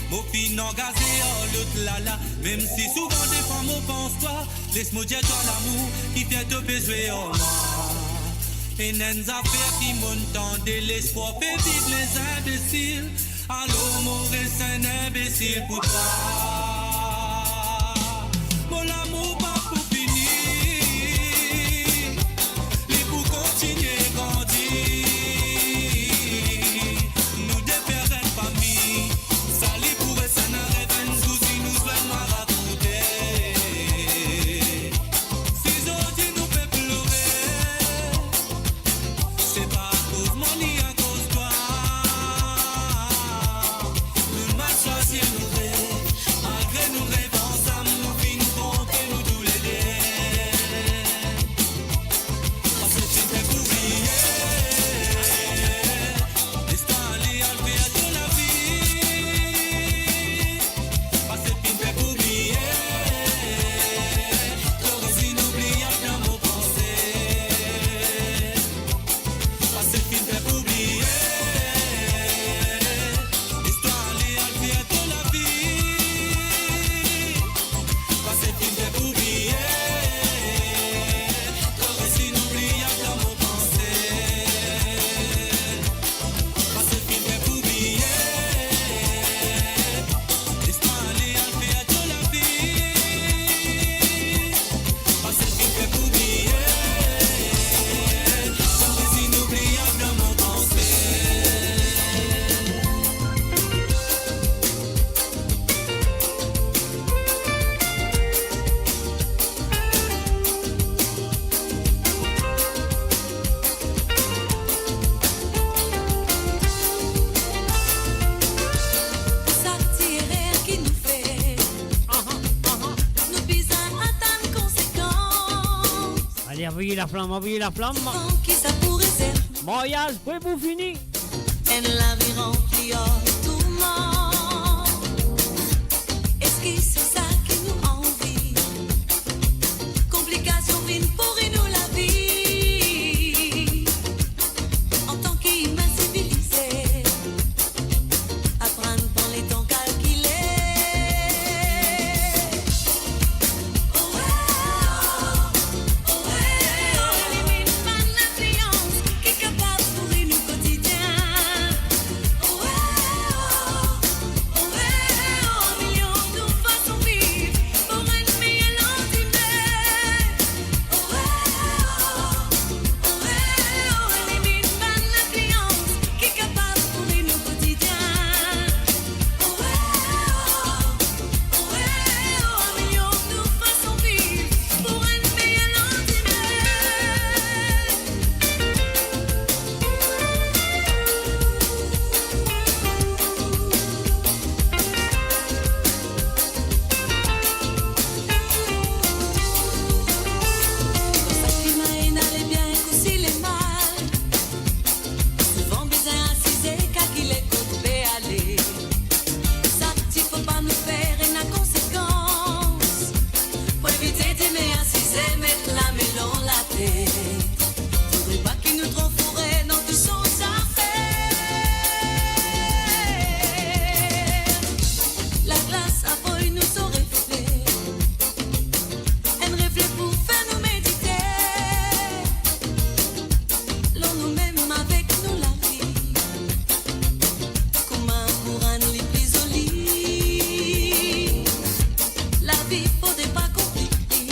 [SPEAKER 19] Mon fin engagé en l'autre là là. Même si souvent des fois mon pense toi. Laisse-moi dire toi l'amour qui fait te besoin en moi. Et n'en affaires qui montent de l'espoir fait vivre les imbéciles. Alors mon reste un imbécile pour toi. Mon amour pas pour finir. Mais pour continuer grandir. Nous défaire une famille. Sali pour ça n'a rêve un souci nous soigne à raconter. Si aujourd'hui nous fait pleurer. C'est pas à cause mon ni à cause toi. Nous mal choisi nous rêves. Malgré nous rêves ensemble nous finissons compter nous tous les deux. Parce que tu t'es oublié. L'histoire allée à faire de la vie. Parce que tu t'es oublié. T'aurais inoubliable dans mon pensée. Parce que tu t'es oublié. L'histoire allée à faire de la vie. Parce que tu t'es oublié. T'aurais inoubliable dans mon pensée. Parce que tu t'es oublié. L'histoire allée à faire de la vie. Parce que tu t'es oublié. T'aurais inoubliable dans mon pensée.
[SPEAKER 11] Ça tire qui nous fait. Nous bisons à tant de conséquences.
[SPEAKER 2] Allez, envoyez la flamme, envoyez la flamme.
[SPEAKER 11] Qui ça pourrait ser.
[SPEAKER 2] Mariage, prêt pour finir.
[SPEAKER 11] En la vie remplie en tourment. Est-ce que c'est ça qui nous envie? Complications viennent pourrir nous la vie. En tant qu'humain civilisé, apprendre par les temps calculés. Élimine pas l'influence qui est capable de pourrir nous quotidien. Millions de façons vivre pour un meilleur lendemain. Élimine pas l'influence qui est capable de pourrir nos quotidiens. Millions de façons vivre pour un meilleur lendemain. N'allez bien qu'aussi les mal. Souvent besoin assiser car qu'il est coupé aller. Ça il faut pas nous faire une conséquence. Pour éviter d'aimer assiser, mettre la main dans la tête. Faudrait pas qu'il nous trouve fourrés dans tout son affaire. La glace a beau nous aurait fait. Un reflet pour faire nous méditer. L'on nous même avec nous la vie. Comment pour un lit plus au lit. La vie faudrait pas compliquer.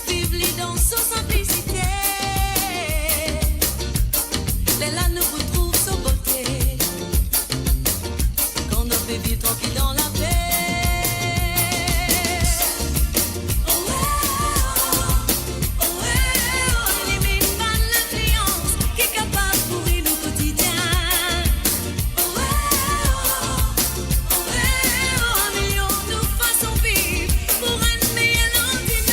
[SPEAKER 11] Vivre dans sa simplicité. Les là nous retrouve sa beauté. Quand on peut vivre tranquille dans la paix. Élimine pas l'influence qui est capable de pourrir nos quotidiens. Millions de façons vivre pour un meilleur lendemain.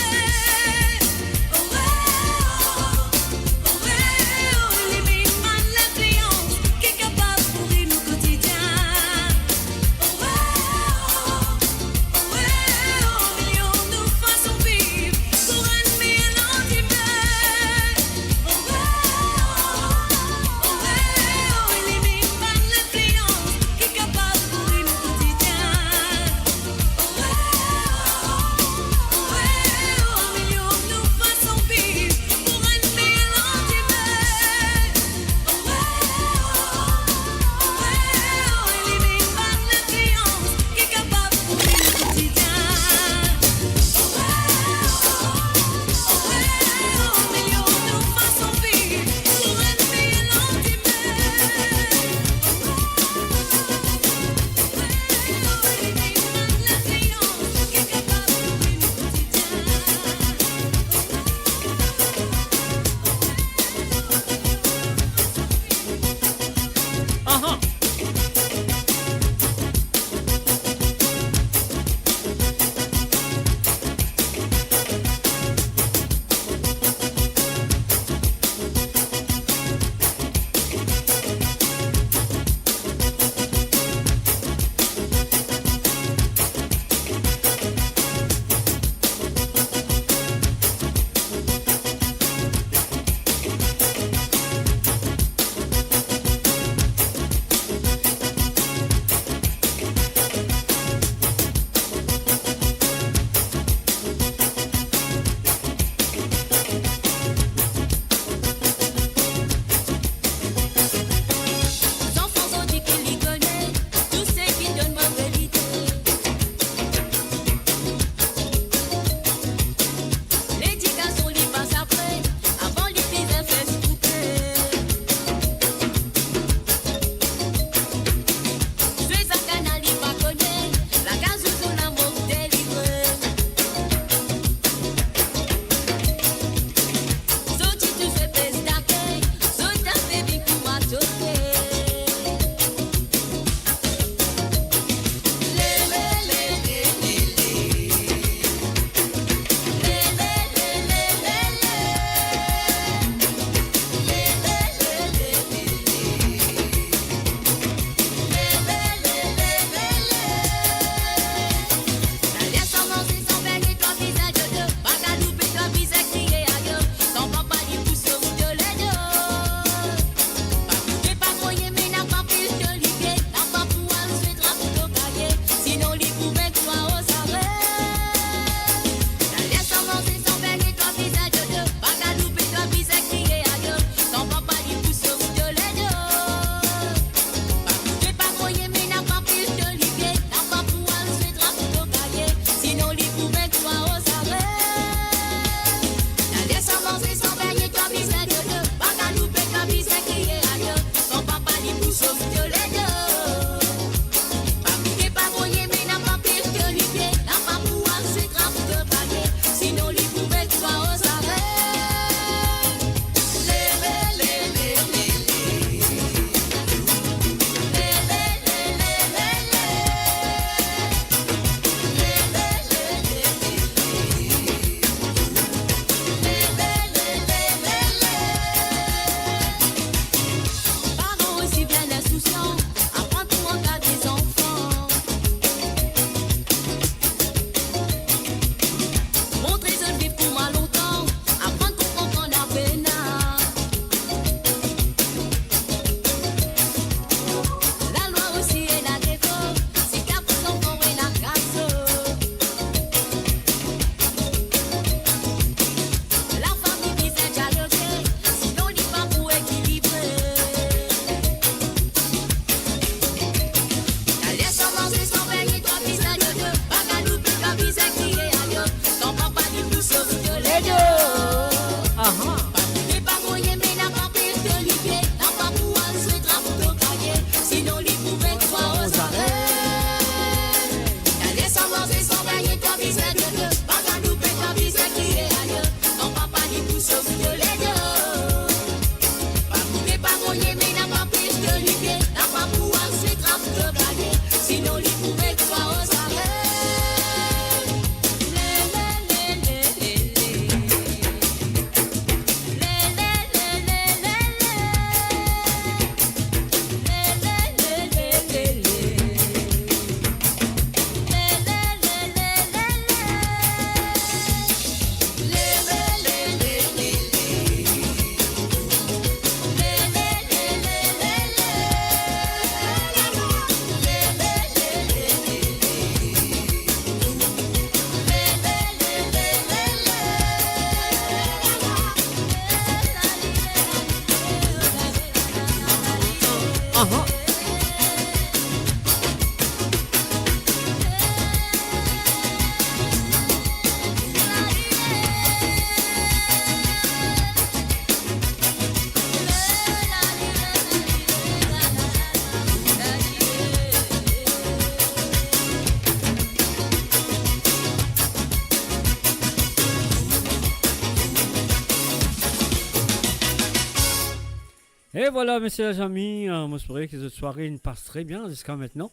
[SPEAKER 2] Et voilà, messieurs les amis, moi j'espère que cette soirée ne passe très bien jusqu'à maintenant.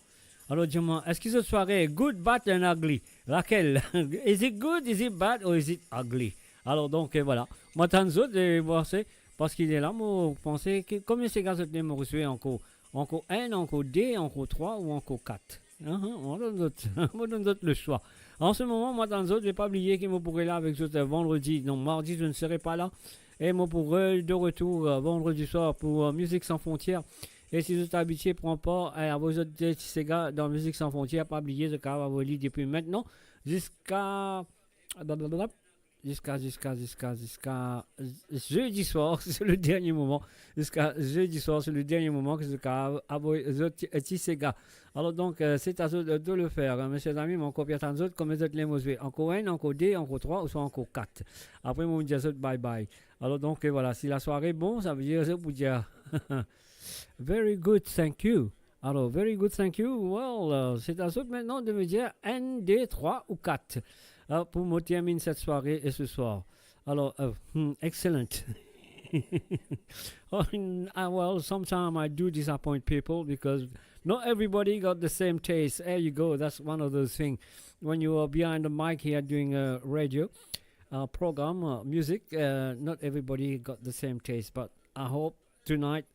[SPEAKER 2] Alors dis-moi, est-ce que cette soirée est good, bad and ugly? Laquelle? Is it good, is it bad, or is it ugly? Alors donc voilà, moi tant d'autres, et voir c'est parce qu'il est là, moi pensez que combien ces gars de me recevoir encore N, encore D, encore 3 ou encore 4? On donne d'autres le choix. En ce moment, moi dans d'autres, je n'ai pas oublié que moi pourrais là avec d'autres vendredi, donc mardi je ne serai pas là. Et moi pourrais de retour vendredi soir pour Musique Sans Frontières. Et si vous êtes habitué, prends pas à vos autres ces gars dans Musique Sans Frontières, pas oublier ce qu'on va vous lire depuis maintenant jusqu'à jeudi soir, c'est le dernier moment. Jusqu'à jeudi soir, c'est le dernier moment que ce qu'on va vous ces gars. Alors donc, c'est à eux de le faire. Hein. Messieurs amis, mon copier tant d'autres, comme les autres les mots. Encore N, encore D, encore 3 ou soit encore 4. Après, mon dire bye bye. Alors donc, voilà, si la soirée est bon, ça veut dire ça pour dire very good, thank you. Alors, very good, thank you. Well, c'est à eux maintenant de me dire N, D, 3 ou 4. Pour me terminer cette soirée et ce soir. Alors, excellent. Well, sometimes I do disappoint people because not everybody got the same taste. There you go. That's one of those things. When you are behind the mic here doing a radio program, music, not everybody got the same taste. But I hope tonight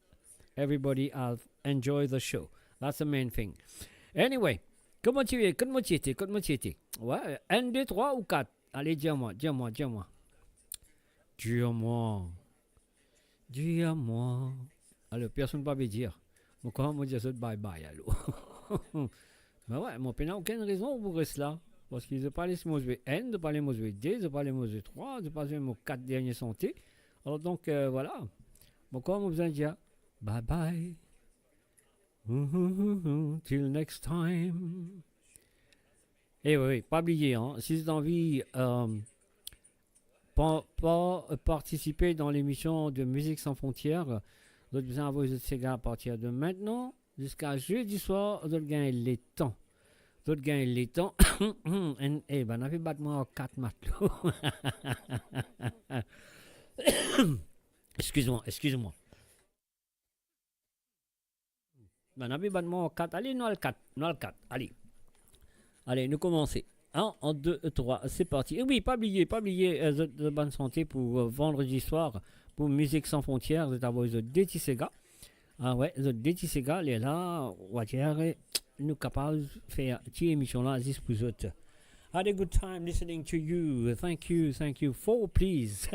[SPEAKER 2] everybody has enjoyed the show. That's the main thing. Anyway, comment tu es? Comment tu étais? Ouais, 1, 2, 3 ou 4? Allez, dis-moi. Dis-moi. Alors, personne ne va me dire. Moi, comment me dire ça de bye-bye, alors? Mais ouais, moi, je n'ai aucune raison pour rester là. Parce qu'ils ont parlé de mot N, de parler de mot D, de parler de mot 3, de parler de mot 4 derniers santé. Alors, donc, voilà. Moi, comment on besoin de dire bye-bye. Till next time. Et oui, pas oublier, hein, si vous avez envie pas participer dans l'émission de Musique Sans Frontières, vous avez besoin d'avoir ces gars à partir de maintenant jusqu'à jeudi soir, vous avez gagné les temps. Vous avez gagné les temps. Et ben, on avait battu moi en 4 matelots. Excuse-moi. Ben, on avait battu moi en 4. Allez, nous, le 4. Allez, nous commençons. 1, 2, 3, c'est parti. Et oui, pas oublier de bonne santé pour vendredi soir pour Musique Sans Frontières. Vous êtes avec The Dirty Sega. Ah ouais, The Dirty Sega, il est là. On va dire, nous capables de faire cette émission-là juste pour vous. Had a good time listening to you. Thank you. 4, please.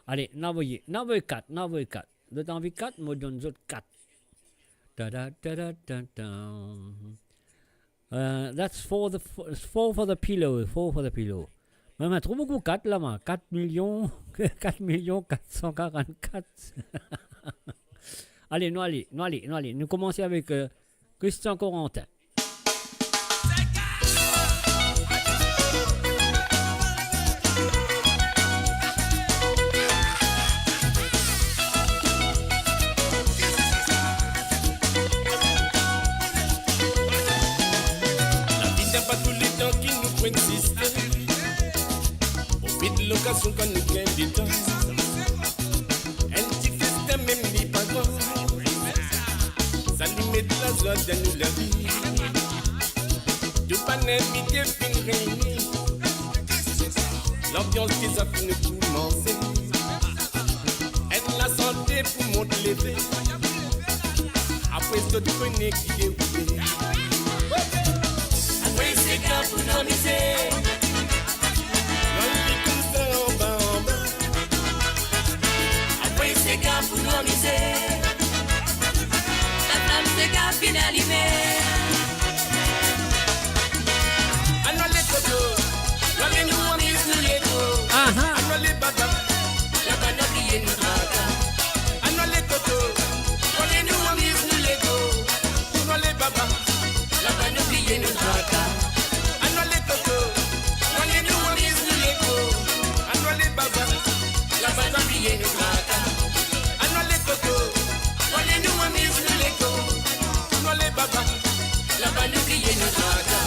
[SPEAKER 2] Allez, n'envoyez 4. Vous êtes envie 4, moi donne 4. That's 4 for the pillow. 4 for the pillow. Mais je trouve beaucoup 4 là, 4 millions 444. Allez, nous commençons avec Christian Corentin.
[SPEAKER 5] Profite l'occasion quand nous gagnons du temps. Un petit festin même ni pas grand. Ça lui met de la joie dans nous la vie. Tout pas n'invité fin réuni. L'ambiance qui ça fait nous commencer. Elle la santé pour monter l'été. Après ce que tu connais qui déroule. Après c'est qu'à pour nous miser.
[SPEAKER 4] C'est qu'un pour nous amuser. La flamme c'est qu'un finalisé.
[SPEAKER 5] Alors les codos, l'homme nous amise nous les go. Alors les babas,
[SPEAKER 4] la panoplie est nous rata.
[SPEAKER 5] Alors les codos, l'homme nous amise nous les go. Alors les babas,
[SPEAKER 4] la panoplie est nous rata.
[SPEAKER 5] Alors les codos, l'homme nous amise nous les go. Alors les babas,
[SPEAKER 4] la panoplie est nous rata. La panoplie est notre rata.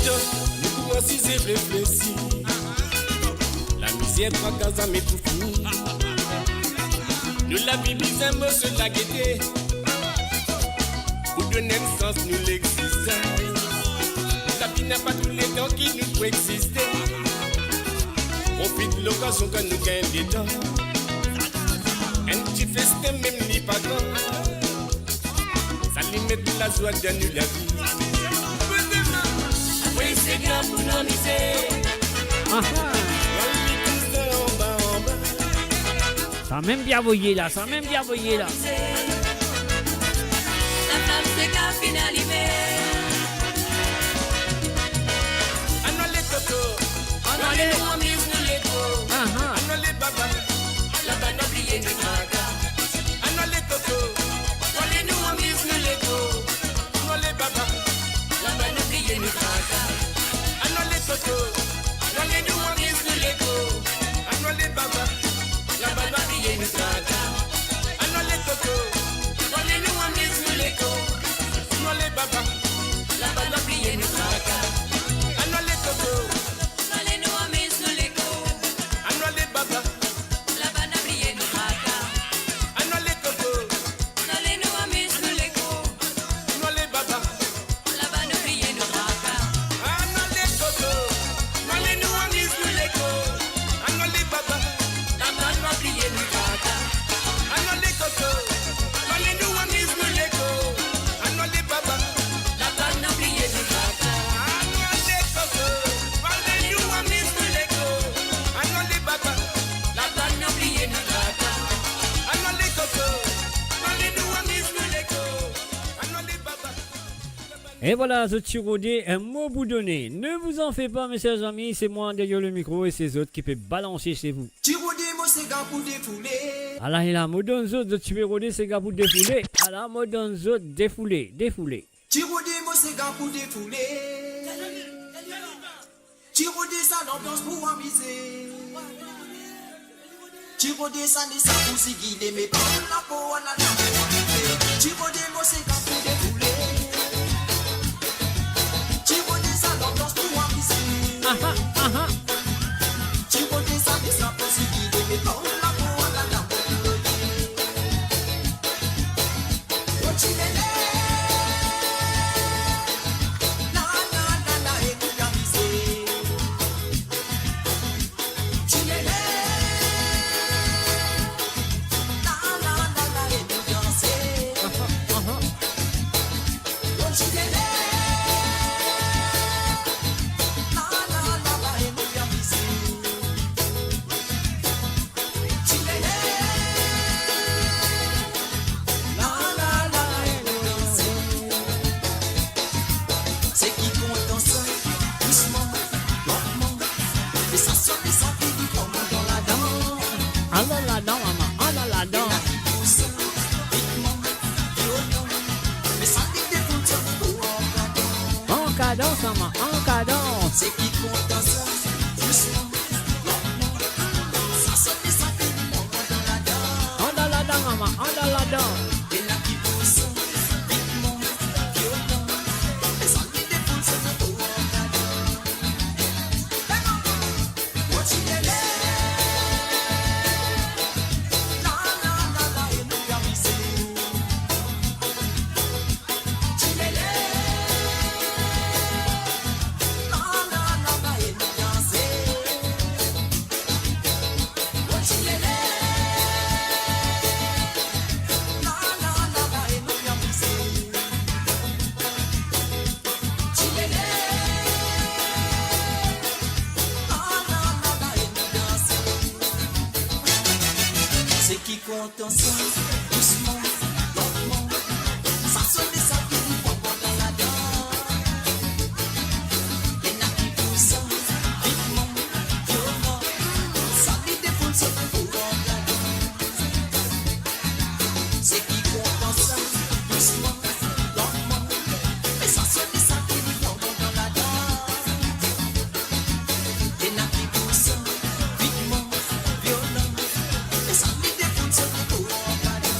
[SPEAKER 5] temps, nous pouvons aussi se réfléchir. La misère tracasse à mes tout fini. Nous la vie bizarre, monsieur la gaieté. Pour donner un sens, nous l'existence. La vie n'a pas tous les temps qui nous peut exister. Profite de l'occasion quand nous gagnons des temps. Un petit festin même ni pas grand. Ça lui met de la joie de nous la vie. Oui, c'est grand pour nous miser.
[SPEAKER 2] Ça même bien voyé là, ça même bien voyé là.
[SPEAKER 4] La flamme c'est qu'à finaliser.
[SPEAKER 5] Anon les coco,
[SPEAKER 4] Anon les mamies, nous les go.
[SPEAKER 5] anon les baba,
[SPEAKER 4] La bonne oubliée du traca.
[SPEAKER 5] anon les coco,
[SPEAKER 4] Anon les nous mamies, nous les go.
[SPEAKER 5] anon les baba,
[SPEAKER 4] La bonne oubliée du traca.
[SPEAKER 5] anon les coco,
[SPEAKER 4] Anon les nous mamies, nous les go.
[SPEAKER 5] anon les baba,
[SPEAKER 4] La bonne oubliée du traca.
[SPEAKER 5] anon les coco,
[SPEAKER 4] Anon les nous mamies, nous les go.
[SPEAKER 5] anon les baba,
[SPEAKER 4] La bonne oubliée du traca.
[SPEAKER 5] anon les coco,
[SPEAKER 4] Anon les nous mamies, nous les go.
[SPEAKER 5] anon les baba,
[SPEAKER 4] La bonne oubliée du traca.
[SPEAKER 5] anon les coco,
[SPEAKER 4] Anon les nous mamies, nous les go.
[SPEAKER 5] anon les baba,
[SPEAKER 4] La bonne oubliée du traca.
[SPEAKER 5] anon les coco, anon les nous amis nous les go, anon les baba,
[SPEAKER 4] La bonne oubliée du traca.
[SPEAKER 5] anon les coco, anon les nous amis nous les go, anon les baba,
[SPEAKER 4] La bonne oubliée du traca.
[SPEAKER 5] anon les coco, anon les nous amis nous les go, anon les baba,
[SPEAKER 4] La bonne oubliée du traca.
[SPEAKER 5] anon les coco, anon les nous amis nous les go, anon les baba.
[SPEAKER 2] Et voilà, The Tirodé, un mot boudonné. Ne vous en faites pas, mes chers amis, c'est moi derrière le micro et c'est autres qui peut balancer chez vous.
[SPEAKER 3] Tirodé, moi c'est gars pour défouler.
[SPEAKER 2] Alors, il a modon zot, The Tirodé, c'est gars pour défouler. Alors, modon zot, défouler, défouler.
[SPEAKER 3] Tirodé, moi c'est gars pour défouler. Tirodé, ça l'ambiance pour amuser. Tirodé, ça n'est ça pour s'y guider, mais pas la peau, on a la peau. Tirodé, moi c'est gars pour défouler. Tirodé, ça l'ambiance pour amuser. Tirodé, ça n'est ça pour s'y guider, mais pas la peau, on a la peau. Oh, Chilele. C'est qui compte dans ça, doucement, lentement. Et ça sonne et ça finit comme dans la dent.
[SPEAKER 2] Ah là là, non, maman, ah là là, non.
[SPEAKER 3] Mais ça dit des comptes sur le coup
[SPEAKER 2] En cadence, maman, en cadence.
[SPEAKER 3] C'est qui compte dans ça, doucement, lentement. Ça sonne et ça finit comme dans la dent.
[SPEAKER 2] En dans la dent, maman, en dans la dent.
[SPEAKER 3] Et là qui pousse, vite-moi, violent. Mais ça dit des comptes sur le coup What you get C'est qui compte ensemble, doucement, lentement. Ça sonne et ça finit pas dans la dent. Et n'a qui pousse, vitement, violent. Ça dit des poules sur le courant de la dent. C'est qui compte ensemble, doucement, lentement. Et ça sonne et ça finit pas dans la dent. Et n'a qui pousse, vitement, violent. Et ça dit des poules sur le courant de la dent.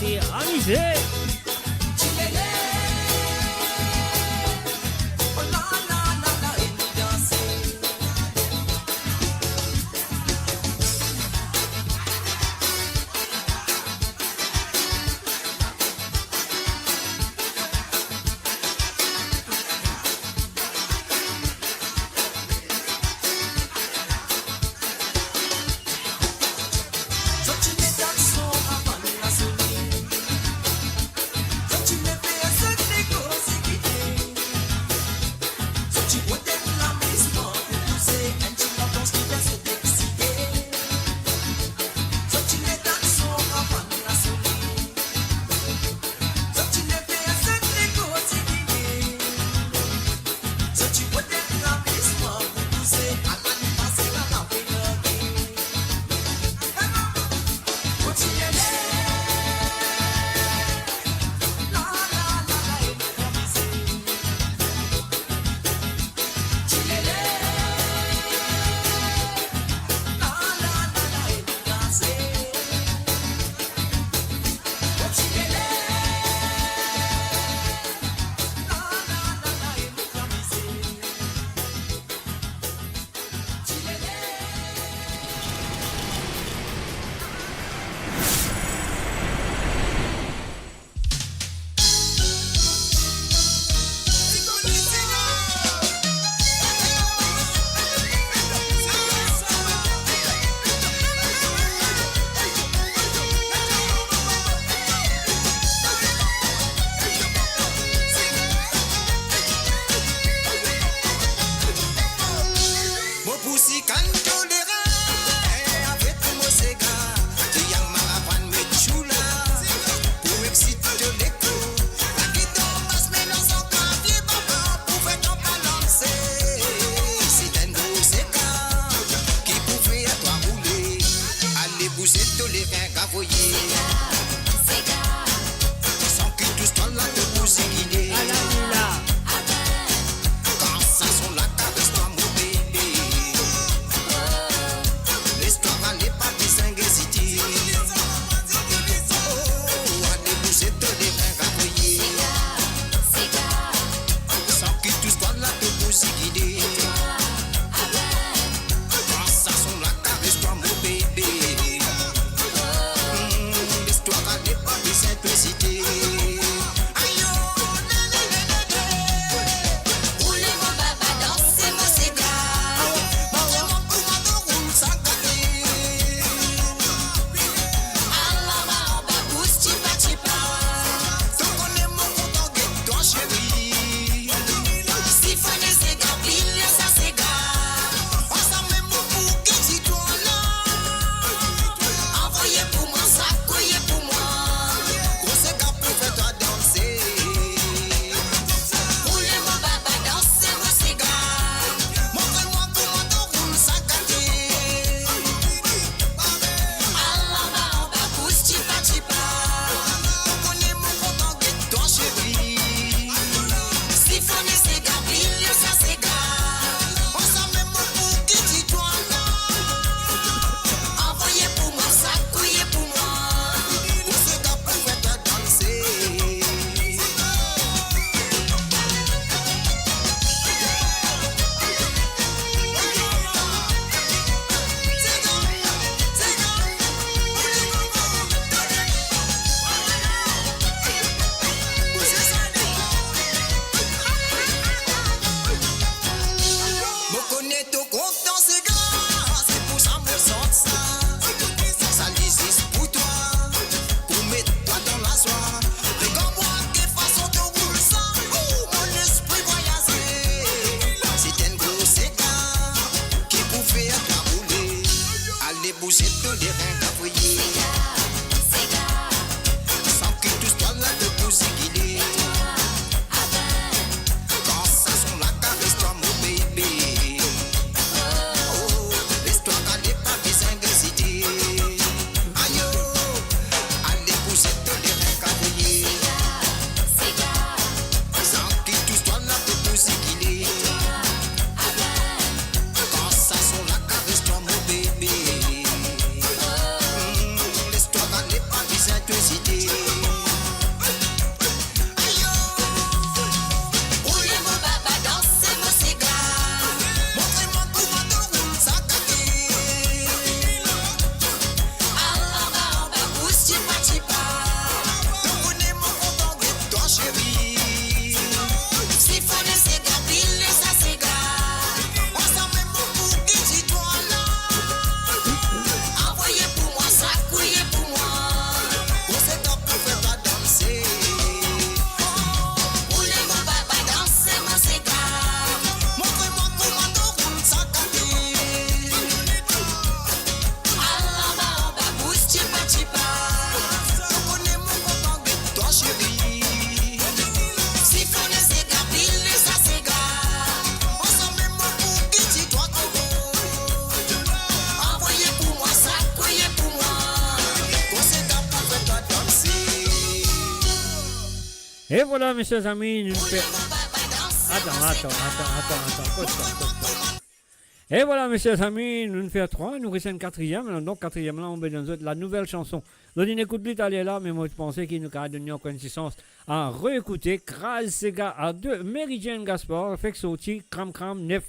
[SPEAKER 2] et amusez. Et voilà, mes chers amis, nous fait... Attends. Et voilà, mes chers amis, nous nous faisons 3, nous restons 4e. Donc, 4e, là, on met dans la nouvelle chanson. Donc, il n'écoute plus aller là, mais moi, je pensais qu'il nous a donné encore une licence à réécouter. Kral Sega à 2, Mary Jane Gaspard, fait que sorti, cram, 9